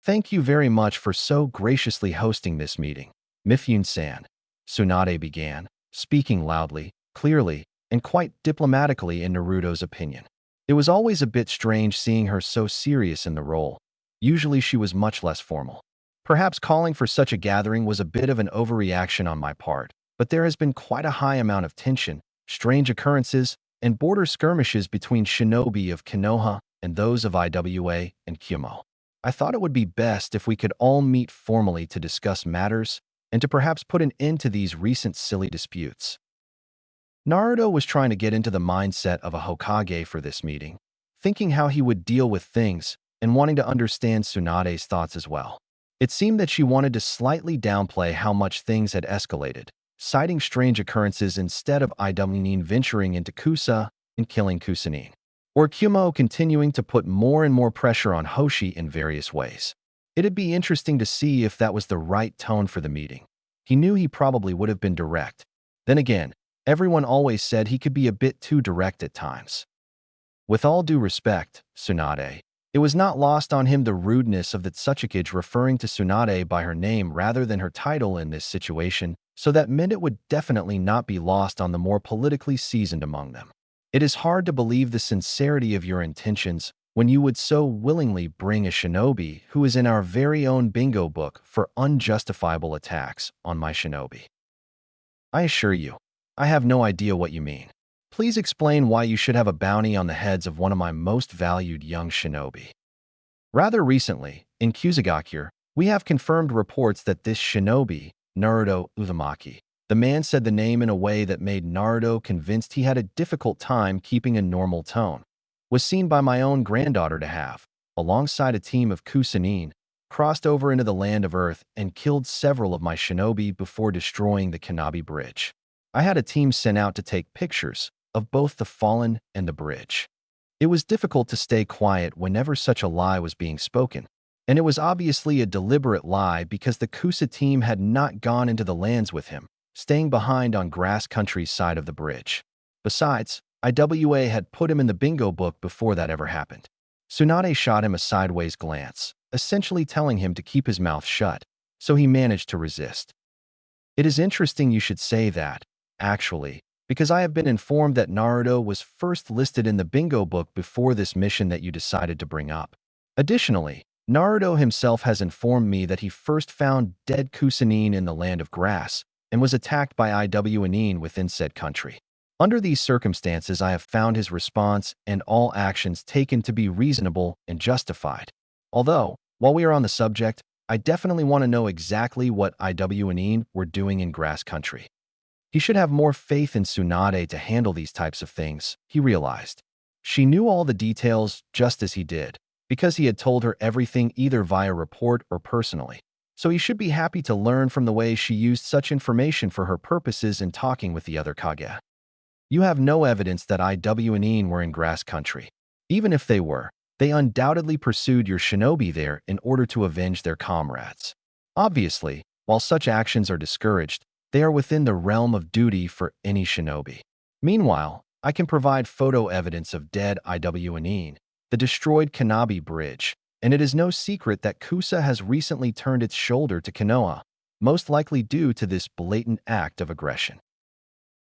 Thank you very much for so graciously hosting this meeting, Mifune-san. Tsunade began, speaking loudly, clearly, and quite diplomatically in Naruto's opinion. It was always a bit strange seeing her so serious in the role. Usually she was much less formal. Perhaps calling for such a gathering was a bit of an overreaction on my part, but there has been quite a high amount of tension, strange occurrences, and border skirmishes between shinobi of Konoha and those of Iwa and Kyumo. I thought it would be best if we could all meet formally to discuss matters and to perhaps put an end to these recent silly disputes. Naruto was trying to get into the mindset of a Hokage for this meeting, thinking how he would deal with things and wanting to understand Tsunade's thoughts as well. It seemed that she wanted to slightly downplay how much things had escalated, citing strange occurrences instead of Idamunin venturing into Kusa and killing Kusanin, or Kyumo continuing to put more and more pressure on Hoshi in various ways. It'd be interesting to see if that was the right tone for the meeting. He knew he probably would have been direct. Then again, everyone always said he could be a bit too direct at times. With all due respect, Tsunade, it was not lost on him the rudeness of the Tsuchikage referring to Tsunade by her name rather than her title in this situation, so that meant it would definitely not be lost on the more politically seasoned among them. It is hard to believe the sincerity of your intentions when you would so willingly bring a shinobi who is in our very own bingo book for unjustifiable attacks on my shinobi. I assure you, I have no idea what you mean. Please explain why you should have a bounty on the heads of one of my most valued young shinobi. Rather recently, in Kusagakure, we have confirmed reports that this shinobi, Naruto Uzumaki, the man said the name in a way that made Naruto convinced he had a difficult time keeping a normal tone, was seen by my own granddaughter to have, alongside a team of Kusanin, crossed over into the land of Earth and killed several of my shinobi before destroying the Kanabi Bridge. I had a team sent out to take pictures of both the fallen and the bridge. It was difficult to stay quiet whenever such a lie was being spoken, and it was obviously a deliberate lie because the Kusa team had not gone into the lands with him, staying behind on Grass Country's side of the bridge. Besides, Iwa had put him in the bingo book before that ever happened. Tsunade shot him a sideways glance, essentially telling him to keep his mouth shut, so he managed to resist. It is interesting you should say that, actually, because I have been informed that Naruto was first listed in the bingo book before this mission that you decided to bring up. Additionally, Naruto himself has informed me that he first found dead Kusanin in the land of grass and was attacked by Iwanin within said country. Under these circumstances, I have found his response and all actions taken to be reasonable and justified. Although, while we are on the subject, I definitely want to know exactly what Iwanin were doing in grass country. He should have more faith in Tsunade to handle these types of things, he realized. She knew all the details just as he did, because he had told her everything either via report or personally. So he should be happy to learn from the way she used such information for her purposes in talking with the other Kage. You have no evidence that Iwanin were in grass country. Even if they were, they undoubtedly pursued your shinobi there in order to avenge their comrades. Obviously, while such actions are discouraged, they are within the realm of duty for any shinobi. Meanwhile, I can provide photo evidence of dead Iwanin, the destroyed Kanabi Bridge, And it is no secret that Kusa has recently turned its shoulder to Konoha, most likely due to this blatant act of aggression.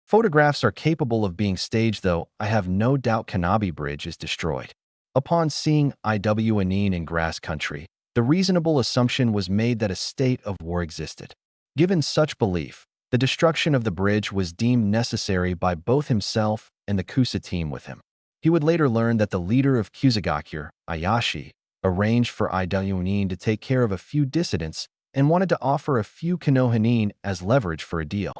Photographs are capable of being staged, though I have no doubt Kanabi Bridge is destroyed. Upon seeing IW Anin in grass country, the reasonable assumption was made that a state of war existed. Given such belief, the destruction of the bridge was deemed necessary by both himself and the Kusa team with him. He would later learn that the leader of Kusagakure, Ayashi, arranged for IW Anin to take care of a few dissidents and wanted to offer a few Konohanin as leverage for a deal.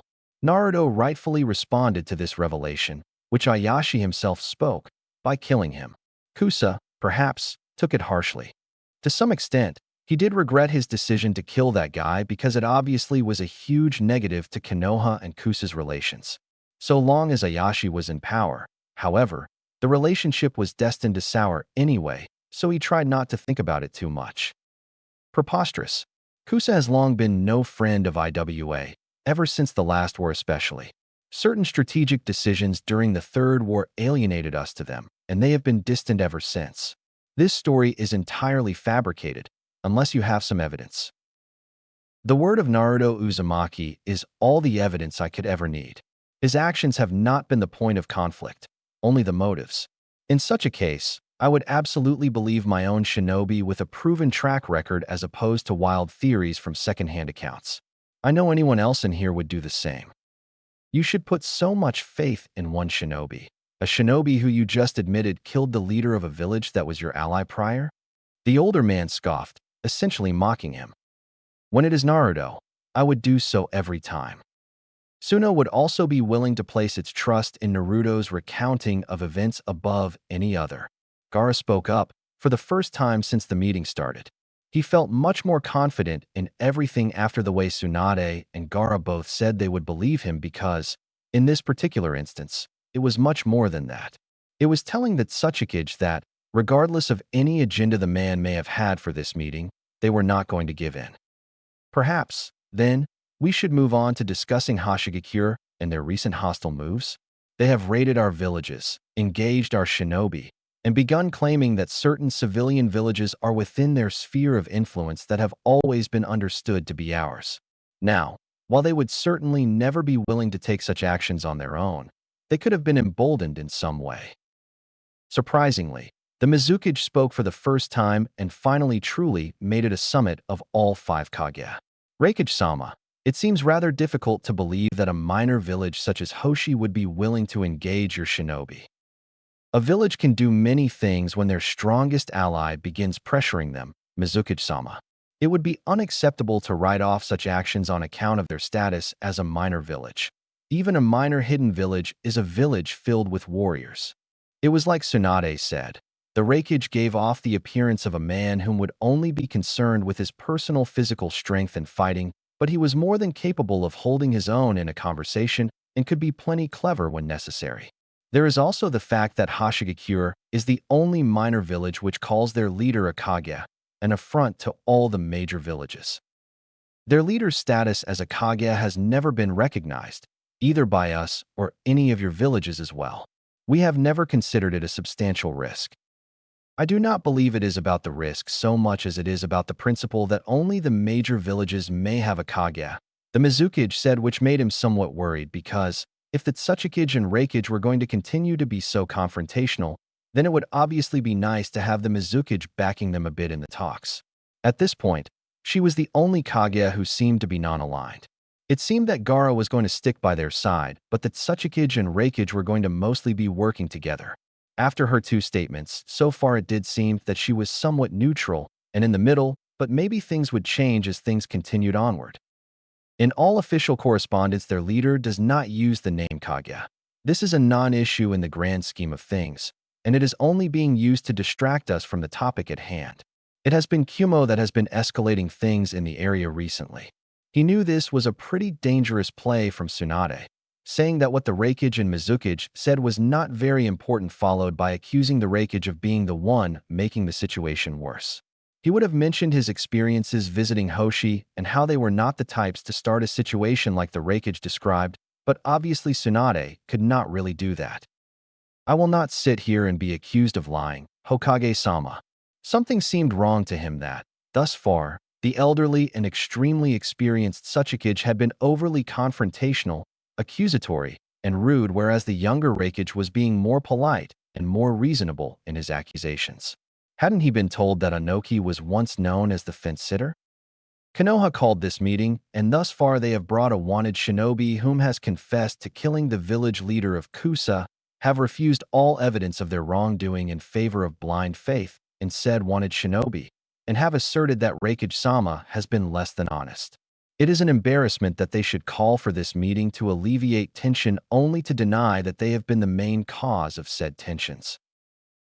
Naruto rightfully responded to this revelation, which Ayashi himself spoke, by killing him. Kusa, perhaps, took it harshly. To some extent, he did regret his decision to kill that guy because it obviously was a huge negative to Konoha and Kusa's relations. So long as Ayashi was in power, however, the relationship was destined to sour anyway, so he tried not to think about it too much. Preposterous. Kusa has long been no friend of IWA, ever since the last war especially. Certain strategic decisions during the Third War alienated us to them, and they have been distant ever since. This story is entirely fabricated, unless you have some evidence. The word of Naruto Uzumaki is all the evidence I could ever need. His actions have not been the point of conflict, only the motives. In such a case, I would absolutely believe my own shinobi with a proven track record as opposed to wild theories from second-hand accounts. I know anyone else in here would do the same. You should put so much faith in one shinobi. A shinobi who you just admitted killed the leader of a village that was your ally prior? The older man scoffed, essentially mocking him. When it is Naruto, I would do so every time. Suno would also be willing to place its trust in Naruto's recounting of events above any other. Gaara spoke up, for the first time since the meeting started. He felt much more confident in everything after the way Tsunade and Gaara both said they would believe him because, in this particular instance, it was much more than that. It was telling that Tsuchikage that, regardless of any agenda the man may have had for this meeting, they were not going to give in. Perhaps, then, we should move on to discussing Hashigakure and their recent hostile moves. They have raided our villages, engaged our shinobi, and begun claiming that certain civilian villages are within their sphere of influence that have always been understood to be ours. Now, while they would certainly never be willing to take such actions on their own, they could have been emboldened in some way. Surprisingly, the Mizukage spoke for the first time and finally truly made it a summit of all 5 Kage. Reikage-sama, it seems rather difficult to believe that a minor village such as Hoshi would be willing to engage your shinobi. A village can do many things when their strongest ally begins pressuring them, Mizukage-sama. It would be unacceptable to write off such actions on account of their status as a minor village. Even a minor hidden village is a village filled with warriors. It was like Tsunade said. The Reikage gave off the appearance of a man whom would only be concerned with his personal physical strength and fighting, but he was more than capable of holding his own in a conversation and could be plenty clever when necessary. There is also the fact that Hashigakure is the only minor village which calls their leader a Kage, an affront to all the major villages. Their leader's status as a Kage has never been recognized, either by us or any of your villages as well. We have never considered it a substantial risk. I do not believe it is about the risk so much as it is about the principle that only the major villages may have a Kage, the Mizukage said, which made him somewhat worried because, if the Tsuchikage and Reikage were going to continue to be so confrontational, then it would obviously be nice to have the Mizukage backing them a bit in the talks. At this point, she was the only Kage who seemed to be non-aligned. It seemed that Gaara was going to stick by their side, but that Tsuchikage and Reikage were going to mostly be working together. After her 2 statements, so far it did seem that she was somewhat neutral and in the middle, but maybe things would change as things continued onward. In all official correspondence, their leader does not use the name Kage. This is a non-issue in the grand scheme of things, and it is only being used to distract us from the topic at hand. It has been Kumo that has been escalating things in the area recently. He knew this was a pretty dangerous play from Tsunade, saying that what the Reikage and Mizukage said was not very important, followed by accusing the Reikage of being the one making the situation worse. He would have mentioned his experiences visiting Hoshi and how they were not the types to start a situation like the Reikage described, but obviously Tsunade could not really do that. I will not sit here and be accused of lying, Hokage-sama. Something seemed wrong to him that, thus far, the elderly and extremely experienced Tsuchikage had been overly confrontational, accusatory, and rude, whereas the younger Reikage was being more polite and more reasonable in his accusations. Hadn't he been told that Anoki was once known as the fence-sitter? Konoha called this meeting, and thus far they have brought a wanted shinobi whom has confessed to killing the village leader of Kusa, have refused all evidence of their wrongdoing in favor of blind faith in said wanted shinobi, and have asserted that Reikage-sama has been less than honest. It is an embarrassment that they should call for this meeting to alleviate tension only to deny that they have been the main cause of said tensions.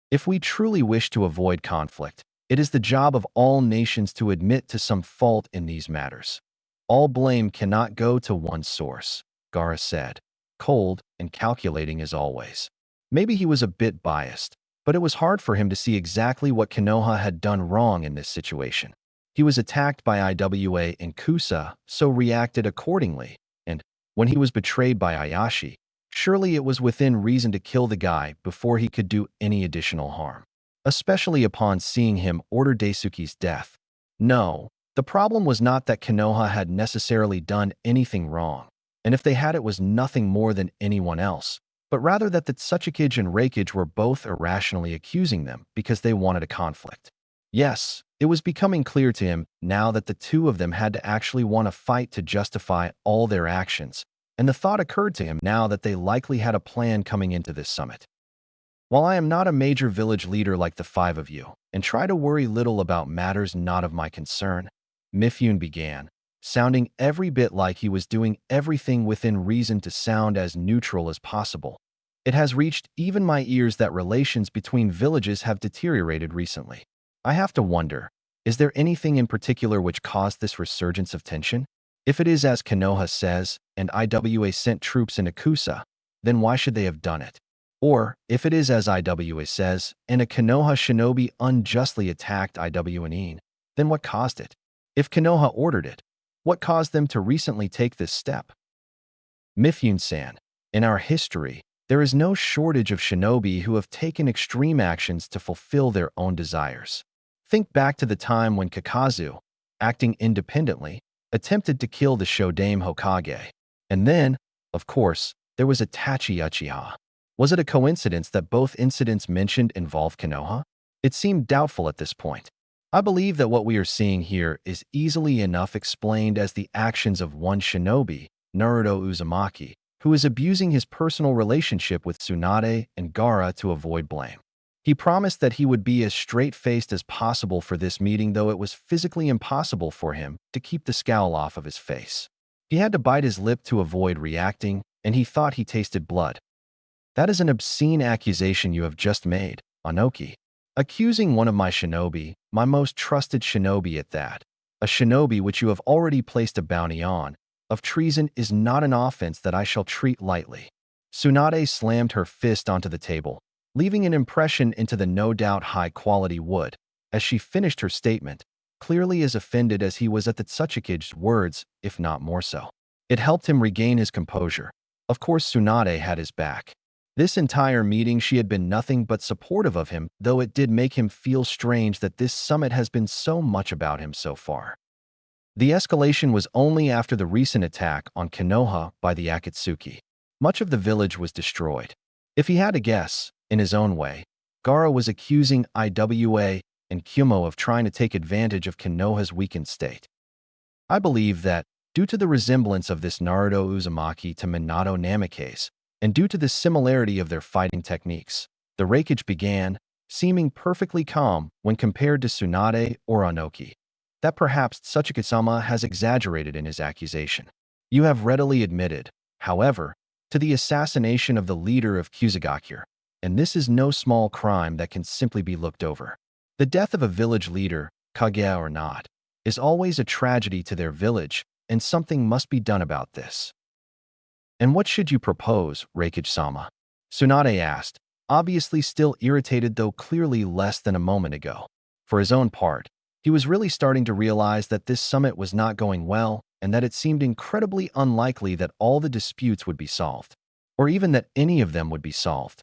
If we truly wish to avoid conflict, it is the job of all nations to admit to some fault in these matters. All blame cannot go to one source, Gaara said, cold and calculating as always. Maybe he was a bit biased, but it was hard for him to see exactly what Konoha had done wrong in this situation. He was attacked by IWA in Kusa, so reacted accordingly, and, when he was betrayed by Ayashi, surely it was within reason to kill the guy before he could do any additional harm. Especially upon seeing him order Daisuke's death. No, the problem was not that Konoha had necessarily done anything wrong, and if they had it was nothing more than anyone else, but rather that the Tsuchikage and Reikage were both irrationally accusing them because they wanted a conflict. Yes, it was becoming clear to him now that the two of them had to actually want a fight to justify all their actions, and the thought occurred to him now that they likely had a plan coming into this summit. While I am not a major village leader like the five of you, and try to worry little about matters not of my concern, Mifune began, sounding every bit like he was doing everything within reason to sound as neutral as possible. It has reached even my ears that relations between villages have deteriorated recently. I have to wonder, is there anything in particular which caused this resurgence of tension? If it is as Konoha says, and IWA sent troops into Kusa, then why should they have done it? Or, if it is as IWA says, and a Konoha shinobi unjustly attacked IWA, then what caused it? If Konoha ordered it, what caused them to recently take this step? Mifune-san, in our history, there is no shortage of shinobi who have taken extreme actions to fulfill their own desires. Think back to the time when Kakazu, acting independently, attempted to kill the Shodame Hokage. And then, of course, there was Itachi Uchiha. Was it a coincidence that both incidents mentioned involved Konoha? It seemed doubtful at this point. I believe that what we are seeing here is easily enough explained as the actions of one shinobi, Naruto Uzumaki, who is abusing his personal relationship with Tsunade and Gaara to avoid blame. He promised that he would be as straight-faced as possible for this meeting, though it was physically impossible for him to keep the scowl off of his face. He had to bite his lip to avoid reacting, and he thought he tasted blood. That is an obscene accusation you have just made, Anoki. Accusing one of my shinobi, my most trusted shinobi at that, a shinobi which you have already placed a bounty on, of treason is not an offense that I shall treat lightly. Tsunade slammed her fist onto the table, leaving an impression into the no doubt high-quality wood, as she finished her statement, clearly as offended as he was at the Tsuchikage's words, if not more so. It helped him regain his composure. Of course Tsunade had his back. This entire meeting she had been nothing but supportive of him, though it did make him feel strange that this summit has been so much about him so far. The escalation was only after the recent attack on Konoha by the Akatsuki. Much of the village was destroyed. If he had to guess, in his own way, Gaara was accusing IWA and Kumo of trying to take advantage of Konoha's weakened state. I believe that, due to the resemblance of this Naruto Uzumaki to Minato Namikaze, and due to the similarity of their fighting techniques, the Reikage began, seeming perfectly calm when compared to Tsunade or Anoki, that perhaps Tsuchikage-sama has exaggerated in his accusation. You have readily admitted, however, to the assassination of the leader of Kusagakure, and this is no small crime that can simply be looked over. The death of a village leader, Kage or not, is always a tragedy to their village, and something must be done about this. And what should you propose, Reikage-sama? Tsunade asked, obviously still irritated though clearly less than a moment ago. For his own part, he was really starting to realize that this summit was not going well and that it seemed incredibly unlikely that all the disputes would be solved, or even that any of them would be solved.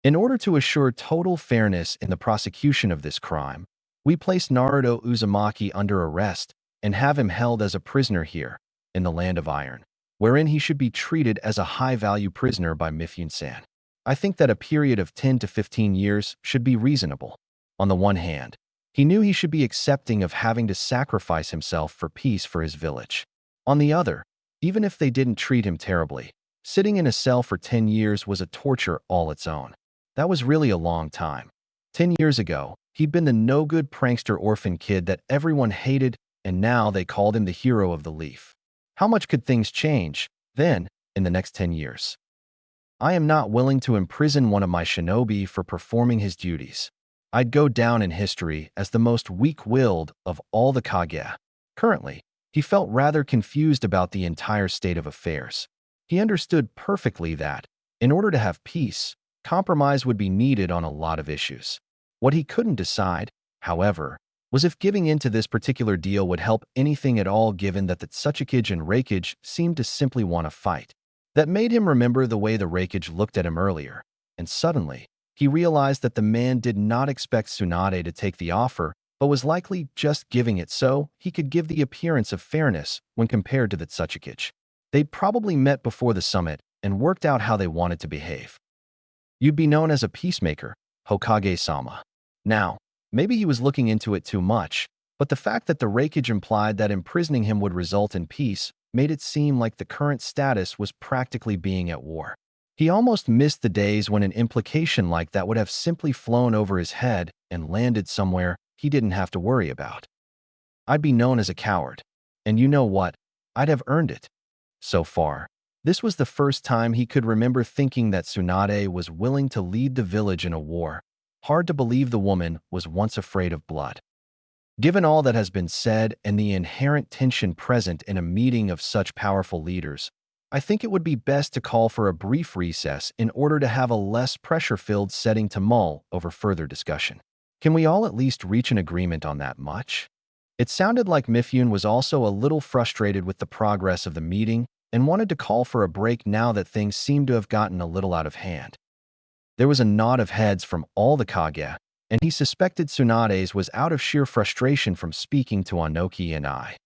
In order to assure total fairness in the prosecution of this crime, we place Naruto Uzumaki under arrest and have him held as a prisoner here, in the Land of Iron, wherein he should be treated as a high-value prisoner by Mifune-san. I think that a period of 10 to 15 years should be reasonable. On the one hand, he knew he should be accepting of having to sacrifice himself for peace for his village. On the other, even if they didn't treat him terribly, sitting in a cell for 10 years was a torture all its own. That was really a long time. 10 years ago, he'd been the no-good prankster orphan kid that everyone hated, and now they called him the hero of the Leaf. How much could things change, then, in the next 10 years? I am not willing to imprison one of my shinobi for performing his duties. I'd go down in history as the most weak-willed of all the Kage. Currently, he felt rather confused about the entire state of affairs. He understood perfectly that, in order to have peace, compromise would be needed on a lot of issues. What he couldn't decide, however, was if giving in to this particular deal would help anything at all, given that the Tsuchikage and Reikage seemed to simply want to fight. That made him remember the way the Reikage looked at him earlier, and suddenly, he realized that the man did not expect Tsunade to take the offer, but was likely just giving it so he could give the appearance of fairness when compared to the Tsuchikage. They'd probably met before the summit and worked out how they wanted to behave. You'd be known as a peacemaker, Hokage-sama. Now, maybe he was looking into it too much, but the fact that the Reikage implied that imprisoning him would result in peace made it seem like the current status was practically being at war. He almost missed the days when an implication like that would have simply flown over his head and landed somewhere he didn't have to worry about. I'd be known as a coward, and you know what? I'd have earned it. So far, this was the first time he could remember thinking that Tsunade was willing to lead the village in a war. Hard to believe the woman was once afraid of blood. Given all that has been said and the inherent tension present in a meeting of such powerful leaders, I think it would be best to call for a brief recess in order to have a less pressure-filled setting to mull over further discussion. Can we all at least reach an agreement on that much? It sounded like Mifune was also a little frustrated with the progress of the meeting and wanted to call for a break now that things seemed to have gotten a little out of hand. There was a nod of heads from all the Kage, and he suspected Tsunade's was out of sheer frustration from speaking to Anoki and I.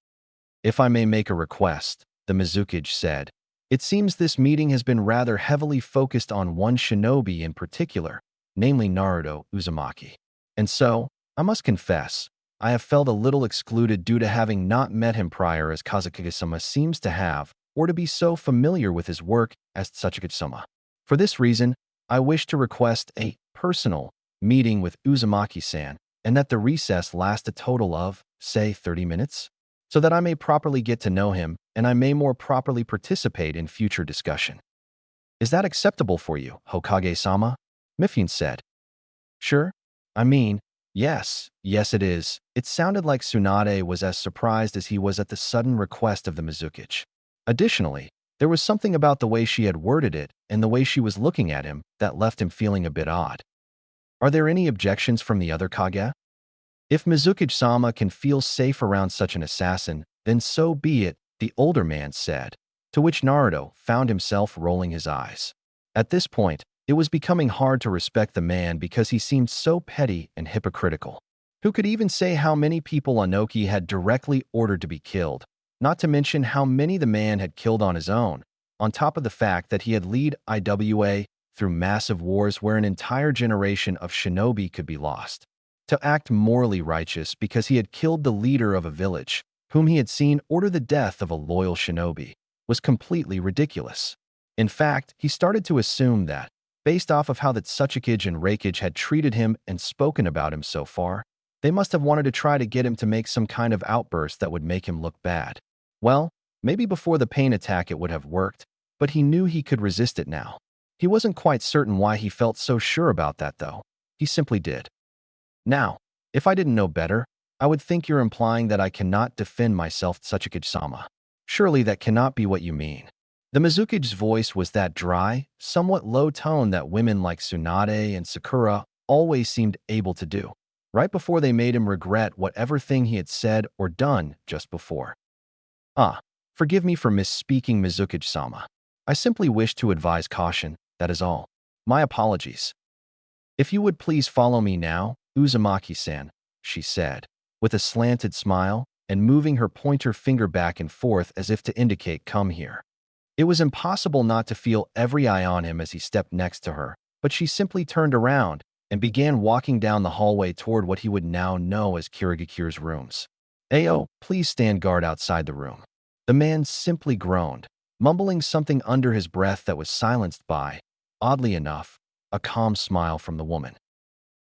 If I may make a request, the Mizukage said, it seems this meeting has been rather heavily focused on one shinobi in particular, namely Naruto Uzumaki. And so, I must confess, I have felt a little excluded due to having not met him prior as Kazukage-sama seems to have, or to be so familiar with his work as Tsuchikage-sama. For this reason, I wish to request a personal meeting with Uzumaki-san, and that the recess last a total of, say, 30 minutes, so that I may properly get to know him and I may more properly participate in future discussion. Is that acceptable for you, Hokage-sama? Mifune said. Sure. I mean, yes it is. It sounded like Tsunade was as surprised as he was at the sudden request of the Mizukage. Additionally, there was something about the way she had worded it and the way she was looking at him that left him feeling a bit odd. Are there any objections from the other Kage? If Mizukage-sama can feel safe around such an assassin, then so be it, the older man said, to which Naruto found himself rolling his eyes. At this point, it was becoming hard to respect the man because he seemed so petty and hypocritical. Who could even say how many people Anoki had directly ordered to be killed, not to mention how many the man had killed on his own, on top of the fact that he had led IWA through massive wars where an entire generation of shinobi could be lost. To act morally righteous because he had killed the leader of a village, whom he had seen order the death of a loyal shinobi, was completely ridiculous. In fact, he started to assume that, based off of how the Tsuchikage and Reikage had treated him and spoken about him so far, they must have wanted to try to get him to make some kind of outburst that would make him look bad. Well, maybe before the pain attack it would have worked, but he knew he could resist it now. He wasn't quite certain why he felt so sure about that, though. He simply did. Now, if I didn't know better, I would think you're implying that I cannot defend myself, Tsuchikage-sama. Surely that cannot be what you mean. The Mizukage's voice was that dry, somewhat low tone that women like Tsunade and Sakura always seemed able to do, right before they made him regret whatever thing he had said or done just before. Forgive me for misspeaking, Mizukage-sama. I simply wish to advise caution, that is all. My apologies. If you would please follow me now, Uzumaki-san, she said, with a slanted smile and moving her pointer finger back and forth as if to indicate come here. It was impossible not to feel every eye on him as he stepped next to her, but she simply turned around and began walking down the hallway toward what he would now know as Kirigakure's rooms. Ayo, please stand guard outside the room. The man simply groaned, mumbling something under his breath that was silenced by, oddly enough, a calm smile from the woman.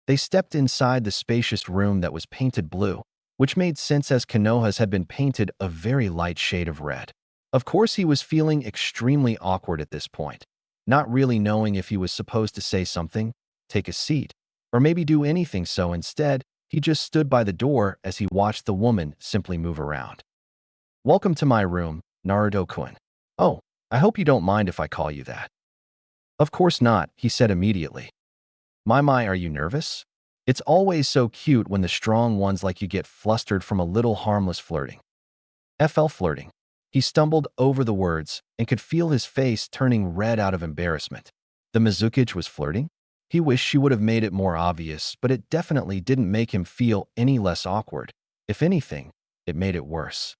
They stepped inside the spacious room that was painted blue, which made sense as Konoha's had been painted a very light shade of red. Of course, he was feeling extremely awkward at this point, not really knowing if he was supposed to say something, take a seat, or maybe do anything. So instead, he just stood by the door as he watched the woman simply move around. Welcome to my room, Naruto-kun. Oh, I hope you don't mind if I call you that. Of course not, he said immediately. My, are you nervous? It's always so cute when the strong ones like you get flustered from a little harmless flirting. FL flirting. He stumbled over the words and could feel his face turning red out of embarrassment. The Mizukage was flirting? He wished she would have made it more obvious, but it definitely didn't make him feel any less awkward. If anything, it made it worse.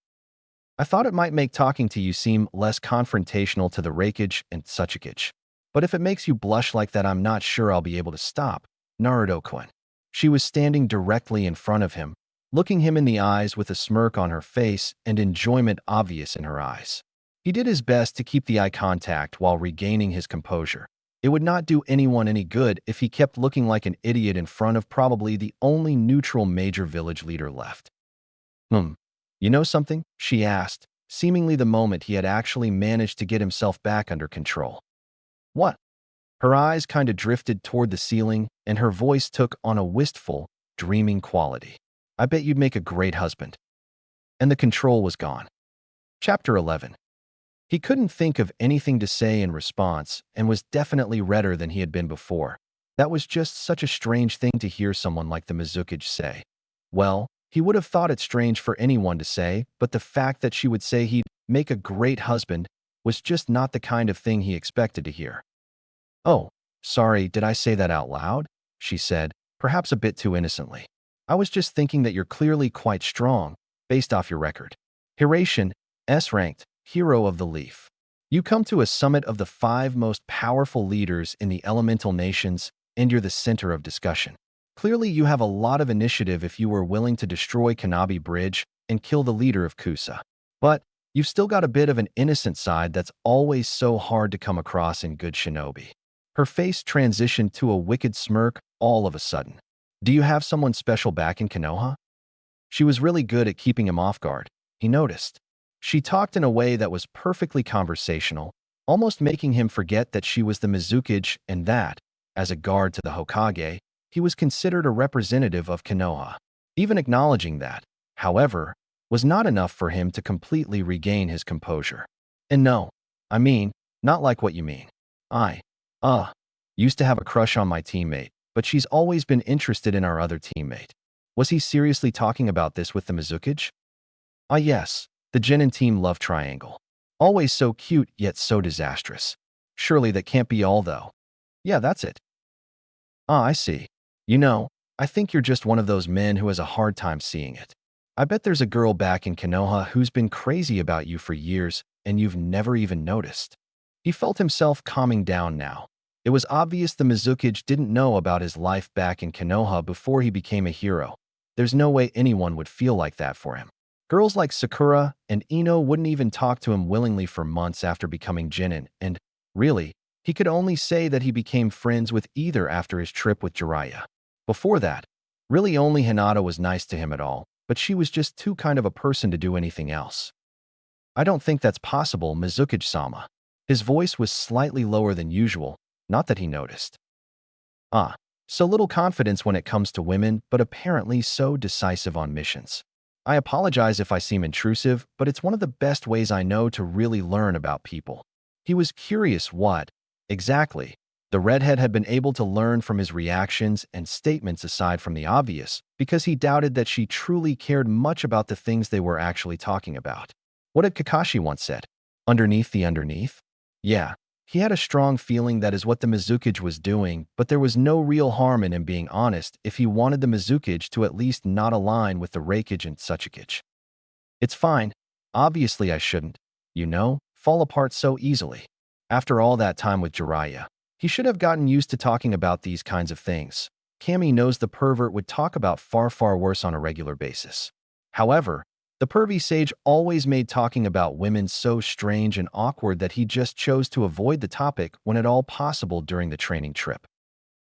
I thought it might make talking to you seem less confrontational to the Reikage and Tsuchikage. But if it makes you blush like that, I'm not sure I'll be able to stop, Naruto-kun. She was standing directly in front of him, looking him in the eyes with a smirk on her face and enjoyment obvious in her eyes. He did his best to keep the eye contact while regaining his composure. It would not do anyone any good if he kept looking like an idiot in front of probably the only neutral major village leader left. You know something? She asked, seemingly the moment he had actually managed to get himself back under control. What? Her eyes kind of drifted toward the ceiling, and her voice took on a wistful, dreaming quality. I bet you'd make a great husband. And the control was gone. Chapter 11. He couldn't think of anything to say in response and was definitely redder than he had been before. That was just such a strange thing to hear someone like the Mizukage say. Well, he would have thought it strange for anyone to say, but the fact that she would say he'd make a great husband was just not the kind of thing he expected to hear. Oh, sorry, did I say that out loud? She said, perhaps a bit too innocently. I was just thinking that you're clearly quite strong, based off your record. Hiraishin, S-ranked, hero of the leaf. You come to a summit of the 5 most powerful leaders in the elemental nations, and you're the center of discussion. Clearly, you have a lot of initiative if you were willing to destroy Kanabi Bridge and kill the leader of Kusa. But you've still got a bit of an innocent side that's always so hard to come across in good shinobi. Her face transitioned to a wicked smirk all of a sudden. Do you have someone special back in Konoha? She was really good at keeping him off guard, he noticed. She talked in a way that was perfectly conversational, almost making him forget that she was the Mizukage and that, as a guard to the Hokage, he was considered a representative of Konoha. Even acknowledging that, however, was not enough for him to completely regain his composure. And no, I mean, not like what you mean. I used to have a crush on my teammate, but she's always been interested in our other teammate. Was he seriously talking about this with the Mizukage? Yes, the Genin team love triangle. Always so cute, yet so disastrous. Surely that can't be all, though. Yeah, that's it. I see. You know, I think you're just one of those men who has a hard time seeing it. I bet there's a girl back in Konoha who's been crazy about you for years, and you've never even noticed. He felt himself calming down now. It was obvious the Mizukage didn't know about his life back in Konoha before he became a hero. There's no way anyone would feel like that for him. Girls like Sakura and Ino wouldn't even talk to him willingly for months after becoming Genin, and, really, he could only say that he became friends with either after his trip with Jiraiya. Before that, really only Hinata was nice to him at all, but she was just too kind of a person to do anything else. I don't think that's possible, Mizukage-sama. His voice was slightly lower than usual, not that he noticed. So little confidence when it comes to women, but apparently so decisive on missions. I apologize if I seem intrusive, but it's one of the best ways I know to really learn about people. He was curious what, exactly, the redhead had been able to learn from his reactions and statements aside from the obvious, because he doubted that she truly cared much about the things they were actually talking about. What had Kakashi once said? Underneath the underneath? Yeah, He had a strong feeling that is what the Mizukage was doing, but there was no real harm in him being honest if he wanted the Mizukage to at least not align with the Reikage and Tsuchikage. It's fine. Obviously I shouldn't, fall apart so easily. After all that time with Jiraiya, he should have gotten used to talking about these kinds of things. Kami knows the pervert would talk about far, far worse on a regular basis. However, the pervy sage always made talking about women so strange and awkward that he just chose to avoid the topic when at all possible during the training trip.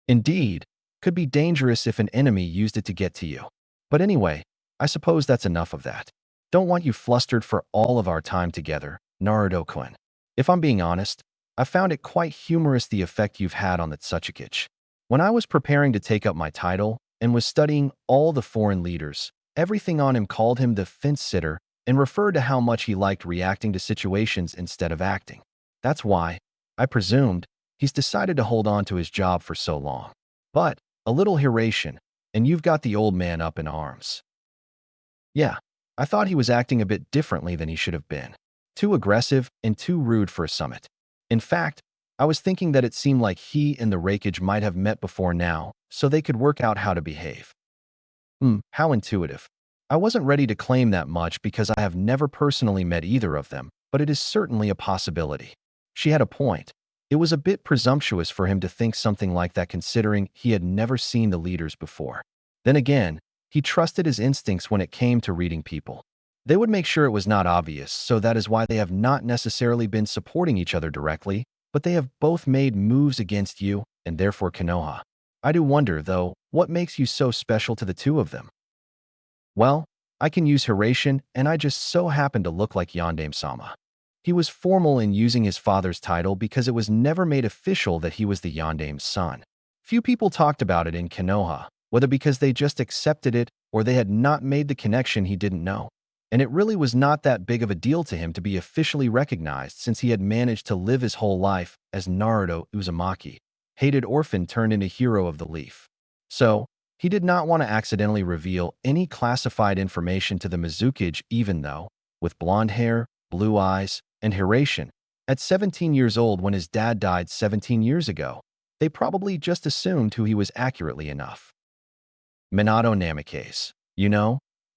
Indeed, could be dangerous if an enemy used it to get to you. But anyway, I suppose that's enough of that. Don't want you flustered for all of our time together, Naruto-kun. If I'm being honest, I found it quite humorous the effect you've had on the Tsuchikage. When I was preparing to take up my title and was studying all the foreign leaders, everything on him called him the fence-sitter and referred to how much he liked reacting to situations instead of acting. That's why, I presumed, he's decided to hold on to his job for so long. But, a little Hiraishin, and you've got the old man up in arms. Yeah, I thought he was acting a bit differently than he should have been. Too aggressive and too rude for a summit. In fact, I was thinking that it seemed like he and the Reikage might have met before now, so they could work out how to behave. How intuitive. I wasn't ready to claim that much because I have never personally met either of them, but it is certainly a possibility. She had a point. It was a bit presumptuous for him to think something like that considering he had never seen the leaders before. Then again, he trusted his instincts when it came to reading people. They would make sure it was not obvious, so that is why they have not necessarily been supporting each other directly, but they have both made moves against you, and therefore Konoha. I do wonder, though, what makes you so special to the two of them? Well, I can use Hiraishin, and I just so happen to look like Yondaime-sama. He was formal in using his father's title because it was never made official that he was the Yondaime's son. Few people talked about it in Konoha, whether because they just accepted it or they had not made the connection he didn't know. And it really was not that big of a deal to him to be officially recognized since he had managed to live his whole life as Naruto Uzumaki, hated orphan turned into hero of the leaf. So, he did not want to accidentally reveal any classified information to the Mizukage even though, with blonde hair, blue eyes, and Hiraishin, at 17 years old when his dad died 17 years ago, they probably just assumed who he was accurately enough. Minato Namikaze.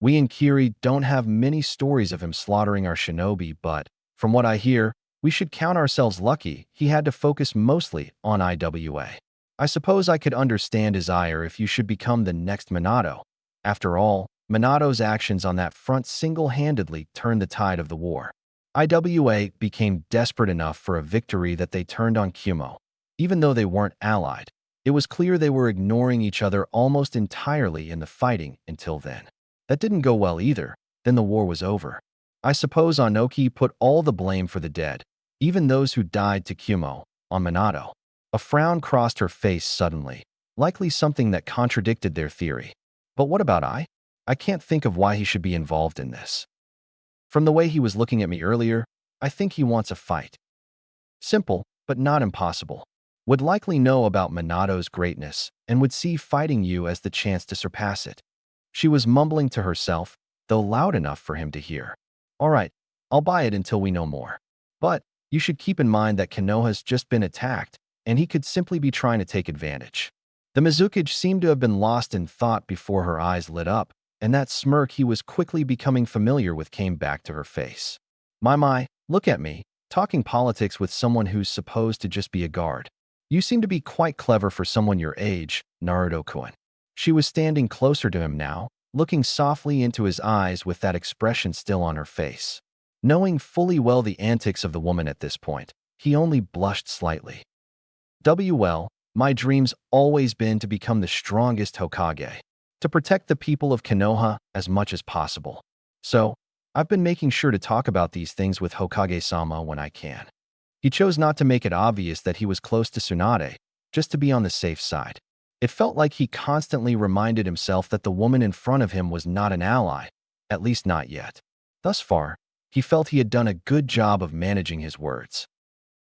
We in Kiri don't have many stories of him slaughtering our shinobi, but, from what I hear, we should count ourselves lucky he had to focus mostly on IWA. I suppose I could understand his ire if you should become the next Minato. After all, Minato's actions on that front single-handedly turned the tide of the war. IWA became desperate enough for a victory that they turned on Kumo. Even though they weren't allied, it was clear they were ignoring each other almost entirely in the fighting until then. That didn't go well either, then the war was over. I suppose Onoki put all the blame for the dead, even those who died to Kumo, on Minato. A frown crossed her face suddenly, likely something that contradicted their theory. But what about I? I can't think of why he should be involved in this. From the way he was looking at me earlier, I think he wants a fight. Simple, but not impossible. Would likely know about Minato's greatness and would see fighting you as the chance to surpass it. She was mumbling to herself, though loud enough for him to hear. All right, I'll buy it until we know more. But you should keep in mind that Konoha's just been attacked, and he could simply be trying to take advantage. The Mizukage seemed to have been lost in thought before her eyes lit up, and that smirk he was quickly becoming familiar with came back to her face. My, look at me, talking politics with someone who's supposed to just be a guard. You seem to be quite clever for someone your age, Naruto-kun. She was standing closer to him now, looking softly into his eyes with that expression still on her face. Knowing fully well the antics of the woman at this point, he only blushed slightly. Well, my dream's always been to become the strongest Hokage, to protect the people of Konoha as much as possible. So, I've been making sure to talk about these things with Hokage-sama when I can. He chose not to make it obvious that he was close to Tsunade, just to be on the safe side. It felt like he constantly reminded himself that the woman in front of him was not an ally, at least not yet. Thus far, he felt he had done a good job of managing his words.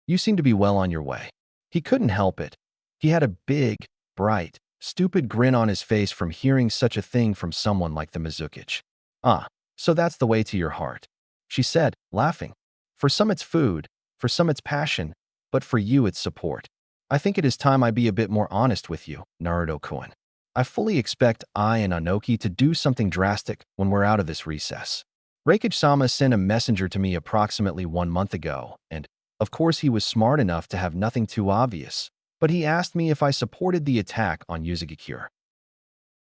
You seem to be well on your way. He couldn't help it. He had a big, bright, stupid grin on his face from hearing such a thing from someone like the Mizukage. Ah, so that's the way to your heart, she said, laughing. For some it's food, for some it's passion, but for you it's support. I think it is time I be a bit more honest with you, Naruto-kun. I fully expect I and Anoki to do something drastic when we're out of this recess. Reikage-sama sent a messenger to me approximately 1 month ago, and, of course, he was smart enough to have nothing too obvious, but he asked me if I supported the attack on Yuzugakure.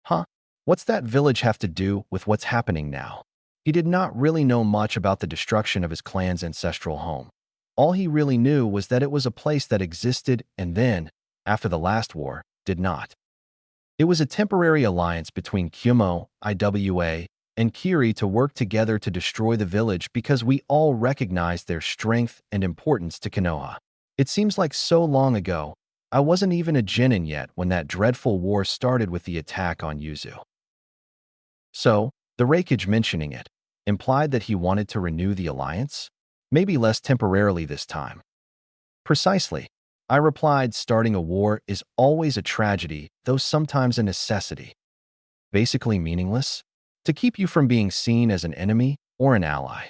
Huh? What's that village have to do with what's happening now? He did not really know much about the destruction of his clan's ancestral home. All he really knew was that it was a place that existed and then, after the last war, did not. It was a temporary alliance between Kumo, Iwa, and Kiri to work together to destroy the village because we all recognized their strength and importance to Konoha. It seems like so long ago. I wasn't even a genin yet when that dreadful war started with the attack on Yuzu. So, the Reikage mentioning it implied that he wanted to renew the alliance? Maybe less temporarily this time. Precisely. I replied, starting a war is always a tragedy, though sometimes a necessity. Basically meaningless? To keep you from being seen as an enemy or an ally.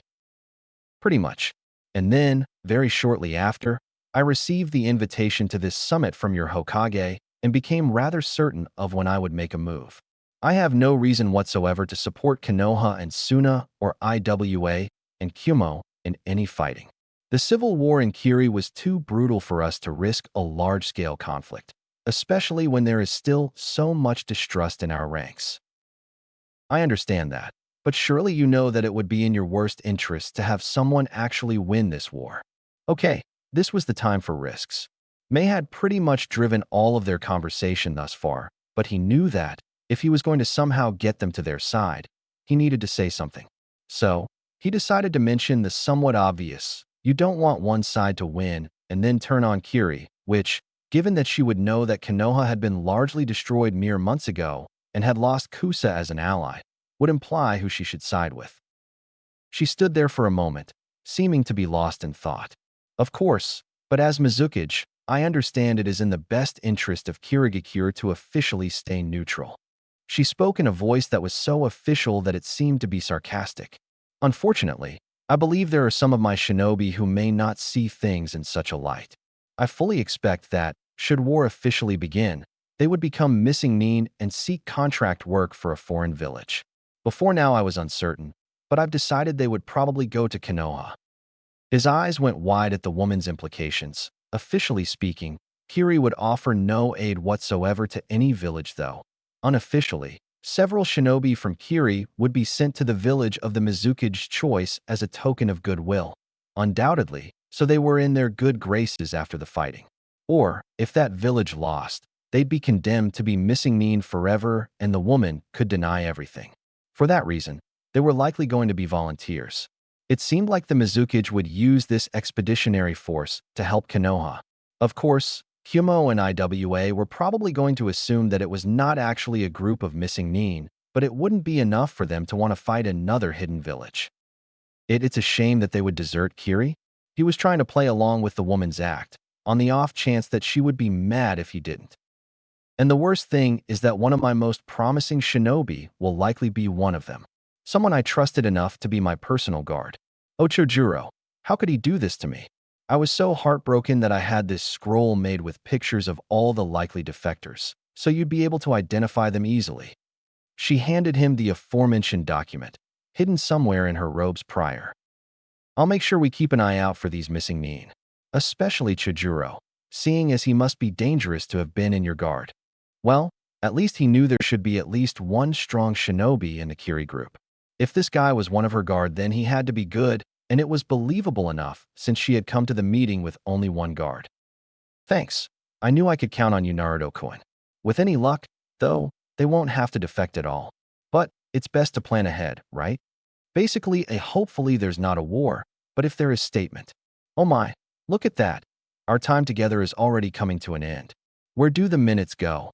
Pretty much. And then, very shortly after, I received the invitation to this summit from your Hokage and became rather certain of when I would make a move. I have no reason whatsoever to support Konoha and Suna or Iwa and Kumo in any fighting. The civil war in Kiri was too brutal for us to risk a large-scale conflict, especially when there is still so much distrust in our ranks. I understand that, but surely you know that it would be in your worst interest to have someone actually win this war. Okay, this was the time for risks. May had pretty much driven all of their conversation thus far, but he knew that, if he was going to somehow get them to their side, he needed to say something. So, he decided to mention the somewhat obvious, you don't want one side to win and then turn on Kiri, which, given that she would know that Konoha had been largely destroyed mere months ago and had lost Kusa as an ally, would imply who she should side with. She stood there for a moment, seeming to be lost in thought. Of course, but as Mizukage, I understand it is in the best interest of Kirigakure to officially stay neutral. She spoke in a voice that was so official that it seemed to be sarcastic. Unfortunately, I believe there are some of my shinobi who may not see things in such a light. I fully expect that, should war officially begin, they would become missing nin and seek contract work for a foreign village. Before now I was uncertain, but I've decided they would probably go to Konoha. His eyes went wide at the woman's implications. Officially speaking, Kiri would offer no aid whatsoever to any village though. Unofficially, several shinobi from Kiri would be sent to the village of the Mizukage's choice as a token of goodwill. Undoubtedly, so they were in their good graces after the fighting. Or, if that village lost, they'd be condemned to be missing nin forever and the woman could deny everything. For that reason, they were likely going to be volunteers. It seemed like the Mizukage would use this expeditionary force to help Konoha. Of course, Kumo and Iwa were probably going to assume that it was not actually a group of missing nin, but it wouldn't be enough for them to want to fight another hidden village. It's a shame that they would desert Kiri. He was trying to play along with the woman's act, on the off chance that she would be mad if he didn't. And the worst thing is that one of my most promising shinobi will likely be one of them. Someone I trusted enough to be my personal guard. Ochojuro, how could he do this to me? I was so heartbroken that I had this scroll made with pictures of all the likely defectors, so you'd be able to identify them easily. She handed him the aforementioned document, hidden somewhere in her robes prior. I'll make sure we keep an eye out for these missing nin, especially Chojuro, seeing as he must be dangerous to have been in your guard. Well, at least he knew there should be at least one strong shinobi in the Kiri group. If this guy was one of her guard, then he had to be good, and it was believable enough since she had come to the meeting with only one guard. Thanks. I knew I could count on you, Naruto-kun. With any luck, though, they won't have to defect at all. But it's best to plan ahead, right? Basically, hopefully there's not a war, but if there is statement. Oh my, look at that. Our time together is already coming to an end. Where do the minutes go?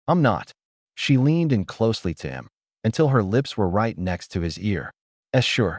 I'm not. She leaned in closely to him, until her lips were right next to his ear. Sure.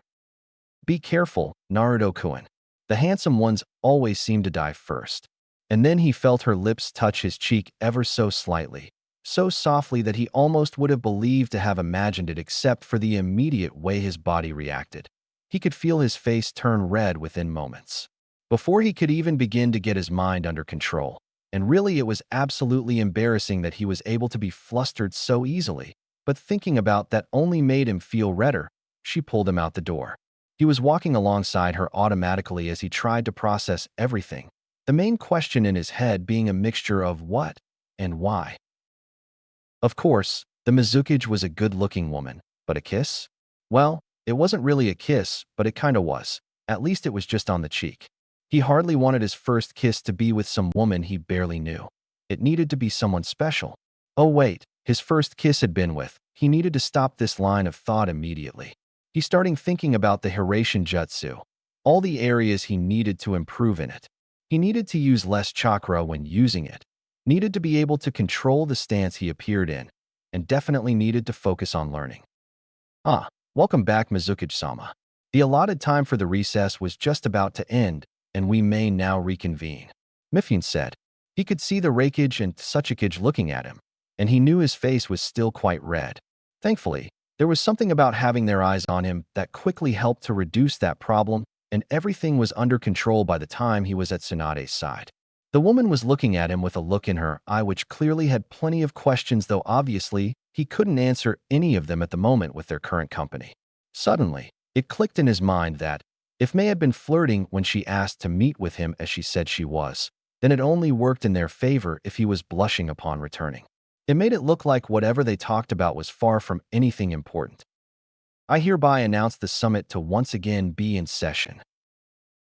Be careful, Naruto-kun. The handsome ones always seem to die first. And then he felt her lips touch his cheek ever so slightly, so softly that he almost would have believed to have imagined it except for the immediate way his body reacted. He could feel his face turn red within moments. before he could even begin to get his mind under control. And really, it was absolutely embarrassing that he was able to be flustered so easily. But thinking about that only made him feel redder. She pulled him out the door. He was walking alongside her automatically as he tried to process everything, the main question in his head being a mixture of what and why. Of course, the Mizukage was a good-looking woman, but a kiss? Well, it wasn't really a kiss, but it kinda was. At least it was just on the cheek. He hardly wanted his first kiss to be with some woman he barely knew. It needed to be someone special. Oh wait, his first kiss had been with. He needed to stop this line of thought immediately. He started thinking about the Hiraishin jutsu, all the areas he needed to improve in it. He needed to use less chakra when using it, needed to be able to control the stance he appeared in, and definitely needed to focus on learning. Welcome back, Mizukage-sama. The allotted time for the recess was just about to end, and we may now reconvene. Mifune said. He could see the Reikage and Tsuchikage looking at him, and he knew his face was still quite red. Thankfully, there was something about having their eyes on him that quickly helped to reduce that problem, and everything was under control by the time he was at Tsunade's side. The woman was looking at him with a look in her eye which clearly had plenty of questions, though obviously he couldn't answer any of them at the moment with their current company. Suddenly, it clicked in his mind that, if May had been flirting when she asked to meet with him as she said she was, then it only worked in their favor if he was blushing upon returning. It made it look like whatever they talked about was far from anything important. I hereby announce the summit to once again be in session.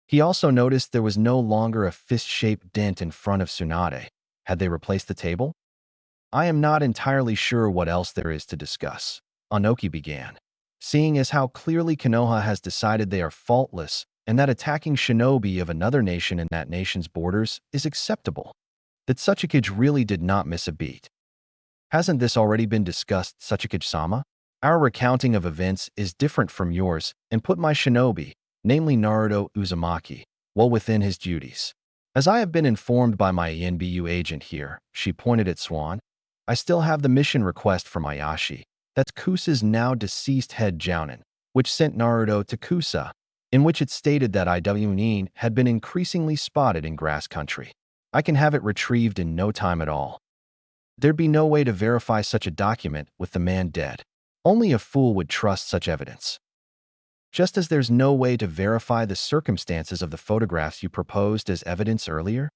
He also noticed there was no longer a fist-shaped dent in front of Tsunade. Had they replaced the table? I am not entirely sure what else there is to discuss. Onoki began. Seeing as how clearly Konoha has decided they are faultless and that attacking shinobi of another nation in that nation's borders is acceptable, that Tsuchikage really did not miss a beat. Hasn't this already been discussed, Tsuchikage-sama? Our recounting of events is different from yours and put my shinobi, namely Naruto Uzumaki, well within his duties. As I have been informed by my ENBU agent here, she pointed at Swan, I still have the mission request from Ayashi. That's Kusa's now deceased head Jounin, which sent Naruto to Kusa, in which it stated that Iwnin had been increasingly spotted in grass country. I can have it retrieved in no time at all. There'd be no way to verify such a document with the man dead. Only a fool would trust such evidence. Just as there's no way to verify the circumstances of the photographs you proposed as evidence earlier?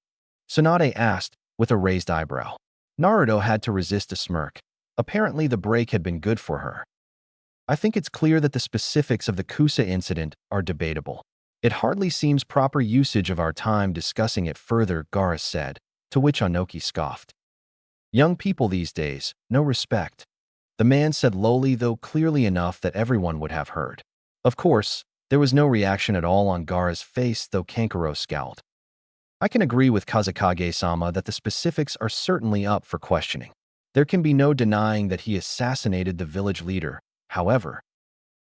Tsunade asked, with a raised eyebrow. Naruto had to resist a smirk. Apparently the break had been good for her. I think it's clear that the specifics of the Kusa incident are debatable. It hardly seems proper usage of our time discussing it further, Gaara said, to which Onoki scoffed. Young people these days, no respect. The man said lowly, though clearly enough that everyone would have heard. Of course, there was no reaction at all on Gaara's face, though Kankuro scowled. I can agree with Kazekage-sama that the specifics are certainly up for questioning. There can be no denying that he assassinated the village leader, however.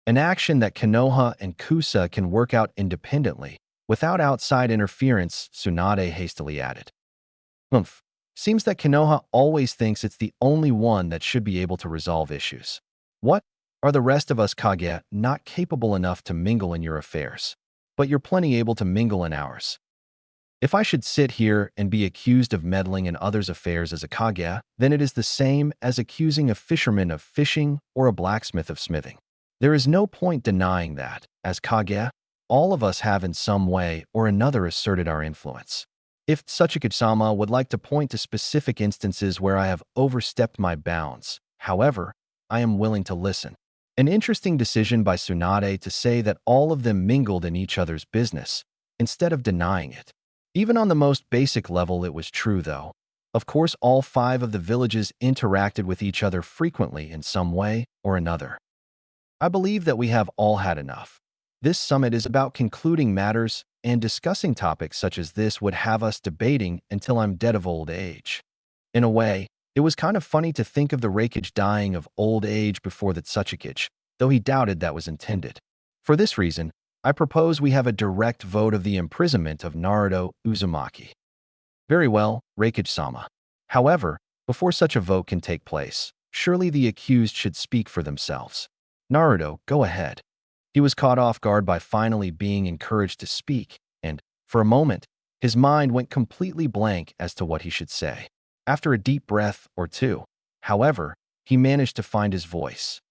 An action that Konoha and Kusa can work out independently, without outside interference, Tsunade hastily added. Seems that Konoha always thinks it's the only one that should be able to resolve issues. What? Are the rest of us Kage not capable enough to mingle in your affairs? But you're plenty able to mingle in ours. If I should sit here and be accused of meddling in others' affairs as a Kage, then it is the same as accusing a fisherman of fishing or a blacksmith of smithing. There is no point denying that, as Kage, all of us have in some way or another asserted our influence. If Tsuchikage-sama would like to point to specific instances where I have overstepped my bounds, however, I am willing to listen. An interesting decision by Tsunade to say that all of them mingled in each other's business, instead of denying it. Even on the most basic level it was true, though. Of course, all 5 of the villages interacted with each other frequently in some way or another. I believe that we have all had enough. This summit is about concluding matters, and discussing topics such as this would have us debating until I'm dead of old age. In a way, it was kind of funny to think of the Reikage dying of old age before the Tsuchikage, though he doubted that was intended. For this reason, I propose we have a direct vote of the imprisonment of Naruto Uzumaki. Very well, Reikage-sama. However, before such a vote can take place, surely the accused should speak for themselves. Naruto, go ahead. He was caught off guard by finally being encouraged to speak, and, For a moment, his mind went completely blank as to what he should say. After a deep breath or two, however, he managed to find his voice.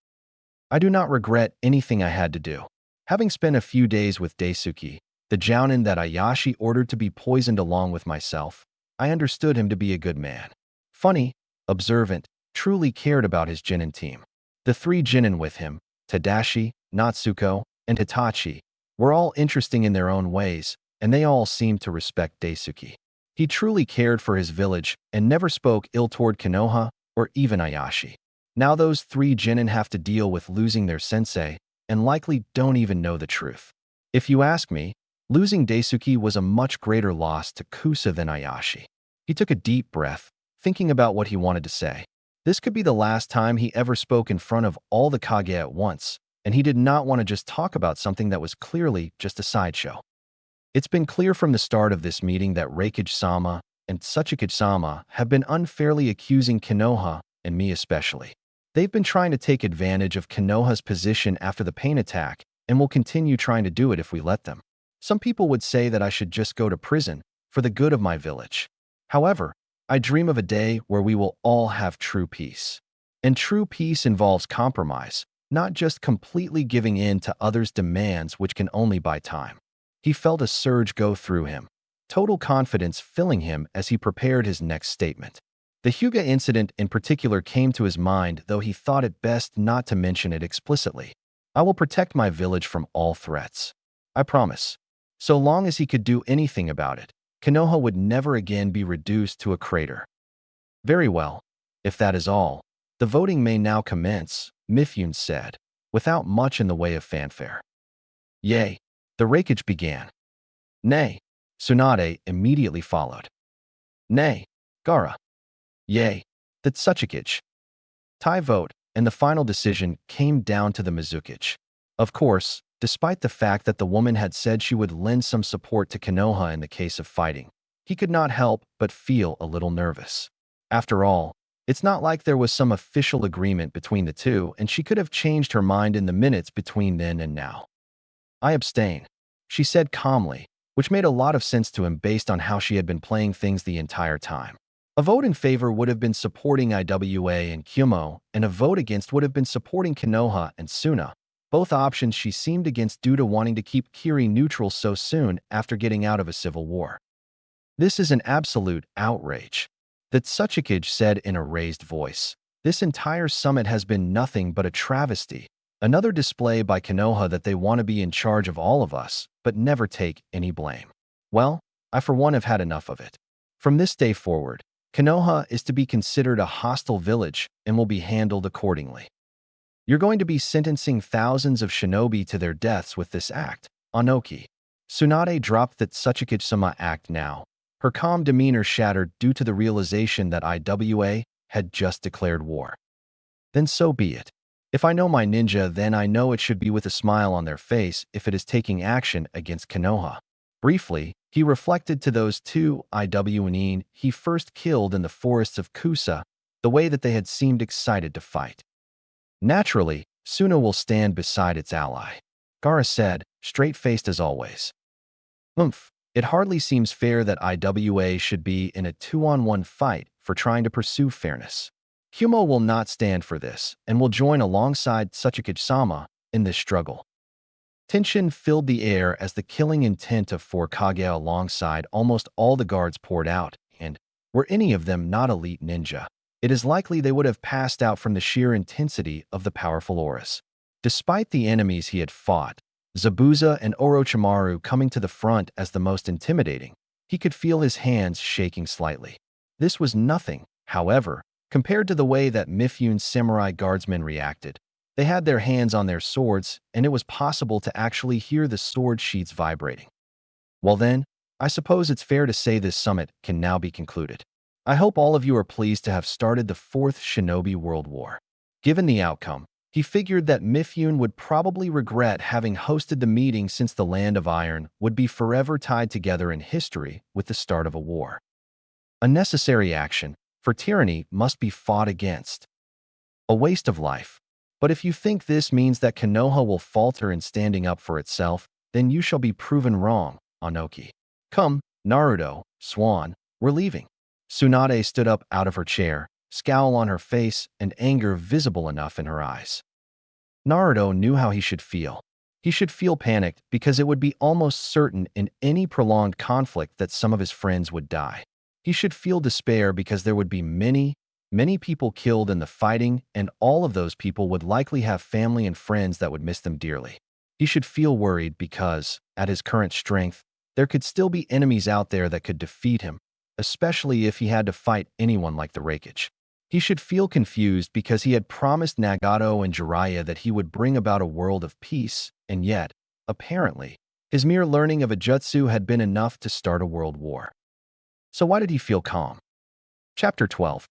I do not regret anything I had to do. Having spent a few days with Daisuke, the jounin that Ayashi ordered to be poisoned along with myself, I understood him to be a good man. Funny, observant, truly cared about his Jinin team. The three Jinin with him, Tadashi, Natsuko, and Hitachi, were all interesting in their own ways, and they all seemed to respect Daisuke. He truly cared for his village and never spoke ill toward Konoha or even Ayashi. Now those three Jinin have to deal with losing their sensei and likely don't even know the truth. If you ask me, losing Daisuke was a much greater loss to Kusa than Ayashi. He took a deep breath, thinking about what he wanted to say. This could be the last time he ever spoke in front of all the Kage at once, and he did not want to just talk about something that was clearly just a sideshow. It's been clear from the start of this meeting that Reikage-sama and Tsuchikage-sama have been unfairly accusing Konoha, and me especially. They've been trying to take advantage of Konoha's position after the pain attack and will continue trying to do it if we let them. Some people would say that I should just go to prison for the good of my village. However, I dream of a day where we will all have true peace. And true peace involves compromise, not just completely giving in to others' demands which can only buy time. He felt a surge go through him, total confidence filling him as he prepared his next statement. The Hyuga incident in particular came to his mind, though he thought it best not to mention it explicitly. I will protect my village from all threats. I promise. So long as he could do anything about it, Konoha would never again be reduced to a crater. Very well. If that is all, the voting may now commence, Mifune said, without much in the way of fanfare. Yay. The Reikage began. Nay. Tsunade immediately followed. Nay. Gaara. Yay. The Tsuchikage. Tie vote, and the final decision came down to the Mizukage. Of course, despite the fact that the woman had said she would lend some support to Konoha in the case of fighting, he could not help but feel a little nervous. After all, it's not like there was some official agreement between the two, and she could have changed her mind in the minutes between then and now. I abstain, she said calmly, which made a lot of sense to him based on how she had been playing things the entire time. A vote in favor would have been supporting IWA and Kyumo, and a vote against would have been supporting Konoha and Suna. Both options she seemed against due to wanting to keep Kiri neutral so soon after getting out of a civil war. This is an absolute outrage, the Tsuchikage said in a raised voice. This entire summit has been nothing but a travesty, another display by Konoha that they want to be in charge of all of us, but never take any blame. Well, I for one have had enough of it. From this day forward, Konoha is to be considered a hostile village and will be handled accordingly. You're going to be sentencing thousands of shinobi to their deaths with this act, Anoki. Tsunade dropped that Tsuchikage-sama act now. Her calm demeanor shattered due to the realization that IWA had just declared war. Then so be it. If I know my ninja, then I know it should be with a smile on their face if it is taking action against Konoha. Briefly, he reflected to those two IWNeen he first killed in the forests of Kusa, the way that they had seemed excited to fight. Naturally, Suna will stand beside its ally, Gaara said, straight-faced as always. It hardly seems fair that IWA should be in a 2-on-1 fight for trying to pursue fairness. Kyumo will not stand for this and will join alongside Tsuchikage-sama in this struggle. Tension filled the air as the killing intent of 4 Kage alongside almost all the guards poured out, and, were any of them not elite ninja, it is likely they would have passed out from the sheer intensity of the powerful auras. Despite the enemies he had fought, Zabuza and Orochimaru coming to the front as the most intimidating, he could feel his hands shaking slightly. This was nothing, however, compared to the way that Mifune's samurai guardsmen reacted. They had their hands on their swords, and it was possible to actually hear the sword sheaths vibrating. Well then, I suppose it's fair to say this summit can now be concluded. I hope all of you are pleased to have started the 4th Shinobi World War. Given the outcome, he figured that Mifune would probably regret having hosted the meeting since the Land of Iron would be forever tied together in history with the start of a war. A necessary action, for tyranny must be fought against. A waste of life. But if you think this means that Konoha will falter in standing up for itself, then you shall be proven wrong, Anoki. Come, Naruto, Swan, we're leaving. Tsunade stood up out of her chair, scowl on her face and anger visible enough in her eyes. Naruto knew how he should feel. He should feel panicked because it would be almost certain in any prolonged conflict that some of his friends would die. He should feel despair because there would be many people killed in the fighting, and all of those people would likely have family and friends that would miss them dearly. He should feel worried because, at his current strength, there could still be enemies out there that could defeat him, especially if he had to fight anyone like the Raikage. He should feel confused because he had promised Nagato and Jiraiya that he would bring about a world of peace, and yet, apparently, his mere learning of a jutsu had been enough to start a world war. So why did he feel calm? Chapter 12.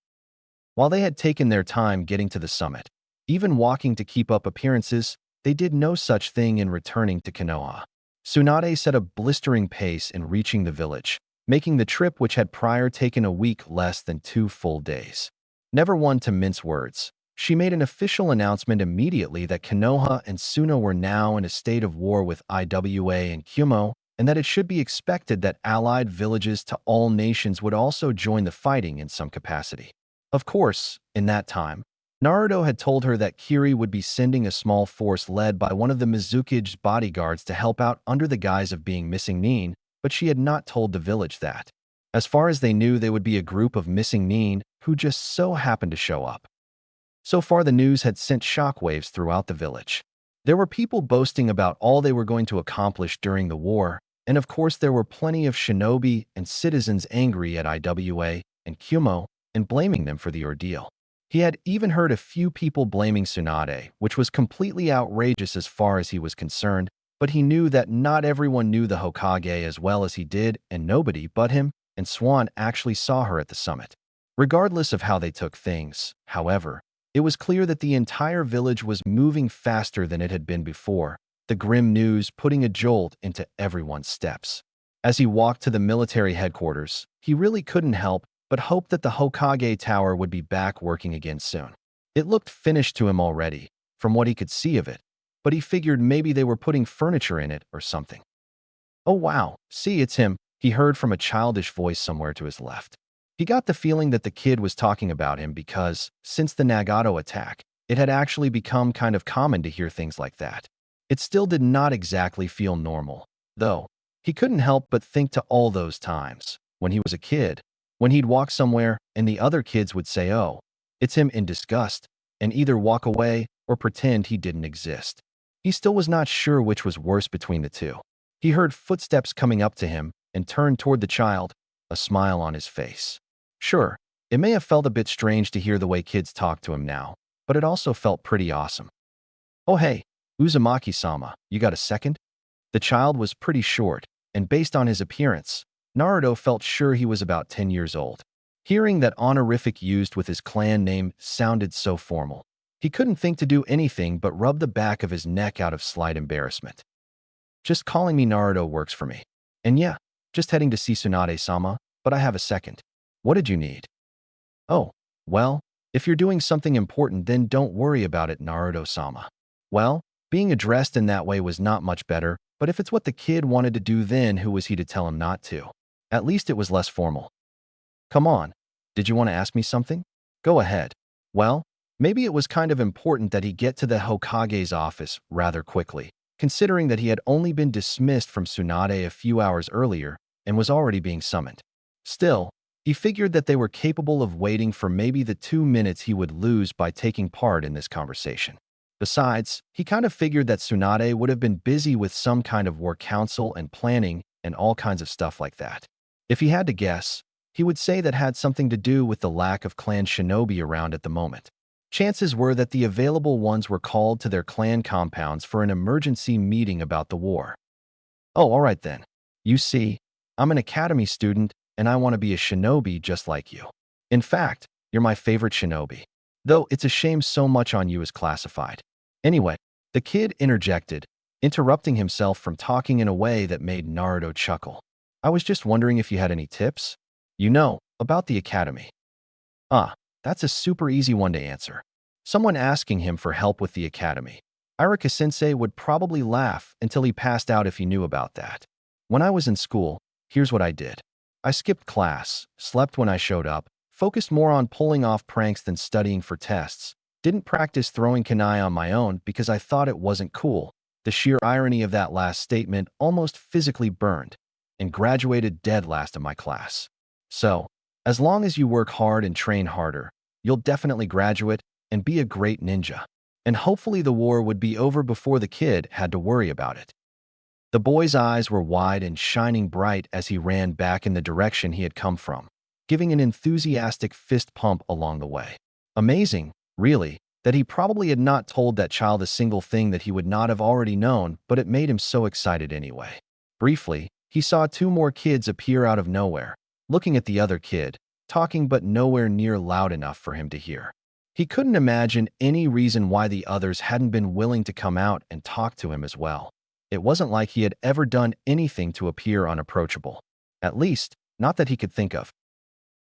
While they had taken their time getting to the summit, even walking to keep up appearances, they did no such thing in returning to Konoha. Tsunade set a blistering pace in reaching the village, making the trip which had prior taken a week less than 2 full days. Never one to mince words, she made an official announcement immediately that Konoha and Suno were now in a state of war with Iwa and Kumo, and that it should be expected that allied villages to all nations would also join the fighting in some capacity. Of course, in that time, Naruto had told her that Kiri would be sending a small force led by one of the Mizuki's bodyguards to help out under the guise of being missing Nin, but she had not told the village that. As far as they knew, they would be a group of missing Nin who just so happened to show up. So far, the news had sent shockwaves throughout the village. There were people boasting about all they were going to accomplish during the war, and of course there were plenty of shinobi and citizens angry at Iwa and Kumo and blaming them for the ordeal. He had even heard a few people blaming Tsunade, which was completely outrageous as far as he was concerned, but he knew that not everyone knew the Hokage as well as he did, and nobody but him and Swan actually saw her at the summit. Regardless of how they took things, however, it was clear that the entire village was moving faster than it had been before, the grim news putting a jolt into everyone's steps. As he walked to the military headquarters, he really couldn't help but hope that the Hokage Tower would be back working again soon. It looked finished to him already, from what he could see of it, but he figured maybe they were putting furniture in it or something. Oh wow, see, it's him, he heard from a childish voice somewhere to his left. He got the feeling that the kid was talking about him because, since the Nagato attack, it had actually become kind of common to hear things like that. It still did not exactly feel normal, though. He couldn't help but think to all those times, when he was a kid, when he'd walk somewhere and the other kids would say, "Oh, it's him," in disgust, and either walk away or pretend he didn't exist. He still was not sure which was worse between the two. He heard footsteps coming up to him and turned toward the child, a smile on his face. Sure, it may have felt a bit strange to hear the way kids talk to him now, but it also felt pretty awesome. "Oh hey, Uzumaki-sama, you got a second?" The child was pretty short, and based on his appearance, Naruto felt sure he was about 10 years old. Hearing that honorific used with his clan name sounded so formal. He couldn't think to do anything but rub the back of his neck out of slight embarrassment. "Just calling me Naruto works for me. And yeah, just heading to see Tsunade-sama, but I have a second. What did you need?" "Oh, well, if you're doing something important, then don't worry about it, Naruto-sama." Well, being addressed in that way was not much better, but if it's what the kid wanted to do, then who was he to tell him not to? At least it was less formal. "Come on, did you want to ask me something? Go ahead." Well, maybe it was kind of important that he get to the Hokage's office rather quickly, considering that he had only been dismissed from Tsunade a few hours earlier and was already being summoned. Still, he figured that they were capable of waiting for maybe the 2 minutes he would lose by taking part in this conversation. Besides, he kind of figured that Tsunade would have been busy with some kind of war council and planning and all kinds of stuff like that. If he had to guess, he would say that had something to do with the lack of clan shinobi around at the moment. Chances were that the available ones were called to their clan compounds for an emergency meeting about the war. "Oh, all right then. You see, I'm an academy student and I want to be a shinobi just like you. In fact, you're my favorite shinobi. Though it's a shame so much on you is classified." Anyway, the kid interjected, interrupting himself from talking in a way that made Naruto chuckle. "I was just wondering if you had any tips? About the academy." "Ah, that's a super easy one to answer. Someone asking him for help with the academy. Irika-sensei would probably laugh until he passed out if he knew about that. When I was in school, Here's what I did. I skipped class, slept when I showed up, focused more on pulling off pranks than studying for tests, didn't practice throwing kunai on my own because I thought it wasn't cool. The sheer irony of that last statement almost physically burned, and graduated dead last in my class. So, as long as you work hard and train harder, you'll definitely graduate and be a great ninja. And hopefully the war would be over before the kid had to worry about it. The boy's eyes were wide and shining bright as he ran back in the direction he had come from, giving an enthusiastic fist pump along the way. Amazing, really, that he probably had not told that child a single thing that he would not have already known, but it made him so excited anyway. Briefly, he saw two more kids appear out of nowhere, looking at the other kid, talking but nowhere near loud enough for him to hear. He couldn't imagine any reason why the others hadn't been willing to come out and talk to him as well. It wasn't like he had ever done anything to appear unapproachable. At least, not that he could think of.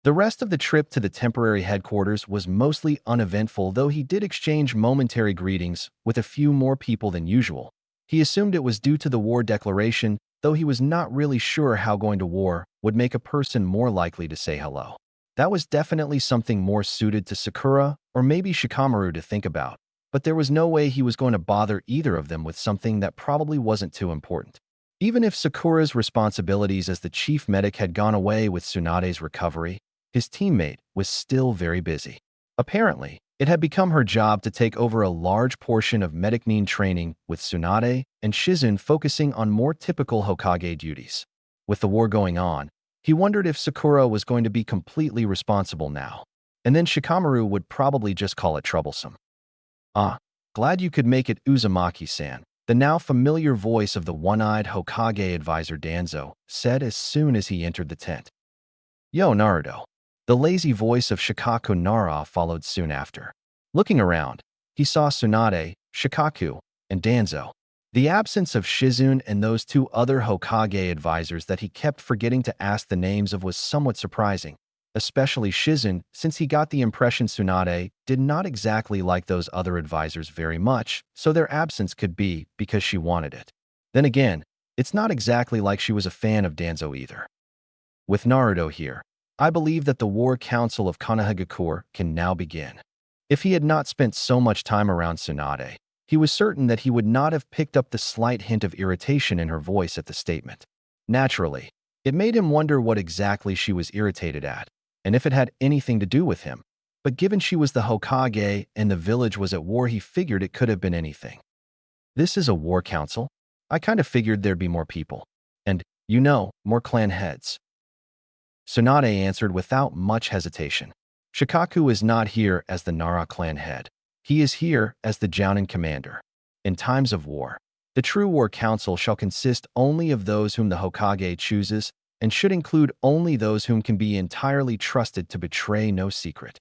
The rest of the trip to the temporary headquarters was mostly uneventful, though he did exchange momentary greetings with a few more people than usual. He assumed it was due to the war declaration, though he was not really sure how going to war would make a person more likely to say hello. That was definitely something more suited to Sakura or maybe Shikamaru to think about, but there was no way he was going to bother either of them with something that probably wasn't too important. Even if Sakura's responsibilities as the chief medic had gone away with Tsunade's recovery, his teammate was still very busy. Apparently, it had become her job to take over a large portion of medic-nin training, with Tsunade and Shizune focusing on more typical Hokage duties. With the war going on, he wondered if Sakura was going to be completely responsible now, and then Shikamaru would probably just call it troublesome. "Ah, glad you could make it, Uzumaki-san," the now familiar voice of the one-eyed Hokage advisor Danzo said as soon as he entered the tent. "Yo, Naruto." The lazy voice of Shikaku Nara followed soon after. Looking around, he saw Tsunade, Shikaku, and Danzo. The absence of Shizune and those two other Hokage advisors that he kept forgetting to ask the names of was somewhat surprising, especially Shizune, since he got the impression Tsunade did not exactly like those other advisors very much, so their absence could be because she wanted it. Then again, it's not exactly like she was a fan of Danzo either. With Naruto here, I believe that the War Council of Konohagakure can now begin. If he had not spent so much time around Tsunade, he was certain that he would not have picked up the slight hint of irritation in her voice at the statement. Naturally, it made him wonder what exactly she was irritated at, and if it had anything to do with him. But given she was the Hokage and the village was at war, he figured it could have been anything. "This is a war council? I kind of figured there'd be more people. And, more clan heads." Tsunade answered without much hesitation. "Shikaku is not here as the Nara clan head. He is here as the Jounin commander. In times of war, the true war council shall consist only of those whom the Hokage chooses and should include only those whom can be entirely trusted to betray no secret."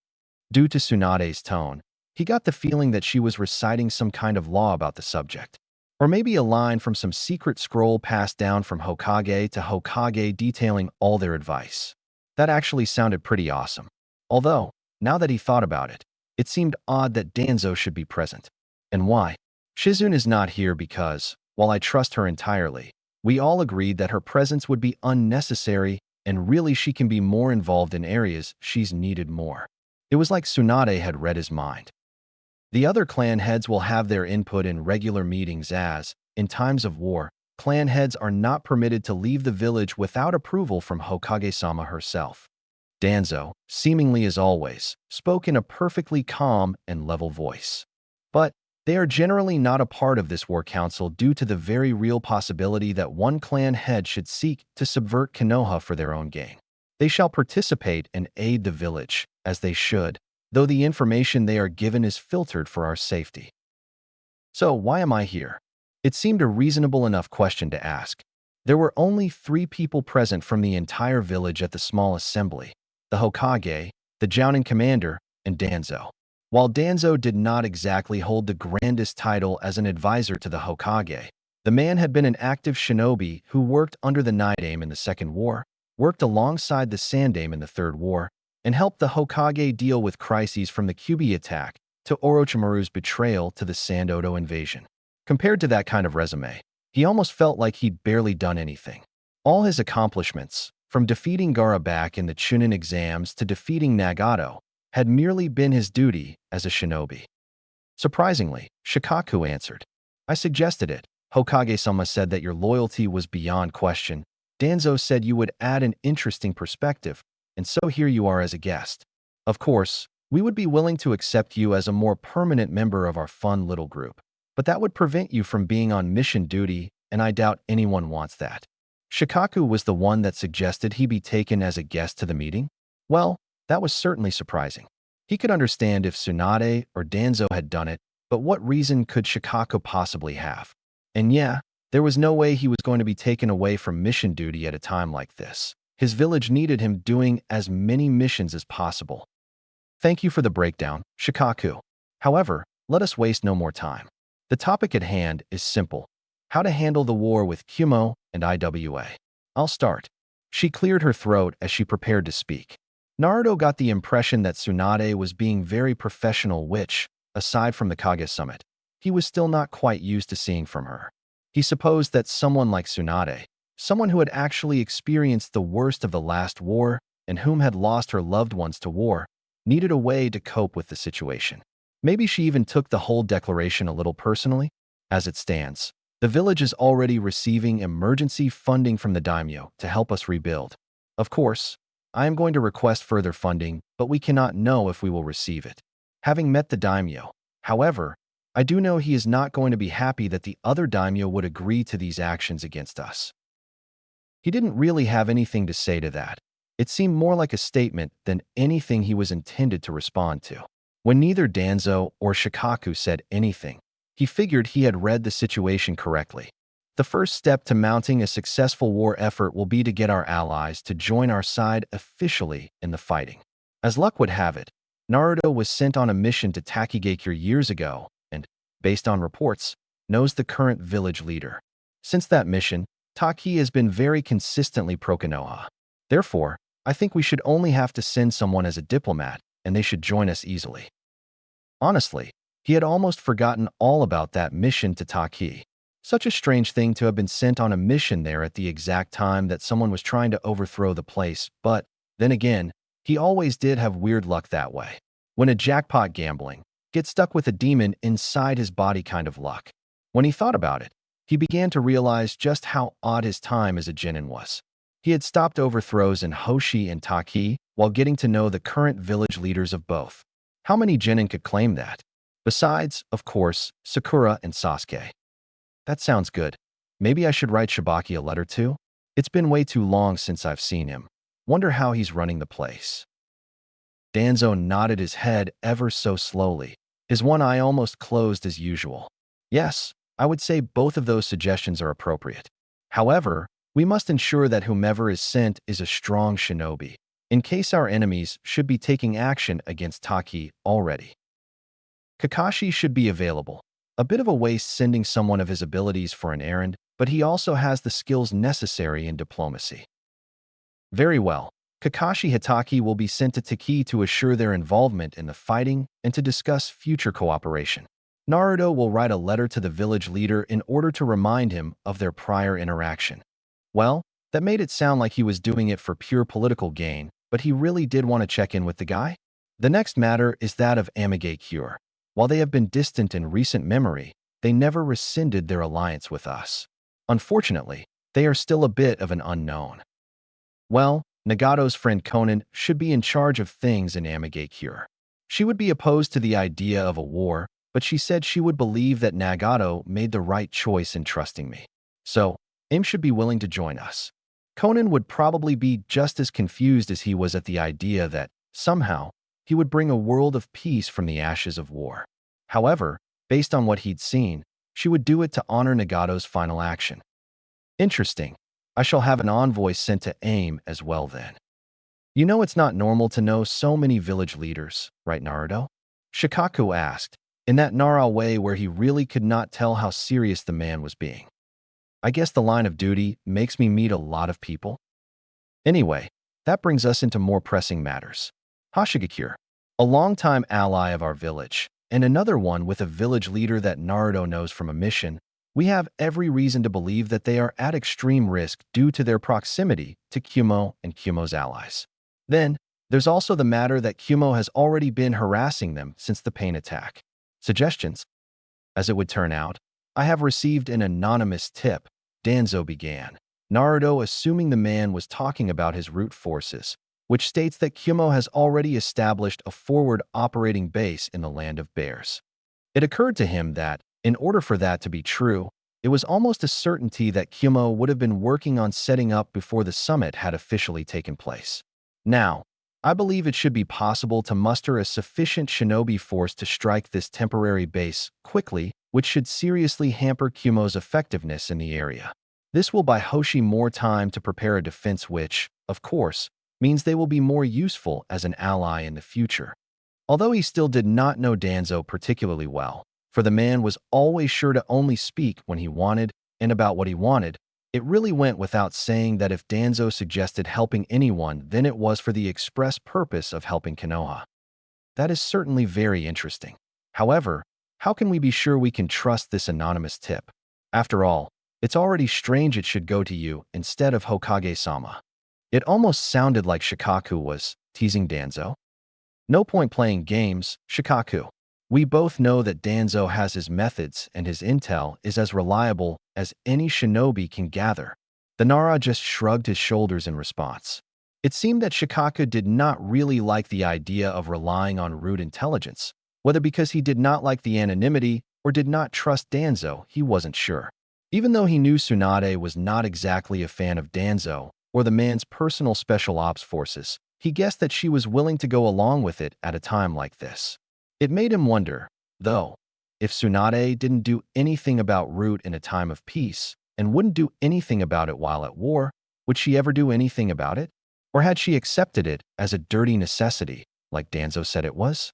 Due to Tsunade's tone, he got the feeling that she was reciting some kind of law about the subject. Or maybe a line from some secret scroll passed down from Hokage to Hokage detailing all their advice. That actually sounded pretty awesome. Although, now that he thought about it, it seemed odd that Danzo should be present. And why? Shizune is not here because, while I trust her entirely, we all agreed that her presence would be unnecessary and really she can be more involved in areas she's needed more. It was like Tsunade had read his mind. The other clan heads will have their input in regular meetings as, in times of war, clan heads are not permitted to leave the village without approval from Hokage-sama herself. Danzo, seemingly as always, spoke in a perfectly calm and level voice. But they are generally not a part of this war council due to the very real possibility that one clan head should seek to subvert Konoha for their own gain. They shall participate and aid the village, as they should, though the information they are given is filtered for our safety. So why am I here? It seemed a reasonable enough question to ask. There were only 3 people present from the entire village at the small assembly: the Hokage, the Jounin commander, and Danzo. While Danzo did not exactly hold the grandest title as an advisor to the Hokage, the man had been an active shinobi who worked under the Night Aim in the Second War, worked alongside the Sand Aim in the Third War, and helped the Hokage deal with crises from the Kyuubi attack to Orochimaru's betrayal to the Sand Odo invasion. Compared to that kind of resume, he almost felt like he'd barely done anything. All his accomplishments, from defeating Gaara back in the Chunin exams to defeating Nagato, had merely been his duty as a shinobi. Surprisingly, Shikaku answered. I suggested it. Hokage-sama said that your loyalty was beyond question. Danzo said you would add an interesting perspective, and so here you are as a guest. Of course, we would be willing to accept you as a more permanent member of our fun little group, but that would prevent you from being on mission duty, and I doubt anyone wants that. Shikaku was the one that suggested he be taken as a guest to the meeting? Well, that was certainly surprising. He could understand if Tsunade or Danzo had done it, but what reason could Shikaku possibly have? And yeah, there was no way he was going to be taken away from mission duty at a time like this. His village needed him doing as many missions as possible. Thank you for the breakdown, Shikaku. However, let us waste no more time. The topic at hand is simple. How to handle the war with Kumo and IWA. I'll start. She cleared her throat as she prepared to speak. Naruto got the impression that Tsunade was being very professional which, aside from the Kage Summit, he was still not quite used to seeing from her. He supposed that someone like Tsunade, someone who had actually experienced the worst of the last war and whom had lost her loved ones to war, needed a way to cope with the situation. Maybe she even took the whole declaration a little personally. As it stands, the village is already receiving emergency funding from the daimyo to help us rebuild. Of course, I am going to request further funding, but we cannot know if we will receive it. Having met the daimyo, however, I do know he is not going to be happy that the other daimyo would agree to these actions against us. He didn't really have anything to say to that. It seemed more like a statement than anything he was intended to respond to. When neither Danzo or Shikaku said anything, he figured he had read the situation correctly. The first step to mounting a successful war effort will be to get our allies to join our side officially in the fighting. As luck would have it, Naruto was sent on a mission to Takigakure years ago and, based on reports, knows the current village leader. Since that mission, Taki has been very consistently pro-Konoha. Therefore, I think we should only have to send someone as a diplomat, and they should join us easily. Honestly, he had almost forgotten all about that mission to Taki. Such a strange thing to have been sent on a mission there at the exact time that someone was trying to overthrow the place, but, then again, he always did have weird luck that way. When a jackpot gambling, get stuck with a demon inside his body kind of luck. When he thought about it, he began to realize just how odd his time as a genin was. He had stopped overthrows in Hoshi and Taki while getting to know the current village leaders of both. How many genin could claim that? Besides, of course, Sakura and Sasuke. That sounds good. Maybe I should write Shibaki a letter too? It's been way too long since I've seen him. Wonder how he's running the place. Danzo nodded his head ever so slowly, his one eye almost closed as usual. Yes, I would say both of those suggestions are appropriate. However, we must ensure that whomever is sent is a strong shinobi, in case our enemies should be taking action against Taki already. Kakashi should be available. A bit of a waste sending someone of his abilities for an errand, but he also has the skills necessary in diplomacy. Very well. Kakashi Hitaki will be sent to Taki to assure their involvement in the fighting and to discuss future cooperation. Naruto will write a letter to the village leader in order to remind him of their prior interaction. Well, that made it sound like he was doing it for pure political gain, but he really did want to check in with the guy? The next matter is that of Amigakure. While they have been distant in recent memory, they never rescinded their alliance with us. Unfortunately, they are still a bit of an unknown. Well, Nagato's friend Konan should be in charge of things in Amigakure. She would be opposed to the idea of a war, but she said she would believe that Nagato made the right choice in trusting me. So, Aim should be willing to join us. Konan would probably be just as confused as he was at the idea that, somehow, he would bring a world of peace from the ashes of war. However, based on what he'd seen, she would do it to honor Nagato's final action. Interesting. I shall have an envoy sent to AIM as well then. You know it's not normal to know so many village leaders, right Naruto? Shikaku asked, in that Nara way where he really could not tell how serious the man was being. I guess the line of duty makes me meet a lot of people. Anyway, that brings us into more pressing matters. Hoshigakure, a longtime ally of our village, and another one with a village leader that Naruto knows from a mission, We have every reason to believe that they are at extreme risk due to their proximity to Kumo and Kumo's allies. Then, there's also the matter that Kumo has already been harassing them since the pain attack. Suggestions? As it would turn out, I have received an anonymous tip, Danzo began. Naruto assuming the man was talking about his root forces, which states that Kumo has already established a forward operating base in the land of bears. It occurred to him that, in order for that to be true, it was almost a certainty that Kumo would have been working on setting up before the summit had officially taken place. Now, I believe it should be possible to muster a sufficient shinobi force to strike this temporary base quickly, which should seriously hamper Kumo's effectiveness in the area. This will buy Hoshi more time to prepare a defense which, of course, means they will be more useful as an ally in the future. Although he still did not know Danzo particularly well, for the man was always sure to only speak when he wanted and about what he wanted, it really went without saying that if Danzo suggested helping anyone, then it was for the express purpose of helping Konoha. That is certainly very interesting. However, how can we be sure we can trust this anonymous tip? After all, it's already strange it should go to you instead of Hokage-sama. It almost sounded like Shikaku was teasing Danzo. No point playing games, Shikaku. We both know that Danzo has his methods and his intel is as reliable as any shinobi can gather. The Nara just shrugged his shoulders in response. It seemed that Shikaku did not really like the idea of relying on root intelligence. Whether because he did not like the anonymity or did not trust Danzo, he wasn't sure. Even though he knew Tsunade was not exactly a fan of Danzo or the man's personal special ops forces, he guessed that she was willing to go along with it at a time like this. It made him wonder, though, if Tsunade didn't do anything about root in a time of peace and wouldn't do anything about it while at war, would she ever do anything about it? Or had she accepted it as a dirty necessity, like Danzo said it was?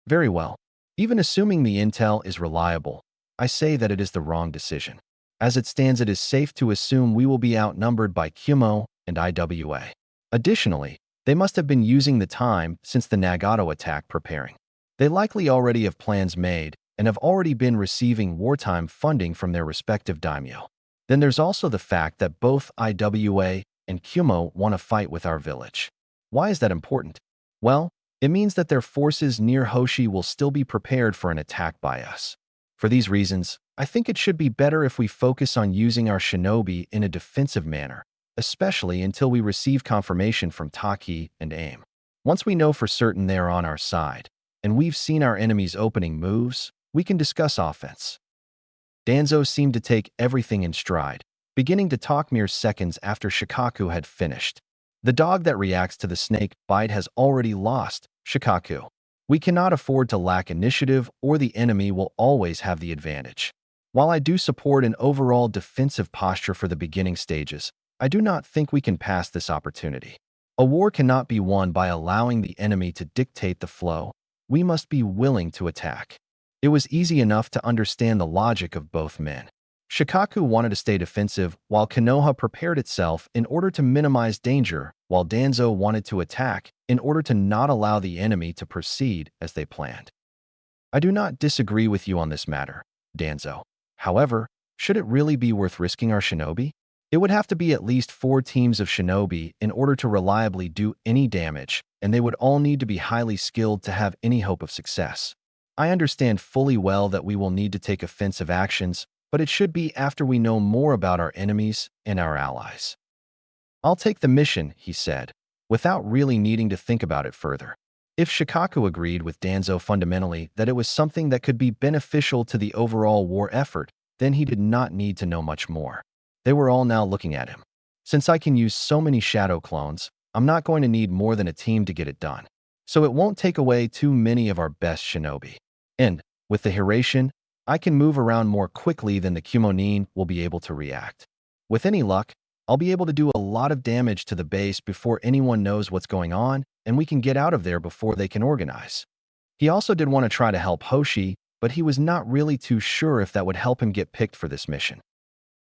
Very well. Even assuming the intel is reliable, I say that it is the wrong decision. As it stands, it is safe to assume we will be outnumbered by Kumo and IWA. Additionally, they must have been using the time since the Nagato attack preparing. They likely already have plans made and have already been receiving wartime funding from their respective daimyo. Then there's also the fact that both IWA and Kumo want to fight with our village. Why is that important? Well, it means that their forces near Hoshi will still be prepared for an attack by us. For these reasons, I think it should be better if we focus on using our shinobi in a defensive manner, especially until we receive confirmation from Taki and AIM. Once we know for certain they are on our side, and we've seen our enemy's opening moves, we can discuss offense. Danzo seemed to take everything in stride, beginning to talk mere seconds after Shikaku had finished. The dog that reacts to the snake bite has already lost, Shikaku. We cannot afford to lack initiative or the enemy will always have the advantage. While I do support an overall defensive posture for the beginning stages, I do not think we can pass this opportunity. A war cannot be won by allowing the enemy to dictate the flow. We must be willing to attack. It was easy enough to understand the logic of both men. Shikaku wanted to stay defensive while Konoha prepared itself in order to minimize danger, while Danzo wanted to attack in order to not allow the enemy to proceed as they planned. I do not disagree with you on this matter, Danzo. However, should it really be worth risking our shinobi? It would have to be at least 4 teams of shinobi in order to reliably do any damage, and they would all need to be highly skilled to have any hope of success. I understand fully well that we will need to take offensive actions, but it should be after we know more about our enemies and our allies. I'll take the mission, he said, without really needing to think about it further. If Shikaku agreed with Danzo fundamentally that it was something that could be beneficial to the overall war effort, then he did not need to know much more. They were all now looking at him. Since I can use so many shadow clones, I'm not going to need more than a team to get it done. So it won't take away too many of our best shinobi. And, with the Hiraishin, I can move around more quickly than the Kumonin will be able to react. With any luck, I'll be able to do a lot of damage to the base before anyone knows what's going on, and we can get out of there before they can organize. He also did want to try to help Hoshi, but he was not really too sure if that would help him get picked for this mission.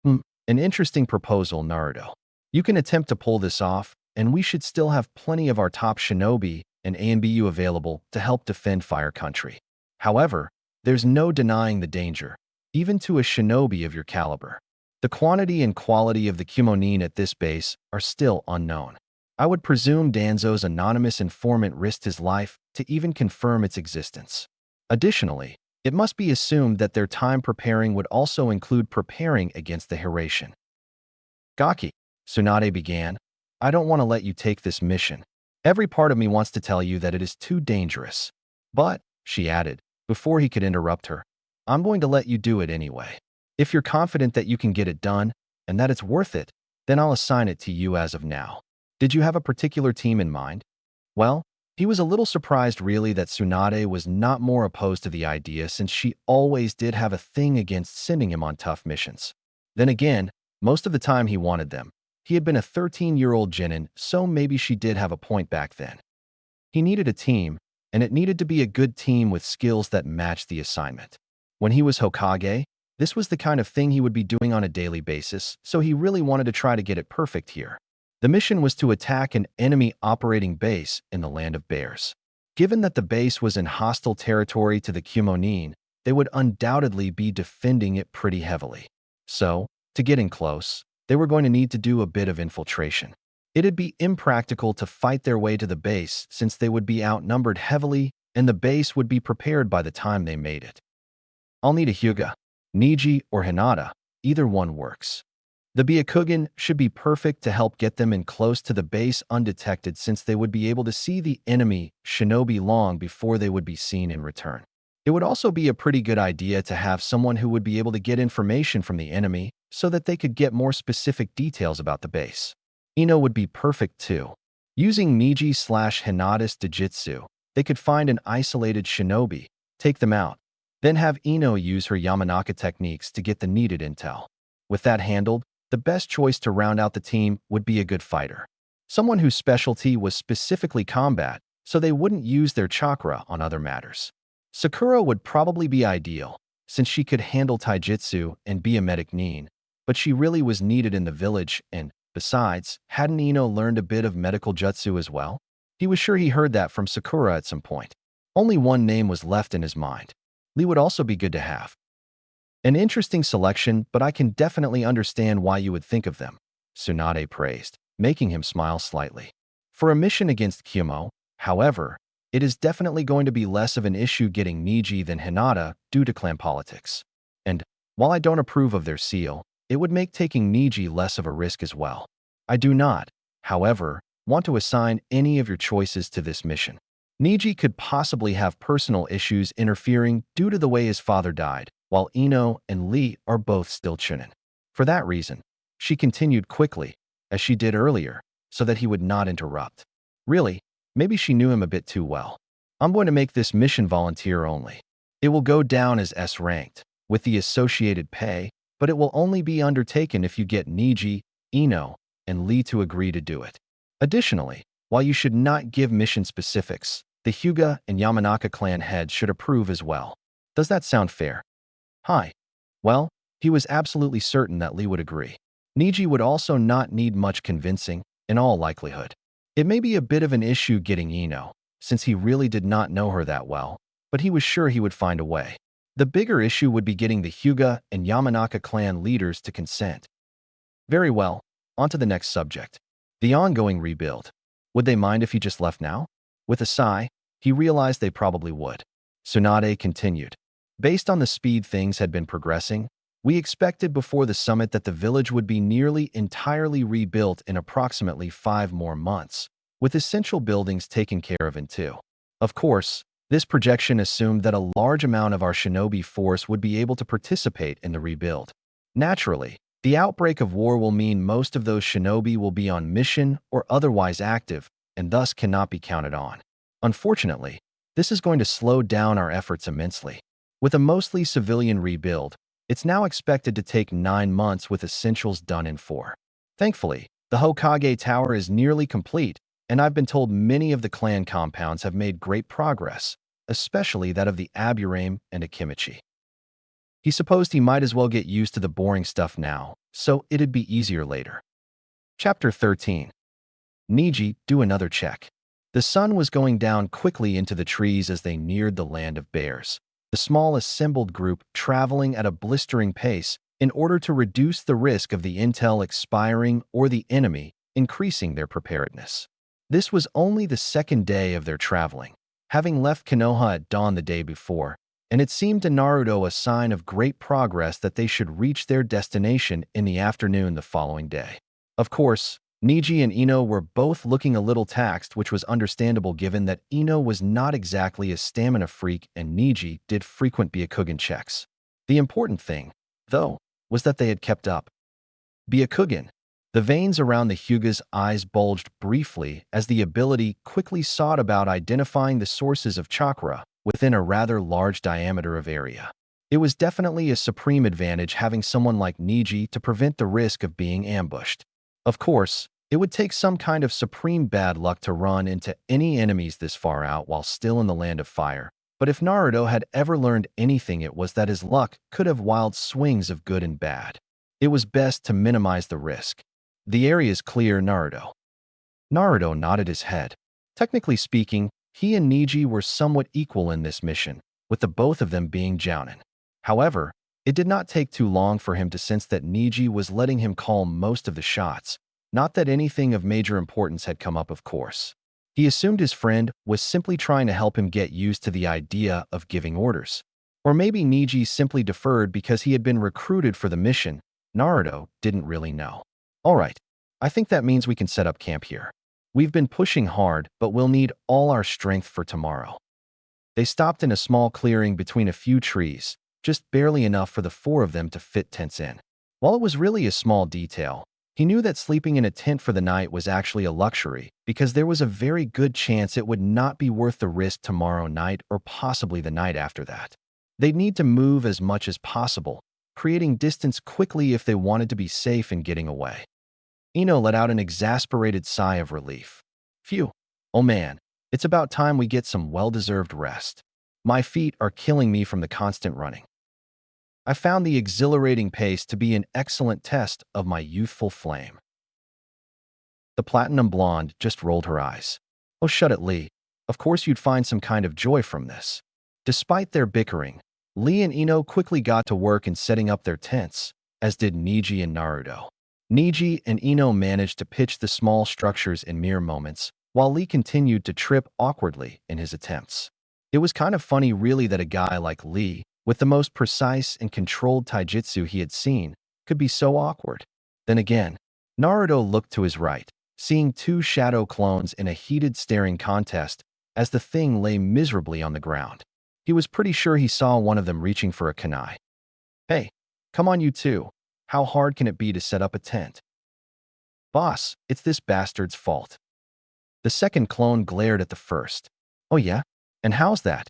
An interesting proposal, Naruto. You can attempt to pull this off, and we should still have plenty of our top shinobi and ANBU available to help defend Fire Country. However, there's no denying the danger. even to a shinobi of your caliber. The quantity and quality of the kimonin at this base are still unknown. I would presume Danzo's anonymous informant risked his life to even confirm its existence. Additionally, it must be assumed that their time preparing would also include preparing against the Hiraishin. Gaki, Tsunade began, I don't want to let you take this mission. Every part of me wants to tell you that it is too dangerous. But, she added, before he could interrupt her, I'm going to let you do it anyway. If you're confident that you can get it done, and that it's worth it, then I'll assign it to you as of now. Did you have a particular team in mind? Well, he was a little surprised really that Tsunade was not more opposed to the idea since she always did have a thing against sending him on tough missions. Then again, most of the time he wanted them. He had been a 13-year-old genin, so maybe she did have a point back then. He needed a team, and it needed to be a good team with skills that matched the assignment. When he was Hokage, this was the kind of thing he would be doing on a daily basis, so he really wanted to try to get it perfect here. The mission was to attack an enemy operating base in the Land of Bears. Given that the base was in hostile territory to the Kimonin, they would undoubtedly be defending it pretty heavily. So, to get in close, they were going to need to do a bit of infiltration. It'd be impractical to fight their way to the base since they would be outnumbered heavily and the base would be prepared by the time they made it. I'll need a Hyuga, Niji, or Hinata. Either one works. The Byakugan should be perfect to help get them in close to the base undetected since they would be able to see the enemy shinobi long before they would be seen in return. It would also be a pretty good idea to have someone who would be able to get information from the enemy so that they could get more specific details about the base. Ino would be perfect too. Using Niji/Hinata's Dojutsu, they could find an isolated shinobi, take them out, then have Ino use her Yamanaka techniques to get the needed intel. With that handled, the best choice to round out the team would be a good fighter. Someone whose specialty was specifically combat, so they wouldn't use their chakra on other matters. Sakura would probably be ideal, since she could handle taijutsu and be a medic nin, but she really was needed in the village and, besides, hadn't Ino learned a bit of medical jutsu as well? He was sure he heard that from Sakura at some point. Only one name was left in his mind. Lee would also be good to have. An interesting selection, but I can definitely understand why you would think of them, Tsunade praised, making him smile slightly. For a mission against Kyomo, however, it is definitely going to be less of an issue getting Niji than Hinata due to clan politics. And, while I don't approve of their seal, it would make taking Niji less of a risk as well. I do not, however, want to assign any of your choices to this mission. Niji could possibly have personal issues interfering due to the way his father died, while Ino and Lee are both still chunin. For that reason, she continued quickly, as she did earlier, so that he would not interrupt. Really, maybe she knew him a bit too well. I'm going to make this mission volunteer only. It will go down as S-ranked, with the associated pay, but it will only be undertaken if you get Niji, Ino, and Lee to agree to do it. Additionally, while you should not give mission specifics, the Hyuga and Yamanaka clan heads should approve as well. Does that sound fair? Hi. Well, he was absolutely certain that Lee would agree. Niji would also not need much convincing, in all likelihood. It may be a bit of an issue getting Ino, since he really did not know her that well, but he was sure he would find a way. The bigger issue would be getting the Hyuga and Yamanaka clan leaders to consent. Very well, on to the next subject. The ongoing rebuild. Would they mind if he just left now? With a sigh, he realized they probably would. Tsunade continued. Based on the speed things had been progressing, we expected before the summit that the village would be nearly entirely rebuilt in approximately 5 more months, with essential buildings taken care of in 2. Of course, this projection assumed that a large amount of our shinobi force would be able to participate in the rebuild. Naturally, the outbreak of war will mean most of those shinobi will be on mission or otherwise active, and thus cannot be counted on. Unfortunately, this is going to slow down our efforts immensely. With a mostly civilian rebuild, it's now expected to take 9 months with essentials done in 4. Thankfully, the Hokage Tower is nearly complete, and I've been told many of the clan compounds have made great progress, especially that of the Aburame and Akimichi. He supposed he might as well get used to the boring stuff now, so it'd be easier later. Chapter 13. Niji, do another check. The sun was going down quickly into the trees as they neared the Land of Bears. the small assembled group traveling at a blistering pace in order to reduce the risk of the intel expiring or the enemy increasing their preparedness. This was only the second day of their traveling, having left Konoha at dawn the day before, and it seemed to Naruto a sign of great progress that they should reach their destination in the afternoon the following day. Of course, Neji and Ino were both looking a little taxed, which was understandable given that Ino was not exactly a stamina freak and Neji did frequent Byakugan checks. The important thing, though, was that they had kept up. Byakugan. The veins around the Hyuga's eyes bulged briefly as the ability quickly sought about identifying the sources of chakra within a rather large diameter of area. It was definitely a supreme advantage having someone like Neji to prevent the risk of being ambushed. Of course, it would take some kind of supreme bad luck to run into any enemies this far out while still in the Land of Fire, but if Naruto had ever learned anything, it was that his luck could have wild swings of good and bad. It was best to minimize the risk. The area is clear, Naruto. Naruto nodded his head. Technically speaking, he and Neji were somewhat equal in this mission, with the both of them being jounin. However, it did not take too long for him to sense that Neji was letting him call most of the shots, not that anything of major importance had come up, of course. He assumed his friend was simply trying to help him get used to the idea of giving orders. Or maybe Neji simply deferred because he had been recruited for the mission. Naruto didn't really know. All right, I think that means we can set up camp here. We've been pushing hard, but we'll need all our strength for tomorrow. They stopped in a small clearing between a few trees, just barely enough for the four of them to fit tents in. While it was really a small detail, he knew that sleeping in a tent for the night was actually a luxury because there was a very good chance it would not be worth the risk tomorrow night or possibly the night after that. They'd need to move as much as possible, creating distance quickly if they wanted to be safe in getting away. Ino let out an exasperated sigh of relief. Phew. Oh man, it's about time we get some well-deserved rest. My feet are killing me from the constant running. I found the exhilarating pace to be an excellent test of my youthful flame. The platinum blonde just rolled her eyes. Oh, shut it, Lee. Of course you'd find some kind of joy from this. Despite their bickering, Lee and Ino quickly got to work in setting up their tents, as did Neji and Naruto. Neji and Ino managed to pitch the small structures in mere moments, while Lee continued to trip awkwardly in his attempts. It was kind of funny really that a guy like Lee, with the most precise and controlled taijutsu he had seen, could be so awkward. Then again, Naruto looked to his right, seeing two shadow clones in a heated staring contest as the thing lay miserably on the ground. He was pretty sure he saw one of them reaching for a kunai. Hey, come on you two. How hard can it be to set up a tent? Boss, it's this bastard's fault. The second clone glared at the first. Oh yeah? And how's that?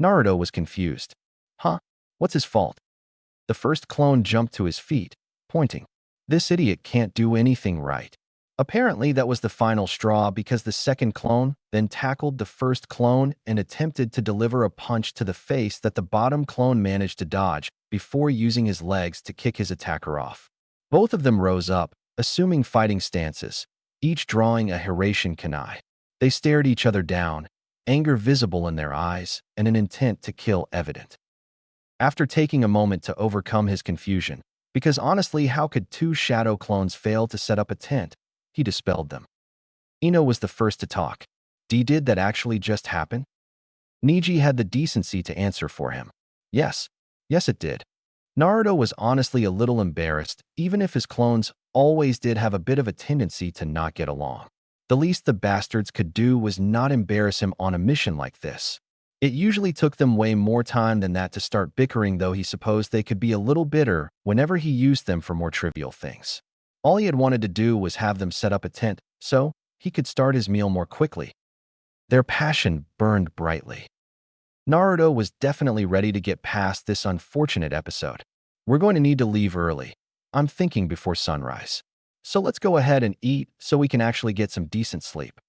Naruto was confused. Huh? What's his fault? The first clone jumped to his feet, pointing. This idiot can't do anything right. Apparently that was the final straw because the second clone then tackled the first clone and attempted to deliver a punch to the face that the bottom clone managed to dodge before using his legs to kick his attacker off. Both of them rose up, assuming fighting stances, each drawing a Hiraishin kunai. They stared each other down, anger visible in their eyes and an intent to kill evident. After taking a moment to overcome his confusion, because honestly, how could two shadow clones fail to set up a tent? He dispelled them. Ino was the first to talk. Did that actually just happen? Neji had the decency to answer for him. Yes it did. Naruto was honestly a little embarrassed, even if his clones always did have a bit of a tendency to not get along. The least the bastards could do was not embarrass him on a mission like this. It usually took them way more time than that to start bickering, though he supposed they could be a little bitter whenever he used them for more trivial things. All he had wanted to do was have them set up a tent so he could start his meal more quickly. Their passion burned brightly. Naruto was definitely ready to get past this unfortunate episode. We're going to need to leave early. I'm thinking before sunrise. So let's go ahead and eat so we can actually get some decent sleep.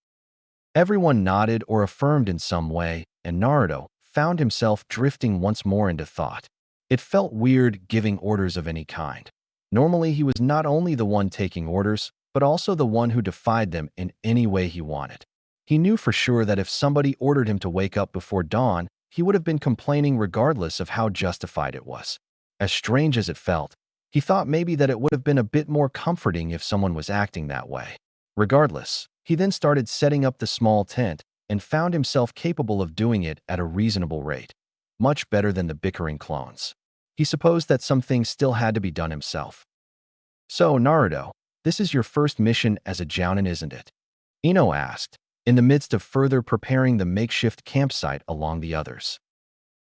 Everyone nodded or affirmed in some way, and Naruto found himself drifting once more into thought. It felt weird giving orders of any kind. Normally, he was not only the one taking orders, but also the one who defied them in any way he wanted. He knew for sure that if somebody ordered him to wake up before dawn, he would have been complaining regardless of how justified it was. As strange as it felt, he thought maybe that it would have been a bit more comforting if someone was acting that way. Regardless, he then started setting up the small tent and found himself capable of doing it at a reasonable rate, much better than the bickering clones. He supposed that some things still had to be done himself. "So, Naruto, this is your first mission as a Jounin, isn't it?" Ino asked, in the midst of further preparing the makeshift campsite along the others.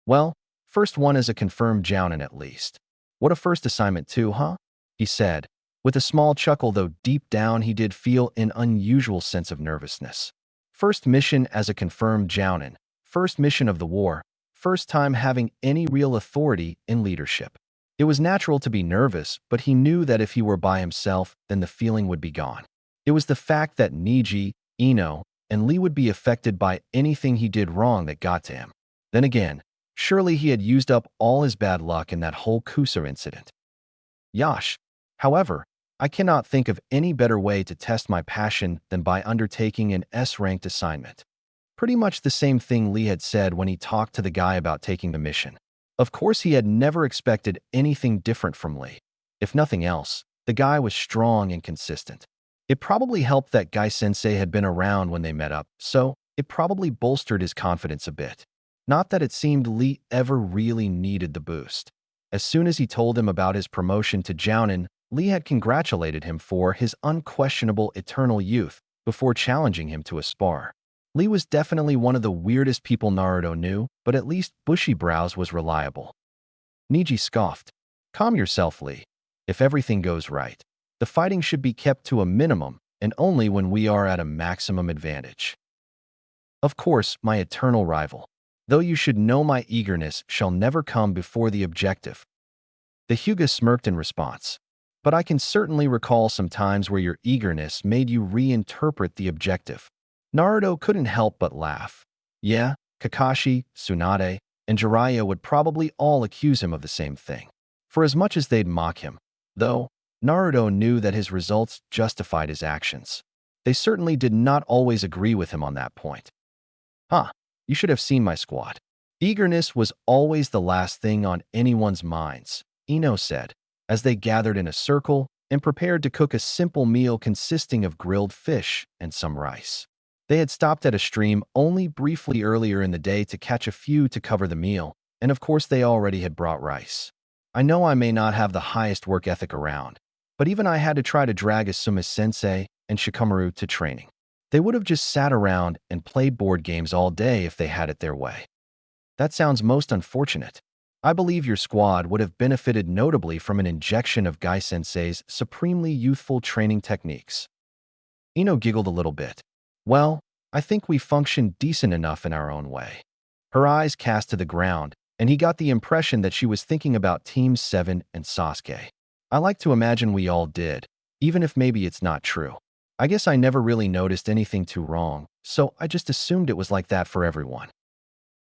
"Well, first one as a confirmed Jounin at least. What a first assignment too, huh?" he said, with a small chuckle, though deep down he did feel an unusual sense of nervousness. First mission as a confirmed Jounin, first mission of the war, first time having any real authority in leadership. It was natural to be nervous, but he knew that if he were by himself, then the feeling would be gone. It was the fact that Neji, Ino, and Lee would be affected by anything he did wrong that got to him. Then again, surely he had used up all his bad luck in that whole Kusa incident. Yash, however, I cannot think of any better way to test my passion than by undertaking an S-ranked assignment. Pretty much the same thing Lee had said when he talked to the guy about taking the mission. Of course, he had never expected anything different from Lee. If nothing else, the guy was strong and consistent. It probably helped that Guy-sensei had been around when they met up, so it probably bolstered his confidence a bit. Not that it seemed Lee ever really needed the boost. As soon as he told him about his promotion to Jounin, Lee had congratulated him for his unquestionable eternal youth before challenging him to a spar. Lee was definitely one of the weirdest people Naruto knew, but at least Bushy Brows was reliable. Neji scoffed. "Calm yourself, Lee. If everything goes right, the fighting should be kept to a minimum and only when we are at a maximum advantage. Of course, my eternal rival. Though you should know my eagerness shall never come before the objective." The Hyuga smirked in response. "But I can certainly recall some times where your eagerness made you reinterpret the objective." Naruto couldn't help but laugh. Yeah, Kakashi, Tsunade, and Jiraiya would probably all accuse him of the same thing, for as much as they'd mock him. Though, Naruto knew that his results justified his actions. They certainly did not always agree with him on that point. "Huh, you should have seen my squad." Eagerness was always the last thing on anyone's minds, Ino said, as they gathered in a circle and prepared to cook a simple meal consisting of grilled fish and some rice. They had stopped at a stream only briefly earlier in the day to catch a few to cover the meal, and of course they already had brought rice. I know I may not have the highest work ethic around, but even I had to try to drag Asuma-sensei and Shikamaru to training. They would have just sat around and played board games all day if they had it their way. That sounds most unfortunate. I believe your squad would have benefited notably from an injection of Guy-sensei's supremely youthful training techniques. Ino giggled a little bit. "Well, I think we functioned decent enough in our own way." Her eyes cast to the ground, and he got the impression that she was thinking about Teams 7 and Sasuke. "I like to imagine we all did, even if maybe it's not true. I guess I never really noticed anything too wrong, so I just assumed it was like that for everyone."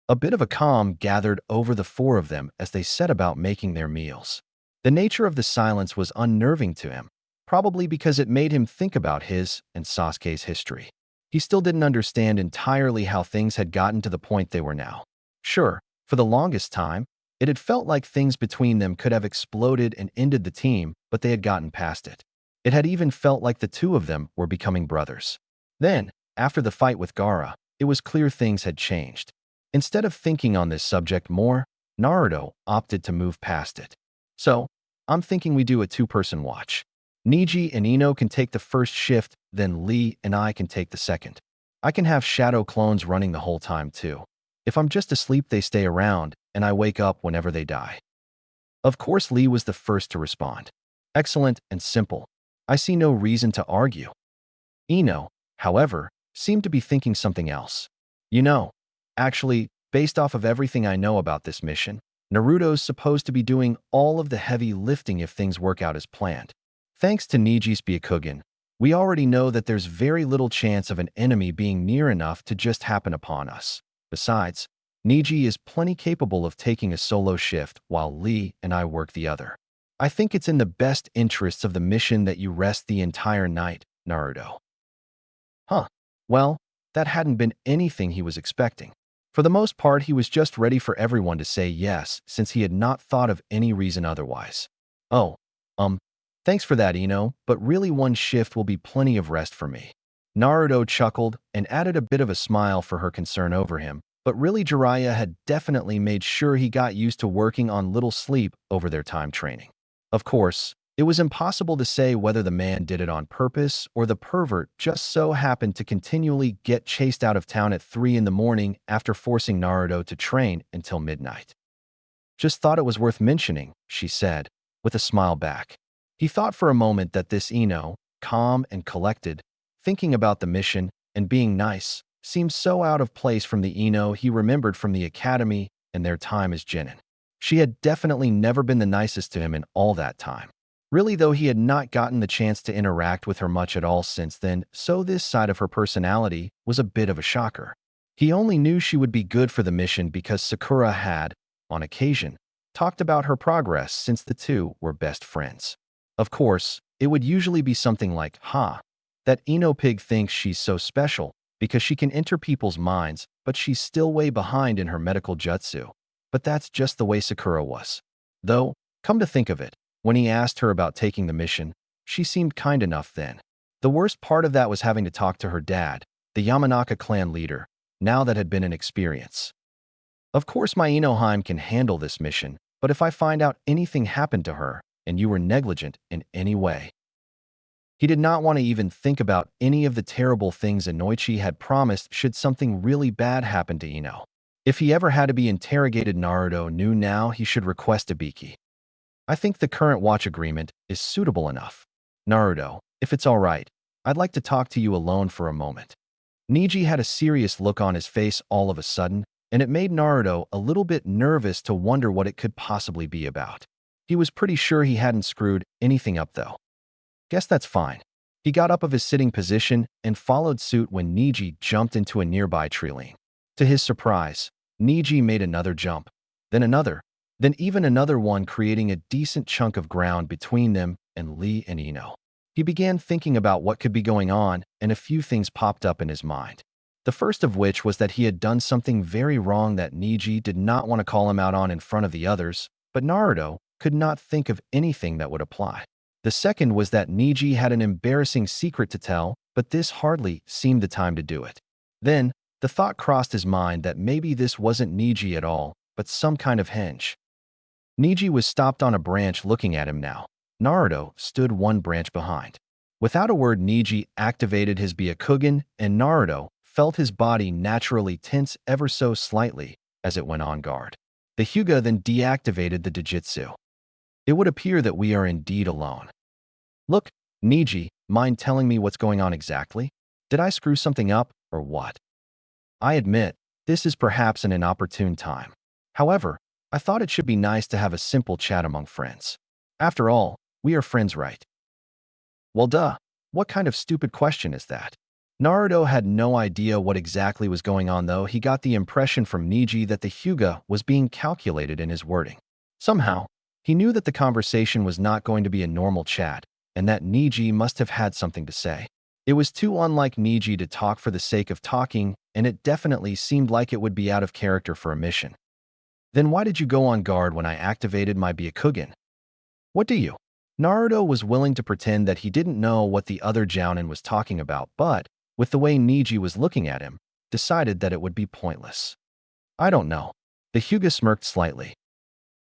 A bit of a calm gathered over the four of them as they set about making their meals. The nature of the silence was unnerving to him, probably because it made him think about his and Sasuke's history. He still didn't understand entirely how things had gotten to the point they were now. Sure, for the longest time, it had felt like things between them could have exploded and ended the team, but they had gotten past it. It had even felt like the two of them were becoming brothers. Then, after the fight with Gaara, it was clear things had changed. Instead of thinking on this subject more, Naruto opted to move past it. "So, I'm thinking we do a two-person watch. Neji and Ino can take the first shift, then Lee and I can take the second. I can have shadow clones running the whole time too. If I'm just asleep, they stay around, and I wake up whenever they die." Of course, Lee was the first to respond. "Excellent and simple. I see no reason to argue." Ino, however, seemed to be thinking something else. "You know, actually, based off of everything I know about this mission, Naruto's supposed to be doing all of the heavy lifting if things work out as planned. Thanks to Neji's Byakugan, we already know that there's very little chance of an enemy being near enough to just happen upon us. Besides, Neji is plenty capable of taking a solo shift while Lee and I work the other. I think it's in the best interests of the mission that you rest the entire night, Naruto." Huh. Well, that hadn't been anything he was expecting. For the most part, he was just ready for everyone to say yes, since he had not thought of any reason otherwise. Oh, um, thanks for that, but really one shift will be plenty of rest for me. Naruto chuckled and added a bit of a smile for her concern over him, but really Jiraiya had definitely made sure he got used to working on little sleep over their time training. Of course, it was impossible to say whether the man did it on purpose or the pervert just so happened to continually get chased out of town at 3 in the morning after forcing Naruto to train until midnight. Just thought it was worth mentioning, she said, with a smile back. He thought for a moment that this calm and collected, thinking about the mission and being nice, seemed so out of place from the he remembered from the academy and their time as genin. She had definitely never been the nicest to him in all that time. Really, though, he had not gotten the chance to interact with her much at all since then, so this side of her personality was a bit of a shocker. He only knew she would be good for the mission because Sakura had, on occasion, talked about her progress since the two were best friends. Of course, it would usually be something like, that Pig thinks she's so special because she can enter people's minds, but she's still way behind in her medical jutsu. But that's just the way Sakura was. Though, come to think of it, when he asked her about taking the mission, she seemed kind enough then. The worst part of that was having to talk to her dad, the Yamanaka clan leader, now that had been an experience. Of course my Inoheim can handle this mission, but if I find out anything happened to her, and you were negligent in any way. He did not want to even think about any of the terrible things Inoichi had promised should something really bad happen to Ino. If he ever had to be interrogated, Naruto knew now he should request a Biki. I think the current watch agreement is suitable enough. Naruto, if it's all right, I'd like to talk to you alone for a moment. Niji had a serious look on his face all of a sudden, and it made Naruto a little bit nervous to wonder what it could possibly be about. He was pretty sure he hadn't screwed anything up though. Guess that's fine. He got up of his sitting position and followed suit when Niji jumped into a nearby tree line. To his surprise, Niji made another jump, then another, then even another one, creating a decent chunk of ground between them and Lee and Ino. He began thinking about what could be going on, and a few things popped up in his mind. The first of which was that he had done something very wrong that Niji did not want to call him out on in front of the others, but Naruto could not think of anything that would apply. The second was that Niji had an embarrassing secret to tell, but this hardly seemed the time to do it. Then, the thought crossed his mind that maybe this wasn't Niji at all, but some kind of henge. Niji was stopped on a branch looking at him now. Naruto stood one branch behind. Without a word, Niji activated his Byakugan, and Naruto felt his body naturally tense ever so slightly as it went on guard. The Hyuga then deactivated the Dojutsu. It would appear that we are indeed alone. Look, Niji, mind telling me what's going on exactly? Did I screw something up, or what? I admit, this is perhaps an inopportune time. However, I thought it should be nice to have a simple chat among friends. After all, we are friends, right? Well, duh. What kind of stupid question is that? Naruto had no idea what exactly was going on, though he got the impression from Niji that the Hyuga was being calculated in his wording. Somehow, he knew that the conversation was not going to be a normal chat, and that Niji must have had something to say. It was too unlike Niji to talk for the sake of talking, and it definitely seemed like it would be out of character for a mission. Then why did you go on guard when I activated my Byakugan? What do you? Naruto was willing to pretend that he didn't know what the other Jounin was talking about, but, with the way Niji was looking at him, decided that it would be pointless. I don't know. The Hyuga smirked slightly.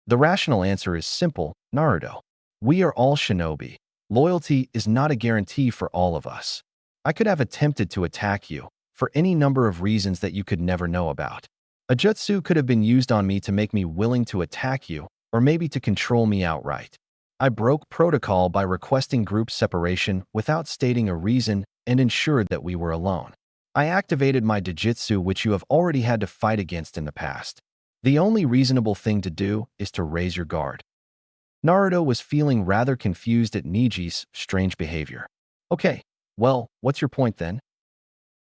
The rational answer is simple, Naruto. We are all shinobi. Loyalty is not a guarantee for all of us. I could have attempted to attack you, for any number of reasons that you could never know about. A jutsu could have been used on me to make me willing to attack you, or maybe to control me outright. I broke protocol by requesting group separation without stating a reason and ensured that we were alone. I activated my Dojutsu, which you have already had to fight against in the past. The only reasonable thing to do is to raise your guard. Naruto was feeling rather confused at Niji's strange behavior. Okay, well, what's your point then?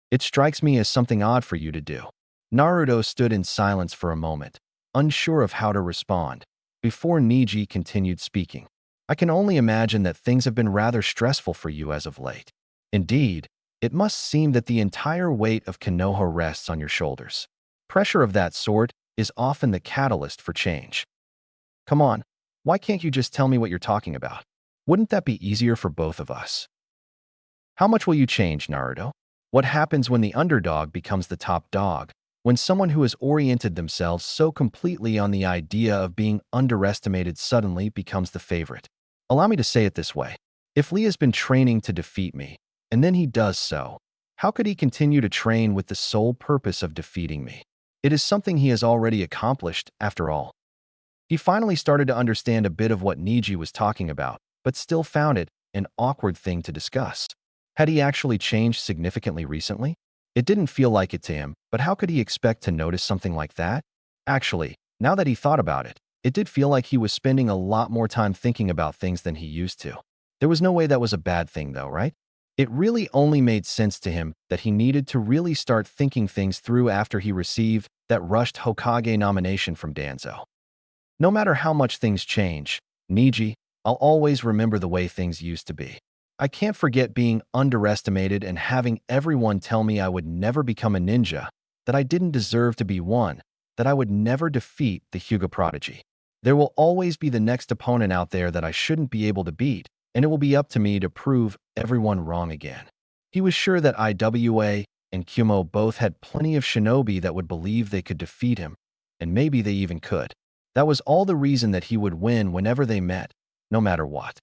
It strikes me as something odd for you to do. Naruto stood in silence for a moment, unsure of how to respond, before Niji continued speaking. I can only imagine that things have been rather stressful for you as of late. Indeed, it must seem that the entire weight of Konoha rests on your shoulders. Pressure of that sort is often the catalyst for change. Come on, why can't you just tell me what you're talking about? Wouldn't that be easier for both of us? How much will you change, Naruto? What happens when the underdog becomes the top dog? When someone who has oriented themselves so completely on the idea of being underestimated suddenly becomes the favorite? Allow me to say it this way. If Lee has been training to defeat me, and then he does so, how could he continue to train with the sole purpose of defeating me? It is something he has already accomplished, after all. He finally started to understand a bit of what Niji was talking about, but still found it an awkward thing to discuss. Had he actually changed significantly recently? It didn't feel like it to him, but how could he expect to notice something like that? Actually, now that he thought about it, it did feel like he was spending a lot more time thinking about things than he used to. There was no way that was a bad thing though, right? It really only made sense to him that he needed to really start thinking things through after he received that rushed Hokage nomination from Danzo. No matter how much things change, Niji, I'll always remember the way things used to be. I can't forget being underestimated and having everyone tell me I would never become a ninja, that I didn't deserve to be one, that I would never defeat the Hyuga prodigy. There will always be the next opponent out there that I shouldn't be able to beat, and it will be up to me to prove everyone wrong again. He was sure that IWA and Kumo both had plenty of shinobi that would believe they could defeat him, and maybe they even could. That was all the reason that he would win whenever they met, no matter what.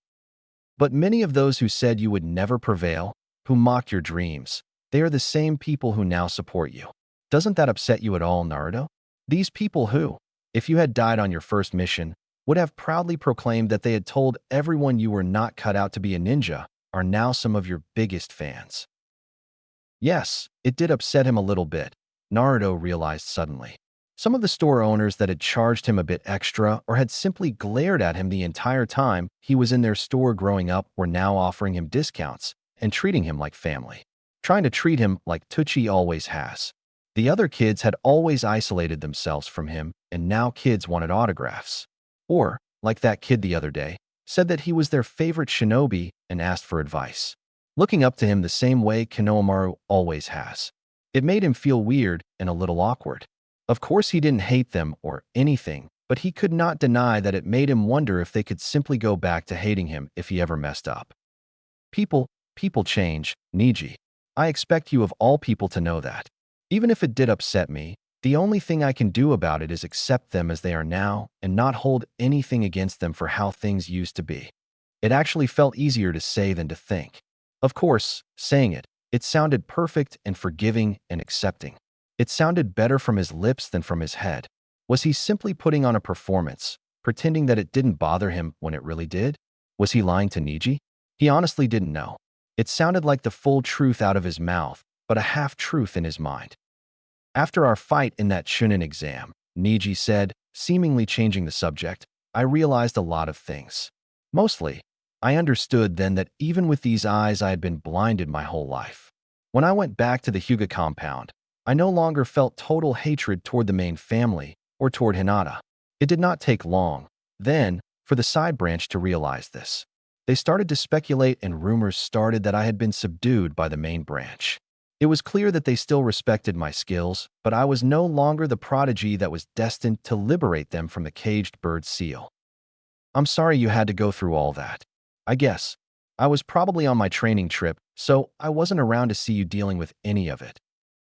But many of those who said you would never prevail, who mocked your dreams, they are the same people who now support you. Doesn't that upset you at all, Naruto? These people who, if you had died on your first mission, would have proudly proclaimed that they had told everyone you were not cut out to be a ninja, are now some of your biggest fans. Yes, it did upset him a little bit, Naruto realized suddenly. Some of the store owners that had charged him a bit extra or had simply glared at him the entire time he was in their store growing up were now offering him discounts and treating him like family, trying to treat him like Tucci always has. The other kids had always isolated themselves from him, and now kids wanted autographs. Or, like that kid the other day, said that he was their favorite shinobi and asked for advice, looking up to him the same way Konohamaru always has. It made him feel weird and a little awkward. Of course he didn't hate them or anything, but he could not deny that it made him wonder if they could simply go back to hating him if he ever messed up. People change, Niji. I expect you of all people to know that. Even if it did upset me, the only thing I can do about it is accept them as they are now and not hold anything against them for how things used to be. It actually felt easier to say than to think. Of course, saying it, it sounded perfect and forgiving and accepting. It sounded better from his lips than from his head. Was he simply putting on a performance, pretending that it didn't bother him when it really did? Was he lying to Niji? He honestly didn't know. It sounded like the full truth out of his mouth, but a half-truth in his mind. After our fight in that Chunin exam, Niji said, seemingly changing the subject, I realized a lot of things. Mostly, I understood then that even with these eyes I had been blinded my whole life. When I went back to the Hyuga compound, I no longer felt total hatred toward the main family or toward Hinata. It did not take long, then, for the side branch to realize this. They started to speculate and rumors started that I had been subdued by the main branch. It was clear that they still respected my skills, but I was no longer the prodigy that was destined to liberate them from the caged bird seal. I'm sorry you had to go through all that. I guess. I was probably on my training trip, so I wasn't around to see you dealing with any of it.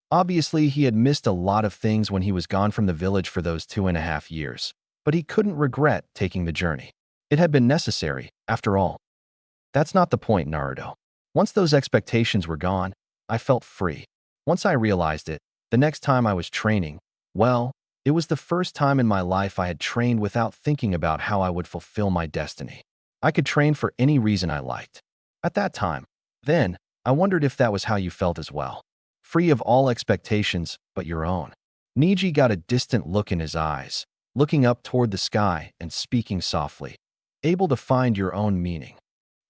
Obviously, he had missed a lot of things when he was gone from the village for those 2.5 years, but he couldn't regret taking the journey. It had been necessary, after all. That's not the point, Naruto. Once those expectations were gone, I felt free. Once I realized it, the next time I was training, well, it was the first time in my life I had trained without thinking about how I would fulfill my destiny. I could train for any reason I liked. At that time, then, I wondered if that was how you felt as well. Free of all expectations but your own. Niji got a distant look in his eyes, looking up toward the sky and speaking softly, able to find your own meaning.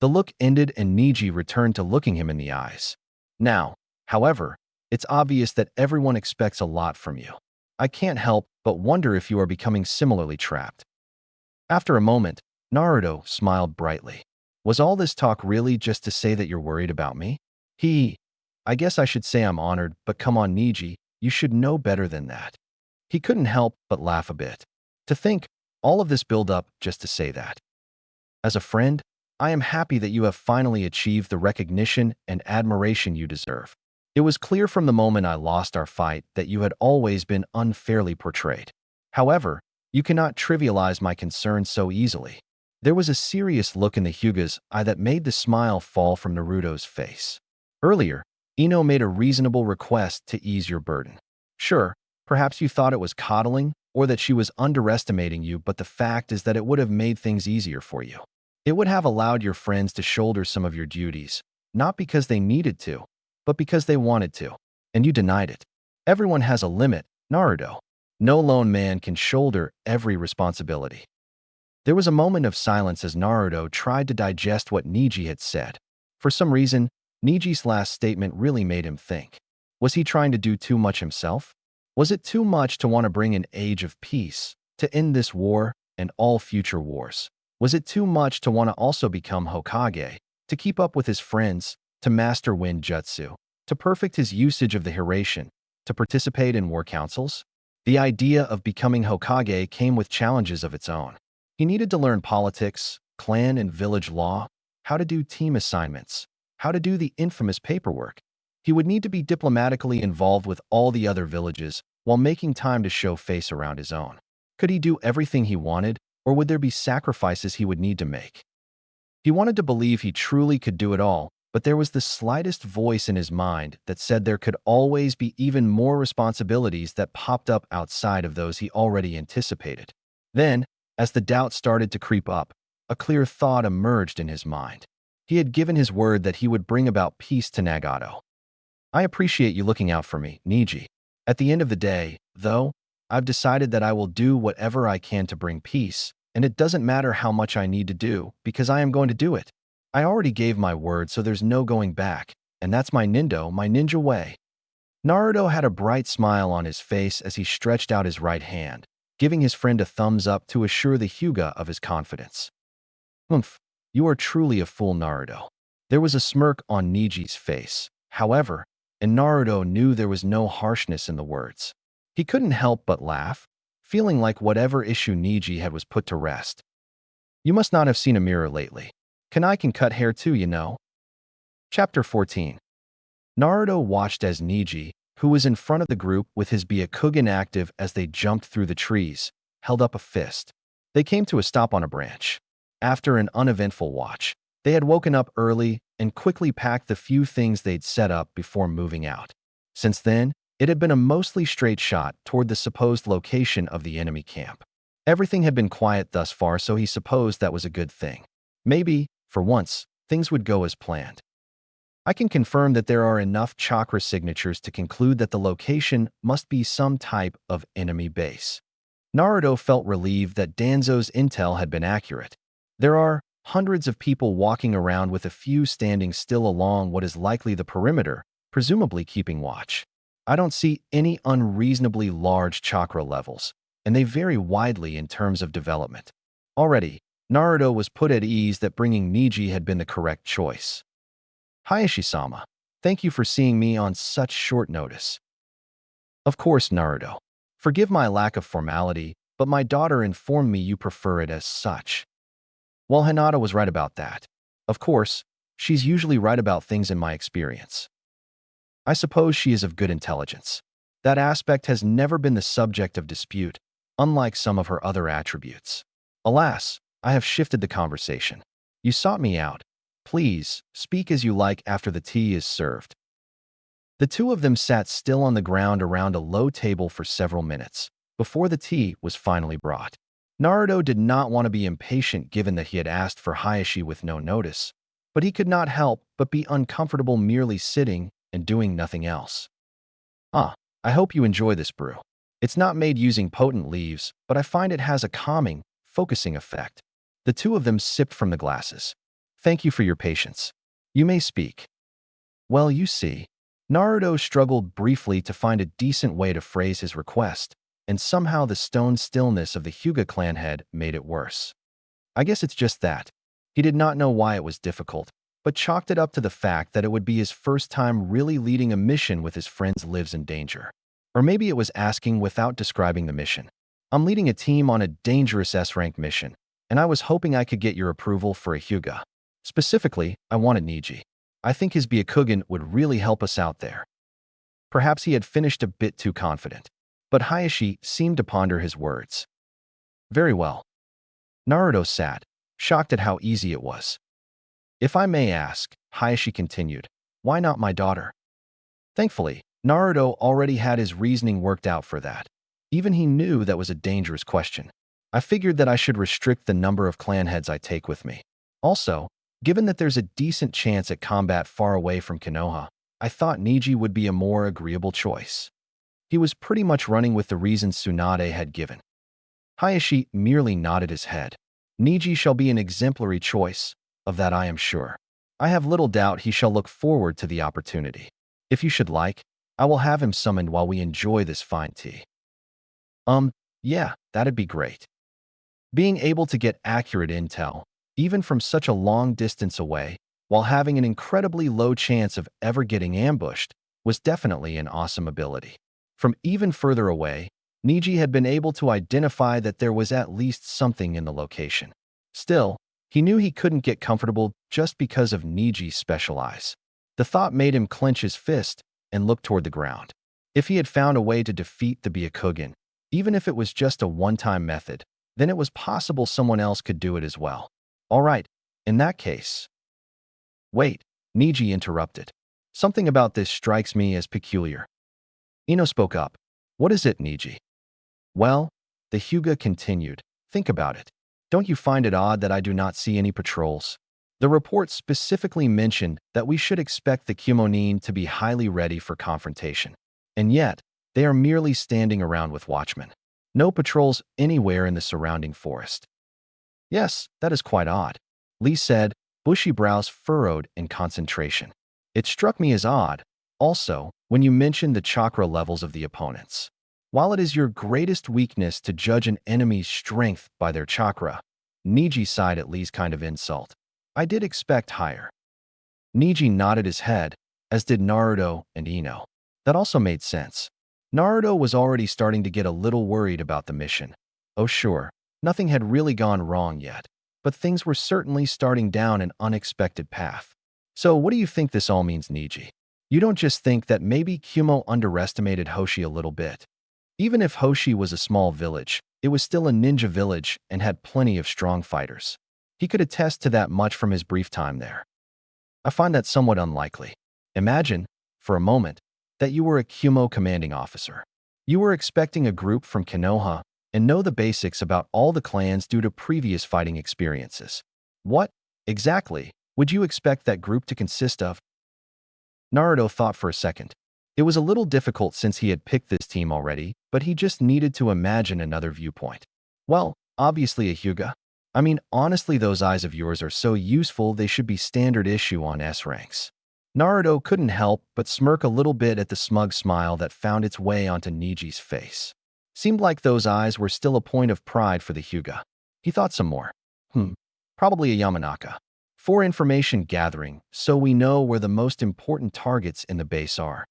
The look ended and Niji returned to looking him in the eyes. Now, however, it's obvious that everyone expects a lot from you. I can't help but wonder if you are becoming similarly trapped. After a moment, Naruto smiled brightly. Was all this talk really just to say that you're worried about me? I guess I should say I'm honored, but come on, Niji, you should know better than that. He couldn't help but laugh a bit. To think, all of this build-up just to say that. As a friend, I am happy that you have finally achieved the recognition and admiration you deserve. It was clear from the moment I lost our fight that you had always been unfairly portrayed. However, you cannot trivialize my concerns so easily. There was a serious look in the Hyuga's eye that made the smile fall from Naruto's face. Earlier, Ino made a reasonable request to ease your burden. Sure, perhaps you thought it was coddling or that she was underestimating you, but the fact is that it would have made things easier for you. It would have allowed your friends to shoulder some of your duties, not because they needed to, but because they wanted to, and you denied it. Everyone has a limit, Naruto. No lone man can shoulder every responsibility. There was a moment of silence as Naruto tried to digest what Neji had said. For some reason, Neji's last statement really made him think. Was he trying to do too much himself? Was it too much to want to bring an age of peace, to end this war and all future wars? Was it too much to want to also become Hokage, to keep up with his friends, to master wind jutsu, to perfect his usage of the Hiraishin, to participate in war councils? The idea of becoming Hokage came with challenges of its own. He needed to learn politics, clan and village law, how to do team assignments, how to do the infamous paperwork. He would need to be diplomatically involved with all the other villages while making time to show face around his own. Could he do everything he wanted, or would there be sacrifices he would need to make? He wanted to believe he truly could do it all, but there was the slightest voice in his mind that said there could always be even more responsibilities that popped up outside of those he already anticipated. Then, as the doubt started to creep up, a clear thought emerged in his mind. He had given his word that he would bring about peace to Nagato. I appreciate you looking out for me, Neji. At the end of the day, though, I've decided that I will do whatever I can to bring peace, and it doesn't matter how much I need to do, because I am going to do it. I already gave my word, so there's no going back, and that's my ninja way. Naruto had a bright smile on his face as he stretched out his right hand, giving his friend a thumbs up to assure the Hyuga of his confidence. Humph, you are truly a fool, Naruto. There was a smirk on Neji's face, however, and Naruto knew there was no harshness in the words. He couldn't help but laugh, feeling like whatever issue Neji had was put to rest. You must not have seen a mirror lately. Kanai can cut hair too, you know. Chapter 14. Naruto watched as Neji, who was in front of the group with his Byakugan active as they jumped through the trees, held up a fist. They came to a stop on a branch. After an uneventful watch, they had woken up early and quickly packed the few things they'd set up before moving out. Since then, it had been a mostly straight shot toward the supposed location of the enemy camp. Everything had been quiet thus far, so he supposed that was a good thing. Maybe, for once, things would go as planned. I can confirm that there are enough chakra signatures to conclude that the location must be some type of enemy base. Naruto felt relieved that Danzo's intel had been accurate. There are hundreds of people walking around with a few standing still along what is likely the perimeter, presumably keeping watch. I don't see any unreasonably large chakra levels, and they vary widely in terms of development. Already, Naruto was put at ease that bringing Neji had been the correct choice. Hiraishin-sama, thank you for seeing me on such short notice. Of course, Naruto. Forgive my lack of formality, but my daughter informed me you prefer it as such. Well, Hinata was right about that. Of course, she's usually right about things in my experience. I suppose she is of good intelligence. That aspect has never been the subject of dispute, unlike some of her other attributes. Alas, I have shifted the conversation. You sought me out. Please, speak as you like after the tea is served. The two of them sat still on the ground around a low table for several minutes, before the tea was finally brought. Naruto did not want to be impatient given that he had asked for Hiraishin with no notice, but he could not help but be uncomfortable merely sitting and doing nothing else. I hope you enjoy this brew. It's not made using potent leaves, but I find it has a calming, focusing effect. The two of them sipped from the glasses. Thank you for your patience. You may speak. Well, you see, Naruto struggled briefly to find a decent way to phrase his request, and somehow the stone stillness of the Hyuga clan head made it worse. I guess it's just that. He did not know why it was difficult, but chalked it up to the fact that it would be his first time really leading a mission with his friends lives in danger. Or maybe it was asking without describing the mission. I'm leading a team on a dangerous S-rank mission, and I was hoping I could get your approval for a Hyuga. Specifically, I wanted Niji. I think his Byakugan would really help us out there. Perhaps he had finished a bit too confident, but Hiraishin seemed to ponder his words. Very well. Naruto sat, shocked at how easy it was. If I may ask, Hiraishin continued, why not my daughter? Thankfully, Naruto already had his reasoning worked out for that. Even he knew that was a dangerous question. I figured that I should restrict the number of clan heads I take with me. Also, given that there's a decent chance at combat far away from Konoha, I thought Niji would be a more agreeable choice. He was pretty much running with the reasons Tsunade had given. Hiraishin merely nodded his head. Niji shall be an exemplary choice, of that I am sure. I have little doubt he shall look forward to the opportunity. If you should like, I will have him summoned while we enjoy this fine tea. Yeah, that'd be great. Being able to get accurate intel, even from such a long distance away, while having an incredibly low chance of ever getting ambushed, was definitely an awesome ability. From even further away, Niji had been able to identify that there was at least something in the location. Still, he knew he couldn't get comfortable just because of Niji's special eyes. The thought made him clench his fist and look toward the ground. If he had found a way to defeat the Byakugan, even if it was just a one-time method, then it was possible someone else could do it as well. All right, in that case. Wait, Niji interrupted. Something about this strikes me as peculiar. Ino spoke up. What is it, Niji? Well, the Hyuga continued. Think about it. Don't you find it odd that I do not see any patrols? The report specifically mentioned that we should expect the Kumonin to be highly ready for confrontation. And yet, they are merely standing around with watchmen. No patrols anywhere in the surrounding forest. Yes, that is quite odd, Lee said, bushy brows furrowed in concentration. It struck me as odd, also, when you mentioned the chakra levels of the opponents. While it is your greatest weakness to judge an enemy's strength by their chakra, Niji sighed at Lee's kind of insult. I did expect higher. Niji nodded his head, as did Naruto and Ino. That also made sense. Naruto was already starting to get a little worried about the mission. Oh sure, nothing had really gone wrong yet, but things were certainly starting down an unexpected path. So what do you think this all means, Niji? You don't just think that maybe Kumo underestimated Hoshi a little bit? Even if Hoshi was a small village, it was still a ninja village and had plenty of strong fighters. He could attest to that much from his brief time there. I find that somewhat unlikely. Imagine, for a moment, that you were a Kumo commanding officer. You were expecting a group from Konoha and know the basics about all the clans due to previous fighting experiences. What, exactly, would you expect that group to consist of? Naruto thought for a second. It was a little difficult since he had picked this team already, but he just needed to imagine another viewpoint. Well, obviously a Hyuga. I mean, honestly, those eyes of yours are so useful they should be standard issue on S ranks. Naruto couldn't help but smirk a little bit at the smug smile that found its way onto Niji's face. Seemed like those eyes were still a point of pride for the Hyuga. He thought some more. Probably a Yamanaka. For information gathering, so we know where the most important targets in the base are.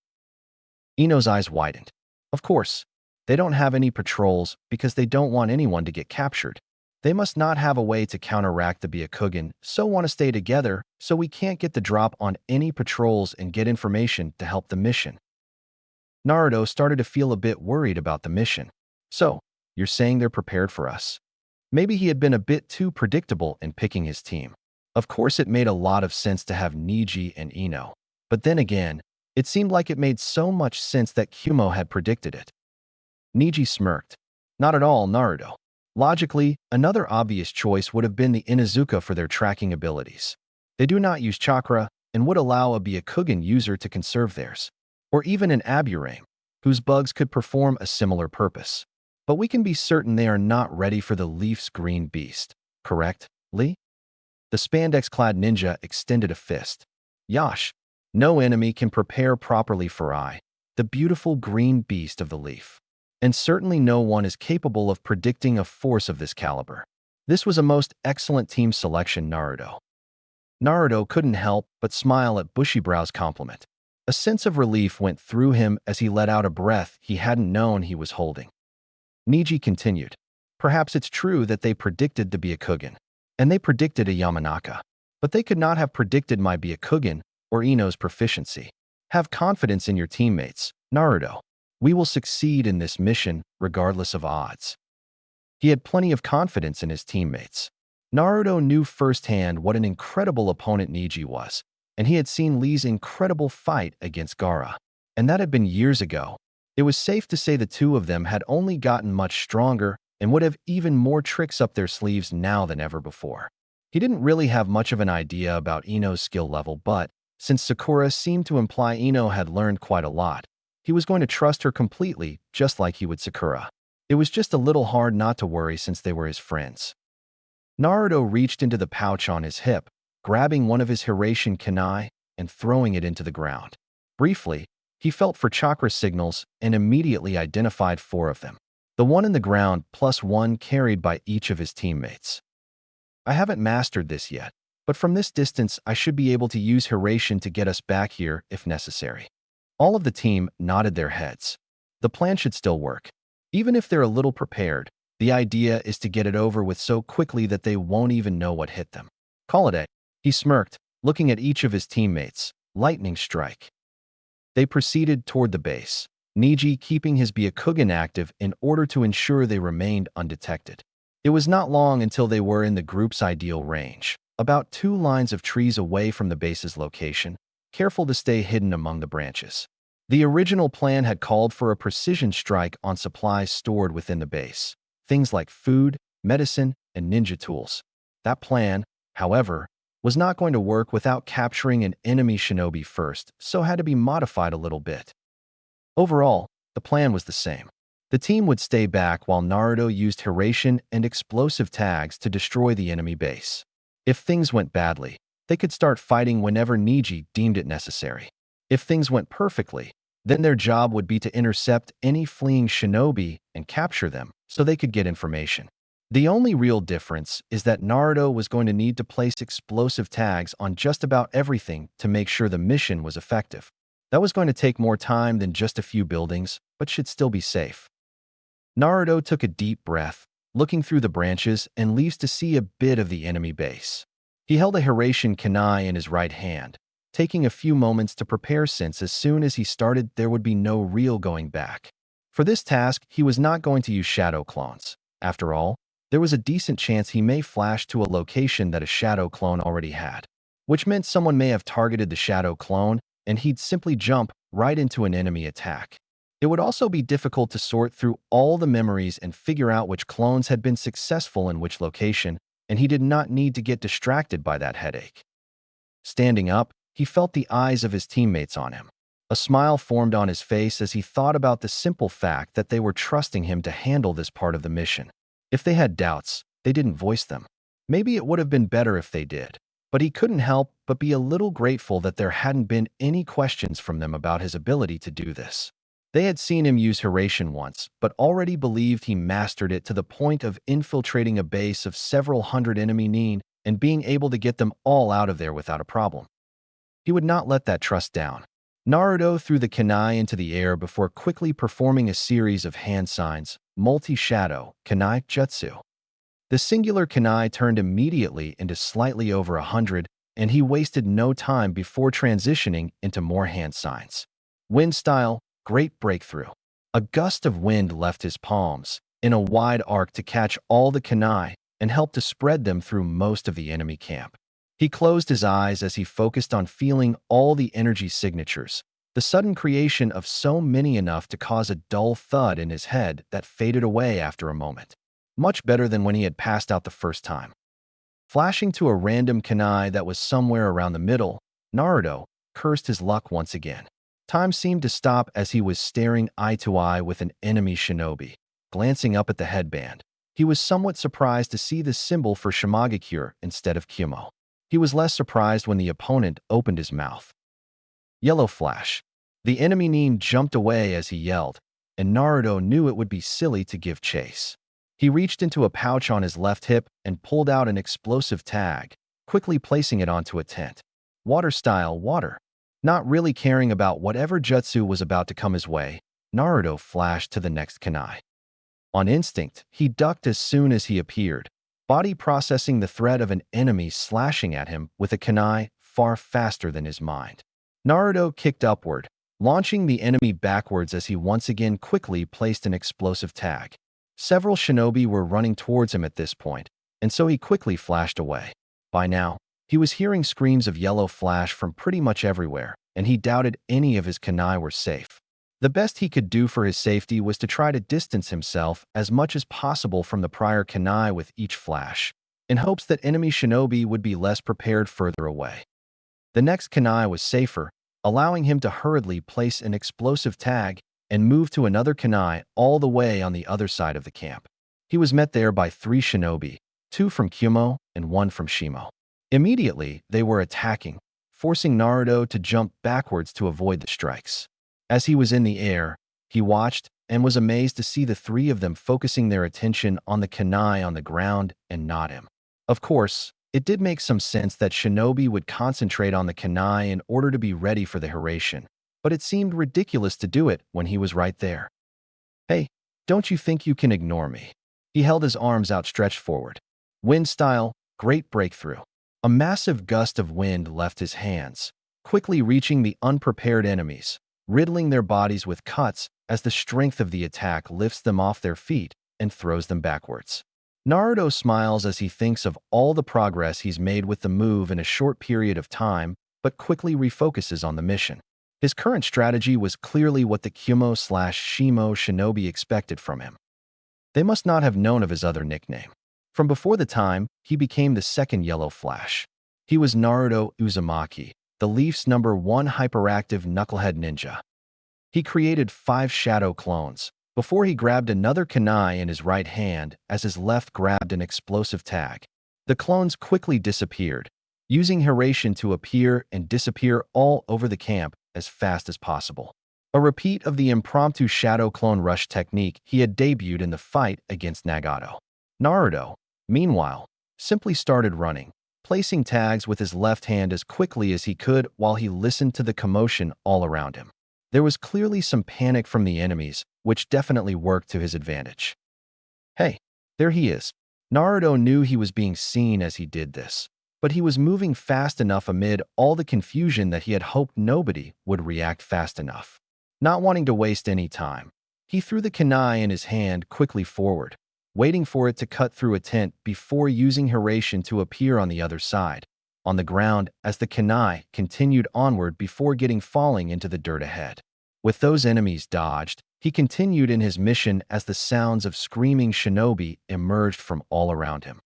Ino's eyes widened. Of course, they don't have any patrols because they don't want anyone to get captured. They must not have a way to counteract the Byakugan, so want to stay together, so we can't get the drop on any patrols and get information to help the mission. Naruto started to feel a bit worried about the mission. So, you're saying they're prepared for us? Maybe he had been a bit too predictable in picking his team. Of course, it made a lot of sense to have Niji and Ino. But then again, it seemed like it made so much sense that Kumo had predicted it. Niji smirked. Not at all, Naruto. Logically, another obvious choice would have been the Inuzuka for their tracking abilities. They do not use chakra and would allow a Byakugan user to conserve theirs. Or even an Aburame, whose bugs could perform a similar purpose. But we can be certain they are not ready for the Leaf's green beast. Correct, Lee? The spandex-clad ninja extended a fist. Yash, no enemy can prepare properly for the beautiful green beast of the Leaf. And certainly no one is capable of predicting a force of this caliber. This was a most excellent team selection, Naruto. Naruto couldn't help but smile at Bushybrow's compliment. A sense of relief went through him as he let out a breath he hadn't known he was holding. Niji continued. Perhaps it's true that they predicted the Byakugan, and they predicted a Yamanaka, but they could not have predicted my Byakugan or Ino's proficiency. Have confidence in your teammates, Naruto. We will succeed in this mission regardless of odds. He had plenty of confidence in his teammates. Naruto knew firsthand what an incredible opponent Niji was, and he had seen Lee's incredible fight against Gaara. And that had been years ago. It was safe to say the two of them had only gotten much stronger and would have even more tricks up their sleeves now than ever before. He didn't really have much of an idea about Ino's skill level, but since Sakura seemed to imply Ino had learned quite a lot, he was going to trust her completely, just like he would Sakura. It was just a little hard not to worry since they were his friends. Naruto reached into the pouch on his hip, grabbing one of his Hiraishin kunai and throwing it into the ground. Briefly, he felt for chakra signals and immediately identified 4 of them. The one in the ground plus 1 carried by each of his teammates. I haven't mastered this yet, but from this distance I should be able to use Hiraishin to get us back here if necessary. All of the team nodded their heads. The plan should still work. Even if they're a little prepared, the idea is to get it over with so quickly that they won't even know what hit them. Call it a. He smirked, looking at each of his teammates. Lightning strike. They proceeded toward the base, Niji keeping his Byakugan active in order to ensure they remained undetected. It was not long until they were in the group's ideal range, about 2 lines of trees away from the base's location, careful to stay hidden among the branches. The original plan had called for a precision strike on supplies stored within the base, things like food, medicine, and ninja tools. That plan, however, was not going to work without capturing an enemy shinobi first, so had to be modified a little bit. Overall, the plan was the same. The team would stay back while Naruto used Hiraishin and explosive tags to destroy the enemy base. If things went badly, they could start fighting whenever Niji deemed it necessary. If things went perfectly, then their job would be to intercept any fleeing shinobi and capture them so they could get information. The only real difference is that Naruto was going to need to place explosive tags on just about everything to make sure the mission was effective. That was going to take more time than just a few buildings, but should still be safe. Naruto took a deep breath, looking through the branches and leaves to see a bit of the enemy base. He held a Hiraishin kunai in his right hand, taking a few moments to prepare since as soon as he started there would be no real going back. For this task, he was not going to use shadow clones. After all, there was a decent chance he may flash to a location that a shadow clone already had, which meant someone may have targeted the shadow clone and he'd simply jump right into an enemy attack. It would also be difficult to sort through all the memories and figure out which clones had been successful in which location, and he did not need to get distracted by that headache. Standing up, he felt the eyes of his teammates on him. A smile formed on his face as he thought about the simple fact that they were trusting him to handle this part of the mission. If they had doubts, they didn't voice them. Maybe it would have been better if they did, but he couldn't help but be a little grateful that there hadn't been any questions from them about his ability to do this. They had seen him use Hiraishin once, but already believed he mastered it to the point of infiltrating a base of several hundred enemy nin and being able to get them all out of there without a problem. He would not let that trust down. Naruto threw the kunai into the air before quickly performing a series of hand signs, multi-shadow, kunai jutsu. The singular kunai turned immediately into slightly over 100, and he wasted no time before transitioning into more hand signs. Wind style, great breakthrough. A gust of wind left his palms, in a wide arc to catch all the kunai and help to spread them through most of the enemy camp. He closed his eyes as he focused on feeling all the energy signatures, the sudden creation of so many enough to cause a dull thud in his head that faded away after a moment. Much better than when he had passed out the first time. Flashing to a random kunai that was somewhere around the middle, Naruto cursed his luck once again. Time seemed to stop as he was staring eye to eye with an enemy shinobi. Glancing up at the headband, he was somewhat surprised to see the symbol for Shimagakure instead of Kyumo. He was less surprised when the opponent opened his mouth. Yellow flash. The enemy nin jumped away as he yelled, and Naruto knew it would be silly to give chase. He reached into a pouch on his left hip and pulled out an explosive tag, quickly placing it onto a tent. Water style, water. Not really caring about whatever jutsu was about to come his way, Naruto flashed to the next kunai. On instinct, he ducked as soon as he appeared, body processing the threat of an enemy slashing at him with a kunai far faster than his mind. Naruto kicked upward, launching the enemy backwards as he once again quickly placed an explosive tag. Several shinobi were running towards him at this point, and so he quickly flashed away. By now, he was hearing screams of yellow flash from pretty much everywhere, and he doubted any of his kunai were safe. The best he could do for his safety was to try to distance himself as much as possible from the prior kunai with each flash, in hopes that enemy shinobi would be less prepared further away. The next kunai was safer, allowing him to hurriedly place an explosive tag and move to another kunai all the way on the other side of the camp. He was met there by 3 shinobi, 2 from Kumo and 1 from Shimo. Immediately, they were attacking, forcing Naruto to jump backwards to avoid the strikes. As he was in the air, he watched and was amazed to see the 3 of them focusing their attention on the kunai on the ground and not him. Of course, it did make some sense that shinobi would concentrate on the kunai in order to be ready for the Hiraishin, but it seemed ridiculous to do it when he was right there. "Hey, don't you think you can ignore me?" He held his arms outstretched forward. Wind style, great breakthrough. A massive gust of wind left his hands, quickly reaching the unprepared enemies, riddling their bodies with cuts as the strength of the attack lifts them off their feet and throws them backwards. Naruto smiles as he thinks of all the progress he's made with the move in a short period of time, but quickly refocuses on the mission. His current strategy was clearly what the Kumo/Shimo shinobi expected from him. They must not have known of his other nickname. From before the time, he became the second Yellow Flash. He was Naruto Uzumaki, the Leaf's #1 hyperactive knucklehead ninja. He created 5 shadow clones, before he grabbed another kunai in his right hand as his left grabbed an explosive tag. The clones quickly disappeared, using Hiraishin to appear and disappear all over the camp as fast as possible. A repeat of the impromptu shadow clone rush technique he had debuted in the fight against Nagato. Naruto, meanwhile, simply started running, placing tags with his left hand as quickly as he could while he listened to the commotion all around him. There was clearly some panic from the enemies, which definitely worked to his advantage. "Hey, there he is." Naruto knew he was being seen as he did this, but he was moving fast enough amid all the confusion that he had hoped nobody would react fast enough. Not wanting to waste any time, he threw the kunai in his hand quickly forward, waiting for it to cut through a tent before using Hiraishin to appear on the other side, on the ground as the kunai continued onward before falling into the dirt ahead. With those enemies dodged, he continued in his mission as the sounds of screaming shinobi emerged from all around him.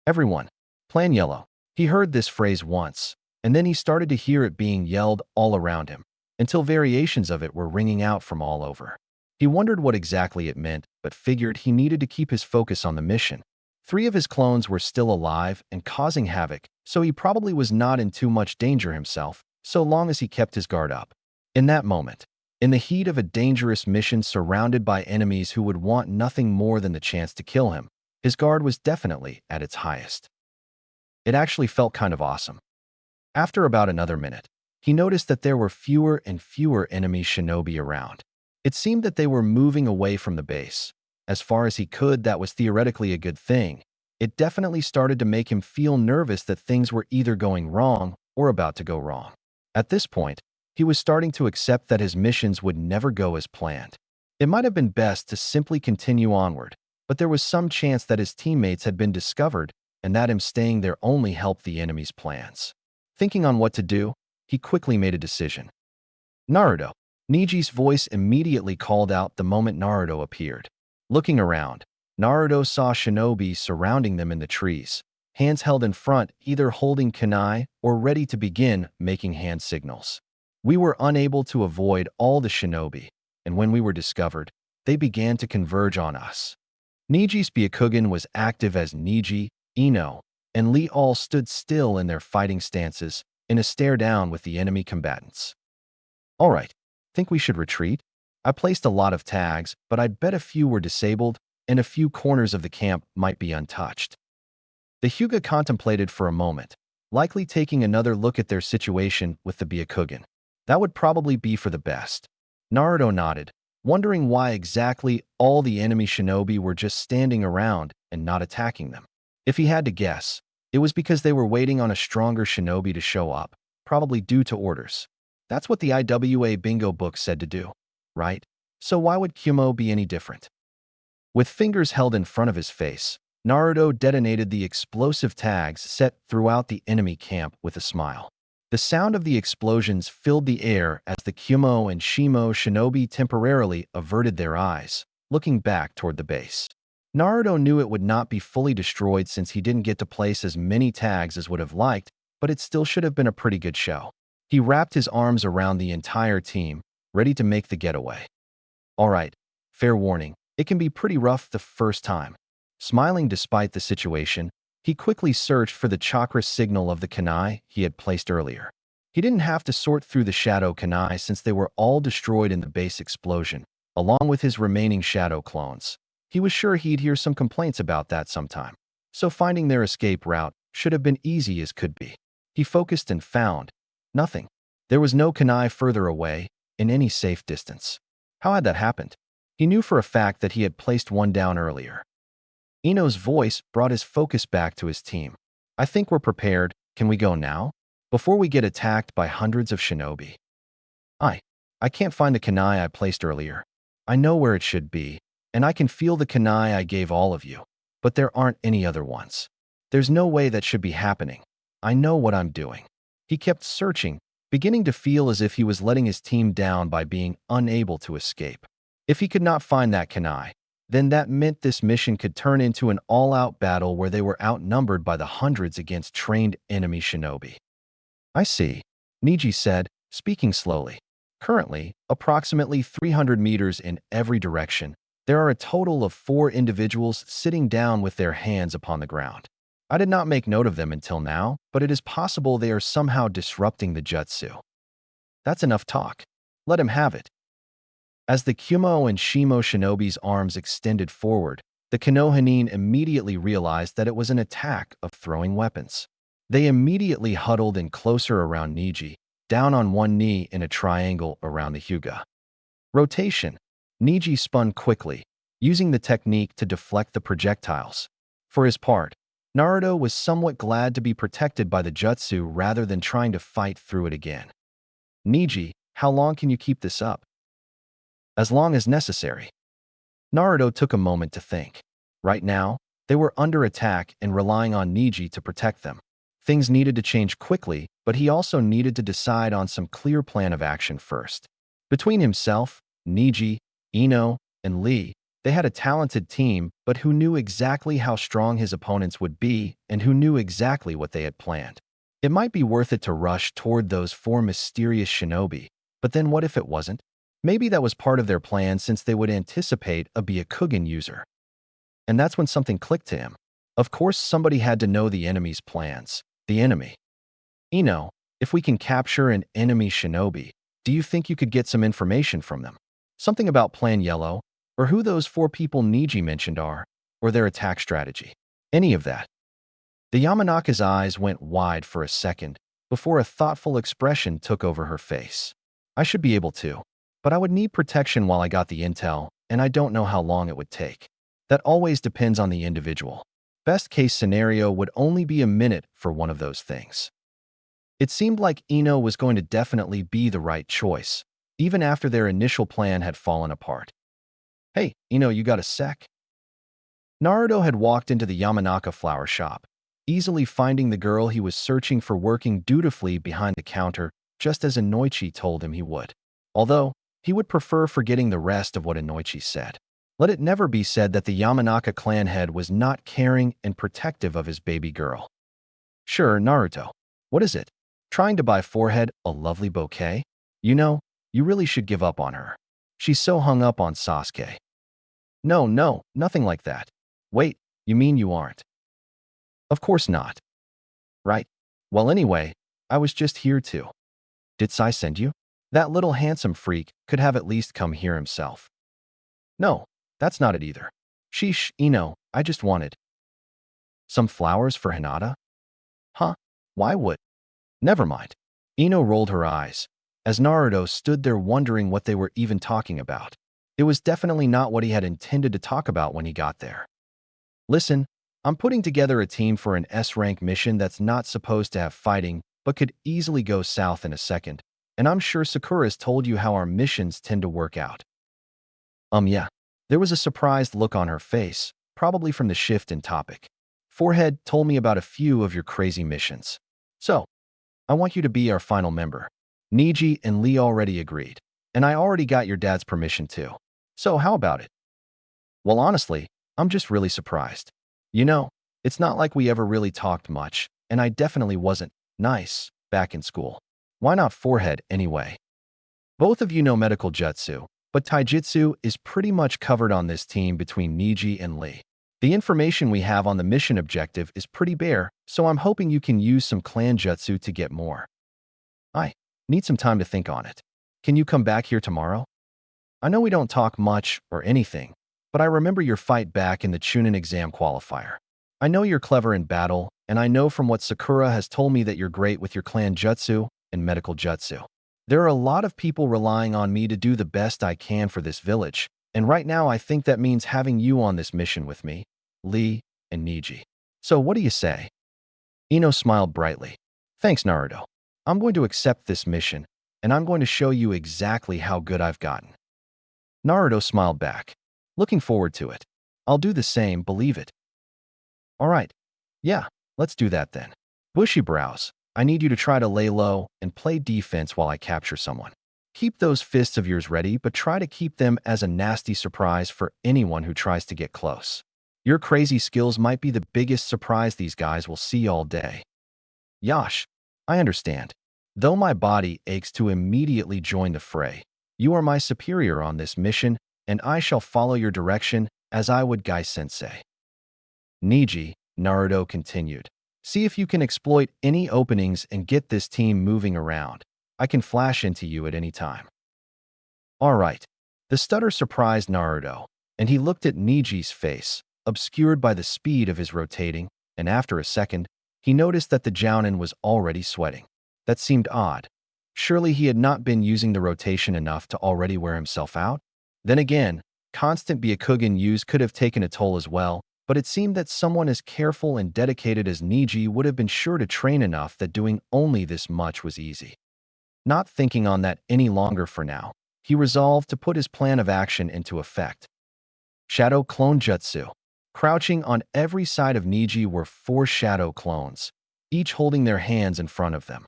"Everyone, plan yellow." He heard this phrase once, and then he started to hear it being yelled all around him, until variations of it were ringing out from all over. He wondered what exactly it meant, but figured he needed to keep his focus on the mission. 3 of his clones were still alive and causing havoc, so he probably was not in too much danger himself, so long as he kept his guard up. In that moment, in the heat of a dangerous mission surrounded by enemies who would want nothing more than the chance to kill him, his guard was definitely at its highest. It actually felt kind of awesome. After about another minute, he noticed that there were fewer and fewer enemy shinobi around. It seemed that they were moving away from the base. As far as he could, that was theoretically a good thing. It definitely started to make him feel nervous that things were either going wrong or about to go wrong. At this point, he was starting to accept that his missions would never go as planned. It might have been best to simply continue onward, but there was some chance that his teammates had been discovered and that him staying there only helped the enemy's plans. Thinking on what to do, he quickly made a decision. "Naruto." Niji's voice immediately called out the moment Naruto appeared. Looking around, Naruto saw shinobi surrounding them in the trees, hands held in front, either holding kunai or ready to begin making hand signals. "We were unable to avoid all the shinobi, and when we were discovered, they began to converge on us." Niji's Byakugan was active as Niji, Ino, and Lee all stood still in their fighting stances in a stare-down with the enemy combatants. "All right, think we should retreat? I placed a lot of tags, but I'd bet a few were disabled and a few corners of the camp might be untouched." The Hyuga contemplated for a moment, likely taking another look at their situation with the Byakugan. That would probably be for the best. Naruto nodded, wondering why exactly all the enemy shinobi were just standing around and not attacking them. If he had to guess, it was because they were waiting on a stronger shinobi to show up, probably due to orders. That's what the IWA bingo book said to do, right? So why would Kumo be any different? With fingers held in front of his face, Naruto detonated the explosive tags set throughout the enemy camp with a smile. The sound of the explosions filled the air as the Kumo and Shimo shinobi temporarily averted their eyes, looking back toward the base. Naruto knew it would not be fully destroyed since he didn't get to place as many tags as would have liked, but it still should have been a pretty good show. He wrapped his arms around the entire team, ready to make the getaway. All right, fair warning, it can be pretty rough the first time. Smiling despite the situation, he quickly searched for the chakra signal of the kunai he had placed earlier. He didn't have to sort through the shadow kunai since they were all destroyed in the base explosion, along with his remaining shadow clones. He was sure he'd hear some complaints about that sometime, so finding their escape route should have been easy as could be. He focused and found nothing. There was no kunai further away, in any safe distance. How had that happened? He knew for a fact that he had placed one down earlier. Ino's voice brought his focus back to his team. I think we're prepared. Can we go now? Before we get attacked by hundreds of shinobi. I can't find the kunai I placed earlier. I know where it should be, and I can feel the kunai I gave all of you, but there aren't any other ones. There's no way that should be happening. I know what I'm doing. He kept searching, beginning to feel as if he was letting his team down by being unable to escape. If he could not find that kunai, then that meant this mission could turn into an all-out battle where they were outnumbered by the hundreds against trained enemy shinobi. I see, Niji said, speaking slowly. Currently, approximately 300 meters in every direction, there are a total of 4 individuals sitting down with their hands upon the ground. I did not make note of them until now, but it is possible they are somehow disrupting the jutsu. That's enough talk. Let him have it. As the Kumo and Shimo shinobi's arms extended forward, the Konohanin immediately realized that it was an attack of throwing weapons. They immediately huddled in closer around Niji, down on one knee in a triangle around the Hyuga. Rotation. Niji spun quickly, using the technique to deflect the projectiles. For his part, Naruto was somewhat glad to be protected by the jutsu rather than trying to fight through it again. Niji, how long can you keep this up? As long as necessary. Naruto took a moment to think. Right now, they were under attack and relying on Niji to protect them. Things needed to change quickly, but he also needed to decide on some clear plan of action first. Between himself, Niji, Ino, and Lee, they had a talented team, but who knew exactly how strong his opponents would be and who knew exactly what they had planned. It might be worth it to rush toward those 4 mysterious shinobi, but then what if it wasn't? Maybe that was part of their plan since they would anticipate a Byakugan user. And that's when something clicked to him. Of course, somebody had to know the enemy's plans. The enemy. Ino, if we can capture an enemy shinobi, do you think you could get some information from them? Something about Plan Yellow, or who those 4 people Niji mentioned are, or their attack strategy. Any of that. The Yamanaka's eyes went wide for a second before a thoughtful expression took over her face. I should be able to, but I would need protection while I got the intel, and I don't know how long it would take. That always depends on the individual. Best case scenario would only be a minute for one of those things. It seemed like Ino was going to definitely be the right choice, even after their initial plan had fallen apart. Hey, Ino, you got a sec? Naruto had walked into the Yamanaka flower shop, easily finding the girl he was searching for working dutifully behind the counter, just as Inoichi told him he would. Although, he would prefer forgetting the rest of what Inoichi said. Let it never be said that the Yamanaka clan head was not caring and protective of his baby girl. Sure, Naruto. What is it? Trying to buy Forehead a lovely bouquet? You know, you really should give up on her. She's so hung up on Sasuke. No, nothing like that. Wait, you mean you aren't? Of course not. Right. Well, anyway, I was just here to. Did Sai send you? That little handsome freak could have at least come here himself. No, that's not it either. Sheesh, Ino, I just wanted. Some flowers for Hinata? Huh? Why would? Never mind. Ino rolled her eyes, as Naruto stood there wondering what they were even talking about. It was definitely not what he had intended to talk about when he got there. Listen, I'm putting together a team for an S-rank mission that's not supposed to have fighting, but could easily go south in a second, and I'm sure Sakura's told you how our missions tend to work out. Yeah. There was a surprised look on her face, probably from the shift in topic. Forehead told me about a few of your crazy missions. So, I want you to be our final member. Niji and Lee already agreed, and I already got your dad's permission too. So how about it? Well, honestly, I'm just really surprised. You know, it's not like we ever really talked much, and I definitely wasn't nice back in school. Why not Forehead anyway? Both of you know medical jutsu, but taijutsu is pretty much covered on this team between Niji and Lee. The information we have on the mission objective is pretty bare, so I'm hoping you can use some clan jutsu to get more. I need some time to think on it. Can you come back here tomorrow? I know we don't talk much or anything, but I remember your fight back in the Chunin exam qualifier. I know you're clever in battle, and I know from what Sakura has told me that you're great with your clan jutsu and medical jutsu. There are a lot of people relying on me to do the best I can for this village, and right now I think that means having you on this mission with me, Lee, and Niji. So what do you say? Ino smiled brightly. Thanks, Naruto. I'm going to accept this mission, and I'm going to show you exactly how good I've gotten. Naruto smiled back. Looking forward to it. I'll do the same, believe it. All right. Yeah, let's do that then. Bushy brows. I need you to try to lay low and play defense while I capture someone. Keep those fists of yours ready, but try to keep them as a nasty surprise for anyone who tries to get close. Your crazy skills might be the biggest surprise these guys will see all day. Yash, I understand. Though my body aches to immediately join the fray, you are my superior on this mission, and I shall follow your direction as I would Gai-sensei. Niji, Naruto continued. See if you can exploit any openings and get this team moving around. I can flash into you at any time. All right. The stutter surprised Naruto, and he looked at Niji's face, obscured by the speed of his rotating, and after a second, he noticed that the Jounin was already sweating. That seemed odd. Surely he had not been using the rotation enough to already wear himself out? Then again, constant Byakugan use could have taken a toll as well, but it seemed that someone as careful and dedicated as Niji would have been sure to train enough that doing only this much was easy. Not thinking on that any longer for now, he resolved to put his plan of action into effect. Shadow Clone Jutsu. Crouching on every side of Niji were 4 shadow clones, each holding their hands in front of them.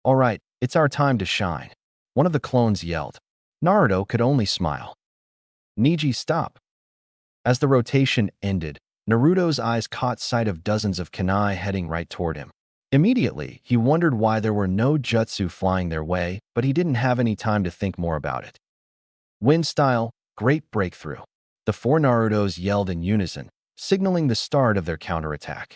All right, it's our time to shine. One of the clones yelled. Naruto could only smile. Niji, stop. As the rotation ended, Naruto's eyes caught sight of dozens of kunai heading right toward him. Immediately, he wondered why there were no jutsu flying their way, but he didn't have any time to think more about it. Wind style, great breakthrough. The 4 Narutos yelled in unison, signaling the start of their counterattack.